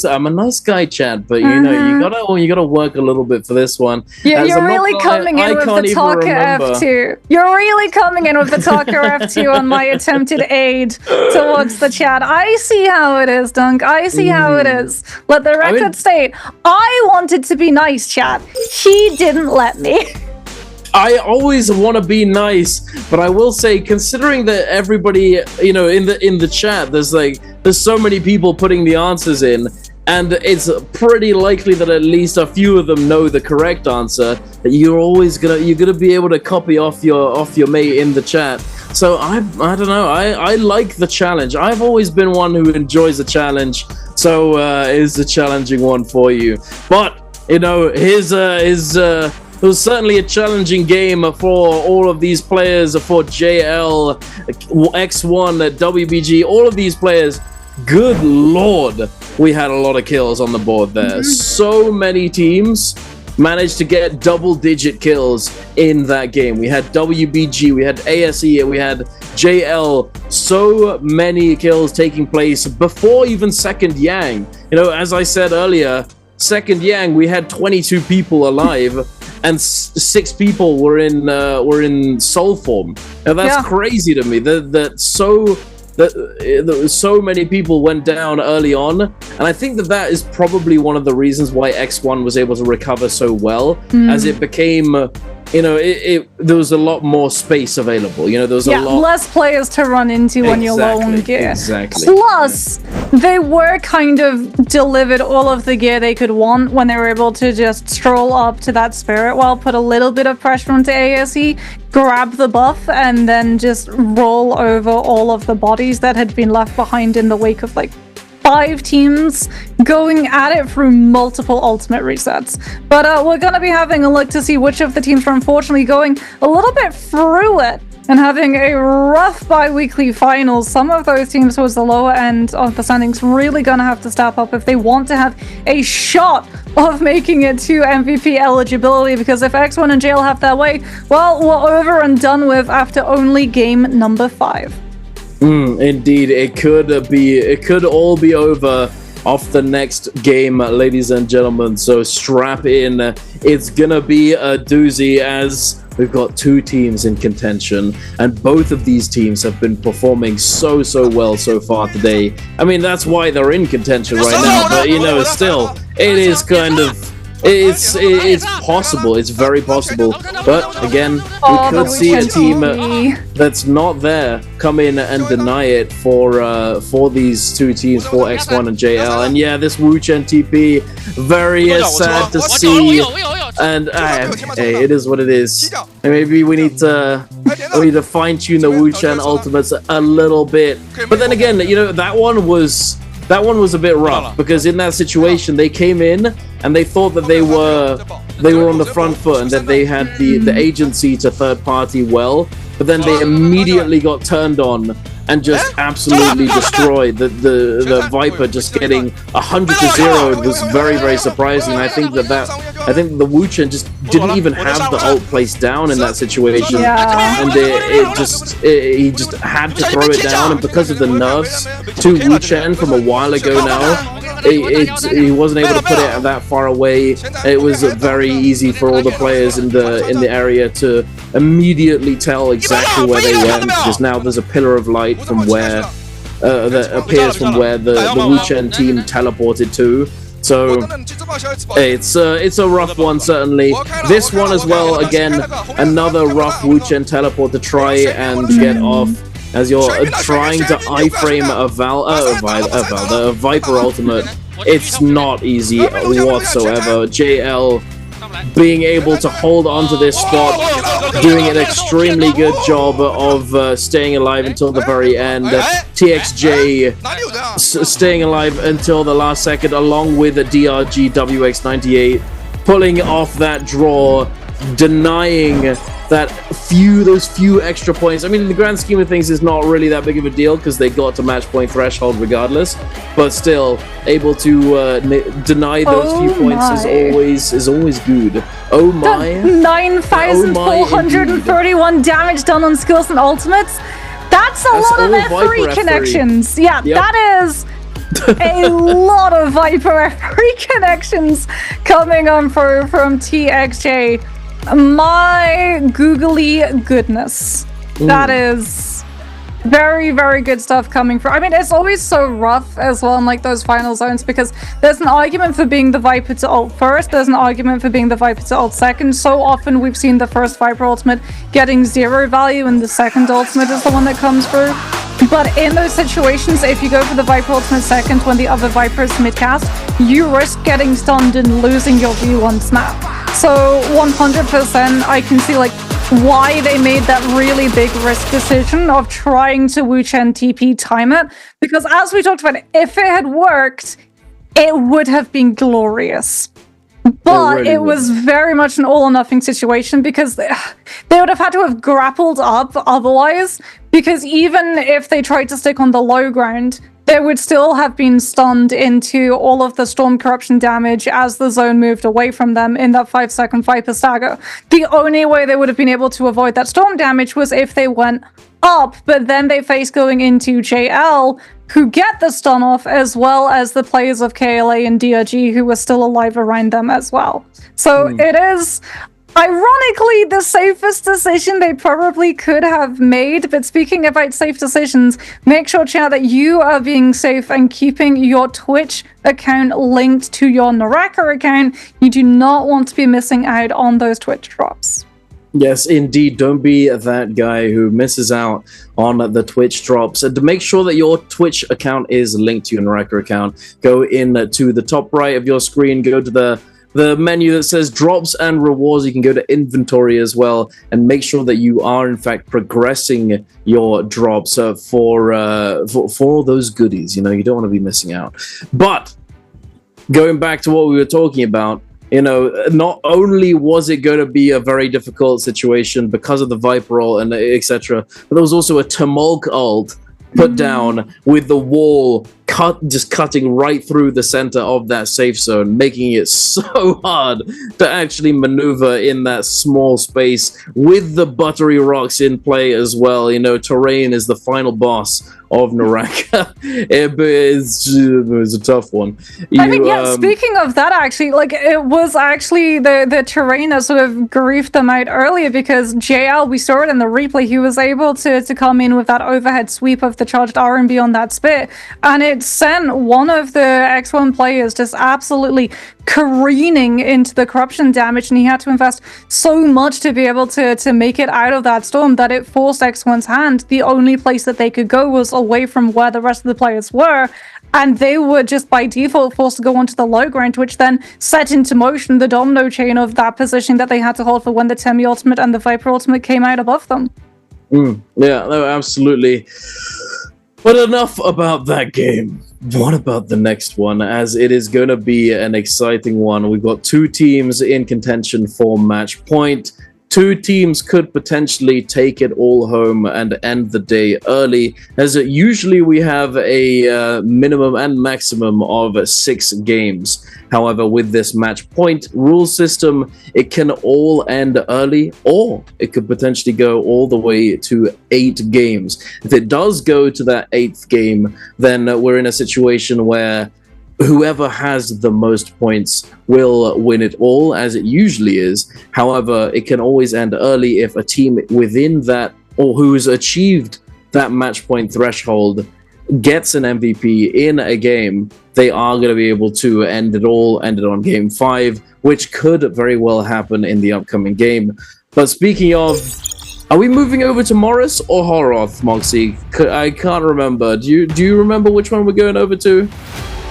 Speaker 4: I'm a nice guy, chat, but you gotta work a little bit for this one.
Speaker 5: Yeah, you're really coming in with the Talker F2. You're really coming in with the Talker F2 on my attempted aid towards the chat. I see how it is, Dunk. I see how it is. Let the record state, I wanted to be nice, chat. He didn't let me.
Speaker 4: I always want to be nice, but I will say, considering that everybody, in the chat, there's so many people putting the answers in, and it's pretty likely that at least a few of them know the correct answer, that you're gonna be able to copy off your mate in the chat. So I don't know. I like the challenge. I've always been one who enjoys a challenge. So is a challenging one for you. But it was certainly a challenging game for all of these players, for JL, X1, WBG, all of these players. Good lord, we had a lot of kills on the board there. So many teams managed to get double-digit kills in that game. We had WBG, we had ASE, and we had JL. So many kills taking place before even Second Yang. As I said earlier, Second Yang, we had 22 people alive, and 6 people were in soul form. Now that's crazy to me. That so many people went down early on, and I think that is probably one of the reasons why X1 was able to recover so well, as it became. There was a lot more space available. There was a lot
Speaker 5: less players to run into when you're low on gear.
Speaker 4: Exactly.
Speaker 5: Plus, they were kind of delivered all of the gear they could want when they were able to just stroll up to that Spirit Well, put a little bit of pressure onto ASE, grab the buff, and then just roll over all of the bodies that had been left behind in the wake of 5 teams going at it through multiple ultimate resets. But we're going to be having a look to see which of the teams are unfortunately going a little bit through it and having a rough bi-weekly finals. Some of those teams towards the lower end of the standings really going to have to step up if they want to have a shot of making it to MVP eligibility, because if X1 and JL have their way, well, we're over and done with after only game number 5.
Speaker 4: Indeed, it could all be over of the next game, ladies and gentlemen. So strap in. It's gonna be a doozy as we've got two teams in contention, and both of these teams have been performing so well so far today. I mean, that's why they're in contention right now, but you know, still, it is kind of, it's possible, it's very possible. But again, we could see a team that's not there come in and deny it for these two teams, for X1 and JL. And yeah, this Wuchen TP, very sad to see. And hey, it is what it is. And maybe we need to fine-tune the Wuchen ultimates a little bit. But then again, you know, that one was a bit rough, because in that situation they came in and they thought that they were on the front foot and that they had the agency to third party well, but then they immediately got turned on and just absolutely destroyed. The Viper just getting 100-0 was very surprising. I think the Wuchen just didn't even have the ult placed down in that situation, and he just had to throw it down. And because of the nerfs to Wuchen from a while ago now, he wasn't able to put it that far away. It was very easy for all the players in the area to immediately tell exactly where they went, because now there's a pillar of light from where that appears from where the Wuchen team teleported to. So it's a rough one, certainly. This one as well, again, another rough Wuchen teleport to try and get off, as you're trying to iframe a Viper ultimate. It's not easy whatsoever. JL being able to hold on to this spot, doing an extremely good job of staying alive until the very end. TXJ staying alive until the last second, along with a DRG WX98, pulling off that draw, denying those few extra points. I mean, in the grand scheme of things, it's not really that big of a deal because they got to match point threshold regardless, but still able to deny those few points is always good. Oh my!
Speaker 5: 9,431 damage done on skills and ultimates. That's a lot of F3 connections. Yeah, that is a lot of Viper F3 connections coming on from TXJ. My googly goodness. That is very good stuff coming from. I mean, it's always so rough as well in like those final zones, because there's an argument for being the Viper to ult first, there's an argument for being the Viper to ult second. So often we've seen the first Viper ultimate getting 0 value and the second ultimate is the one that comes through. But in those situations, if you go for the Viper ultimate second when the other Viper is mid-cast, you risk getting stunned and losing your V1 snap. So 100% I can see like why they made that really big risk decision of trying to Wuchen TP time it, because as we talked about, if it had worked, it would have been glorious. But it was very much an all or nothing situation, because they would have had to have grappled up otherwise, because even if they tried to stick on the low ground, they would still have been stunned into all of the storm corruption damage as the zone moved away from them in that 5-second Viper stagger. The only way they would have been able to avoid that storm damage was if they went up, but then they face going into JL, who get the stun off, as well as the players of KLA and DRG who were still alive around them as well. So it is ironically the safest decision they probably could have made. But speaking about safe decisions, make sure, chat, that you are being safe and keeping your Twitch account linked to your NARAKA account. You do not want to be missing out on those Twitch drops.
Speaker 4: Yes, indeed. Don't be that guy who misses out on the Twitch drops. And to make sure that your Twitch account is linked to your NARAKA account, go in to the top right of your screen, go to the menu that says drops and rewards. You can go to inventory as well and make sure that you are in fact progressing your drops for all those goodies. You know, you don't want to be missing out. But going back to what we were talking about, you know, not only was it going to be a very difficult situation because of the Viper ult and etc., but there was also a Tumulk ult put down with the wall cutting right through the center of that safe zone, making it so hard to actually maneuver in that small space with the buttery rocks in play as well. You know, terrain is the final boss of NARAKA. It's a tough one.
Speaker 5: I mean, yeah, speaking of that, actually, like, it was actually the terrain that sort of griefed them out earlier, because JL, we saw it in the replay, he was able to come in with that overhead sweep of the charged R&B on that spit, and it sent one of the X1 players just absolutely careening into the corruption damage, and he had to invest so much to be able to make it out of that storm that it forced X1's hand. The only place that they could go was away from where the rest of the players were, and they were just by default forced to go onto the low ground, which then set into motion the domino chain of that position that they had to hold for when the Temi ultimate and the Viper ultimate came out above them.
Speaker 4: Yeah, no, absolutely. But enough about that game. What about the next one, as it is going to be an exciting one? We've got two teams in contention for match point. Two teams could potentially take it all home and end the day early, as usually we have a minimum and maximum of 6 games. However, with this match point rule system, it can all end early, or it could potentially go all the way to 8 games. If it does go to that 8th game, then we're in a situation where whoever has the most points will win it all, as it usually is. However, it can always end early if a team within that, or who's achieved that match point threshold, gets an MVP in a game. They are going to be able to end it on game 5, which could very well happen in the upcoming game. But speaking of, are we moving over to Morris or Horoth, Moxie? I can't remember. Do you remember which one we're going over to?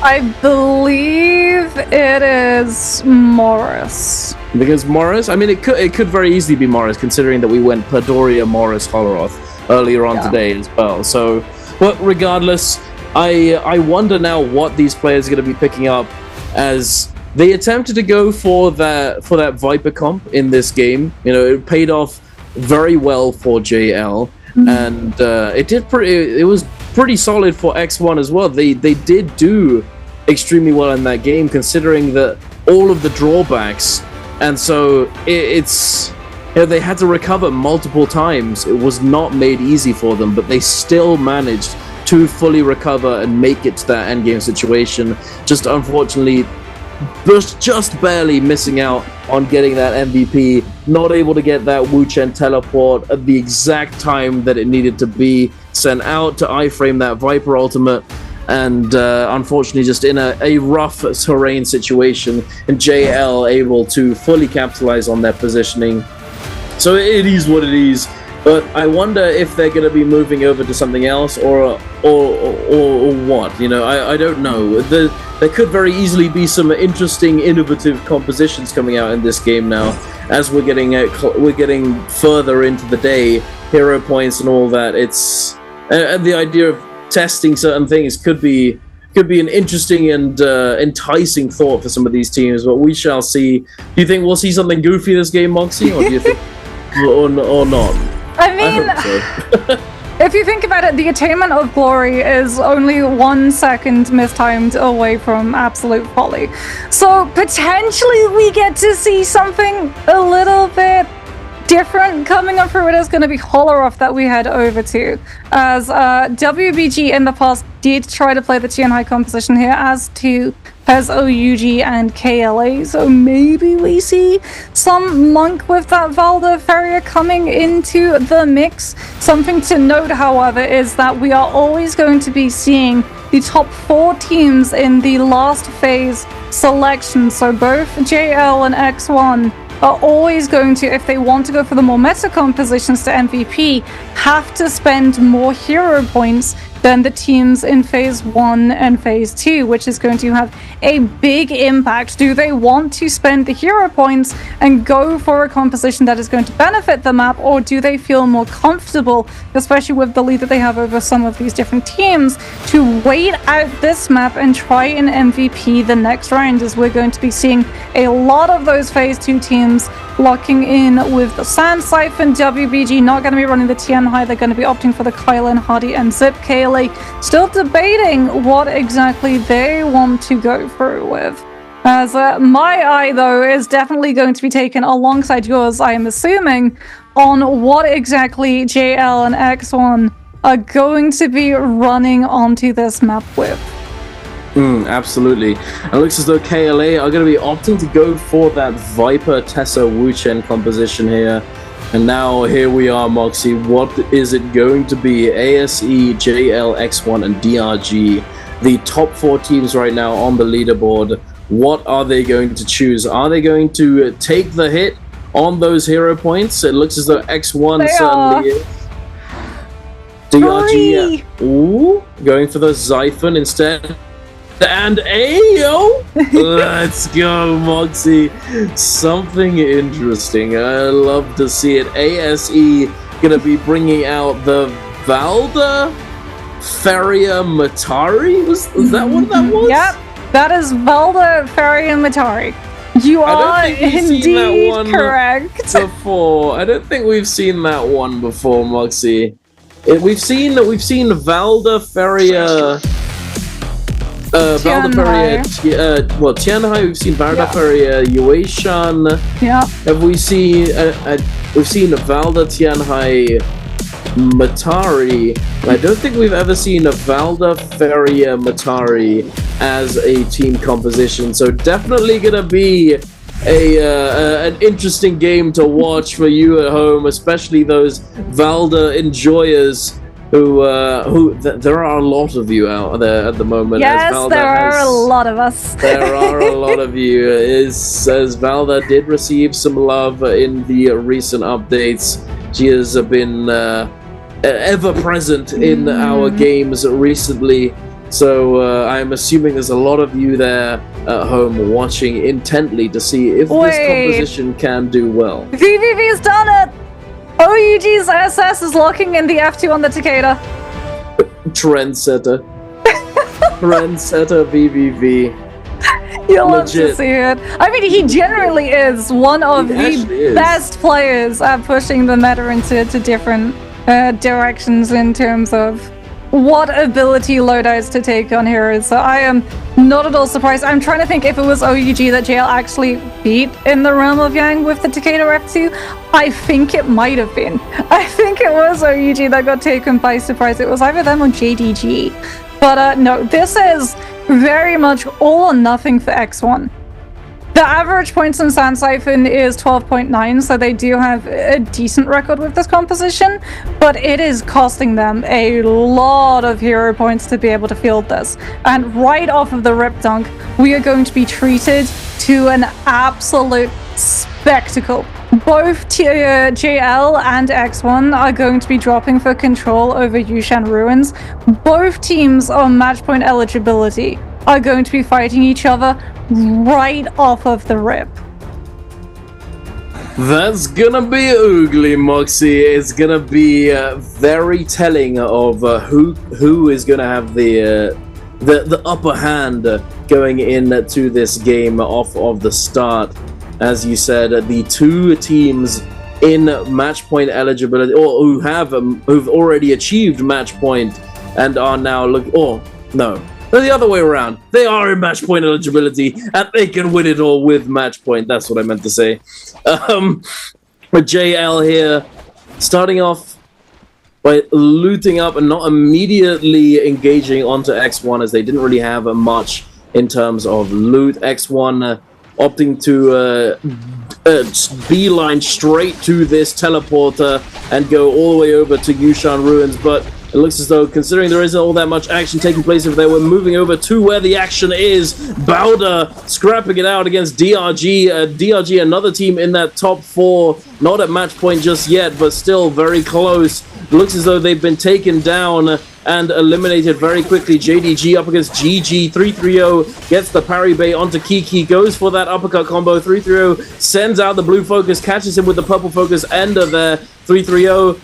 Speaker 5: I believe it is Morris.
Speaker 4: Because Morris, I mean, it could very easily be Morris, considering that we went Padoria, Morris, Holoroth earlier on today as well. So, but regardless, I wonder now what these players are going to be picking up, as they attempted to go for that Viper comp in this game. You know, it paid off very well for JL, and it was pretty solid for X1 as well. They did do extremely well in that game, considering that all of the drawbacks, and so it's, you know, they had to recover multiple times. It was not made easy for them, but they still managed to fully recover and make it to that endgame situation. Just unfortunately, just barely missing out on getting that MVP, not able to get that Wu Chen teleport at the exact time that it needed to be sent out to iframe that Viper ultimate, and unfortunately just in a rough terrain situation, and JL able to fully capitalize on their positioning. So it is what it is. But I wonder if they're going to be moving over to something else, or what. You know, I don't know. There could very easily be some interesting, innovative compositions coming out in this game now, as we're getting further into the day. Hero points and all that. It's the idea of testing certain things could be an interesting and enticing thought for some of these teams. But we shall see. Do you think we'll see something goofy this game, Moxie, or do you think, or not?
Speaker 5: I mean,
Speaker 4: I hope so.
Speaker 5: If you think about it, the attainment of glory is only 1 second mistimed away from absolute folly. So potentially we get to see something a little bit different coming up through. It is going to be Holoroth that we head over to, as WBG in the past did try to play the Tianhai composition here, as to has OUG and KLA, so maybe we see some Monk with that Valda Ferrier coming into the mix. Something to note, however, is that we are always going to be seeing the top 4 teams in the last phase selection, so both JL and X1 are always going to, if they want to go for the more meta compositions to MVP, have to spend more hero points than the teams in phase 1 and phase 2, which is going to have a big impact. Do they want to spend the hero points and go for a composition that is going to benefit the map, or do they feel more comfortable, especially with the lead that they have over some of these different teams, to wait out this map and try and MVP the next round, as we're going to be seeing a lot of those phase 2 teams locking in with the Sand Siphon. WBG not going to be running the Tianhai, they're going to be opting for the Kylan, Hardy and Zip. KLA KLA still debating what exactly they want to go through with. As my eye, though, is definitely going to be taken alongside yours, I am assuming, on what exactly JL and X1 are going to be running onto this map with.
Speaker 4: Absolutely. And it looks as though KLA are going to be opting to go for that Viper Tessa Wuchen composition here. And now here we are, Moxie. What is it going to be? ASE, JL, X1, and DRG, the top 4 teams right now on the leaderboard. What are they going to choose? Are they going to take the hit on those hero points? It looks as though X1 certainly is. DRG, ooh, going for the Xiphon instead. And Ayo! Let's go, Moxie. Something interesting. I love to see it. ASE gonna be bringing out the Valda Feria Matari? Was that what that was?
Speaker 5: Yep, that is Valda Feria Matari. You are indeed correct.
Speaker 4: Before, I don't think we've seen that one before, Moxie. We've seen Valda Feria. Valda Feria, Tianhai. We've seen Valda Feria, Yueshan.
Speaker 5: Yeah.
Speaker 4: Have we seen? We've seen Valda Tianhai Matari. I don't think we've ever seen a Valda Feria Matari as a team composition. So definitely gonna be an interesting game to watch for you at home, especially those Valda enjoyers. There are a lot of you out there at the moment.
Speaker 5: Yes, there are a lot of us.
Speaker 4: There are a lot of you. As Valda did receive some love in the recent updates. She has been ever present in our games recently. So I'm assuming there's a lot of you there at home watching intently to see if this composition can do well.
Speaker 5: VVV's done it! OUG's SS is locking in the F2 on the Takeda.
Speaker 4: Trendsetter. Trendsetter VVV.
Speaker 5: You'll love to see it. I mean, he generally is one of the best players at pushing the meta into different directions in terms of what ability loadouts to take on heroes. So I am not at all surprised. I'm trying to think if it was OUG that JL actually beat in the Realm of Yang with the Takeda F2. I think it might have been. I think it was OUG that got taken by surprise. It was either them or JDG. But no, this is very much all or nothing for X1. The average points in Sand Siphon is 12.9, so they do have a decent record with this composition, but it is costing them a lot of hero points to be able to field this. And right off of the rip dunk, we are going to be treated to an absolute spectacle. Both JL and X1 are going to be dropping for control over Yushan Ruins. Both teams on match point eligibility are going to be fighting each other right off of the rip.
Speaker 4: That's gonna be ugly, Moxie. It's gonna be very telling of who is gonna have the upper hand going into this game off of the start. As you said, the two teams in match point eligibility, or who've already achieved match point and are now the other way around. They are in match point eligibility and they can win it all with match point. That's what I meant to say. With JL here, starting off by looting up and not immediately engaging onto X1 as they didn't really have much in terms of loot. X1 opting to beeline straight to this teleporter and go all the way over to Yushan Ruins, but it looks as though, considering there isn't all that much action taking place over there, we're moving over to where the action is. Bowder scrapping it out against DRG. DRG, another team in that top 4, not at match point just yet, but still very close. It looks as though they've been taken down and eliminated very quickly. JDG up against GG. 330 gets the parry bait onto Kiki, goes for that uppercut combo. 330 sends out the blue focus, catches him with the purple focus ender there. 330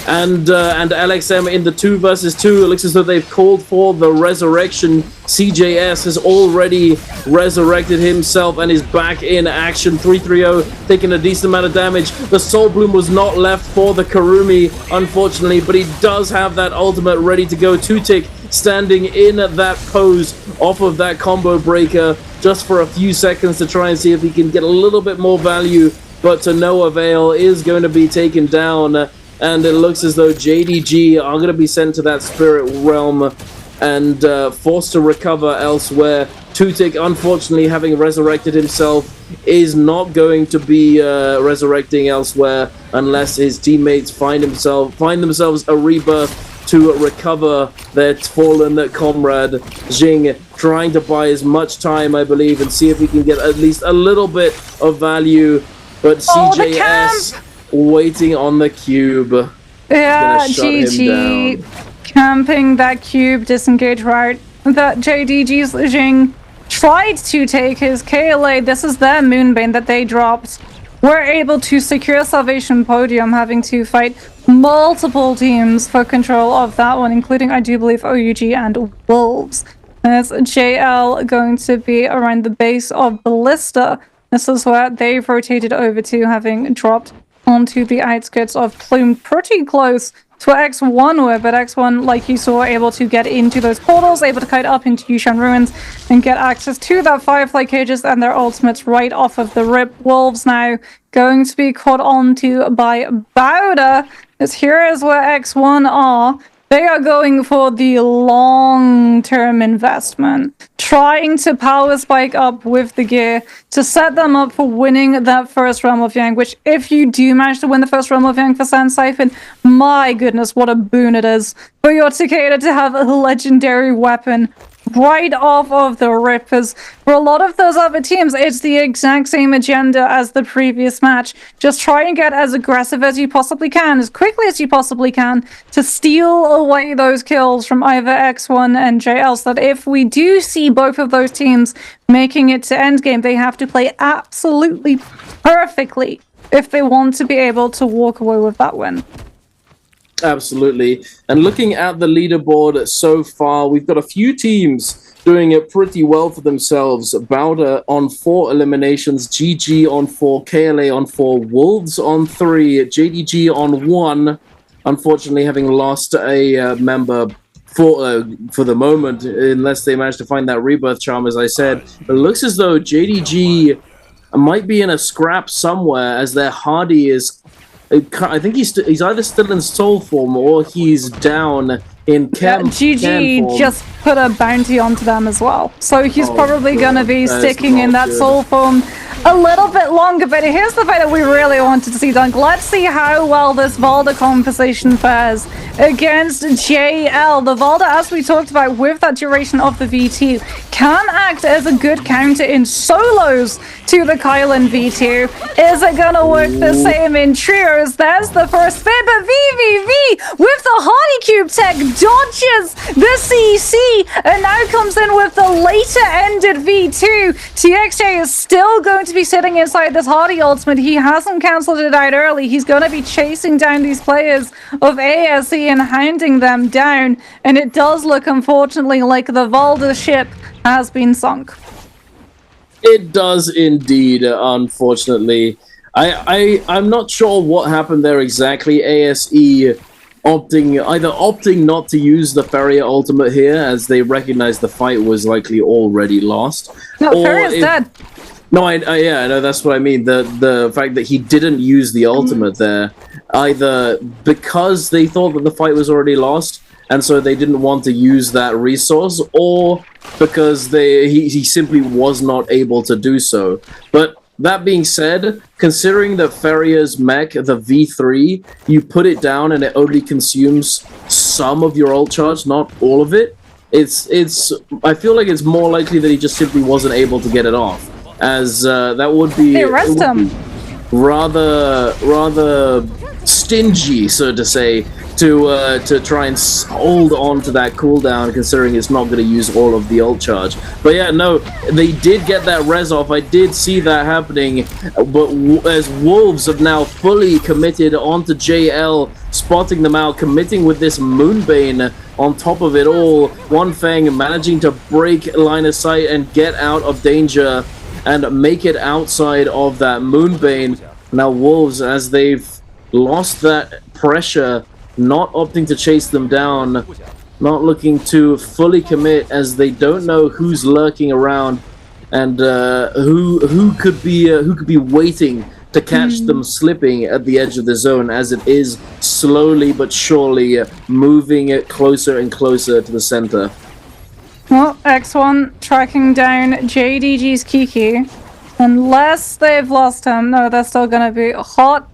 Speaker 4: and LXM in the 2 versus 2. It looks as though they've called for the resurrection. CJS has already resurrected himself and is back in action. 330 taking a decent amount of damage. The Soul Bloom was not left for the Karumi, unfortunately, but he does have that ultimate ready to go. 2-tick standing in that pose off of that combo breaker just for a few seconds to try and see if he can get a little bit more value, but to no avail. Is going to be taken down, and it looks as though JDG are going to be sent to that spirit realm and forced to recover elsewhere. 2-tick, unfortunately, having resurrected himself, is not going to be resurrecting elsewhere unless his teammates find themselves a rebirth to recover their fallen comrade. Jing trying to buy as much time, I believe, and see if he can get at least a little bit of value. But CJS waiting on the cube.
Speaker 5: Yeah, GG camping that cube, disengage right. That JDG's Jing tried to take his KLA. This is their Moonbane that they dropped. We're able to secure Salvation Podium, having to fight multiple teams for control of that one, including, I do believe, OUG and Wolves. There's JL going to be around the base of Ballista. This is where they've rotated over to, having dropped onto the outskirts of Plume, pretty close to where X1 were, but X1, like you saw, able to get into those portals, able to kite up into Yushan Ruins and get access to that Firefly cages and their ultimates right off of the rip. Wolves now going to be caught on to by Bowder, as here is where X1 are. They are going for the long-term investment, trying to power spike up with the gear to set them up for winning that first Realm of Yang, which if you do manage to win the first Realm of Yang for Sand Siphon, my goodness, what a boon it is for your Takeda to have a legendary weapon right off of the rip. Because for a lot of those other teams, it's the exact same agenda as the previous match. Just try and get as aggressive as you possibly can, as quickly as you possibly can, to steal away those kills from either X1 and JL, so that if we do see both of those teams making it to endgame, they have to play absolutely perfectly if they want to be able to walk away with that win.
Speaker 4: Absolutely. And looking at the leaderboard so far, we've got a few teams doing it pretty well for themselves. Bowder on 4 eliminations, GG on 4, KLA on 4, Wolves on 3, JDG on 1. Unfortunately, having lost a member for the moment, unless they manage to find that rebirth charm, as I said. It looks as though JDG might be in a scrap somewhere, as their Hardy is... I think he's either still in soul form or he's down in chem.
Speaker 5: GG
Speaker 4: form.
Speaker 5: just put a bounty onto them as well, so he's probably gonna be sticking in that soul form a little bit longer. But here's the fight that we really wanted to see, Dunk. Let's see how well this Valda composition fares against JL. The Valda, as we talked about, with that duration of the V2, can act as a good counter in solos to the Kylan V2. Is it gonna work the same in trios? There's the first spin, but VVV with the Hardy Cube tech dodges the CC and now comes in with the later ended V2. TXJ is still going to be sitting inside this Hardy ultimate. He hasn't cancelled it out early. He's going to be chasing down these players of ASE and hounding them down, and it does look, unfortunately, like the Valda ship has been sunk.
Speaker 4: It does indeed, unfortunately. I'm not sure what happened there exactly. ASE opting not to use the Farrier ultimate here, as they recognized the fight was likely already lost.
Speaker 5: No, Farrier's dead.
Speaker 4: No, yeah, no, that's what I mean. The fact that he didn't use the ultimate there, either because they thought that the fight was already lost, and so they didn't want to use that resource, or because he simply was not able to do so. But that being said, considering that Farrier's mech, the V3, you put it down and it only consumes some of your ult charge, not all of it, I feel like it's more likely that he just simply wasn't able to get it off, as that would be...
Speaker 5: Hey, arrest him!
Speaker 4: Rather stingy, so to say, to try and hold on to that cooldown, considering it's not going to use all of the ult charge. But yeah, no, they did get that res off. I did see that happening, but as Wolves have now fully committed onto JL, spotting them out, committing with this Moonbane on top of it all. One Fang managing to break line of sight and get out of danger and make it outside of that Moonbane. Now Wolves, as they've lost that pressure, not opting to chase them down, not looking to fully commit, as they don't know who's lurking around and who could be waiting to catch them slipping at the edge of the zone, as it is slowly but surely moving it closer and closer to the center.
Speaker 5: Well, X1 tracking down JDG's Kiki. Unless they've lost him, no, they're still gonna be hot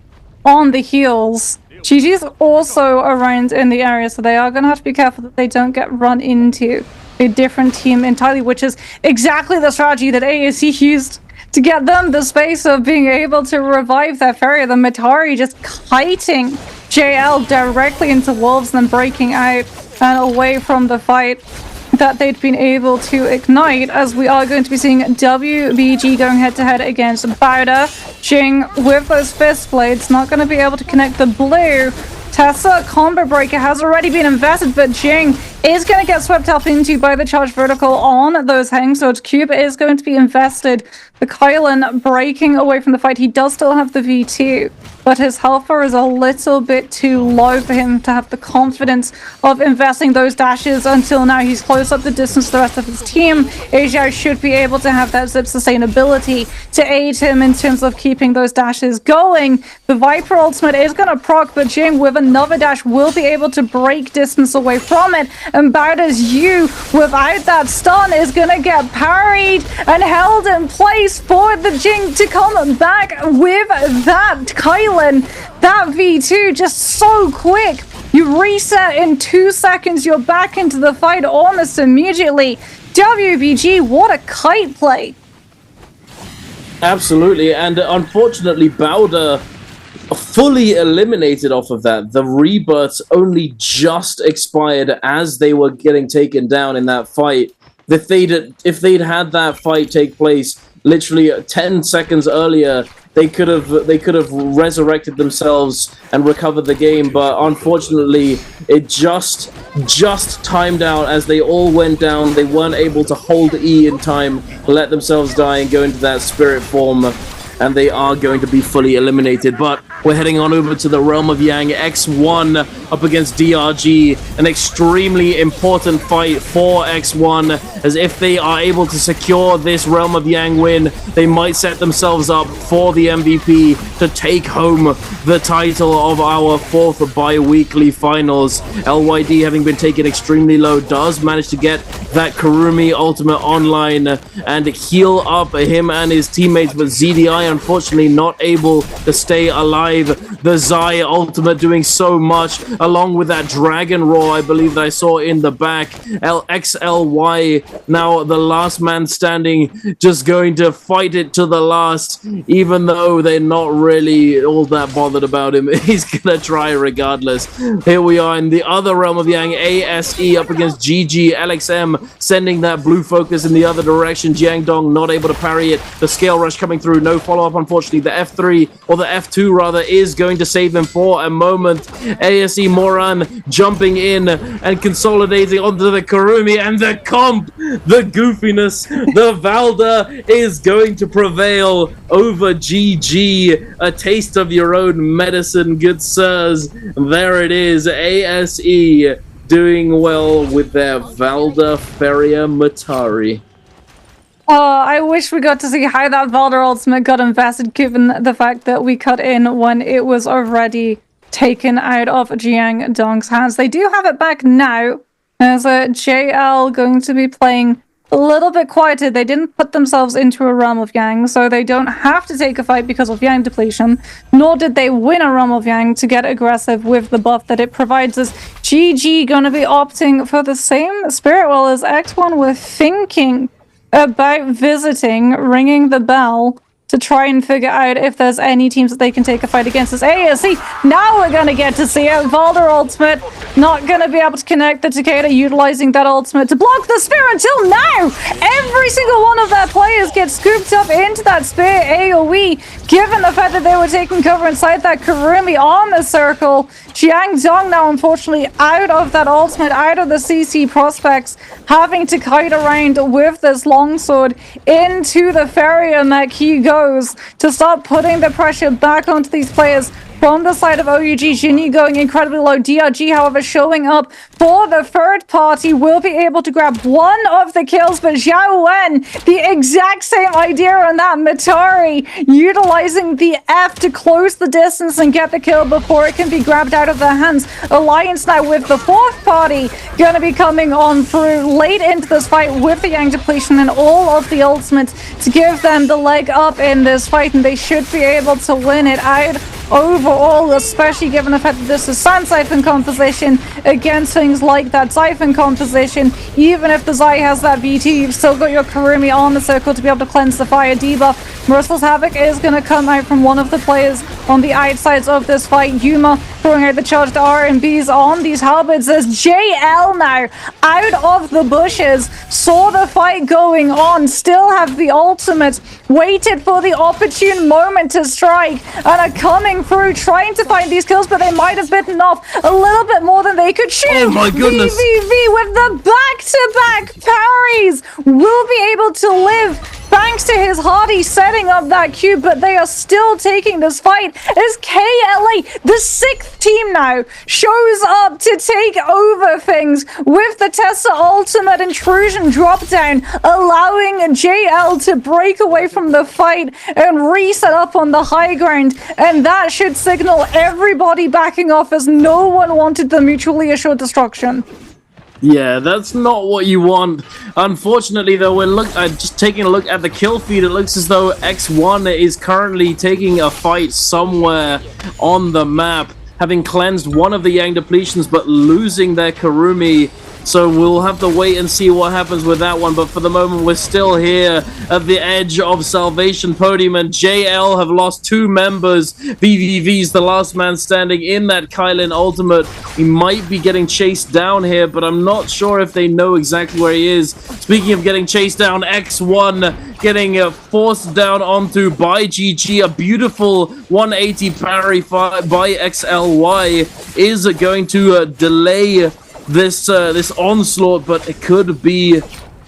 Speaker 5: on the heels. GG's also around in the area, so they are going to have to be careful that they don't get run into a different team entirely, which is exactly the strategy that ASE used to get them the space of being able to revive their Ferrier. The Matari just kiting JL directly into Wolves, then breaking out and away from the fight that they'd been able to ignite, as we are going to be seeing WBG going head-to-head against Bowder. Jing with those fist blades, not going to be able to connect the blue. Tessa combo breaker has already been invested, but Jing is going to get swept up into by the charge vertical on those Hang Swords. Cube is going to be invested. The Kylan breaking away from the fight. He does still have the V2, but his health bar is a little bit too low for him to have the confidence of investing those dashes until now. He's close up the distance to the rest of his team. Asia should be able to have that zip sustainability to aid him in terms of keeping those dashes going. The Viper ultimate is going to proc, but Jing with another dash will be able to break distance away from it. And Bowder's U, without that stun, is going to get parried and held in place for the Jing to come back with that Kylan. That V2 just so quick. You reset in 2 seconds, you're back into the fight almost immediately. WBG, what a kite play.
Speaker 4: Absolutely, and unfortunately Bowder fully eliminated off of that. The rebirths only just expired as they were getting taken down in that fight. If they'd had that fight take place literally 10 seconds earlier, they could have resurrected themselves and recovered the game, but unfortunately it just timed out as they all went down. They weren't able to hold E in time, let themselves die and go into that spirit form, and they are going to be fully eliminated. But we're heading on over to the Realm of Yang. X1 up against DRG, an extremely important fight for X1, as if they are able to secure this Realm of Yang win, they might set themselves up for the MVP to take home the title of our 4th bi-weekly finals. LYD, having been taken extremely low, does manage to get that Kurumi ultimate online and heal up him and his teammates, but ZDI unfortunately not able to stay alive. The Zai ultimate doing so much, along with that Dragon Roar I believe that I saw in the back. XLY now the last man standing, just going to fight it to the last, even though they're not really all that bothered about him. He's gonna try regardless. Here we are in the other Realm of Yang. ASE up against GG. LXM sending that blue focus in the other direction. Jiangdong not able to parry it. The scale rush coming through, no follow-up unfortunately. The F3, or the F2 rather, is going to save them for a moment. ASE Moran jumping in and consolidating onto the Kurumi, and the comp, the goofiness, the Valda is going to prevail over GG. A taste of your own medicine, good sirs. There it is, ASE doing well with their Valda Feria Matari.
Speaker 5: I wish we got to see how that Valder ultimate got invested, given the fact that we cut in when it was already taken out of Jiangdong's hands. They do have it back now, as JL going to be playing a little bit quieter. They didn't put themselves into a Realm of Yang, so they don't have to take a fight because of Yang depletion, nor did they win a Realm of Yang to get aggressive with the buff that it provides us. GG gonna be opting for the same spirit well as X1 were thinking about visiting, ringing the bell to to try and figure out if there's any teams that they can take a fight against. As ASC, now we're gonna get to see it. Valder ultimate, not gonna be able to connect the Takeda, utilizing that ultimate to block the spear until now. Every single one of their players gets scooped up into that spear AoE, given the fact that they were taking cover inside that Kurumi armor circle. Jiang Dong now unfortunately out of that ultimate, out of the CC prospects, having to kite around with this longsword into the Farrier mech. He goes to start putting the pressure back onto these players. From the side of OUG, Jinyu going incredibly low. DRG, however, showing up for the third party, will be able to grab one of the kills, but Xiao Wen, the exact same idea on that. Matari utilizing the F to close the distance and get the kill before it can be grabbed out of their hands. Alliance now with the fourth party going to be coming on through late into this fight with the Yang depletion and all of the ultimates to give them the leg up in this fight, and they should be able to win it out overall, especially given the fact that this is Sand Siphon composition against things like that Siphon composition. Even if the Zai has that VT, you've still got your Kurumi on the circle to be able to cleanse the fire debuff. Merciless Havoc is going to come out from one of the players on the outsides of this fight. Yuma throwing out the charged RMBs on these halberds as JL now out of the bushes, saw the fight going on, still have the ultimate, waited for the opportune moment to strike, and are coming through trying to find these kills, but they might have bitten off a little bit more than they could chew.
Speaker 4: Oh my goodness.
Speaker 5: VVV with the back-to-back parries will be able to live thanks to his Hardy setting up that cube, but they are still taking this fight as KLA, the sixth team now, shows up to take over things with the Tessa ultimate intrusion drop down, allowing JL to break away from the fight and reset up on the high ground, and that should signal everybody backing off as no one wanted the mutually assured destruction.
Speaker 4: Yeah, that's not what you want. Unfortunately, though, we're just taking a look at the kill feed. It looks as though X1 is currently taking a fight somewhere on the map, having cleansed one of the Yang depletions, but losing their Kurumi. So we'll have to wait and see what happens with that one. But for the moment, we're still here at the edge of Salvation Podium, and JL have lost two members. VVV's the last man standing in that Kylin ultimate. He might be getting chased down here, but I'm not sure if they know exactly where he is. Speaking of getting chased down, X1 getting forced down onto by GG. A beautiful 180 parry by XLY is going to delay this onslaught, but it could be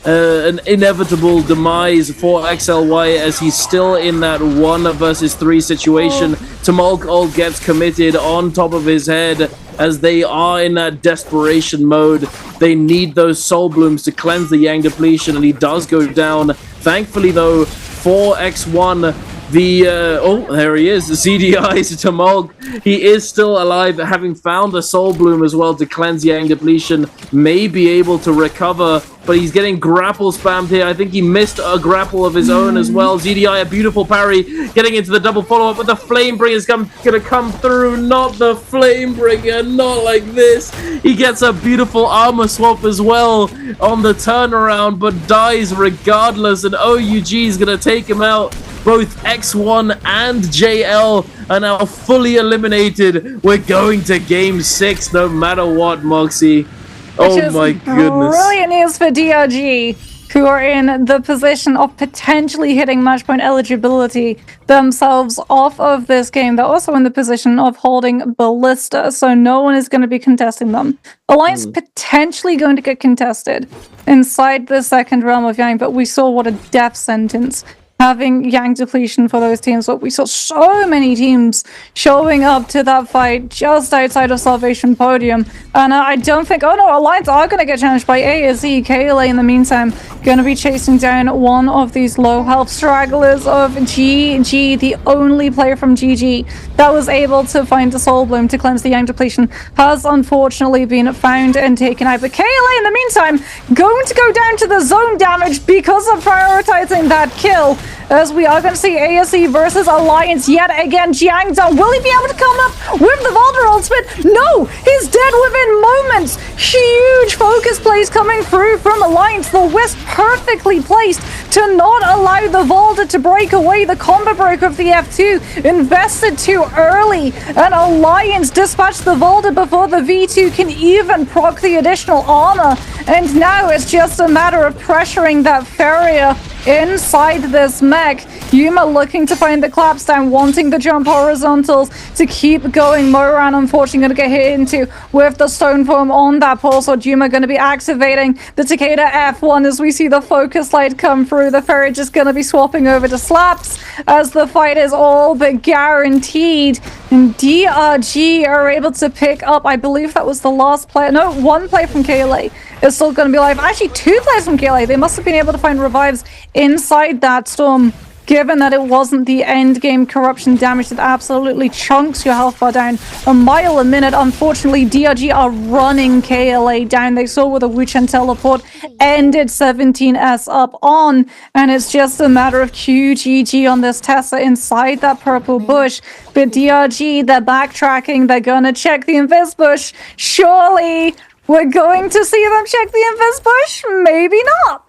Speaker 4: an inevitable demise for XLY as he's still in that 1 versus 3 situation. Tumult gets committed on top of his head as they are in that desperation mode. They need those soul blooms to cleanse the Yang depletion, and he does go down. Thankfully, though, for X1, there he is, CDI's Tumult. He is still alive, having found a soul bloom as well to cleanse Yang depletion, may be able to recover, but he's getting grapple spammed here. I think he missed a grapple of his own as well. ZDI, a beautiful parry, getting into the double follow-up, but the Flamebringer's gonna come through. Not the Flamebringer, not like this. He gets a beautiful armor swap as well on the turnaround, but dies regardless, and OUG is gonna take him out. Both X1 and JL are now fully eliminated. We're going to game 6 no matter what, Moxie. Oh my goodness.
Speaker 5: Brilliant news for DRG, who are in the position of potentially hitting match point eligibility themselves off of this game. They're also in the position of holding Ballista, so no one is going to be contesting them. Alliance potentially going to get contested inside the second realm of Yang, but we saw what a death sentence having Yang depletion for those teams, but we saw so many teams showing up to that fight just outside of Salvation Podium, and I don't think, oh no, Alliance are going to get challenged by ASE. KLA in the meantime going to be chasing down one of these low health stragglers of GG. The only player from GG that was able to find a soul bloom to cleanse the Yang depletion has unfortunately been found and taken out, but KLA in the meantime going to go down to the zone damage because of prioritizing that kill. as we are going to see ASE versus Alliance yet again. Jiangdong, will he be able to come up with the Valder ultimate? No, he's dead within moments. Huge focus plays coming through from Alliance. The Wisp perfectly placed to not allow the Valder to break away. The combo break of the F2 invested too early, and Alliance dispatched the Valder before the V2 can even proc the additional armor. And now it's just a matter of pressuring that Farrier inside this mech. Yuma looking to find the claps down, wanting the jump horizontals to keep going. Moran unfortunately going to get hit into with the stone form on that pulse. So Yuma going to be activating the Takeda F1 as we see the focus light come through. The Ferry just going to be swapping over to slaps as the fight is all but guaranteed. And DRG are able to pick up, I believe that was the last player. No, one play from KLA is still going to be alive. Actually, two players from KLA. They must have been able to find revives inside that storm, given that it wasn't the end game corruption damage that absolutely chunks your health bar down a mile a minute. Unfortunately, DRG are running KLA down. They saw with a Wuchen teleport ended 17S up on, and it's just a matter of QGG on this Tessa inside that purple bush. But DRG, they're backtracking. They're gonna check the invis bush. Surely we're going to see them check the invis bush? Maybe not.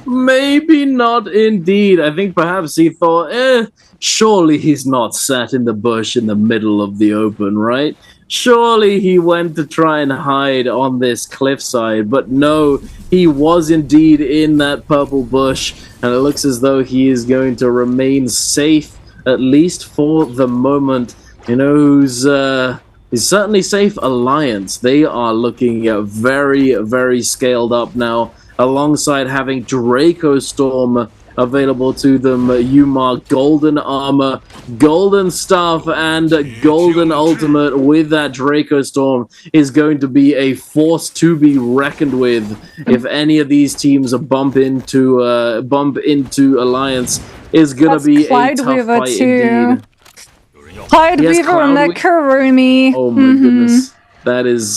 Speaker 4: Maybe not indeed. I think perhaps he thought, surely he's not sat in the bush in the middle of the open, right? Surely he went to try and hide on this cliffside, but no, he was indeed in that purple bush, and it looks as though he is going to remain safe, at least for the moment. You know who's certainly safe? Alliance. They are looking very, very scaled up now, alongside having Draco Storm available to them. Yuma, golden armor, golden staff, and golden ultimate with that Draco Storm is going to be a force to be reckoned with if any of these teams bump into Alliance. Is gonna be a tough fight indeed.
Speaker 5: Clyde Weaver and that Kurumi.
Speaker 4: Oh my goodness,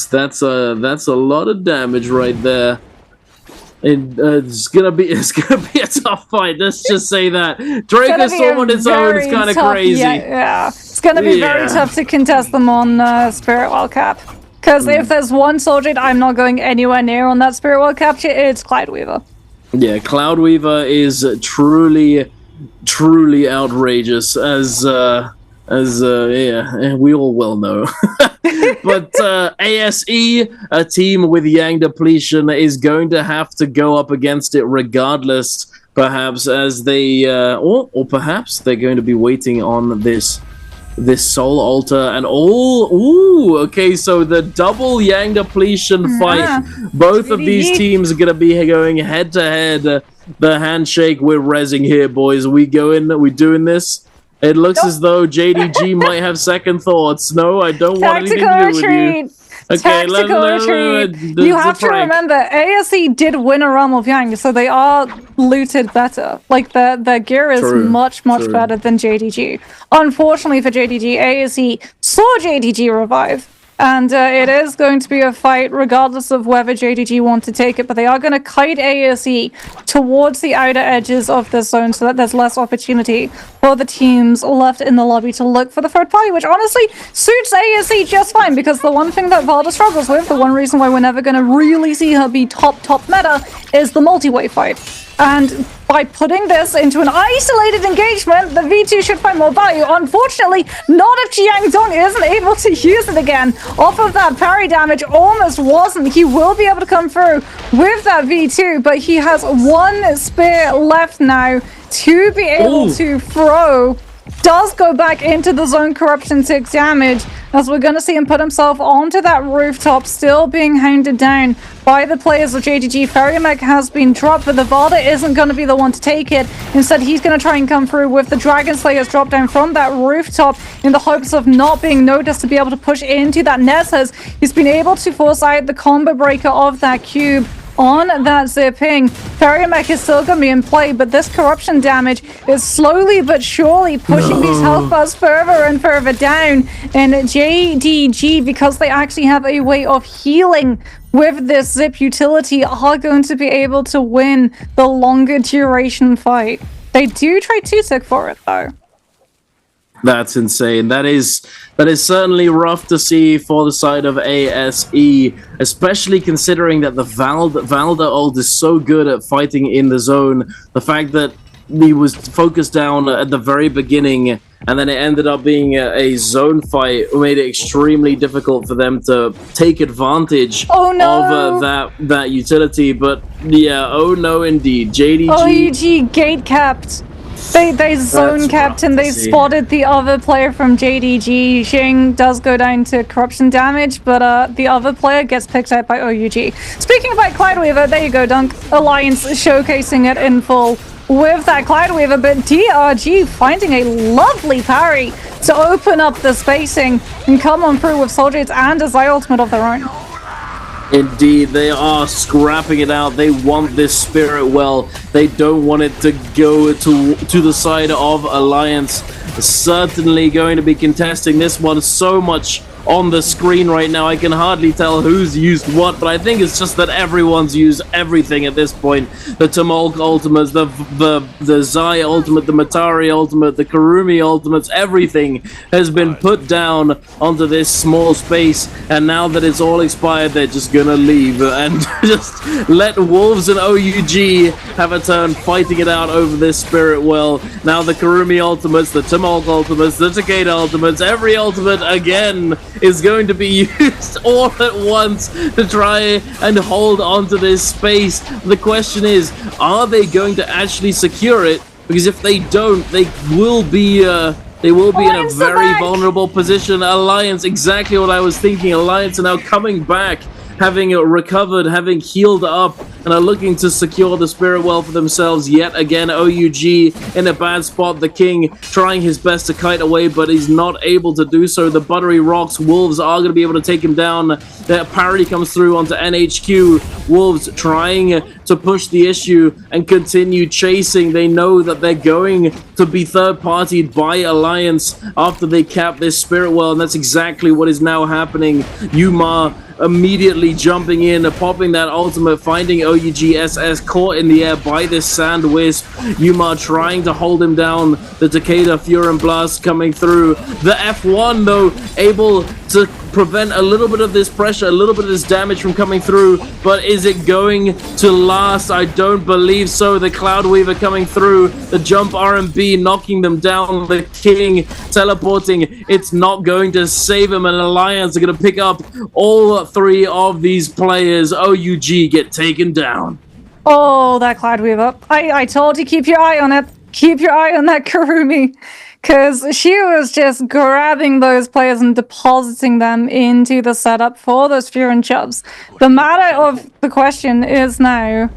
Speaker 4: that's a lot of damage right there. It's gonna be a tough fight. Let's just say that Draco Storm on its own is kind of crazy.
Speaker 5: Yeah, it's gonna be very tough to contest them on Spirit Wild Cap. Because if there's one soldier I'm not going anywhere near on that Spirit Wild Capture, it's Clyde Weaver. Yeah, Cloud Weaver is truly outrageous, as we all well know. But ASE, a team with Yang Depletion, is going to have to go up against it regardless, perhaps, as they or perhaps they're going to be waiting on this soul altar and all. Ooh, okay, so the double Yang Depletion fight. Both of these teams are going to be going head to head. The handshake, we're rezzing here, boys. We doing this. It looks as though JDG might have second thoughts. No, I don't want anything to do with you. Okay, Tactical retreat. You have to remember, ASE did win a realm of Yang, so they are looted better. Like, their gear is much better than JDG. Unfortunately for JDG, ASE saw JDG revive. And it is going to be a fight regardless of whether JDG want to take it, but they are going to kite ASE towards the outer edges of the zone so that there's less opportunity for the teams left in the lobby to look for the third party, which honestly suits ASE just fine, because the one thing that Valda struggles with, the one reason why we're never going to really see her be top meta, is the multi-wave fight. And by putting this into an isolated engagement, the V2 should find more value. Unfortunately, not if Jiangdong isn't able to use it again. Off of that parry damage, almost wasn't. He will be able to come through with that V2, but he has one spear left now to be able to throw. Does go back into the zone corruption 6 damage, as we're going to see him put himself onto that rooftop, still being hounded down by the players of JDG. Ferrimac has been dropped, but the Valda isn't going to be the one to take it. Instead, he's going to try and come through with the Dragon Slayers drop down from that rooftop in the hopes of not being noticed to be able to push into that Nessas. He's been able to force out the combo breaker of that cube on that zipping. Ferrimac is still going to be in play, but this corruption damage is slowly but surely pushing these health bars further and further down. And JDG, because they actually have a way of healing with this zip utility, are going to be able to win the longer duration fight. They do try 2-tick for it, though.
Speaker 4: That's insane. That is certainly rough to see for the side of ASE, especially considering that the Valda ult is so good at fighting in the zone. The fact that he was focused down at the very beginning, and then it ended up being a zone fight, made it extremely difficult for them to take advantage of that utility. But yeah, oh no, indeed, JDG.
Speaker 5: OUG gate capped. They zone capped and they spotted the other player from JDG. Xing does go down to corruption damage, but the other player gets picked out by OUG. Speaking about Cloudweaver, there you go, Dunk. Alliance showcasing it in full with that Cloudweaver, but DRG finding a lovely parry to open up the spacing and come on through with Soul Jades and a Zai ultimate of their own.
Speaker 4: Indeed, they are scrapping it out. They want this spirit well. They don't want it to go to the side of Alliance. Certainly going to be contesting this one. So much on the screen right now. I can hardly tell who's used what, but I think it's just that everyone's used everything at this point. The Tumulk ultimates, the Zai ultimate, the Matari ultimate, the Karumi ultimates, everything has been put down onto this small space, and now that it's all expired, they're just gonna leave and just let Wolves and OUG have a turn fighting it out over this spirit well. Now the Karumi ultimates, the Tumulk ultimates, the Takeda ultimates, every ultimate again is going to be used all at once to try and hold on to this space. The question is, are they going to actually secure it? Because if they don't, they will be in a very vulnerable position. Alliance, exactly what I was thinking. Alliance are now coming back, having recovered, having healed up, and are looking to secure the spirit well for themselves yet again. OUG in a bad spot. The King trying his best to kite away, but he's not able to do so. The buttery rocks. Wolves are going to be able to take him down. That parry comes through onto NHQ. Wolves trying to push the issue and continue chasing. They know that they're going to be third-partied by Alliance after they cap this spirit well, and that's exactly what is now happening. Yuma immediately jumping in, popping that ultimate, finding OUGSS caught in the air by this Sand Wisp. Yuma trying to hold him down. The Takeda Fury Blast coming through. The F1 though, able to prevent a little bit of this pressure, a little bit of this damage from coming through, but is it going to last? I don't believe so. The Cloudweaver coming through, the jump RMB knocking them down, the King teleporting. It's not going to save him, and Alliance are going to pick up all three of these players. OUG get taken down.
Speaker 5: Oh, that Cloudweaver. I told you, keep your eye on it. Keep your eye on that Karumi. Because she was just grabbing those players and depositing them into the setup for those Fury and Chubbs. The matter of the question is now,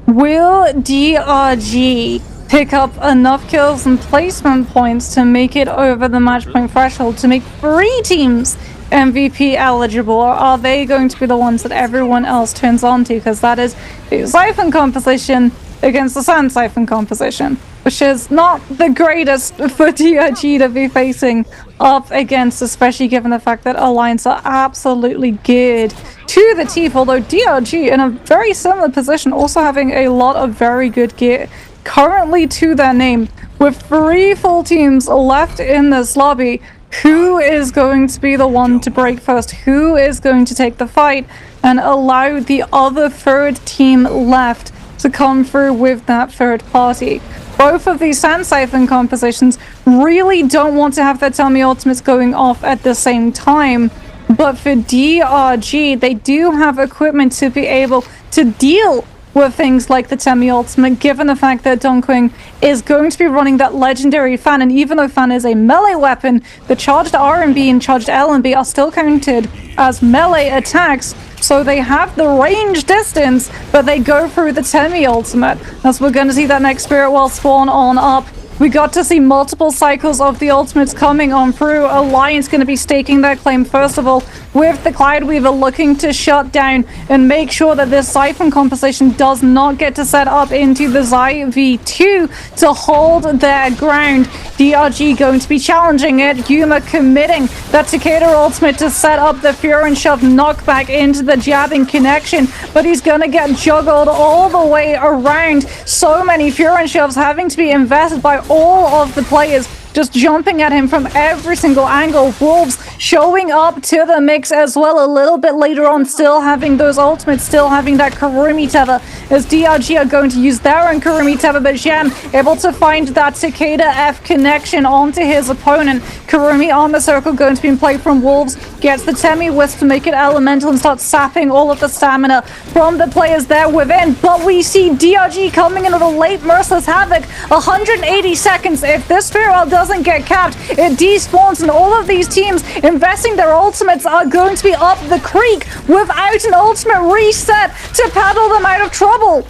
Speaker 5: will DRG pick up enough kills and placement points to make it over the match point threshold to make 3 teams MVP eligible, or are they going to be the ones that everyone else turns on to? Because that is the Siphon composition against the Sand Siphon composition, which is not the greatest for DRG to be facing up against, especially given the fact that Alliance are absolutely geared to the teeth, although DRG in a very similar position, also having a lot of very good gear currently to their name. With 3 full teams left in this lobby, who is going to be the one to break first? Who is going to take the fight and allow the other third team left to come through with that third party? Both of these Sand Siphon compositions really don't want to have their Tell Me ultimates going off at the same time, but for DRG, they do have equipment to be able to deal with things like the Tell Me ultimate, given the fact that Donkwing is going to be running that legendary fan, and even though fan is a melee weapon, the charged RMB and charged LMB are still counted as melee attacks, so they have the range distance, but they go through the Temi ultimate. As we're going to see that next Spirit Well spawn on up. We got to see multiple cycles of the ultimates coming on through. Alliance going to be staking their claim first of all with the Cloud Weaver looking to shut down and make sure that this Siphon composition does not get to set up into the Zai V2 to hold their ground. DRG going to be challenging it. Yuma committing that Takeda ultimate to set up the Fury and Shove knockback into the jabbing connection, but he's gonna get juggled all the way around. So many Fury and Shoves having to be invested by all of the players, just jumping at him from every single angle. Wolves showing up to the mix as well a little bit later on, still having those ultimates, still having that Kurumi tether, as DRG are going to use their own Kurumi tether, but Jam able to find that Takeda F connection onto his opponent. Kurumi on the circle going to be in play from Wolves, gets the Temi Wisp to make it elemental and start sapping all of the stamina from the players there within, but we see DRG coming in with a late Merciless Havoc. 180 seconds. If this Spirit doesn't get capped, it despawns, and all of these teams investing their ultimates are going to be up the creek without an ultimate reset to paddle them out of trouble.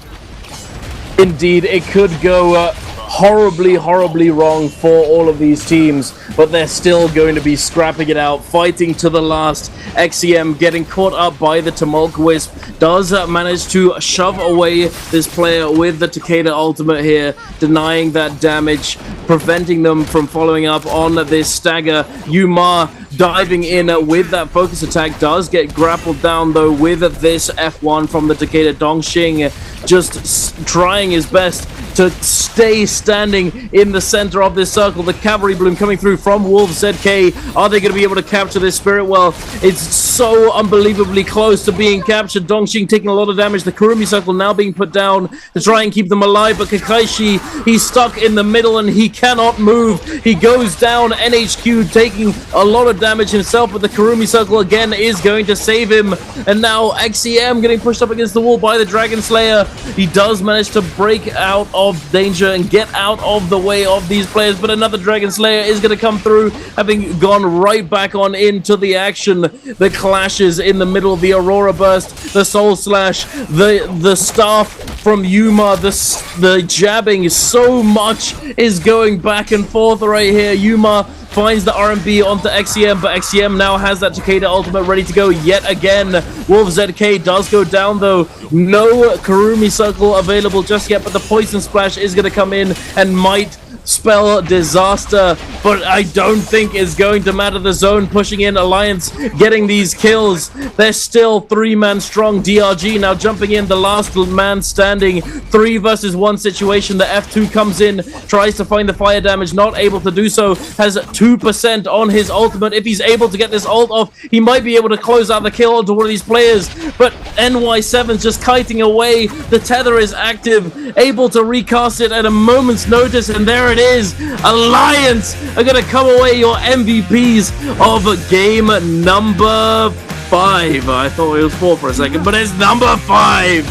Speaker 4: Indeed, it could go horribly wrong for all of these teams, but they're still going to be scrapping it out, fighting to the last. XCM getting caught up by the Tumulk Wisp, does manage to shove away this player with the Takeda ultimate here, denying that damage, preventing them from following up on this stagger. Yuma diving in with that focus attack, does get grappled down though with this F1 from the Takeda. Dongxing just trying his best to stay standing in the center of this circle. The Cavalry Bloom coming through from Wolves ZK. Are they going to be able to capture this Spirit? Well, it's so unbelievably close to being captured. Dongxing taking a lot of damage. The Kurumi circle now being put down to try and keep them alive, but Kakaishi, he's stuck in the middle and he cannot move. He goes down. NHQ taking a lot of damage himself, but the Kurumi circle again is going to save him. And now XCM getting pushed up against the wall by the Dragon Slayer. He does manage to break out of danger and get out of the way of these players, but another Dragon Slayer is going to come through, having gone right back on into the action. The clashes in the middle, the Aurora Burst, the Soul Slash, the staff from Yuma, the jabbing, so much is going back and forth right here. Yuma finds the RMB onto XCM, but XCM now has that Takeda ultimate ready to go yet again. Wolf ZK does go down though. No Kurumi circle available just yet, but the Poison Splash is going to come in and might spell disaster, but I don't think it's going to matter. The zone pushing in, Alliance getting these kills. They're still 3-man strong. DRG now jumping in, the last man standing. 3 versus 1 situation. The F2 comes in, tries to find the fire damage, not able to do so. Has 2% on his ultimate. If he's able to get this ult off, he might be able to close out the kill onto one of these players, but NY7's just kiting away. The tether is active, able to recast it at a moment's notice, and there it is. Alliance are going to come away your MVPs of game number 5. I thought it was 4 for a second, but it's number 5.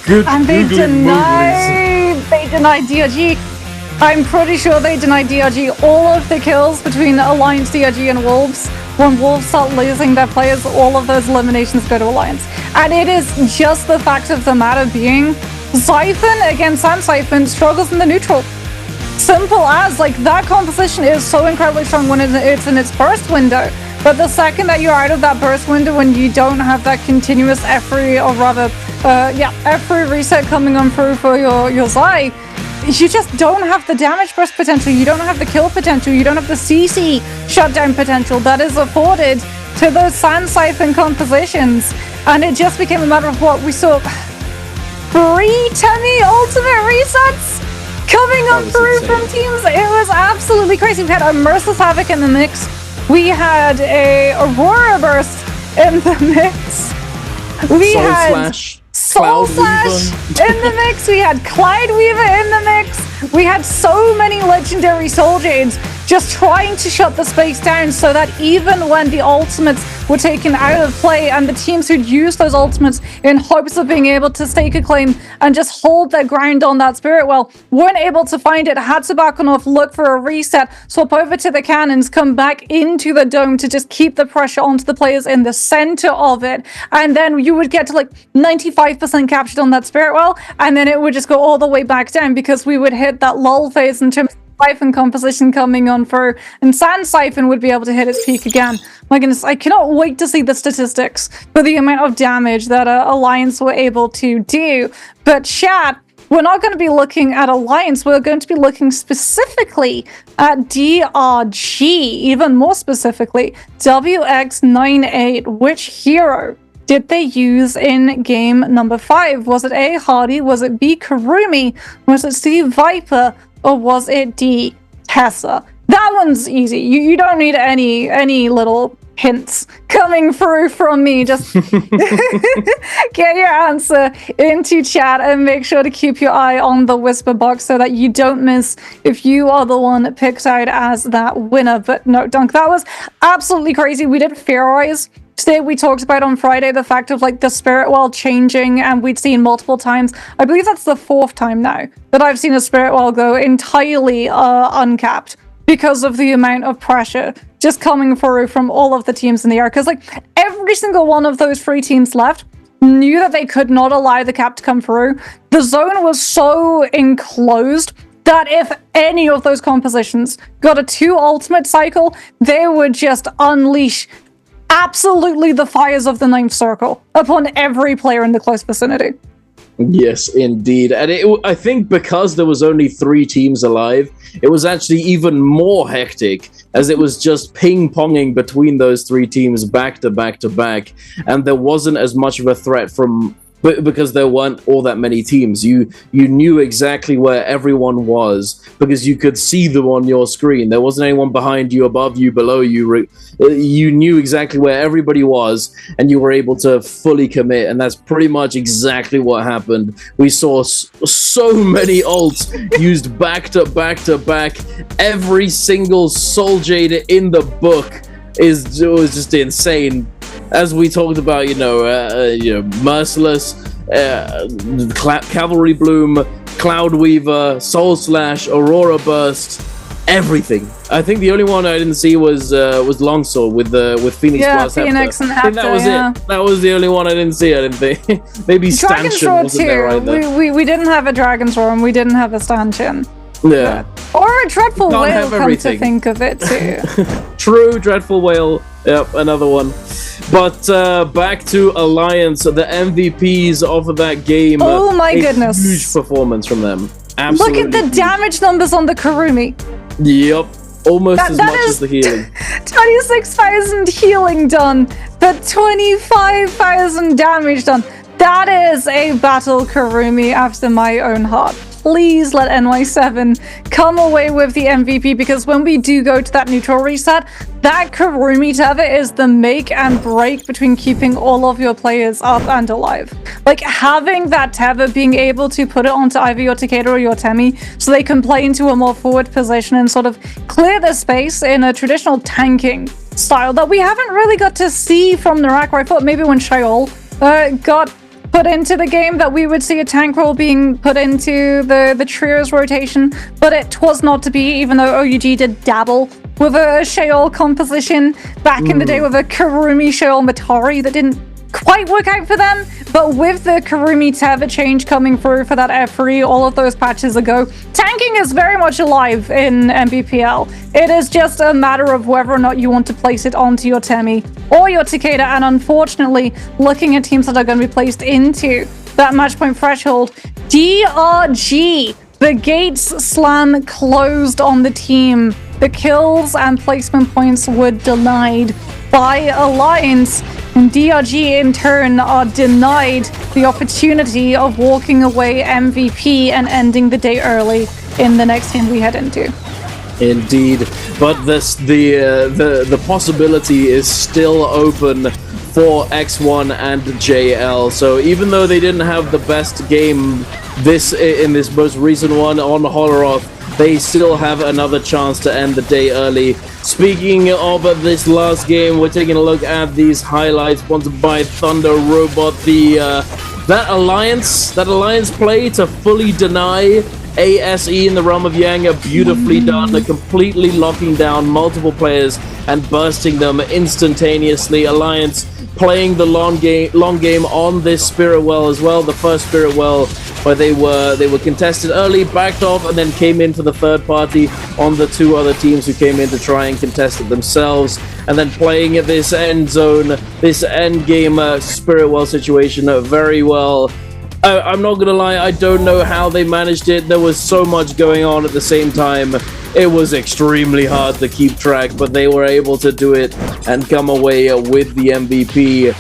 Speaker 4: Good.
Speaker 5: And they denied DRG. I'm pretty sure they denied DRG all of the kills between Alliance, DRG, and Wolves. When Wolves start losing their players, all of those eliminations go to Alliance. And it is just the fact of the matter being, Siphon against Sand Siphon struggles in the neutral. Simple as, like, that composition is so incredibly strong when it's in its burst window. But the second that you're out of that burst window, when you don't have that continuous F3, or rather, F3 reset coming on through for your Zai, you just don't have the damage burst potential, you don't have the kill potential, you don't have the CC shutdown potential that is afforded to those Sand Siphon compositions. And it just became a matter of what we saw. 3 Temi ultimate resets coming up through from teams. It was absolutely crazy. We had a Merciless Havoc in the mix. We had a Aurora Burst in the mix. We had Soul Slash in the mix. We had Cloud Weaver in the mix. We had so many legendary Soul Jades just trying to shut the space down, so that even when the ultimates were taken out of play and the teams who'd used those ultimates in hopes of being able to stake a claim and just hold their ground on that Spirit well weren't able to find it, had to back on off, look for a reset, swap over to the cannons, come back into the dome to just keep the pressure onto the players in the center of it, and then you would get to like 95% captured on that Spirit well, and then it would just go all the way back down because we would hit that lull phase in terms Siphon composition coming on through, and Sand Siphon would be able to hit its peak again. My goodness, I cannot wait to see the statistics for the amount of damage that Alliance were able to do. But chat, we're not going to be looking at Alliance, we're going to be looking specifically at DRG, even more specifically, WX98. Which hero did they use in game number 5? Was it A, Hardy? Was it B, Karumi? Was it C, Viper? Or was it D, Tessa? That one's easy. You don't need any little hints coming through from me. Just get your answer into chat and make sure to keep your eye on the whisper box so that you don't miss if you are the one picked out as that winner. But no, Dunk, that was absolutely crazy. We did theorize. Today we talked about on Friday the fact of like the spirit well changing, and we'd seen multiple times. I believe that's the 4th time now that I've seen a spirit well go entirely uncapped because of the amount of pressure just coming through from all of the teams in the air. Because like every single one of those 3 teams left knew that they could not allow the cap to come through. The zone was so enclosed that if any of those compositions got a 2 ultimate cycle, they would just unleash absolutely the fires of the 9th circle upon every player in the close vicinity.
Speaker 4: Yes, indeed. And I think because there was only 3 teams alive, it was actually even more hectic, as it was just ping-ponging between those 3 teams back to back to back, and there wasn't as much of a threat from... because there weren't all that many teams. You knew exactly where everyone was because you could see them on your screen. There wasn't anyone behind you, above you, below you. You knew exactly where everybody was, and you were able to fully commit, and that's pretty much exactly what happened. We saw so many ults used back to back to back. Every single Soul Jade in the book was just insane. As we talked about, Merciless, Cavalry Bloom, Cloud Weaver, Soul Slash, Aurora Burst, everything. I think the only one I didn't see was Longsword with Phoenix Blast.
Speaker 5: Phoenix and Hector.
Speaker 4: I think that was it. That was the only one I didn't see. I didn't think. Maybe Stanchion wasn't there either.
Speaker 5: We didn't have a Dragon's Roar and we didn't have a Stanchion.
Speaker 4: Yeah.
Speaker 5: Or a Dreadful Whale, come to think of it too.
Speaker 4: True, Dreadful Whale. Yep, another one. But back to Alliance, the MVPs of that game.
Speaker 5: Oh my goodness.
Speaker 4: Huge performance from them. Absolutely.
Speaker 5: Look at the damage numbers on the Karumi.
Speaker 4: Yep, almost as much as the healing.
Speaker 5: 26,000 healing done, but 25,000 damage done. That is a battle Karumi after my own heart. Please let NY7 come away with the MVP, because when we do go to that neutral reset, that Karumi Tether is the make and break between keeping all of your players up and alive. Like, having that Tether, being able to put it onto either your Takeda or your Temi so they can play into a more forward position and sort of clear the space in a traditional tanking style that we haven't really got to see from NARAKA. I thought maybe when Sheol got put into the game that we would see a tank role being put into the trios rotation, but it was not to be, even though OUG did dabble with a Sheol composition back in the day with a Karumi Sheol Matari that didn't quite work out for them. But with the Karumi Tether change coming through for that F3 all of those patches ago, tanking is very much alive in Nbpl. It is just a matter of whether or not you want to place it onto your Temi or your Takeda, and unfortunately, looking at teams that are going to be placed into that match point threshold, DRG, the gates slam closed on the team. The kills and placement points were denied by Alliance, and DRG in turn are denied the opportunity of walking away MVP and ending the day early in the next game we head into.
Speaker 4: Indeed, but the possibility is still open for X1 and JL. So even though they didn't have the best game in this most recent one on Holoroth, they still have another chance to end the day early. Speaking of this last game, we're taking a look at these highlights sponsored by Thunder Robot. That alliance play to fully deny ASE in the realm of Yang, beautifully done, completely locking down multiple players and bursting them instantaneously. Alliance playing the long game on this Spirit Well as well. The first Spirit Well where they were contested early, backed off, and then came in for the third party on the two other teams who came in to try and contest it themselves. And then playing at this end zone, this end game Spirit Well situation very well. I'm not gonna lie, I don't know how they managed it. There was so much going on at the same time. It was extremely hard to keep track, but they were able to do it and come away with the MVP.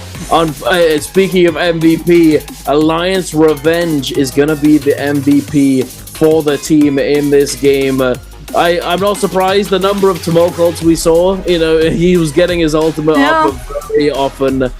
Speaker 4: Speaking of MVP, Alliance Revenge is gonna be the MVP for the team in this game. I'm not surprised the number of Tumult ults we saw. You know, he was getting his ultimate up very often.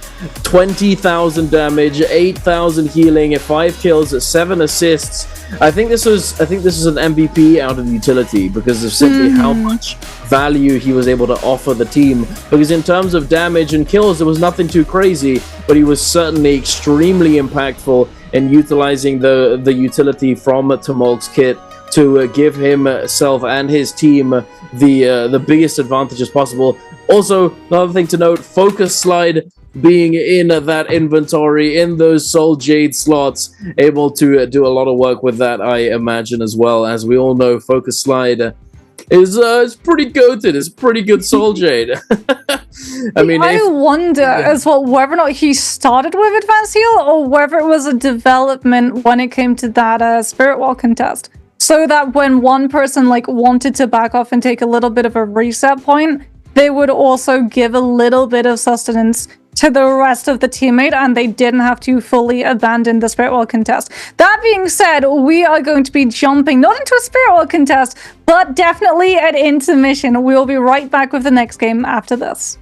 Speaker 4: 20,000 damage, 8,000 healing, 5 kills, 7 assists. I think this was an MVP out of utility because of simply how much value he was able to offer the team. Because in terms of damage and kills, there was nothing too crazy, but he was certainly extremely impactful in utilizing the utility from Tumult's kit to give himself and his team the biggest advantages possible. Also, another thing to note, Focus Slide being in that inventory, in those Soul Jade slots, able to do a lot of work with that, I imagine, as well. As we all know, Focus Slide is pretty goated. It's pretty good Soul Jade. I mean,
Speaker 5: I wonder as well whether or not he started with Advanced Heal or whether it was a development when it came to that Spirit Wall contest. So that when one person like wanted to back off and take a little bit of a reset point, they would also give a little bit of sustenance to the rest of the teammate and they didn't have to fully abandon the Spirit World contest. That being said, we are going to be jumping not into a Spirit World contest, but definitely at intermission. We will be right back with the next game after this.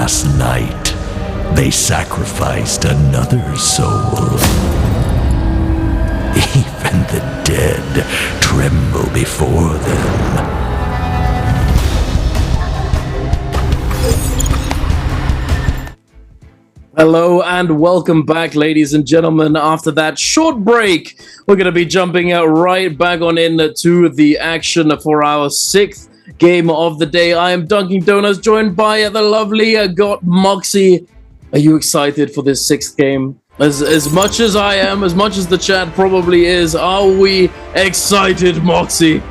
Speaker 1: last night, they sacrificed another soul. Even the dead tremble before them.
Speaker 4: Hello and welcome back, ladies and gentlemen. After that short break, we're going to be jumping right back on into the action for our 6th game of the day. I am Dunkin' Donuts, joined by the lovely Got Moxie. Are you excited for this 6th game? As much as I am, as much as the chat probably is, are we excited, Moxie?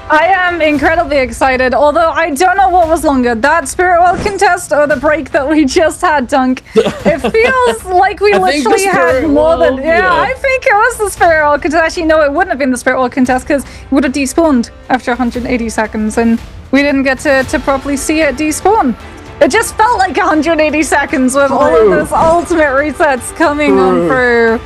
Speaker 5: I am incredibly excited, although I don't know what was longer, that Spirit World contest or the break that we just had, Dunk. It feels like we literally had more than... Yeah, I think it was the Spirit World contest. Actually, no, it wouldn't have been the Spirit World contest because it would have despawned after 180 seconds, and we didn't get to properly see it despawn. It just felt like 180 seconds with all of those ultimate resets coming on through.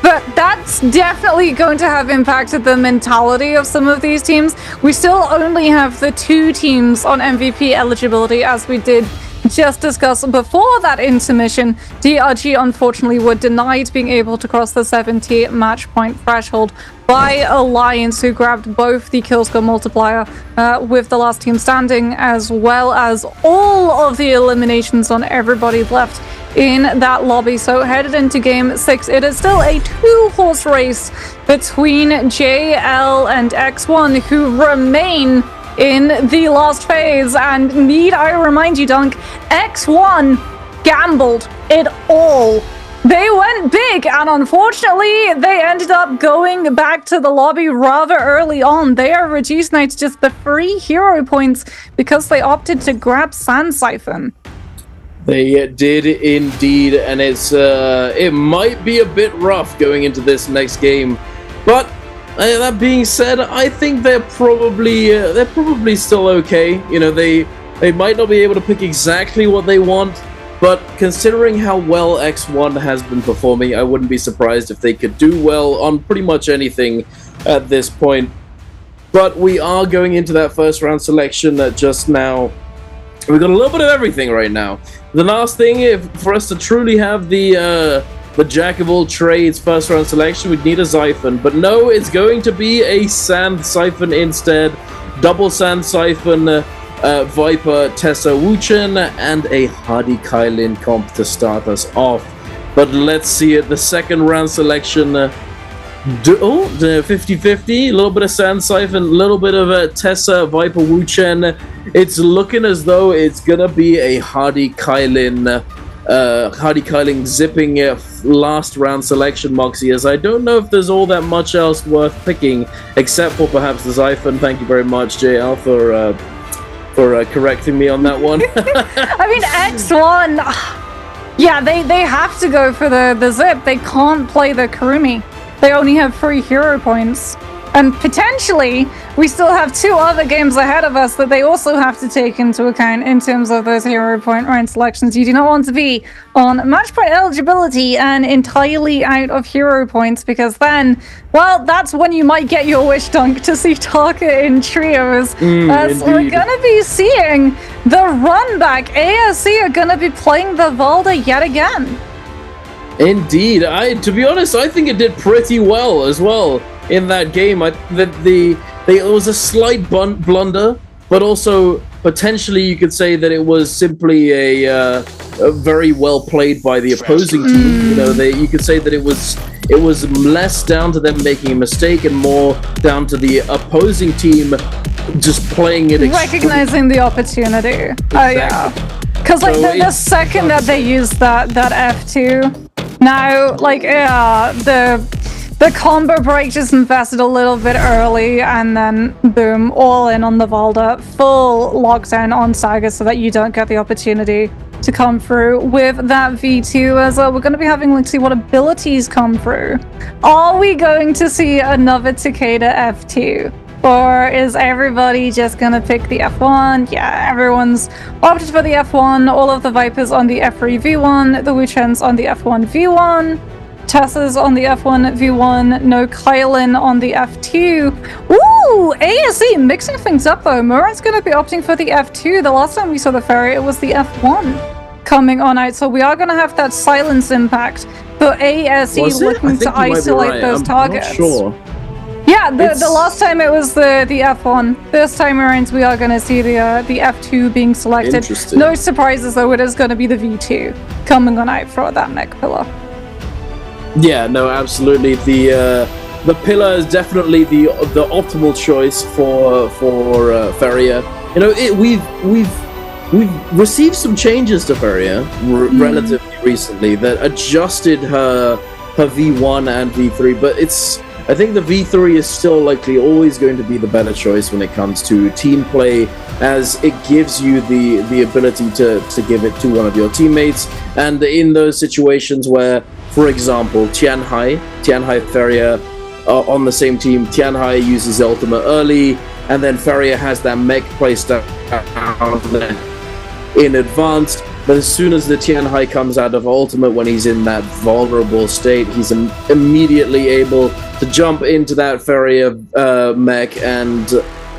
Speaker 5: But that's definitely going to have impacted the mentality of some of these teams. We still only have the 2 teams on MVP eligibility, as we did just discuss before that intermission. DRG unfortunately were denied being able to cross the 70 match point threshold by Alliance, who grabbed both the kill score multiplier with the last team standing, as well as all of the eliminations on everybody left in that lobby. So headed into game 6, it is still a 2-horse race between JL and X1, who remain in the last phase. And need I remind you, Dunk, X1 gambled it all. They went big, and unfortunately, they ended up going back to the lobby rather early on. They are reduced now to just the 3 hero points because they opted to grab Sand Siphon.
Speaker 4: They did indeed, and it might be a bit rough going into this next game. But that being said, I think they're probably still okay. You know, they might not be able to pick exactly what they want, but considering how well X1 has been performing, I wouldn't be surprised if they could do well on pretty much anything at this point. But we are going into that first round selection just now. We've got a little bit of everything right now. The last thing, for us to truly have the jack of all trades first round selection, we'd need a Siphon. But no, it's going to be a Sand Siphon instead. Double Sand Siphon, Viper, Tessa Wuchen, and a Hardy Kailin comp to start us off. But let's see it. The second round selection, 50-50, a little bit of Sand Siphon, a little bit of Tessa, Viper, Wuchen. It's looking as though it's gonna be a Hardy Kailin zipping last round selection, Moxie, as I don't know if there's all that much else worth picking except for perhaps the Siphon. Thank you very much, JL, for correcting me on that one.
Speaker 5: I mean, X1, yeah, they have to go for the zip. They can't play the Kurumi. They only have 3 hero points. And potentially, we still have 2 other games ahead of us that they also have to take into account in terms of those hero point round selections. You do not want to be on match point eligibility and entirely out of hero points, because then, well, that's when you might get your wish, Dunk, to see Taka in trios. As we're going to be seeing the run back. ASC are going to be playing the Valda yet again.
Speaker 4: Indeed. To be honest, I think it did pretty well as well in that game. It was a slight blunder, but also potentially you could say that it was simply a very well played by the opposing team. You know, you could say that it was less down to them making a mistake and more down to the opposing team just playing it.
Speaker 5: Recognizing the opportunity. Exactly. Oh yeah. Because like the second that they used that F2, now like the combo break just invested a little bit early, and then boom, all in on the Valda, full lockdown on Saga so that you don't get the opportunity to come through with that V2. As we're going to be having, let's see what abilities come through. Are we going to see another Takeda F2? Or is everybody just gonna pick the F1? Yeah, everyone's opted for the F1. All of the Vipers on the F3 V1, the Wuchens on the F1 V1, Tessa's on the F1 V1, no Kailin on the F2. Ooh, ASE mixing things up though. Murat's gonna be opting for the F2. The last time we saw the ferry, it was the F1. coming on out. So we are going to have that silence impact for ASE looking to isolate those targets.
Speaker 4: I'm not sure.
Speaker 5: Yeah, the last time it was the F1. This time around we are going to see the F2 being selected.
Speaker 4: Interesting.
Speaker 5: No surprises though, it is going to be the V2 coming on out for that mech pillar.
Speaker 4: Yeah, no, absolutely. The pillar is definitely the optimal choice for Feria. You know, we've received some changes to Feria relatively recently that adjusted her V1 and V3, but I think the V3 is still likely always going to be the better choice when it comes to team play, as it gives you the ability to give it to one of your teammates. And in those situations where, for example, Tianhai Feria on the same team, Tianhai uses ultimate early, and then Feria has that mech placed out there in advance. But as soon as the Tianhai comes out of ultimate, when he's in that vulnerable state, he's immediately able to jump into that Feria mech and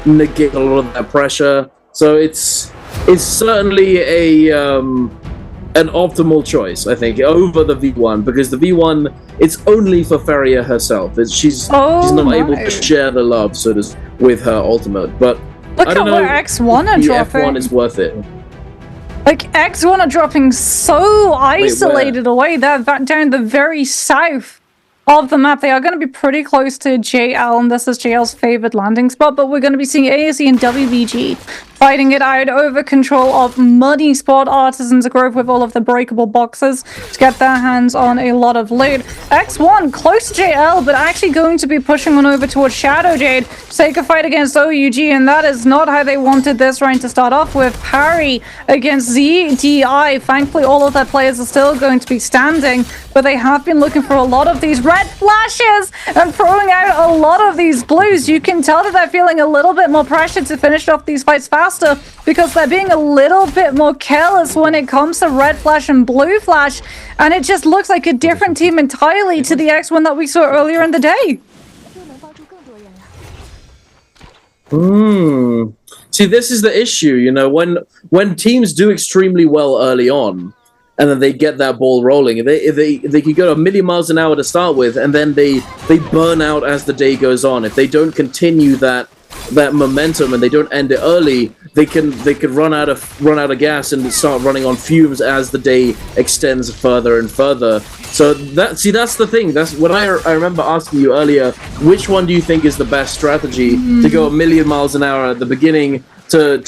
Speaker 4: negate a lot of that pressure. So it's certainly an optimal choice, I think, over the V1, because the V1, it's only for Feria herself. She's not able to share the love, so to speak, with her ultimate. But
Speaker 5: look
Speaker 4: I don't
Speaker 5: at
Speaker 4: know
Speaker 5: where X1 are
Speaker 4: if the
Speaker 5: dropping.
Speaker 4: F1 is worth it.
Speaker 5: Like, X1 are dropping so isolated away. They're down the very south of the map. They are going to be pretty close to JL, and this is JL's favored landing spot, but we're going to be seeing ASE and WBG fighting it out over control of Muddy Spot. Artisans Grove with all of the breakable boxes to get their hands on a lot of loot. X1 close to JL, but actually going to be pushing one over towards Shadow Jade to take a fight against OUG, and that is not how they wanted this round to start off with. Parry against ZDI. Thankfully, all of their players are still going to be standing, but they have been looking for a lot of these red flashes and throwing out a lot of these blues. You can tell that they're feeling a little bit more pressure to finish off these fights faster, because they're being a little bit more careless when it comes to red flash and blue flash, and it just looks like a different team entirely to the X1 that we saw earlier in the day.
Speaker 4: See, this is the issue, you know, when teams do extremely well early on, and then they get that ball rolling, they can go a million miles an hour to start with, and then they burn out as the day goes on. If they don't continue that momentum and they don't end it early, they could run out of gas and start running on fumes as the day extends further and further. So that's the thing. That's what I remember asking you earlier. Which one do you think is the best strategy? To go a million miles an hour at the beginning, to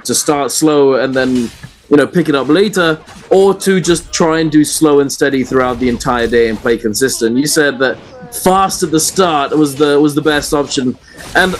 Speaker 4: start slow and then, you know, pick it up later, or to just try and do slow and steady throughout the entire day and play consistent? You said that fast at the start was the best option, and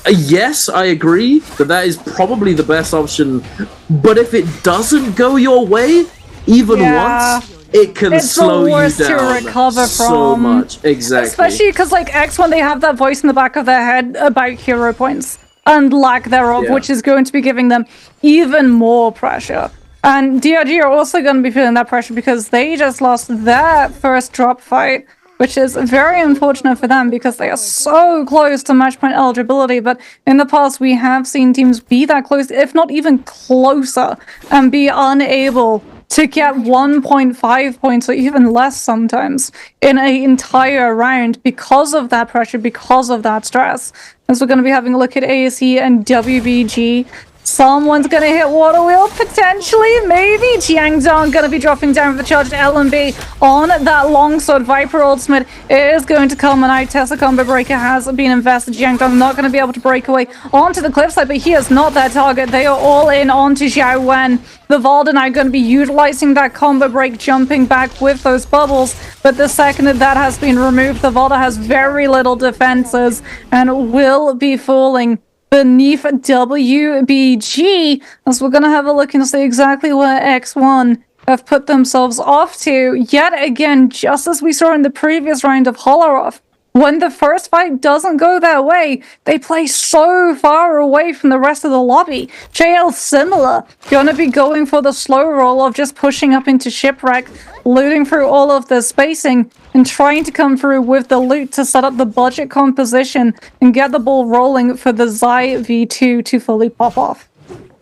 Speaker 4: yes, I agree that is probably the best option. But if it doesn't go your way, even once, it can slow you down
Speaker 5: to recover
Speaker 4: so
Speaker 5: from.
Speaker 4: much. Exactly.
Speaker 5: Especially because, like, X1, they have that voice in the back of their head about hero points and lack thereof, which is going to be giving them even more pressure. And DRG are also going to be feeling that pressure because they just lost their first drop fight, which is very unfortunate for them because they are so close to match point eligibility. But in the past, we have seen teams be that close, if not even closer, and be unable to get 1.5 points or even less sometimes in an entire round because of that pressure, because of that stress. As we're going to be having a look at ASE and WBG. Someone's going to hit Water Wheel, potentially, maybe. Jiangdong going to be dropping down with the charged LMB on that longsword. Viper ultimate is going to come, and out. Tesla Combo Breaker has been invested. Jiangdong not going to be able to break away onto the cliffside, but he is not their target. They are all in onto Xiao Wen. The Valda now going to be utilizing that combo break, jumping back with those bubbles, but the second that has been removed, the Valda has very little defenses and will be falling beneath WBG, as we're going to have a look and see exactly where X1 have put themselves off to. Yet again, just as we saw in the previous round of Holoroth, when the first fight doesn't go their way, they play so far away from the rest of the lobby. JL similar, going to be going for the slow roll of just pushing up into Shipwreck, looting through all of the spacing, and trying to come through with the loot to set up the budget composition and get the ball rolling for the Zai V2 to fully pop off.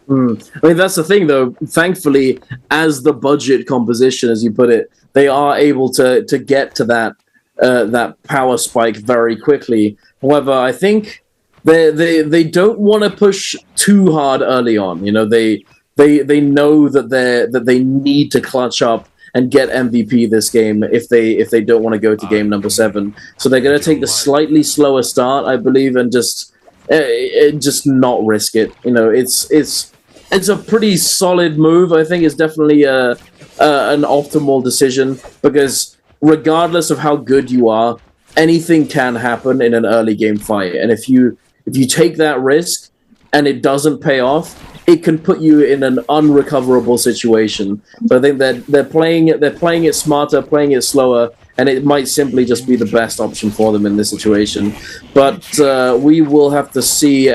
Speaker 4: I mean, that's the thing, though. Thankfully, as the budget composition, as you put it, they are able to get to that power spike very quickly. However, I think they don't want to push too hard early on. You know, they know that they need to clutch up and get MVP this game if they don't want to go to game number 7. So they're going to take the slightly slower start, I believe, and just not risk it. You know, it's a pretty solid move. I think it's definitely an optimal decision, because regardless of how good you are, anything can happen in an early game fight. And if you take that risk and it doesn't pay off, it can put you in an unrecoverable situation. So I think that they're playing it smarter, playing it slower, and it might simply just be the best option for them in this situation. But we will have to see,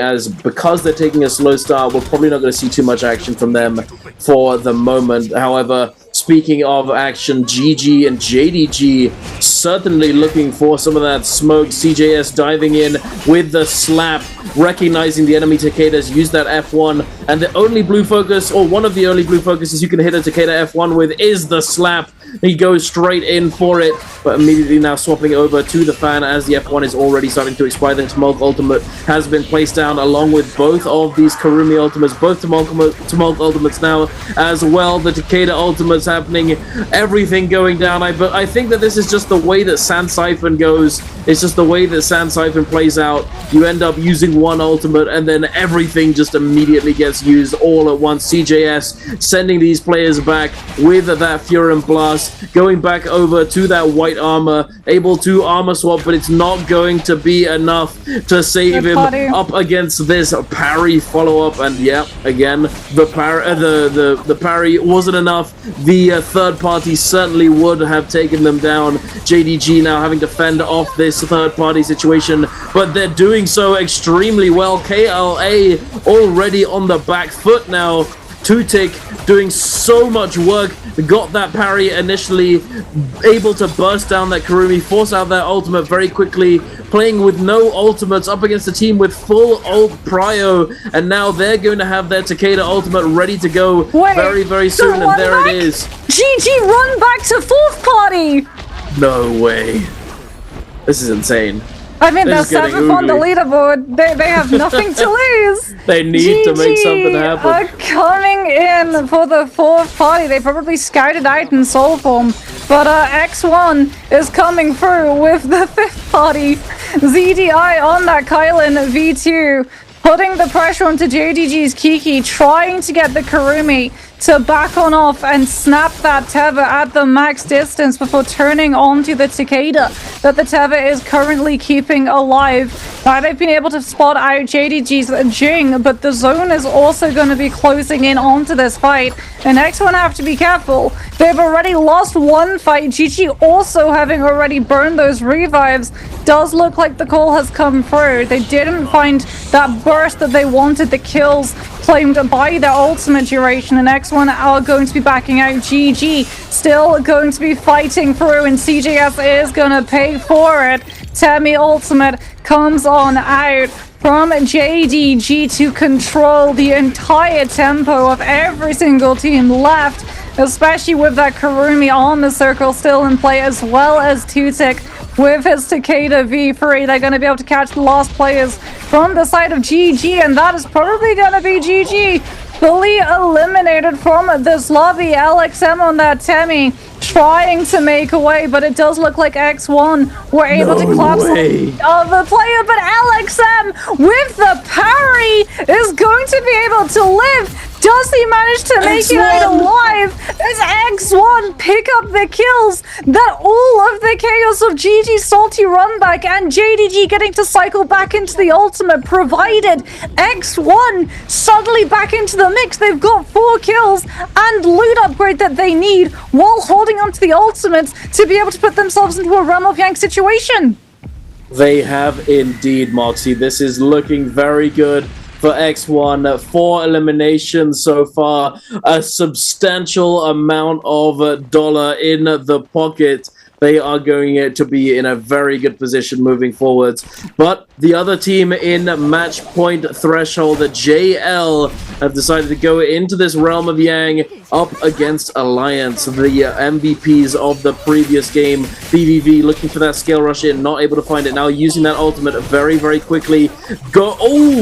Speaker 4: because they're taking a slow start, we're probably not going to see too much action from them for the moment. However, speaking of action, GG and JDG certainly looking for some of that smoke. CJS diving in with the slap, recognizing the enemy Takedas, use that F1, and the only blue focus, or one of the only blue focuses you can hit a Takeda F1 with, is the slap. He goes straight in for it, but immediately now swapping over to the fan as the F1 is already starting to expire. The Tumult ultimate has been placed down along with both of these Karumi ultimates, both Tumult ultimates now as well. The Takeda ultimates happening, everything going down. But I think that this is just the way that Sand Siphon goes. It's just the way that Sand Siphon plays out. You end up using one ultimate and then everything just immediately gets used all at once. CJS sending these players back with that Furin Blast, going back over to that white armor, able to armor swap, but it's not going to be enough to save him up against this parry follow-up. And yeah, again, the parry wasn't enough. The third party certainly would have taken them down. JDG now having to fend off this third party situation, but they're doing so extremely well. KLA already on the back foot now. Tutik doing so much work, got that parry initially, able to burst down that Karumi, force out that ultimate very quickly, playing with no ultimates up against a team with full ult prio, and now they're going to have their Takeda ultimate ready to go very, very soon, and there it is.
Speaker 5: GG run back to fourth party!
Speaker 4: No way. This is insane.
Speaker 5: I mean, they're 7th on the leaderboard. They have nothing to lose.
Speaker 4: They need to make something happen.
Speaker 5: Are coming in for the fourth party. They probably scouted out in soul form, but X1 is coming through with the fifth party. ZDI on that Kylan V2, putting the pressure onto JDG's Kiki, trying to get the Karumi to back on off and snap that Teva at the max distance before turning onto the Takeda that the Teva is currently keeping alive. Now they've been able to spot out JDG's Jing, but the zone is also going to be closing in onto this fight, and X1 have to be careful. They've already lost one fight. GG also having already burned those revives. Does look like the call has come through. They didn't find that burst that they wanted, the kills claimed by their ultimate duration, and X1 are going to be backing out. GG still going to be fighting through, and CJS is going to pay for it. Temi ultimate comes on out from JDG to control the entire tempo of every single team left, especially with that Karumi on the circle still in play, as well as Tutik with his Takeda V3. They're going to be able to catch the last players from the side of GG, and that is probably going to be GG. Fully eliminated from this lobby. LXM on that Temi trying to make a way, but it does look like X1 were able to collapse the player, but LXM with the parry is going to be able to live. Does he manage to make it out alive? Does X1 pick up the kills? That all of the chaos of GG's salty run back and JDG getting to cycle back into the ultimate provided X1 suddenly back into the mix. They've got 4 kills and loot upgrade that they need while holding onto the ultimates to be able to put themselves into a Realm of Yang situation.
Speaker 4: They have indeed, Moxie. This is looking very good for X1. 4 eliminations so far, a substantial amount of dollar in the pocket. They are going to be in a very good position moving forwards. But the other team in match point threshold, JL, have decided to go into this Realm of Yang up against Alliance, the MVPs of the previous game. BVV looking for that scale rush in, not able to find it. Now using that ultimate very, very quickly.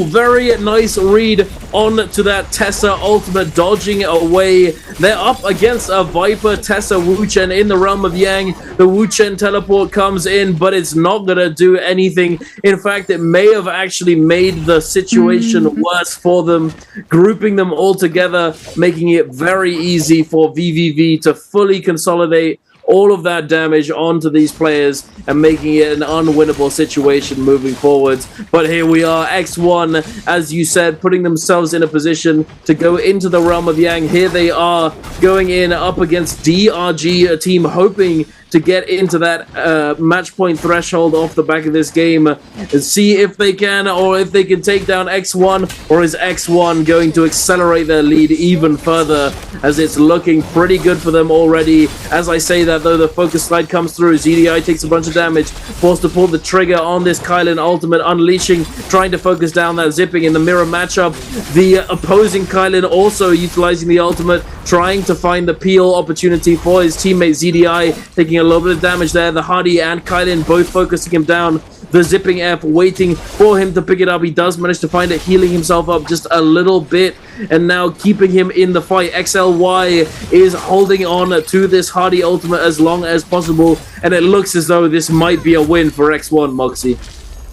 Speaker 4: Very nice read on to that Tessa ultimate, dodging away. They're up against a Viper, Tessa, Wu Chen in the Realm of Yang. The Wu Chen teleport comes in, but it's not gonna do anything. In fact, it may have actually made the situation worse for them, grouping them all together, making it very easy for VVV to fully consolidate all of that damage onto these players and making it an unwinnable situation moving forwards. But here we are, X1, as you said, putting themselves in a position to go into the Realm of Yang. Here they are going in up against DRG, a team hoping to get into that match point threshold off the back of this game and see if they can, or if they can take down X1, or is X1 going to accelerate their lead even further, as it's looking pretty good for them already. As I say that though, the focus slide comes through. ZDI takes a bunch of damage, forced to pull the trigger on this Kylan ultimate, unleashing, trying to focus down that zipping in the mirror matchup. The opposing Kylan also utilizing the ultimate, trying to find the peel opportunity for his teammate ZDI, taking a little bit of damage there. The Hardy and Kylan both focusing him down. The zipping F waiting for him to pick it up. He does manage to find it, healing himself up just a little bit, and now keeping him in the fight. XLY is holding on to this Hardy ultimate as long as possible, and it looks as though this might be a win for X1, Moxie.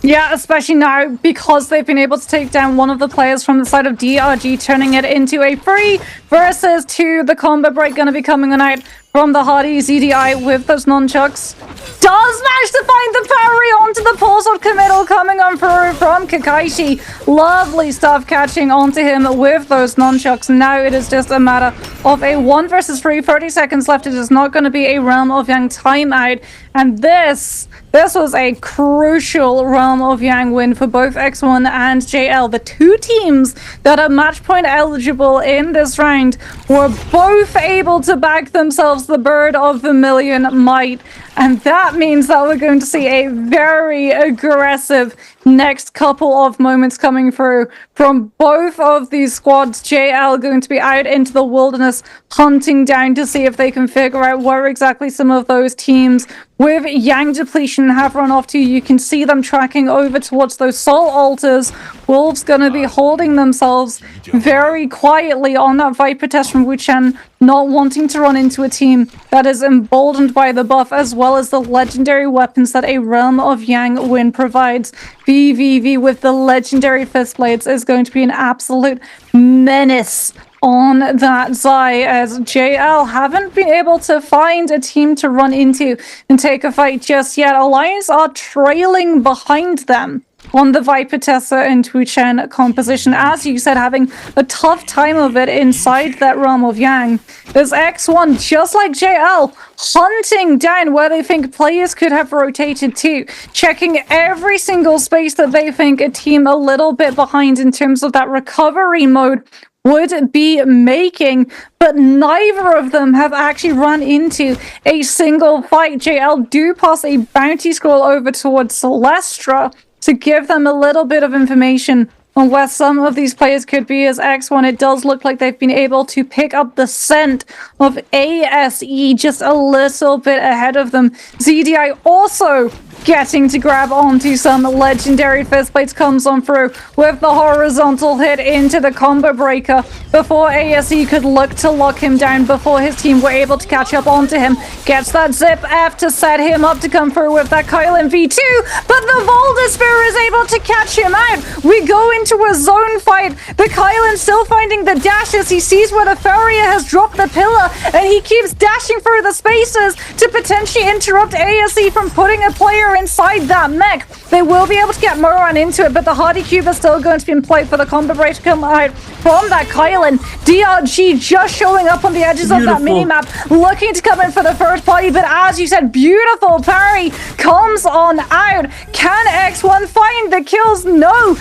Speaker 5: Yeah, especially now because they've been able to take down one of the players from the side of DRG, turning it into a 3 versus 2. The combo break going to be coming on out from the Hardy. ZDI with those nunchucks does manage to find the parry onto the pulse of committal coming on through from Kakashi. Lovely stuff catching onto him with those nunchucks. Now it is just a matter of a 1 versus 3. 30 seconds left. It is not going to be a Realm of Yang timeout. And this was a crucial Realm of Yang win for both X1 and JL. The two teams that are match point eligible in this round were both able to back themselves the bird of the million might. And that means that we're going to see a very aggressive next couple of moments coming through from both of these squads. JL going to be out into the wilderness hunting down to see if they can figure out where exactly some of those teams with Yang depletion have run off to. You can see them tracking over towards those soul altars. Wolves going to be holding themselves very quietly on that Viper test from Wu Chen, not wanting to run into a team that is emboldened by the buff as well as the legendary weapons that a Realm of Yang win provides. BVV with the legendary fist blades is going to be an absolute menace on that Zai, as JL haven't been able to find a team to run into and take a fight just yet. Alliance are trailing behind them on the Viper, Tessa, and Wu Chen composition. As you said, having a tough time of it inside that Realm of Yang. There's X1, just like JL, hunting down where they think players could have rotated to, checking every single space that they think a team a little bit behind in terms of that recovery mode would be making, but neither of them have actually run into a single fight. JL do pass a bounty scroll over towards Celestra to give them a little bit of information on where some of these players could be. As X1, it does look like they've been able to pick up the scent of ASE just a little bit ahead of them. ZDI also getting to grab onto some legendary fist plates, comes on through with the horizontal hit into the combo breaker before ASE could look to lock him down, before his team were able to catch up onto him. Gets that zip F to set him up to come through with that Kylan V2, but the Voldasphere is able to catch him out. We go into a zone fight. The Kylan still finding the dashes. He sees where the Farrier has dropped the pillar, and he keeps dashing through the spaces to potentially interrupt ASE from putting a player inside that mech. They will be able to get Moran into it, but the Hardy Cube is still going to be in play for the combo break to come out from that Kylan. DRG just showing up on the edges of that minimap, looking to come in for the first party, but as you said, beautiful parry comes on out. Can X1 find the kills? No.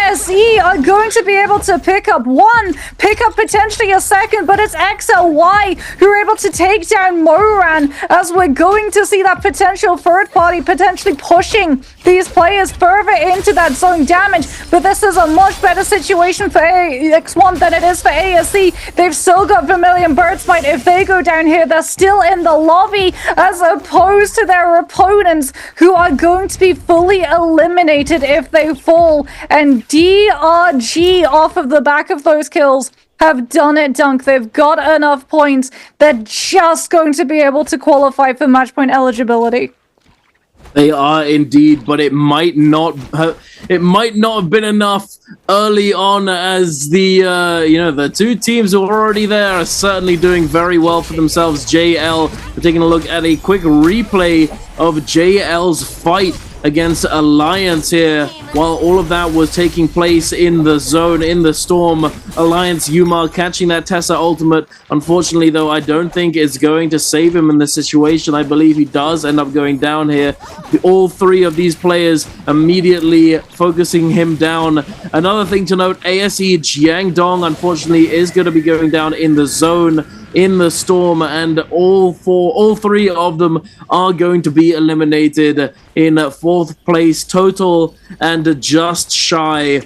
Speaker 5: ASE are going to be able to pick up one, pick up potentially a second, but it's XLY who are able to take down Moran, as we're going to see that potential third party potentially pushing these players further into that zone damage. But this is a much better situation for X1 than it is for ASE. They've still got Vermilion Birdsmite. If they go down here, they're still in the lobby, as opposed to their opponents who are going to be fully eliminated if they fall. And DRG, off of the back of those kills, have done it, Dunk. They've got enough points. They're just going to be able to qualify for match point eligibility.
Speaker 4: They are indeed, but it might not have been enough early on, as the the two teams who are already there are certainly doing very well for themselves. JL, we're taking a look at a quick replay of JL's fight against Alliance here, while all of that was taking place in the zone, in the storm. Alliance Yumar catching that Tessa ultimate. Unfortunately, though, I don't think it's going to save him in this situation. I believe he does end up going down here. All three of these players immediately focusing him down. Another thing to note, ASE Jiangdong, unfortunately, is going to be going down in the zone, in the storm, and all three of them are going to be eliminated in 4th place total and just shy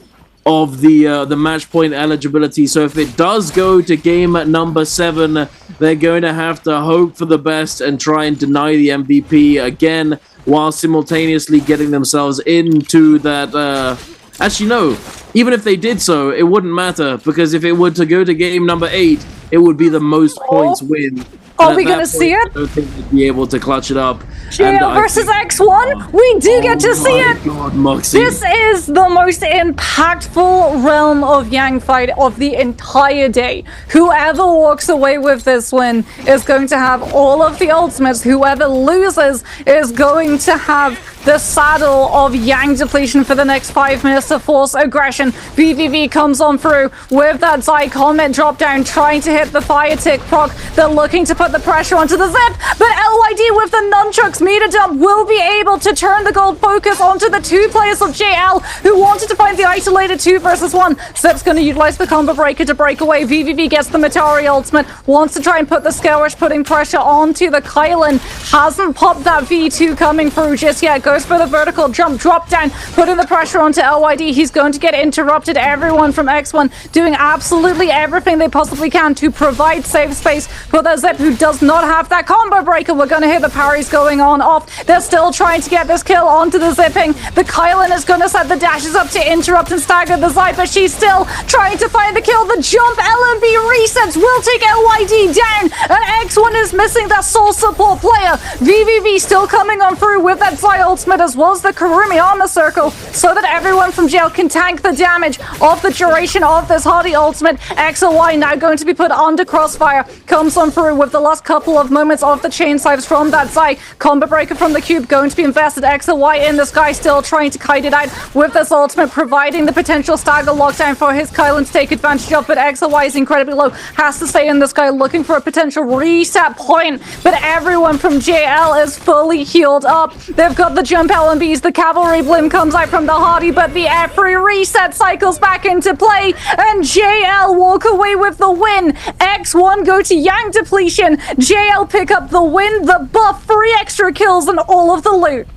Speaker 4: of the match point eligibility. So if it does go to game number 7, they're going to have to hope for the best and try and deny the MVP again, while simultaneously getting themselves into that actually, no. Even if they did so, it wouldn't matter, because if it were to go to game number 8, it would be the most points win.
Speaker 5: Are we going to see it?
Speaker 4: I don't think they'd be able to clutch it up.
Speaker 5: JL versus X1, we do get to see it.
Speaker 4: God, Moxie.
Speaker 5: This is the most impactful realm of Yang fight of the entire day. Whoever walks away with this win is going to have all of the ultimates. Whoever loses is going to have the saddle of Yang depletion for the next 5 minutes to force aggression. BVV comes on through with that Zai comment drop down, trying to hit the fire tick proc. They're looking to put the pressure onto the zip, but LYD with the nunchucks meter dump will be able to turn the gold focus onto the 2 players of JL who wanted to find the isolated 2 versus 1. Zip's going to utilize the combo breaker to break away. VVV gets the Matari ultimate, wants to try and put the skirmish, putting pressure onto the Kylan. Hasn't popped that V2 coming through just yet. Goes for the vertical jump, drop down, putting the pressure onto LYD. He's going to get interrupted. Everyone from X1 doing absolutely everything they possibly can to provide safe space for the Zip, who does not have that combo breaker. We're going to hear the parries going on off. They're still trying to get this kill onto the Zipping. The Kylan is going to set the dashes up to interrupt and stagger the Zai, but she's still trying to find the kill. The jump LMB resets will take LYD down, and X1 is missing that soul support player. VVV still coming on through with that Zai ultimate, as well as the Kurumi armor circle, so that everyone from jail can tank the damage of the duration of this Hardy ultimate. XLY now going to be put under crossfire. Comes on through with the last couple of moments of the chain sives from that Zai. Combo breaker from the cube going to be invested. XLY in the sky, still trying to kite it out with this ultimate, providing the potential stagger lockdown for his Kylan to take advantage of, but XLY is incredibly low. Has to stay in the sky looking for a potential reset point, but everyone from JL is fully healed up. They've got the jump LMBs, the cavalry blim comes out from the Hardy, but the F3 reset cycles back into play, and JL walk away with the win. X1 go to Yang depletion. JL pick up the win, the buff, 3 extra kills, and all of the loot.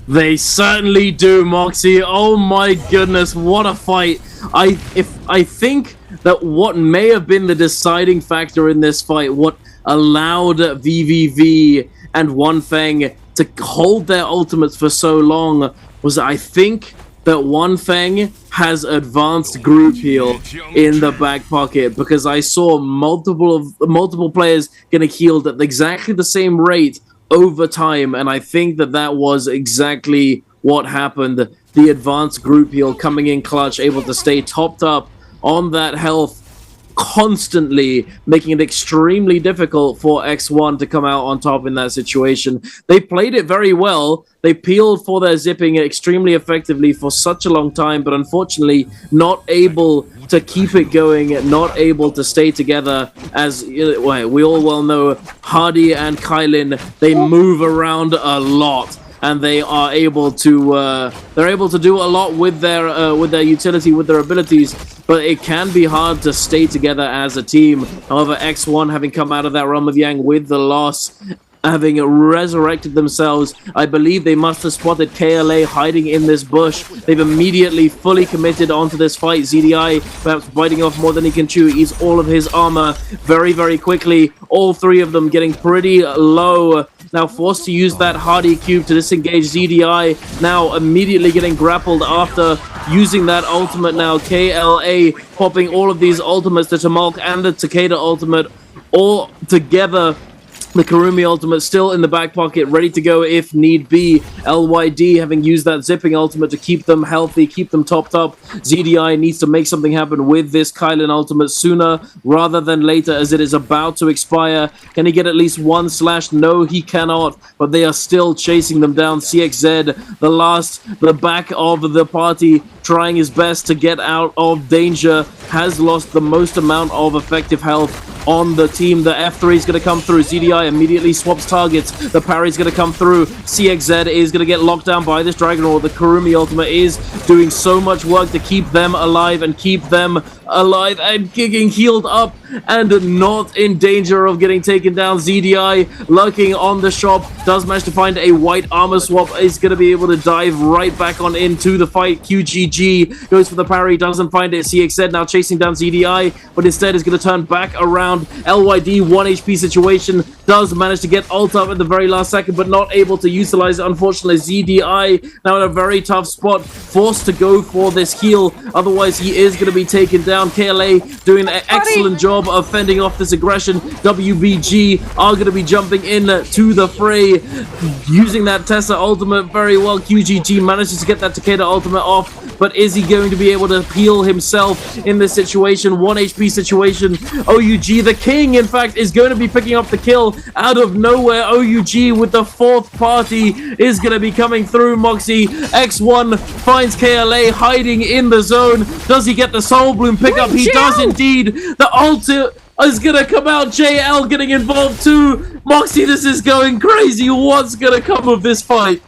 Speaker 4: They certainly do, Moxie. Oh my goodness, what a fight. I think that what may have been the deciding factor in this fight, what allowed VVV and One Feng to hold their ultimates for so long, was I think that One Feng has advanced group heal in the back pocket, because I saw multiple players getting healed at exactly the same rate over time, and I think that was exactly what happened. The advanced group heal coming in clutch, able to stay topped up on that health constantly, making it extremely difficult for X1 to come out on top in that situation. They played it very well. They peeled for their zipping extremely effectively for such a long time, but unfortunately not able to keep it going, not able to stay together. As we all well know, Hardy and Kylan, they move around a lot. and they are able to do a lot with their utility, with their abilities. But it can be hard to stay together as a team. However, X1 having come out of that Realm of Yang with the loss, having resurrected themselves, I believe they must have spotted KLA hiding in this bush. They've immediately fully committed onto this fight. ZDI perhaps biting off more than he can chew, eats all of his armor very, very quickly. All three of them getting pretty low. Now forced to use that Hardy Cube to disengage. ZDI now immediately getting grappled after using that ultimate. Now KLA popping all of these ultimates, the Tamalk and the Takeda ultimate all together. The Karumi ultimate still in the back pocket, ready to go if need be. LYD having used that zipping ultimate to keep them healthy, keep them topped up. ZDI needs to make something happen with this Kylan ultimate sooner rather than later, as it is about to expire. Can he get at least one slash? No, he cannot, but they are still chasing them down. CXZ, the back of the party, trying his best to get out of danger, has lost the most amount of effective health on the team. The F3 is going to come through. ZDI immediately swaps targets. The parry is going to come through. CXZ is going to get locked down by this Dragon Roar. The Karumi ultimate is doing so much work to keep them alive and getting healed up and not in danger of getting taken down. ZDI lurking on the shop, does manage to find a white armor swap, is going to be able to dive right back on into the fight. QGG goes for the parry, doesn't find it. CXZ now chasing down ZDI, but instead is going to turn back around. LYD 1 HP situation, does manage to get ult up at the very last second, but not able to utilize it. Unfortunately, ZDI now in a very tough spot, forced to go for this heal, otherwise he is going to be taken down. KLA doing an excellent job of fending off this aggression. WBG are going to be jumping in to the fray, using that Tessa ultimate very well. QGG manages to get that Takeda ultimate off, but is he going to be able to heal himself in this situation? 1 HP situation. OUG, the king, in fact, is going to be picking up the kill out of nowhere. OUG with the fourth party is going to be coming through. Moxie X1 finds KLA hiding in the zone. Does he get the Soul Bloom pickup? He does indeed. The ult is going to come out. JL getting involved too. Moxie, this is going crazy. What's going to come of this fight?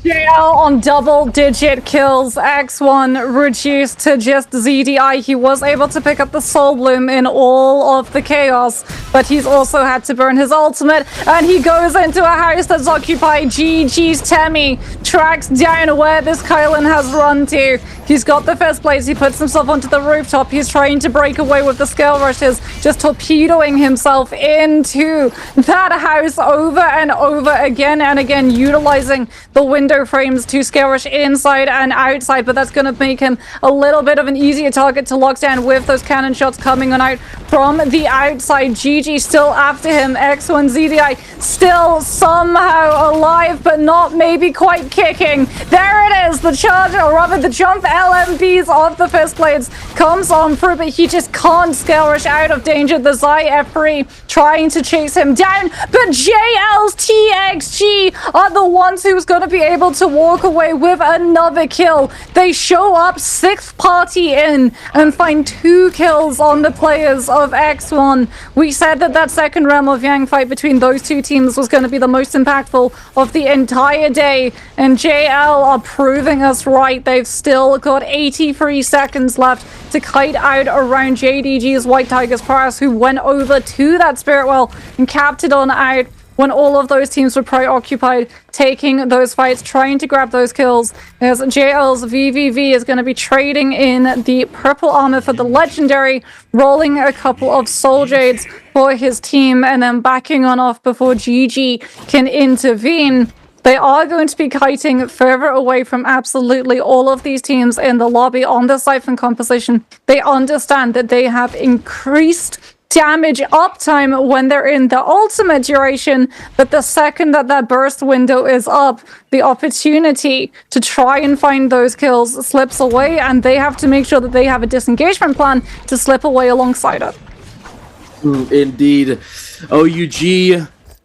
Speaker 5: JL on double-digit kills. X1 reduced to just ZDI. He was able to pick up the Soul Bloom in all of the chaos, but he's also had to burn his ultimate, and he goes into a house that's occupied. GG's Temmie tracks down where this Kylan has run to. He's got the first place. He puts himself onto the rooftop. He's trying to break away with the scale rushes, just torpedoing himself into that house over and over again and again, utilizing the window frames to scale rush inside and outside, but that's going to make him a little bit of an easier target to lock down with those cannon shots coming on out from the outside. GG still after him. X1 ZDI still somehow alive, but not maybe quite kicking. There it is, the charge, or rather the jump LMBs of the Fist Blades comes on through, but he just can't scale rush out of danger. The Zai F3 trying to chase him down, but JL's TXG are the ones who's going to be able to walk away with another kill. They show up 6th party in and find 2 kills on the players of X1. We said that that second Realm of Yang fight between those two teams was going to be the most impactful of the entire day, and JL are proving us right. They've still got 83 seconds left to kite out around JDG's White Tigers Paras, who went over to that Spirit Well and capped it on out when all of those teams were preoccupied taking those fights, trying to grab those kills, as JL's VVV is going to be trading in the purple armor for the legendary, rolling a couple of Soul Jades for his team, and then backing on off before GG can intervene. They are going to be kiting further away from absolutely all of these teams in the lobby on the Siphon composition. They understand that they have increased damage uptime when they're in the ultimate duration, but the second that that burst window is up, the opportunity to try and find those kills slips away, and they have to make sure that they have a disengagement plan to slip away alongside it.
Speaker 4: Indeed. OUG,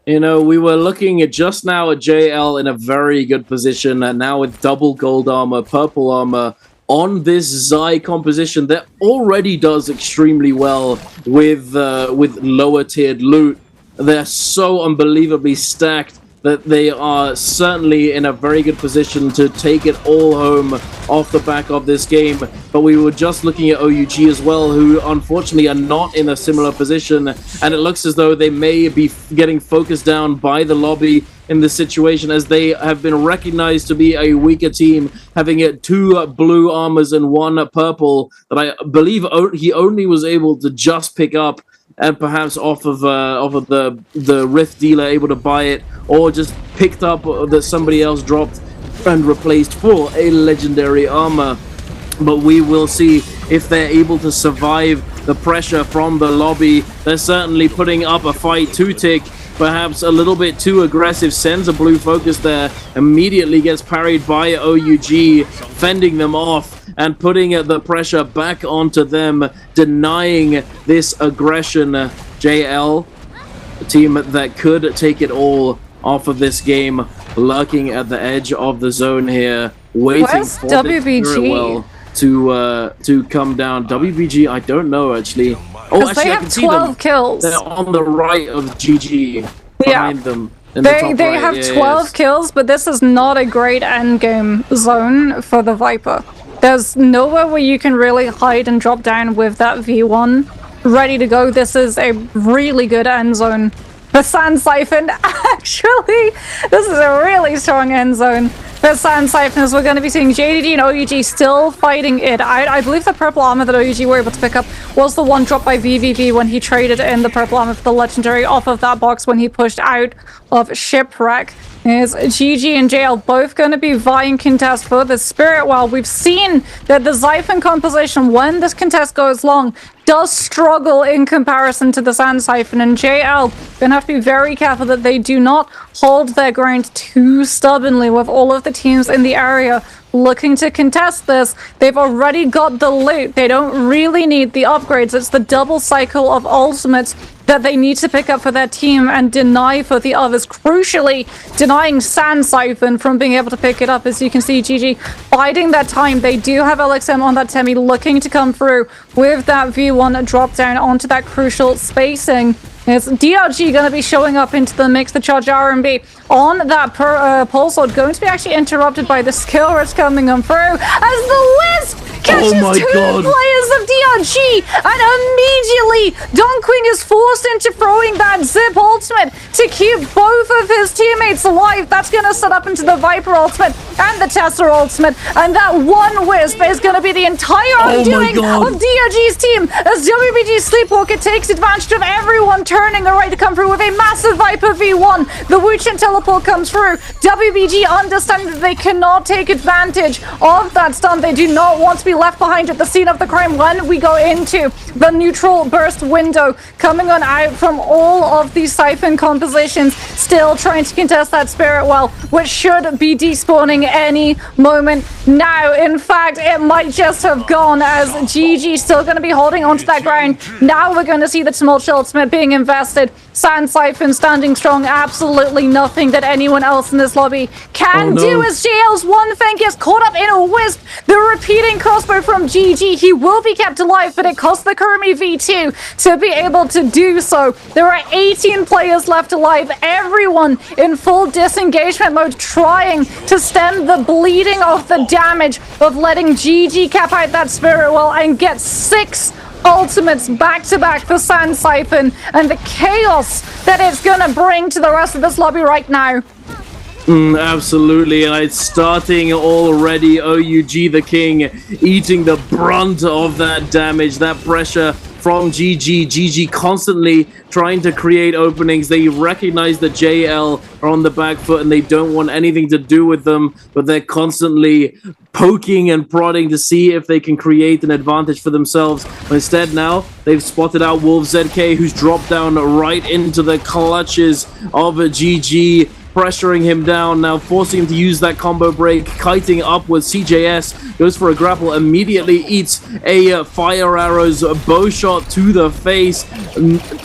Speaker 4: you know, we were looking at just now at JL in a very good position, and now with double gold armor, purple armor, on this Zai composition that already does extremely well with lower tiered loot. They're so unbelievably stacked, that they are certainly in a very good position to take it all home off the back of this game. But we were just looking at OUG as well, who unfortunately are not in a similar position, and it looks as though they may be getting focused down by the lobby in this situation, as they have been recognized to be a weaker team, having 2 blue armors and 1 purple that I believe he only was able to just pick up, and perhaps off of the Rift dealer, able to buy it, or just picked up that somebody else dropped and replaced for a legendary armor. But we will see if they're able to survive the pressure from the lobby. They're certainly putting up a fight. 2-tick, perhaps a little bit too aggressive, sends a blue focus there, immediately gets parried by OUG, fending them off and putting the pressure back onto them, denying this aggression. JL, a team that could take it all off of this game, lurking at the edge of the zone here, waiting
Speaker 5: Where's
Speaker 4: for
Speaker 5: WBG?
Speaker 4: to come down. WBG, I don't know actually. Oh, actually, I can see them.
Speaker 5: They have 12 kills.
Speaker 4: They're on the right of GG, behind them.
Speaker 5: They have 12 kills, but this is not a great endgame zone for the Viper. There's nowhere where you can really hide and drop down with that V1 ready to go. This is a really good end zone. The Sand Siphon, actually, this is a really strong end zone. The Sand Siphon, as we're going to be seeing JDD and OUG still fighting it. I believe the purple armor that OUG were able to pick up was the one dropped by VVV when he traded in the purple armor for the legendary off of that box when he pushed out of Shipwreck. Is GG and JL both going to be vying contest for the Spirit Well? We've seen that the Siphon composition, when this contest goes long, does struggle in comparison to the Sand Siphon, and JL going to have to be very careful that they do not hold their ground too stubbornly with all of the teams in the area looking to contest this. They've already got the loot. They don't really need the upgrades. It's the double cycle of ultimates that they need to pick up for their team and deny for the others. Crucially, denying Sand Siphon from being able to pick it up. As you can see, GG biding that time. They do have LXM on that Temi looking to come through with that V1 drop down onto that crucial spacing. It's DRG going to be showing up into the mix. The charge R&B on that pole sword going to be actually interrupted by the skill rush coming on through as the Wisp catches two players of DRG, and immediately Donkwing is forced into throwing that Zip ultimate to keep both of his teammates alive. That's going to set up into the Viper ultimate and the Tesla ultimate, and that one Wisp is going to be the entire undoing of DRG's team as WBG Sleepwalker takes advantage of everyone turning right to come through with a massive Viper V1. The Wuchen teleport comes through. WBG understanding that they cannot take advantage of that stun. They do not want to be left behind at the scene of the crime when we go into the neutral burst window. Coming on out from all of these Siphon compositions, still trying to contest that Spirit Well, which should be despawning any moment now. In fact, it might just have gone, as GG still going to be holding onto that ground. Now we're going to see the Tumult ultimate being invested. Sand Siphon standing strong. Absolutely nothing that anyone else in this lobby can do, as JL's one thing gets caught up in a Wisp. The repeating crossbow from GG. He will be kept alive, but it costs the Kurumi V2 to be able to do so. There are 18 players left alive. Everyone in full disengagement mode, trying to stem the bleeding of the damage of letting GG cap out that Spirit Well and get 6 ultimates back-to-back for Sand Siphon, and the chaos that it's gonna bring to the rest of this lobby right now.
Speaker 4: Absolutely, and it's starting already. OUG the king eating the brunt of that damage, that pressure from GG. GG constantly trying to create openings. They recognize that JL are on the back foot and they don't want anything to do with them, but they're constantly poking and prodding to see if they can create an advantage for themselves. But instead now, they've spotted out Wolf ZK, who's dropped down right into the clutches of GG, pressuring him down, now forcing him to use that combo break, kiting upwards. CJS goes for a grapple, immediately eats a fire arrow's bow shot to the face,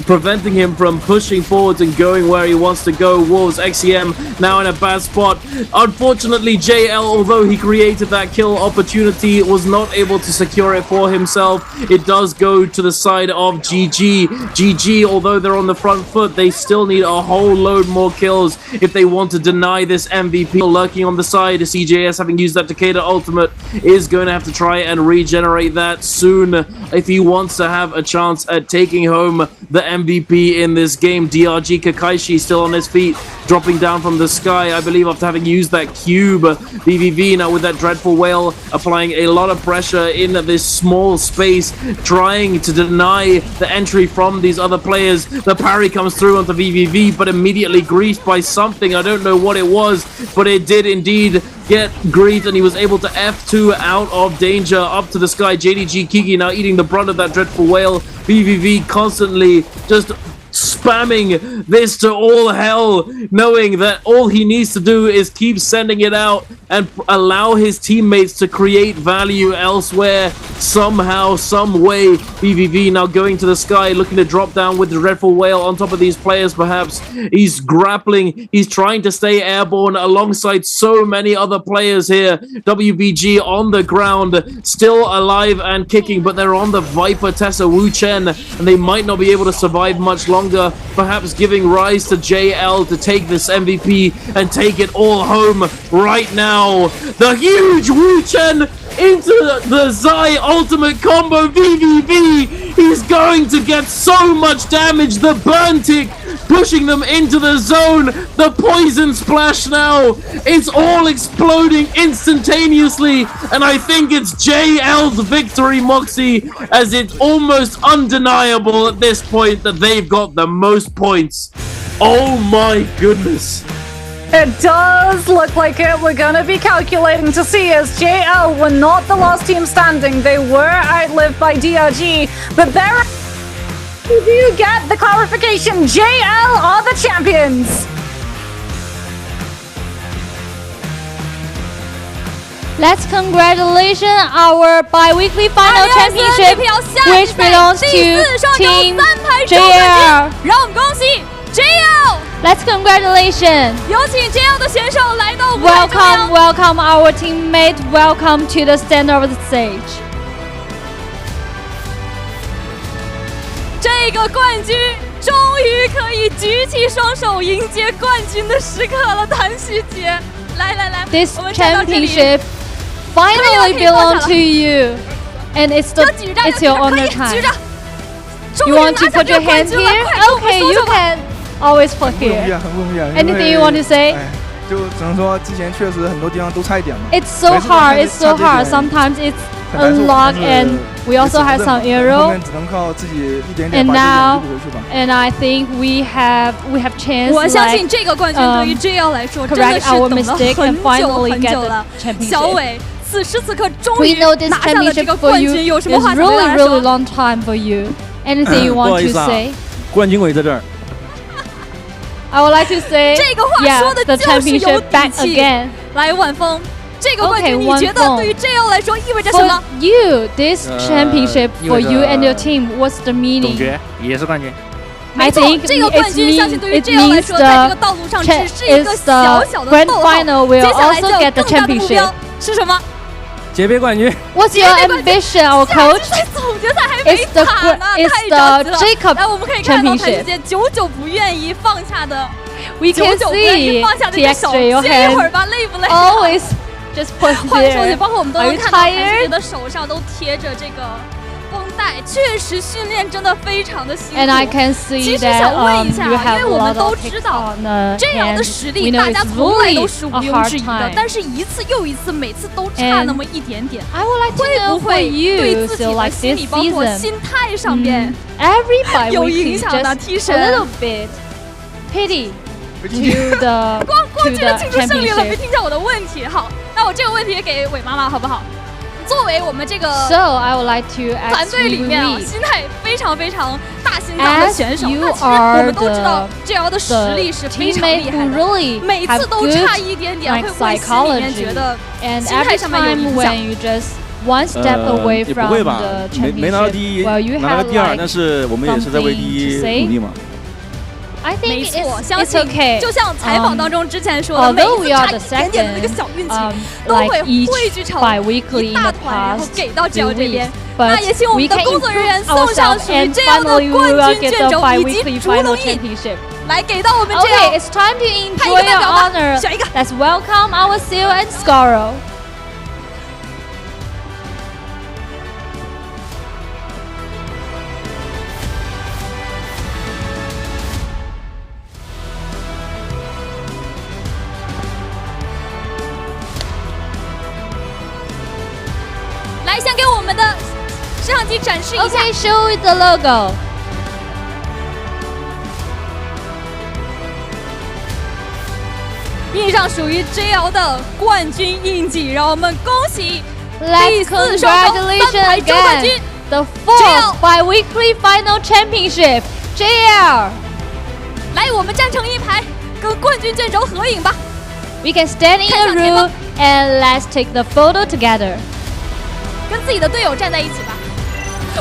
Speaker 4: preventing him from pushing forwards and going where he wants to go. Wolves XEM now in a bad spot. Unfortunately, JL, although he created that kill opportunity, was not able to secure it for himself. It does go to the side of GG. GG, although they're on the front foot, they still need a whole load more kills if they they want to deny this MVP. Lurking on the side, CJS having used that Takeda ultimate is going to have to try and regenerate that soon if he wants to have a chance at taking home the MVP in this game. DRG Kakaishi still on his feet, dropping down from the sky, I believe, after having used that cube. BVV now with that dreadful whale, applying a lot of pressure in this small space, trying to deny the entry from these other players. The parry comes through onto VVV, but immediately greased by something. I don't know what it was, but it did indeed get greased, and he was able to F2 out of danger up to the sky. JDG Kiki now eating the brunt of that dreadful whale. BVV constantly just spamming this to all hell, knowing that all he needs to do is keep sending it out and allow his teammates to create value elsewhere somehow, some way. BVV now going to the sky, looking to drop down with the dreadful whale on top of these players. Perhaps he's grappling, he's trying to stay airborne alongside so many other players here. WBG on the ground, still alive and kicking, but they're on the Viper Tessa Wu Chen, and they might not be able to survive much longer, perhaps giving rise to JL to take this MVP and take it all home right now. The huge Wu Chen into the Zai ultimate combo. VVV, he's going to get so much damage. The burn tick pushing them into the zone. The poison splash now, it's all exploding instantaneously, and I think it's JL's victory, Moxie, as it's almost undeniable at this point that they've got the most points. Oh my goodness.
Speaker 5: It does look like it. We're gonna be calculating to see, as JL were not the last team standing. They were outlived by DRG, but there you get the clarification. JL are the champions.
Speaker 13: Let's congratulate our bi-weekly final championship, which belongs to Team JL.
Speaker 7: 让我们恭喜 JL。
Speaker 13: Let's congratulations.
Speaker 7: 有请 JL 的选手来到舞台中央。
Speaker 13: Welcome our teammate. Welcome to the center of the stage.
Speaker 7: 这个冠军终于可以举起双手迎接冠军的时刻了，谭旭杰。来来来，
Speaker 13: This
Speaker 7: 我们站到这里。
Speaker 13: championship finally belongs to you, and it's your honor time. You want to put your hand here? Okay, you can always put here.
Speaker 8: 很不容易啊
Speaker 13: Anything you want to say?
Speaker 8: 就只能说之前确实很多地方都差一点嘛。
Speaker 13: It's so hard. It's so hard. Sometimes it's unlocked, and we also have some error.
Speaker 8: 只能靠自己一点点
Speaker 13: And
Speaker 8: 把这个
Speaker 13: now,
Speaker 8: 弥补回去吧。
Speaker 13: and I think we have chance
Speaker 7: 我相信
Speaker 13: like
Speaker 7: 这个冠军对于 JL 来说真的
Speaker 13: correct
Speaker 7: 是
Speaker 13: our
Speaker 7: 等了
Speaker 13: mistake
Speaker 7: 很
Speaker 13: and
Speaker 7: 久
Speaker 13: finally
Speaker 7: 很
Speaker 13: get
Speaker 7: 久
Speaker 13: the
Speaker 7: 了。
Speaker 13: championship.
Speaker 7: 小伟，此时此刻终
Speaker 13: We
Speaker 7: 于
Speaker 13: know this
Speaker 7: 拿下了这
Speaker 13: championship
Speaker 7: 个
Speaker 13: for
Speaker 7: 冠
Speaker 13: you
Speaker 7: 军，有
Speaker 13: is
Speaker 7: 什么话想对
Speaker 13: really
Speaker 7: 大家
Speaker 13: really
Speaker 7: 说？
Speaker 13: long time for you. Anything you
Speaker 10: 不
Speaker 13: want
Speaker 10: 好意
Speaker 13: to
Speaker 10: 思啊
Speaker 13: say?
Speaker 10: 冠军伟在这儿。
Speaker 13: I would like to say,
Speaker 7: 这个话
Speaker 13: yeah,
Speaker 7: 说的
Speaker 13: the
Speaker 7: 就是有
Speaker 13: championship
Speaker 7: 底
Speaker 13: back
Speaker 7: 气。
Speaker 13: again.
Speaker 7: 来，晚风，这个冠
Speaker 13: Okay,
Speaker 7: 军你觉得
Speaker 13: Wanfeng.
Speaker 7: 对于 JL 来说意味着什
Speaker 13: For
Speaker 7: 么？
Speaker 13: you, this championship
Speaker 3: 意味
Speaker 13: for
Speaker 3: 着
Speaker 13: you and your team, what's the
Speaker 3: 总
Speaker 13: meaning?
Speaker 3: 决也是冠军。
Speaker 13: I
Speaker 7: 没错，
Speaker 13: think
Speaker 7: 这个冠
Speaker 13: it
Speaker 7: 军相信
Speaker 13: means
Speaker 7: 对于
Speaker 13: it
Speaker 7: JL 来
Speaker 13: means
Speaker 7: 说，在这个
Speaker 13: the
Speaker 7: 道路上只是一个
Speaker 13: is
Speaker 7: 小
Speaker 13: the
Speaker 7: 小的
Speaker 13: grand
Speaker 7: 逗号。
Speaker 13: final will
Speaker 7: 接下来
Speaker 13: also
Speaker 7: 就有
Speaker 13: get the
Speaker 7: 更大的目
Speaker 13: championship.
Speaker 7: 标是什么？
Speaker 10: 节杯冠军。
Speaker 13: What's your ambition, our
Speaker 7: 下
Speaker 13: coach?
Speaker 7: 在总决赛还没
Speaker 13: It's the
Speaker 7: 打呢，
Speaker 13: it's
Speaker 7: 太着急
Speaker 13: the
Speaker 7: 了。
Speaker 13: Jacob
Speaker 7: 来，我们可以看到谭旭
Speaker 13: championship.
Speaker 7: 杰久久不愿意放下的，
Speaker 13: We
Speaker 7: 久
Speaker 13: can
Speaker 7: 久不愿意
Speaker 13: see
Speaker 7: 放下的一个手，
Speaker 13: TXJ, your
Speaker 7: 歇一会儿
Speaker 13: hand
Speaker 7: 吧，累不累？
Speaker 13: always just put
Speaker 7: 换手机，
Speaker 13: there.
Speaker 7: 包括我们都
Speaker 13: Are
Speaker 7: 能
Speaker 13: you
Speaker 7: 看到谭旭杰
Speaker 13: tired?
Speaker 7: 的手上都贴着这个绷带，确实训练真的非常的辛苦。
Speaker 13: And I can
Speaker 7: 其
Speaker 13: see
Speaker 7: 实
Speaker 13: that
Speaker 7: 想问一下
Speaker 13: you
Speaker 7: 因
Speaker 13: have
Speaker 7: 为
Speaker 13: a
Speaker 7: 我们
Speaker 13: lot
Speaker 7: 都
Speaker 13: of
Speaker 7: 知
Speaker 13: kicks
Speaker 7: 道
Speaker 13: on the
Speaker 7: 这样的
Speaker 13: hand.
Speaker 7: 实
Speaker 13: We
Speaker 7: 力，
Speaker 13: know
Speaker 7: 大家
Speaker 13: it's
Speaker 7: 从来
Speaker 13: really
Speaker 7: 都是毋
Speaker 13: a
Speaker 7: 庸置
Speaker 13: hard
Speaker 7: 疑的
Speaker 13: time.，
Speaker 7: 但是一次又一次，每次都差
Speaker 13: And
Speaker 7: 那么一点点。
Speaker 13: I would like to
Speaker 7: 会
Speaker 13: know
Speaker 7: 不
Speaker 13: for
Speaker 7: 会对
Speaker 13: you,
Speaker 7: 自己
Speaker 13: so
Speaker 7: 的
Speaker 13: like
Speaker 7: 心
Speaker 13: this
Speaker 7: 理，包括
Speaker 13: season,
Speaker 7: 心态上面
Speaker 13: every
Speaker 7: 有影
Speaker 13: bi-weekly
Speaker 7: 响的？
Speaker 13: just
Speaker 7: 提
Speaker 13: a
Speaker 7: 神。
Speaker 13: little bit pity to the
Speaker 7: 光
Speaker 13: to
Speaker 7: 记得
Speaker 13: the
Speaker 7: 庆祝胜利了，没
Speaker 13: championship.
Speaker 7: 听见我的问题。好，那我这个问题也给伟妈妈好不好？作为我们这个
Speaker 13: So I would like to
Speaker 7: 团
Speaker 13: ask
Speaker 7: 队里面啊，
Speaker 13: you,
Speaker 7: 心态非常非常大心脏的
Speaker 13: as
Speaker 7: 选手，
Speaker 13: you
Speaker 7: 那其实我
Speaker 13: are
Speaker 7: 们都知道
Speaker 13: the
Speaker 7: JL 的实力是非常
Speaker 13: teammate
Speaker 7: 厉
Speaker 13: who
Speaker 7: 害的，
Speaker 13: really
Speaker 7: 每
Speaker 13: have
Speaker 7: 次都
Speaker 13: good
Speaker 7: 差一点点，
Speaker 13: like
Speaker 7: 会不会心里面
Speaker 13: psychology,
Speaker 7: 觉得
Speaker 13: and
Speaker 7: 心态
Speaker 13: every
Speaker 7: 上面有
Speaker 13: time
Speaker 7: 影响？
Speaker 13: when you just one step away
Speaker 10: 也不
Speaker 13: from
Speaker 10: 会吧
Speaker 13: the？
Speaker 10: 没拿到第
Speaker 13: championship,
Speaker 10: 一，
Speaker 13: well you
Speaker 10: 拿了
Speaker 13: have
Speaker 10: 第二，
Speaker 13: like
Speaker 10: 但是我们也是在为第一
Speaker 13: something to say?
Speaker 10: 努力嘛。
Speaker 13: I
Speaker 7: 没
Speaker 13: think
Speaker 7: 错，
Speaker 13: it's
Speaker 7: 相
Speaker 13: it's
Speaker 7: 信
Speaker 13: okay.
Speaker 7: 就像采访当中之前说的，每
Speaker 13: Although
Speaker 7: 一
Speaker 13: we
Speaker 7: 次
Speaker 13: are
Speaker 7: 差
Speaker 13: the
Speaker 7: 一点点的那个小运气，都
Speaker 13: like
Speaker 7: 会
Speaker 13: each
Speaker 7: 汇聚成
Speaker 13: bi-weekly
Speaker 7: 一
Speaker 13: in
Speaker 7: 大
Speaker 13: the
Speaker 7: 团，然后
Speaker 13: past
Speaker 7: 给到
Speaker 13: few
Speaker 7: JL 这
Speaker 13: weeks,
Speaker 7: 边。
Speaker 13: but
Speaker 7: 那也请我
Speaker 13: we
Speaker 7: 们的
Speaker 13: can
Speaker 7: 工作人员
Speaker 13: improve
Speaker 7: 送上
Speaker 13: ourselves
Speaker 7: 属于
Speaker 13: and
Speaker 7: JL 的
Speaker 13: finally we
Speaker 7: 冠
Speaker 13: will
Speaker 7: 军
Speaker 13: get
Speaker 7: 卷
Speaker 13: the
Speaker 7: 轴以及
Speaker 13: bi-weekly
Speaker 7: 竹
Speaker 13: final
Speaker 7: 龙翼。
Speaker 13: championship.
Speaker 15: 来给到我们
Speaker 13: Okay, it's time to enjoy your honor. Let's welcome our Seal and Scarrow.
Speaker 15: 来，先给我们的摄像机展示一下。
Speaker 13: Okay, show the logo.
Speaker 15: 印上属于 JL 的冠军印记，让我们恭喜
Speaker 13: Let's
Speaker 15: 第4双周3排周冠军
Speaker 13: the 4th BIWEEKLY Final Championship, JL.
Speaker 15: 来，我们站成一排，跟冠军卷轴合影吧。
Speaker 13: We can stand in a row and let's take the photo together.
Speaker 15: 跟自己的队友站在一起吧。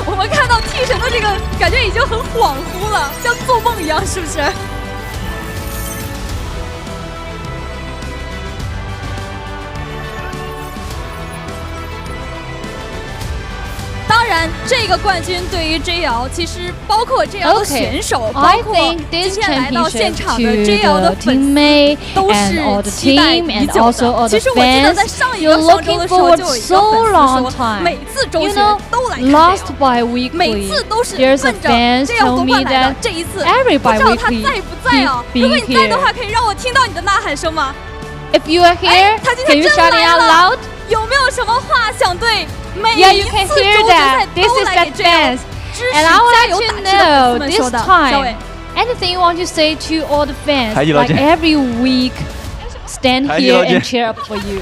Speaker 15: 我们看到 T 神的这个感觉已经很恍惚了，像做梦一样，是不是？当然，这个冠军对于 JL 其实包括 JL 的选手，包括今天来到现场的 JL 的粉丝，都是期待已久的。其实我记得在上一个上周的时候，就有一个粉丝说，每次周学都来看 JL， 每次都是奔着 JL 夺冠来的。这一次不知道他在不在啊？如果你在的话，可以让我听到你的呐喊声吗
Speaker 13: ？If you are here, can you shout it out loud?
Speaker 15: 有没有什么话想对
Speaker 13: ？Yeah, you can hear that. This is that fans. And I would like to know this time, anything you want to say to all the fans, like every week, stand here and cheer up for you.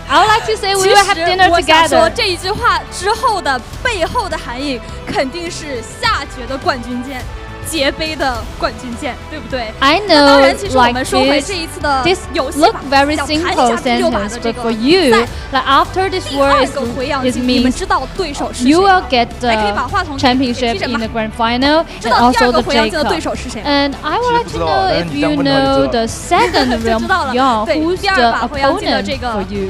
Speaker 13: I would like to say we will have dinner
Speaker 15: 我想说
Speaker 13: together.
Speaker 15: 这一句话之后的背后的含义，肯定是下决的冠军剑。节杯的冠军剑，对不对
Speaker 13: I
Speaker 15: 当然，
Speaker 13: know,
Speaker 15: 其实我
Speaker 13: like
Speaker 15: 们说回这一次的
Speaker 13: this
Speaker 15: 游戏
Speaker 13: look
Speaker 15: 吧，
Speaker 13: very
Speaker 15: 想谈一
Speaker 13: simple
Speaker 15: 下第6把
Speaker 13: sentence,
Speaker 15: 的这
Speaker 13: but
Speaker 15: 个
Speaker 13: for you,
Speaker 15: 赛
Speaker 13: like after this
Speaker 15: 第
Speaker 13: word
Speaker 15: 2
Speaker 13: is
Speaker 15: 个回阳
Speaker 13: it
Speaker 15: 镜，你们
Speaker 13: means
Speaker 15: 知道对手是谁
Speaker 13: you will get
Speaker 15: 来，可以把
Speaker 13: the
Speaker 15: 话筒给
Speaker 13: championship
Speaker 15: 踢神
Speaker 13: in
Speaker 15: 吧
Speaker 13: the grand final
Speaker 15: 知
Speaker 13: and
Speaker 15: 道第
Speaker 13: also
Speaker 15: 2
Speaker 13: the
Speaker 15: 个回阳镜的对
Speaker 13: Jacob.
Speaker 15: 手是谁
Speaker 13: And I would like to know if you know the second
Speaker 15: 就
Speaker 13: realm
Speaker 15: 知道了
Speaker 13: beyond
Speaker 15: 对
Speaker 13: who's
Speaker 15: 第2
Speaker 13: the
Speaker 15: 把回阳镜的
Speaker 13: opponent
Speaker 15: 这个
Speaker 13: for you.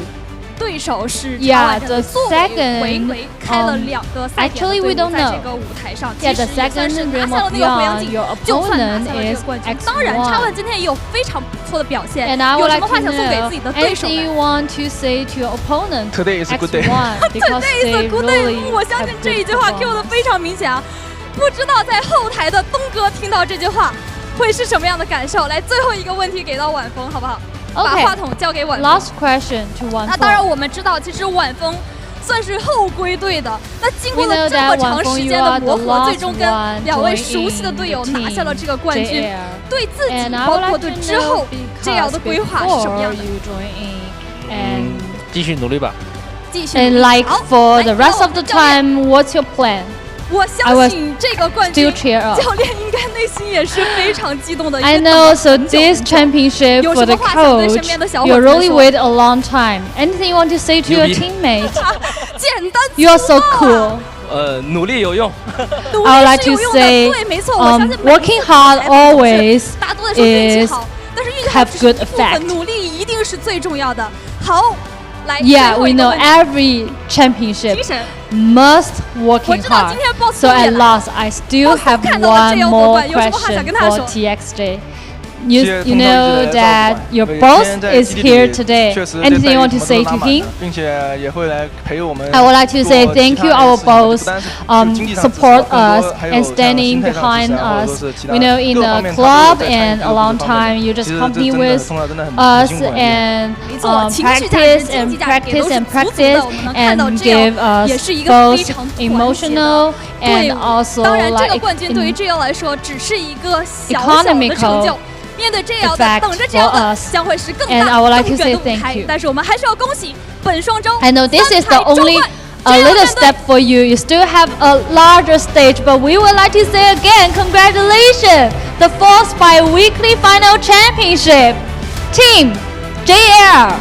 Speaker 15: 对手是
Speaker 13: Yeah,
Speaker 15: 的
Speaker 13: the
Speaker 15: 作为
Speaker 13: second,
Speaker 15: 回开了2个赛点
Speaker 13: actually
Speaker 15: 的
Speaker 13: we
Speaker 15: 队
Speaker 13: don't
Speaker 15: 伍，在
Speaker 13: know.
Speaker 15: 这个舞台上，
Speaker 13: Yeah,
Speaker 15: 其实
Speaker 13: the
Speaker 15: 也算
Speaker 13: second
Speaker 15: 是拿
Speaker 13: realm
Speaker 15: 下了
Speaker 13: of
Speaker 15: 那个回阳
Speaker 13: beyond,
Speaker 15: 镜
Speaker 13: your，
Speaker 15: 就算拿
Speaker 13: opponent
Speaker 15: 下了这
Speaker 13: is
Speaker 15: 个冠军。
Speaker 13: X1.
Speaker 15: 当然，叉万今天也有非常不错的表现，
Speaker 13: And I
Speaker 15: 有
Speaker 13: would
Speaker 15: 什
Speaker 13: like
Speaker 15: 么
Speaker 13: to
Speaker 15: 话想送给
Speaker 13: know
Speaker 15: 自己的对手
Speaker 13: anything you
Speaker 15: 们
Speaker 13: want to say to your opponent,
Speaker 11: Today is a good day.
Speaker 13: X1, because
Speaker 15: Today is a
Speaker 13: they
Speaker 15: good day。
Speaker 13: really
Speaker 15: 我相信
Speaker 13: have
Speaker 15: 这一
Speaker 13: good
Speaker 15: 句话 Q 的
Speaker 13: performance.
Speaker 15: 非常明显啊！不知道在后台的东哥听到这句话会是什么样的感受？来，最后一个问题给到晚风，好不好？把
Speaker 13: Okay,
Speaker 15: 话筒交给晚风。
Speaker 13: last question to 晚
Speaker 15: 那当然，
Speaker 13: 风。
Speaker 15: 我们知道，其实晚风算是后归队的。那经过
Speaker 13: We
Speaker 15: 了
Speaker 13: know
Speaker 15: 这么
Speaker 13: that
Speaker 15: 长时间的磨
Speaker 13: Wang Feng, you
Speaker 15: 合，
Speaker 13: are
Speaker 15: 最
Speaker 13: the
Speaker 15: 终跟
Speaker 13: last
Speaker 15: 2位
Speaker 13: one
Speaker 15: 熟悉的队友
Speaker 13: joining
Speaker 15: 拿下了这个冠军
Speaker 13: JL.
Speaker 15: 对自己
Speaker 13: And I
Speaker 15: 包
Speaker 13: would
Speaker 15: 括
Speaker 13: like
Speaker 15: 对
Speaker 13: to
Speaker 15: 之后
Speaker 13: know
Speaker 15: 这样的
Speaker 13: because
Speaker 15: 规划是什么
Speaker 13: before
Speaker 15: 样的？
Speaker 13: you join in and
Speaker 3: 继续努力吧。
Speaker 15: 继续。
Speaker 13: and like
Speaker 15: 好
Speaker 13: for
Speaker 15: 来
Speaker 13: the
Speaker 15: 给到
Speaker 13: rest
Speaker 15: 我
Speaker 13: of
Speaker 15: 们
Speaker 13: the
Speaker 15: 教练
Speaker 13: time, what's your plan?
Speaker 15: 我
Speaker 13: I
Speaker 15: 相
Speaker 13: was
Speaker 15: 信这个冠军
Speaker 13: still cheer up.
Speaker 15: 教练应该内心也是非常激动的。
Speaker 13: I
Speaker 15: 因为
Speaker 13: know,
Speaker 15: 等
Speaker 13: so
Speaker 15: 了很久
Speaker 13: this
Speaker 15: 很久
Speaker 13: championship
Speaker 15: 有
Speaker 13: for
Speaker 15: 什
Speaker 13: the
Speaker 15: 么话想对身
Speaker 13: coach,
Speaker 15: 边的小伙
Speaker 13: you
Speaker 15: 子们
Speaker 13: really
Speaker 15: 说？
Speaker 13: wait a long time. Anything you want to say to your
Speaker 3: 牛逼。
Speaker 13: teammate?
Speaker 15: 简单
Speaker 13: You are so
Speaker 15: 粗暴
Speaker 13: cool.
Speaker 3: 努力有用。
Speaker 15: 努
Speaker 13: I would
Speaker 15: 力
Speaker 13: like
Speaker 15: 是
Speaker 13: to
Speaker 15: 有用的，
Speaker 13: say,
Speaker 15: 对，没错，我相信每一
Speaker 13: working
Speaker 15: 次
Speaker 13: hard
Speaker 15: 比赛都是
Speaker 13: always
Speaker 15: 大多的时候运气
Speaker 13: is
Speaker 15: 好，但是运气好
Speaker 13: have
Speaker 15: 只是一
Speaker 13: good
Speaker 15: 部分，
Speaker 13: effect.
Speaker 15: 努力一定是最重要的。好，来，最
Speaker 13: Yeah,
Speaker 15: 后
Speaker 13: we
Speaker 15: 一个
Speaker 13: know
Speaker 15: 问题
Speaker 13: every championship
Speaker 15: 提神
Speaker 13: must
Speaker 15: 我
Speaker 13: working
Speaker 15: 知道
Speaker 13: hard.
Speaker 15: 今天 boss
Speaker 13: So
Speaker 15: 也
Speaker 13: at
Speaker 15: 来
Speaker 13: last, I still
Speaker 15: Boss
Speaker 13: have
Speaker 15: 看到了
Speaker 13: one
Speaker 15: 这样夺
Speaker 13: more
Speaker 15: 冠，有什么话想
Speaker 13: question
Speaker 15: 跟他
Speaker 13: for
Speaker 15: 说？
Speaker 13: TXJ. You
Speaker 3: 谢谢
Speaker 13: you
Speaker 3: 通哥一直
Speaker 13: know
Speaker 3: 来照顾
Speaker 13: that
Speaker 3: 吧
Speaker 13: your
Speaker 3: 每
Speaker 13: boss
Speaker 3: 天在
Speaker 13: is
Speaker 3: 基地
Speaker 13: here
Speaker 3: 里
Speaker 13: today.
Speaker 3: 确实
Speaker 13: Anything you want to
Speaker 3: 什么
Speaker 13: say
Speaker 3: 都
Speaker 13: to
Speaker 3: 拉满
Speaker 13: him?
Speaker 3: 的并且也会来陪我们
Speaker 13: I would like to
Speaker 3: 做
Speaker 13: say
Speaker 3: 其
Speaker 13: thank
Speaker 3: 他
Speaker 13: you
Speaker 3: 的
Speaker 13: our
Speaker 3: 事情吧，就
Speaker 13: boss
Speaker 3: 不单是就经济上支持
Speaker 13: support
Speaker 3: 更多
Speaker 13: us
Speaker 3: 还有
Speaker 13: and
Speaker 3: 像
Speaker 13: standing
Speaker 3: 心态上支
Speaker 13: behind
Speaker 3: 持啊，或者
Speaker 13: us.
Speaker 3: 说是其他
Speaker 13: We know in
Speaker 3: 各
Speaker 13: the
Speaker 3: 方面他都
Speaker 13: club
Speaker 3: 有在参与
Speaker 13: and
Speaker 3: 各
Speaker 13: a
Speaker 3: 个
Speaker 13: long
Speaker 3: 方面
Speaker 13: time you
Speaker 3: 其
Speaker 13: just
Speaker 3: 实这
Speaker 13: company
Speaker 3: 真的
Speaker 13: with
Speaker 3: 通了真的很
Speaker 13: us
Speaker 3: 辛苦很累。
Speaker 13: and
Speaker 15: 没错，情绪价值、
Speaker 13: practice
Speaker 15: 经
Speaker 13: and
Speaker 15: 济价值也
Speaker 13: practice
Speaker 15: 都是
Speaker 13: and
Speaker 15: 足足
Speaker 13: practice
Speaker 15: 的。我们能看到
Speaker 13: and
Speaker 15: 这样
Speaker 13: give
Speaker 15: 也
Speaker 13: us
Speaker 15: 是一个非
Speaker 13: both
Speaker 15: 常团结的
Speaker 13: emotional
Speaker 15: 队
Speaker 13: and
Speaker 15: 伍。
Speaker 13: also
Speaker 15: 当然，这个
Speaker 13: like
Speaker 15: 冠军对于
Speaker 13: in
Speaker 15: JL 来说只是一个小小的
Speaker 13: economical
Speaker 15: 成就。面对 JL 的，
Speaker 13: effect
Speaker 15: 等着 JL 的
Speaker 13: for us
Speaker 15: 将会是更
Speaker 13: And
Speaker 15: 大、
Speaker 13: I would like
Speaker 15: 更
Speaker 13: to
Speaker 15: 远
Speaker 13: say
Speaker 15: 的舞
Speaker 13: thank
Speaker 15: 台
Speaker 13: you.。
Speaker 15: 但是我们还是要恭喜本双周
Speaker 13: I know this is
Speaker 15: 3
Speaker 13: the
Speaker 15: 排周
Speaker 13: only
Speaker 15: 冠
Speaker 13: a
Speaker 15: JL
Speaker 13: little
Speaker 15: 战队
Speaker 13: step for you. You still have a larger stage, but we would like to say again, congratulations, the 4th BIWEEKLY Final Championship, Team JL.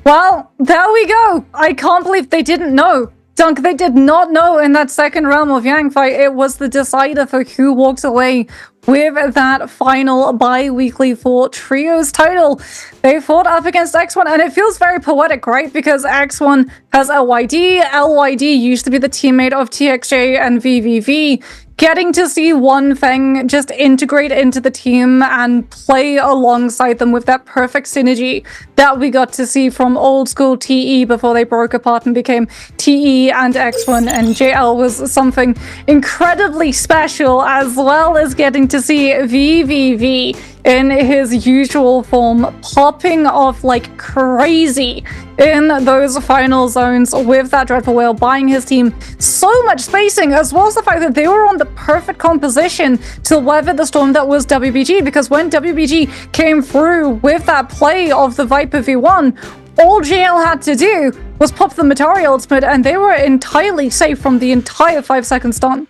Speaker 5: Well, there we go. I can't believe they didn't know. Dunk, they did not know in that second realm of Yang fight it was the decider for who walks away with that final bi-weekly 4 trios title. They fought up against X1, and it feels very poetic, right? Because X1 has LYD. LYD used to be the teammate of TXJ and VVV. Getting to see One Feng just integrate into the team and play alongside them with that perfect synergy that we got to see from old school TE before they broke apart and became TE and X1 and JL was something incredibly special, as well as getting to see VVV in his usual form popping off like crazy in those final zones with that Dreadful Whale, buying his team so much spacing, as well as the fact that they were on the perfect composition to weather the storm that was WBG, because when WBG came through with that play of the Viper V1, all JL had to do was pop the Matari ultimate and they were entirely safe from the entire 5-second stun.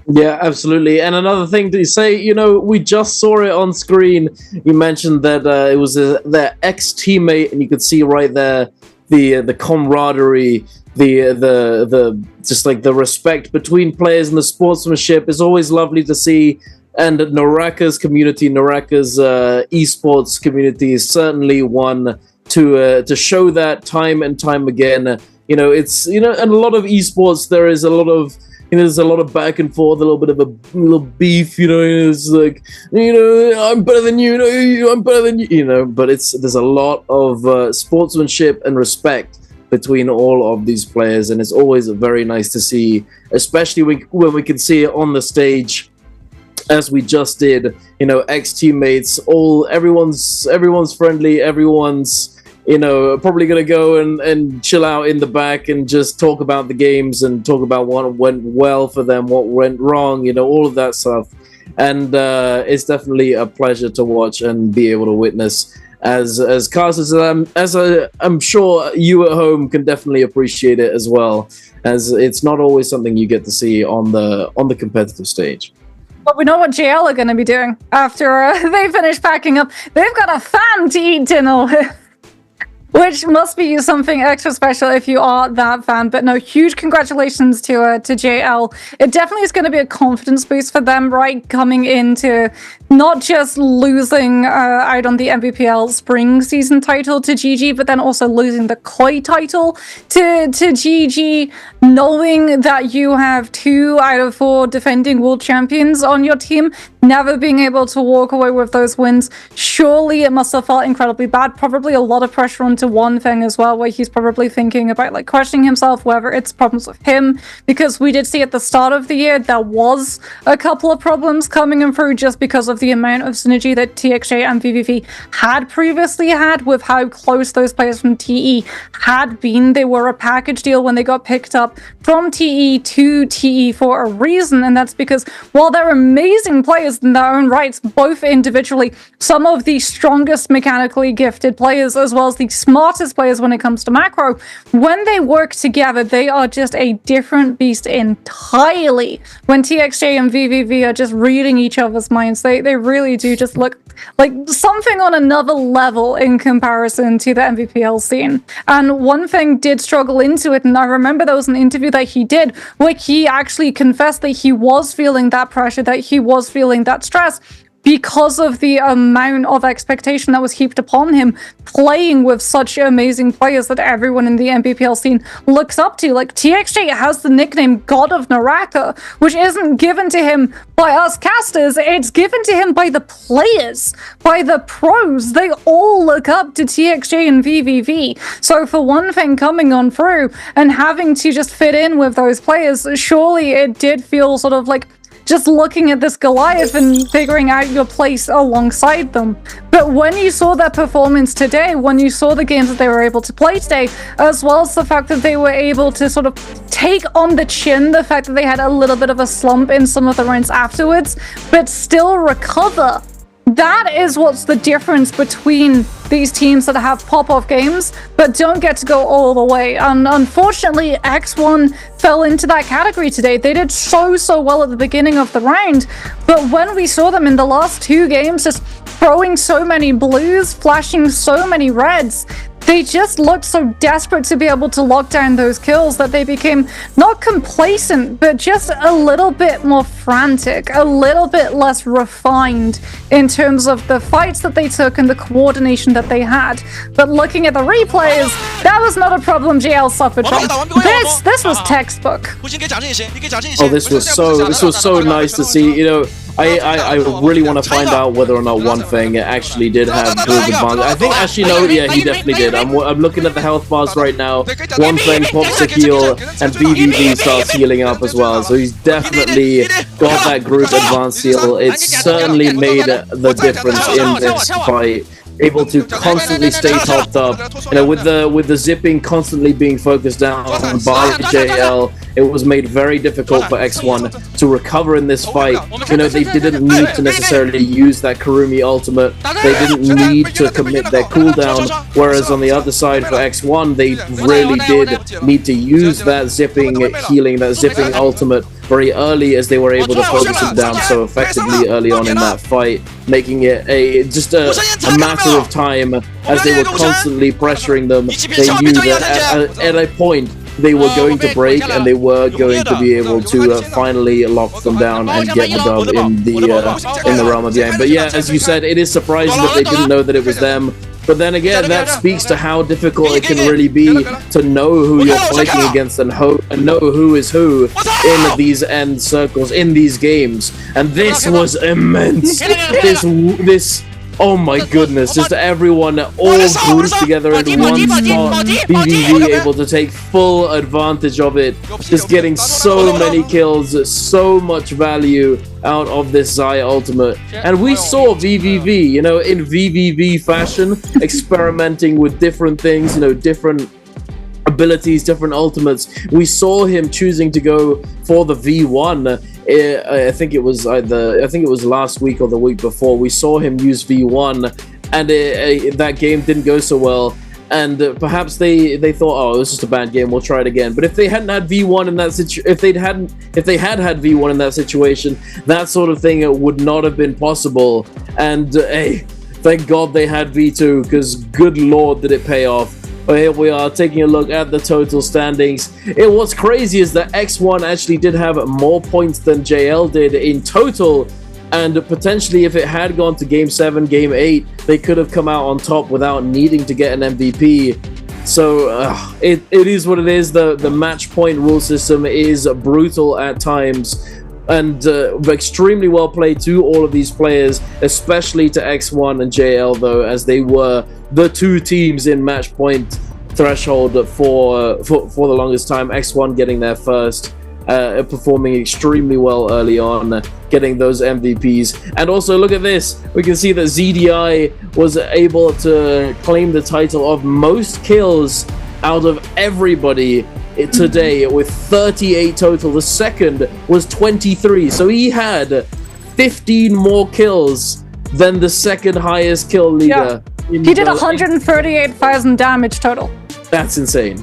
Speaker 4: Yeah, absolutely. And another thing to say, you know, we just saw it on screen. You mentioned that it was their ex-teammate, and you could see right there the camaraderie, the just like the respect between players and the sportsmanship is always lovely to see. And NARAKA's community, NARAKA's esports community is certainly one to show that time and time again. You know, it's, you know, and a lot of esports, there is a lot of, you know, there's a lot of back and forth, a little bit of a little beef, you know, it's like, you know, I'm better than you, I'm better than you, you know, but there's a lot of sportsmanship and respect between all of these players, and it's always very nice to see, especially when we can see it on the stage, as we just did, you know, ex-teammates, everyone's friendly, everyone's, you know, probably gonna go and chill out in the back and just talk about the games and talk about what went well for them, what went wrong, you know, all of that stuff. And it's definitely a pleasure to watch and be able to witness as casters, as I'm sure you at home can definitely appreciate it as well, as it's not always something you get to see on the competitive stage.
Speaker 5: But we know what JL are going to be doing after they finish packing up. They've got a fan to eat dinner with, which must be something extra special if you are that fan. But no, huge congratulations to JL. It definitely is going to be a confidence boost for them, right? Coming into not just losing out on the Nbpl spring season title to GG, but then also losing the Koi title to GG, knowing that you have 2 out of 4 defending world champions on your team, never being able to walk away with those wins. Surely it must have felt incredibly bad. Probably a lot of pressure onto One Feng as well, where he's probably thinking about like questioning himself, whether it's problems with him, because we did see at the start of the year there was a couple of problems coming in through just because of the amount of synergy that TXJ and VVV had previously had with how close those players from TE had been. They were a package deal when they got picked up from TE to TE for a reason, and that's because while they're amazing players in their own rights, both individually, some of the strongest mechanically gifted players as well as the smartest players when it comes to macro, when they work together, they are just a different beast entirely. When TXJ and VVV are just reading each other's minds, they really do just look like something on another level in comparison to the Nbpl scene. And One Thing did struggle into it, and I remember there was an interview that he did where he actually confessed that he was feeling that pressure, that he was feeling that stress, because of the amount of expectation that was heaped upon him playing with such amazing players that everyone in the Nbpl scene looks up to. Like, TXJ has the nickname God of NARAKA, which isn't given to him by us casters, it's given to him by the players, by the pros. They all look up to TXJ and VVV. So for One Thing coming on through and having to just fit in with those players, surely it did feel sort of like just looking at this Goliath and figuring out your place alongside them. But when you saw their performance today, when you saw the games that they were able to play today, as well as the fact that they were able to sort of take on the chin the fact that they had a little bit of a slump in some of the rounds afterwards, but still recover, that is what's the difference between these teams that have pop-off games but don't get to go all the way. And unfortunately, X1 fell into that category today. They did so well at the beginning of the round, but when we saw them in the last 2 games just throwing so many blues, flashing so many reds, they just looked so desperate to be able to lock down those kills that they became not complacent, but just a little bit more frantic, a little bit less refined in terms of the fights that they took and the coordination that they had. But looking at the replays, that was not a problem JL suffered from. This was textbook.
Speaker 4: Oh, this was so nice to see. You know, I really want to find out whether or not one thing actually did have group advantage. I think actually no, yeah, he definitely did. I'm looking at the health bars right now. One thing pops a heal, and BBV starts healing up as well. So he's definitely got that group advance heal. It certainly made the difference in this fight. Able to constantly stay topped up, you know, with the zipping constantly being focused down by JL, it was made very difficult for X1 to recover in this fight. You know, they didn't need to necessarily use that Kurumi ultimate. They didn't need to commit their cooldown, whereas on the other side for X1, they really did need to use that zipping healing, that zipping ultimate very early, as they were able to focus him down so effectively early on in that fight, making it just a matter of time as they were constantly pressuring them. They knew that at a point they were going to break, and they were going to be able to finally lock them down and get the dub in the realm of the game. But yeah, as you said, it is surprising that they didn't know that it was them. But then again, that speaks to how difficult it can really be to know who you're fighting against and know who is who in these end circles, in these games. And this was immense. This oh my goodness, just everyone all grouped together in one spot. BBV able to take full advantage of it, just getting so many kills, so much value out of this Zai ultimate. And we saw VVV, you know, in VVV fashion, experimenting with different things, you know, different abilities, different ultimates. We saw him choosing to go for the V1. I think it was last week or the week before. We saw him use V1, and that game didn't go so well. And perhaps they thought, oh, this is just a bad game, we'll try it again. But if they hadn't had V1 in that if they had V1 in that situation, that sort of thing would not have been possible. And hey, thank God they had V2, because good lord did it pay off. But here we are taking a look at the total standings. What's crazy is that X1 actually did have more points than JL did in total, and potentially if it had gone to Game 7, Game 8, they could have come out on top without needing to get an MVP. So it is what it is. The match point rule system is brutal at times, and extremely well played to all of these players, especially to X1 and JL, though, as they were the two teams in match point threshold for the longest time. X1 getting there first, performing extremely well early on, getting those MVPs. And also look at this, we can see that ZDI was able to claim the title of most kills out of everybody today with 38 total. The second was 23, so he had 15 more kills than the second highest kill leader.
Speaker 5: Yeah. He did 138,000 damage total.
Speaker 4: That's insane.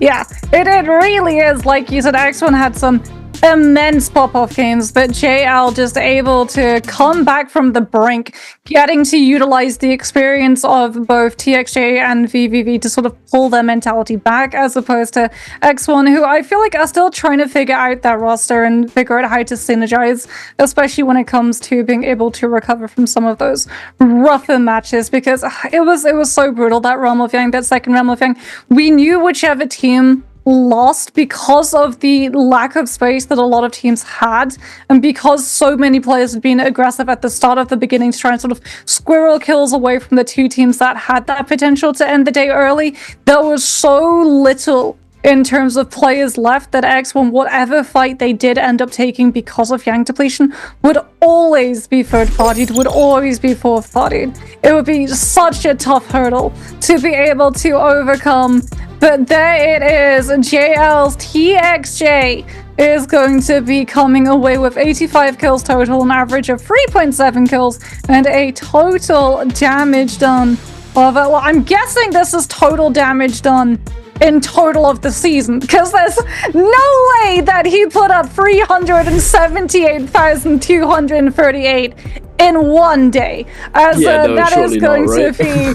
Speaker 5: Yeah, it really is. Like you said, X1 had some immense pop-off games, but JL just able to come back from the brink, getting to utilize the experience of both TXJ and VVV to sort of pull their mentality back, as opposed to X1, who I feel like are still trying to figure out their roster and figure out how to synergize, especially when it comes to being able to recover from some of those rougher matches, because it was so brutal, that Realm of Yang, that second Realm of Yang. We knew whichever team lost because of the lack of space that a lot of teams had, and because so many players had been aggressive at the start of the beginning to try and sort of squirrel kills away from the two teams that had that potential to end the day early. There was so little in terms of players left that X1, whatever fight they did end up taking because of Yang depletion, would always be third-partied, would always be fourth-partied. It would be such a tough hurdle to be able to overcome. But there it is, JL's TXJ is going to be coming away with 85 kills total, an average of 3.7 kills, and a total damage done of, well, I'm guessing this is total damage done in total of the season, because there's no way that he put up 378,238 in one day, as that is going to be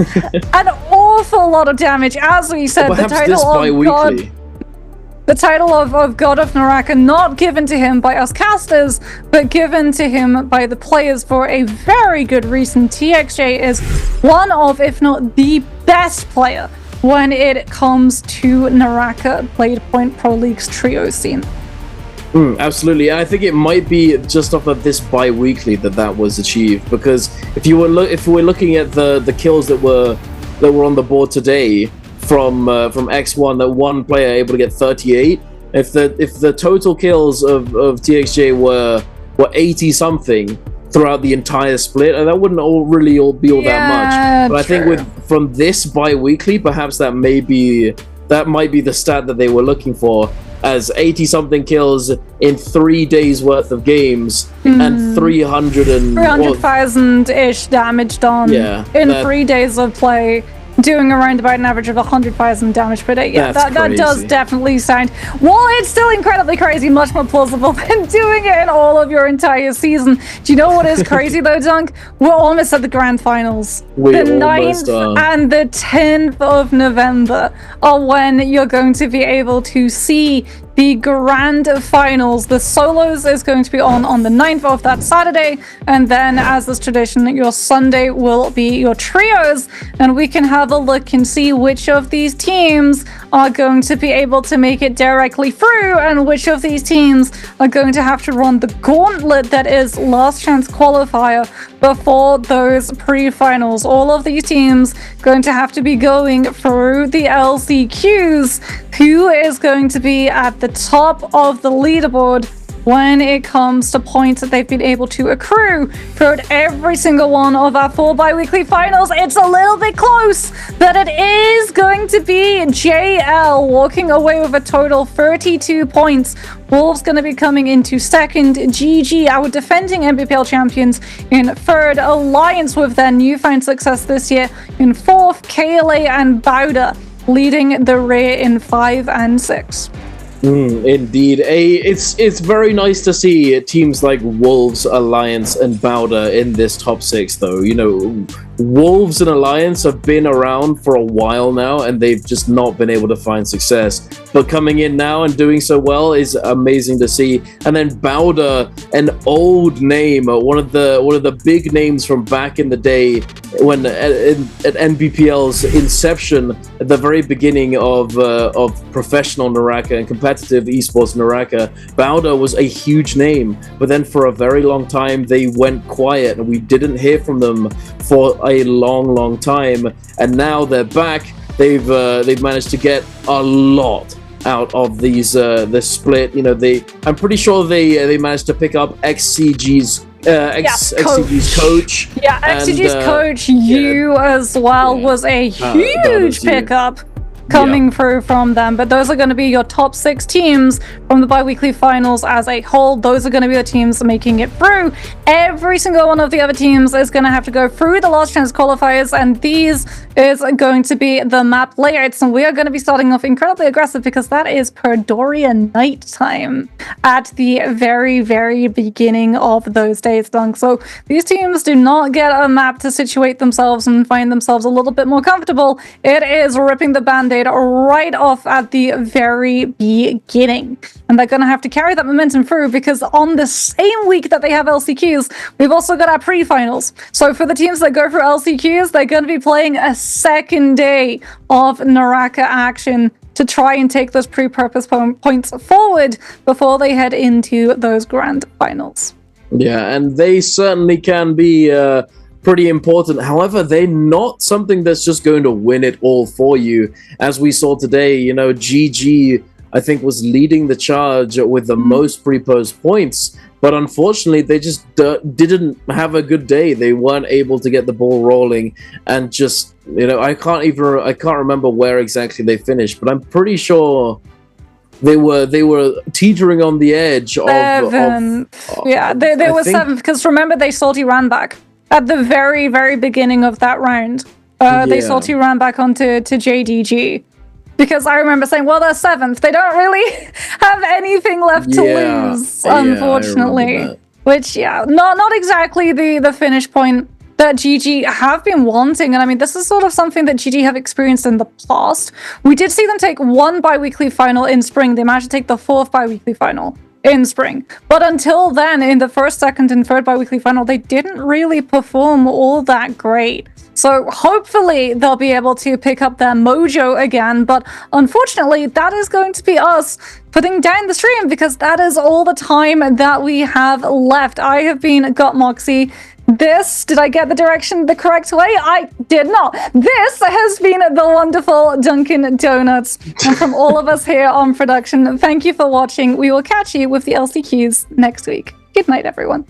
Speaker 5: an awful lot of damage. As we said, the title of God. The title of God of NARAKA not given to him by us casters, but given to him by the players for a very good reason. TXJ is one of, if not the best player when it comes to NARAKA BLADEPOINT Pro League's trio scene.
Speaker 4: Absolutely, I think it might be just off of this bi-weekly that was achieved, because if we're looking at the kills that were on the board today, from X1, that one player able to get 38. If the total kills of TXJ were 80 something throughout the entire split, and that wouldn't really be all that much. But I think from this bi-weekly, perhaps that might be the stat that they were looking for, as 80 something kills in 3 days worth of games and
Speaker 5: 300,000 ish damage done in 3 days of play, doing around about an average of 100,000 damage per day. Yeah, that does definitely sound, while it's still incredibly crazy, much more plausible than doing it in all of your entire season. Do you know what is crazy though, Dunk? We're almost at the grand finals. The 9th and the 10th of November are when you're going to be able to see the grand finals. The solos is going to be on the 9th of that Saturday, and then, as is tradition, your Sunday will be your trios, and we can have a look and see which of these teams are going to be able to make it directly through, and which of these teams are going to have to run the gauntlet that is last chance qualifier before those pre-finals. All of these teams going to have to be going through the LCQs. Who is going to be at the top of the leaderboard when it comes to points that they've been able to accrue throughout every single one of our 4 bi-weekly finals? It's a little bit close, but it is going to be JL walking away with a total 32 points. Wolves going to be coming into second. GG, our defending Nbpl champions, in third. Alliance, with their newfound success this year, in fourth. KLA and Bowder leading the rear in 5 and 6.
Speaker 4: Indeed. It's very nice to see teams like Wolves, Alliance, and Bowder in this top 6, though. You know, Wolves and Alliance have been around for a while now, and they've just not been able to find success. But coming in now and doing so well is amazing to see. And then Bowder, an old name, one of the big names from back in the day, when at Nbpl's inception, at the very beginning of professional NARAKA and competitive esports NARAKA, Bowder was a huge name. But then for a very long time, they went quiet, and we didn't hear from them for a long time. And now they're back. They've managed to get a lot out of these the split. You know, I'm pretty sure they managed to pick up XCG's XCG's coach.
Speaker 5: Yeah, XCG's coach, as well, was a huge pickup coming through from them. But those are going to be your top 6 teams from the bi-weekly finals as a whole. Those are going to be the teams making it through. Every single one of the other teams is going to have to go through the last chance qualifiers, and these is going to be the map layouts. And we are going to be starting off incredibly aggressive, because that is Perdoria nighttime at the very beginning of those days, Dunk. So these teams do not get a map to situate themselves and find themselves a little bit more comfortable. It is ripping the band-aid right off at the very beginning, and they're going to have to carry that momentum through, because on the same week that they have LCQs, we've also got our pre-finals. So for the teams that go through LCQs, they're going to be playing a second day of NARAKA action to try and take those pre-purpose points forward before they head into those grand finals.
Speaker 4: Yeah, and they certainly can be pretty important. However, they're not something that's just going to win it all for you. As we saw today, you know, GG, I think, was leading the charge with the most pre-post points, but unfortunately they just didn't have a good day. They weren't able to get the ball rolling, and just, you know, I can't remember where exactly they finished, but I'm pretty sure they were teetering on the edge of
Speaker 5: they were 7th, because remember, they salty ran back at the very beginning of that round. They salty ran back onto JDG, because I remember saying, well, they're 7th. They don't really have anything left to lose, unfortunately. which, yeah, not exactly the finish point that GG have been wanting. And I mean, this is sort of something that GG have experienced in the past. We did see them take one bi-weekly final in spring. They managed to take the 4th bi-weekly final in spring. But until then, in the 1st, 2nd, and 3rd bi-weekly final, they didn't really perform all that great. So hopefully they'll be able to pick up their mojo again. But unfortunately, that is going to be us putting down the stream because that is all the time that we have left. I have been Got Moxie. This, did I get the direction the correct way? I did not. This has been the wonderful Dunkin' Donuts. And from all of us here on production, thank you for watching. We will catch you with the LCQs next week. Good night, everyone.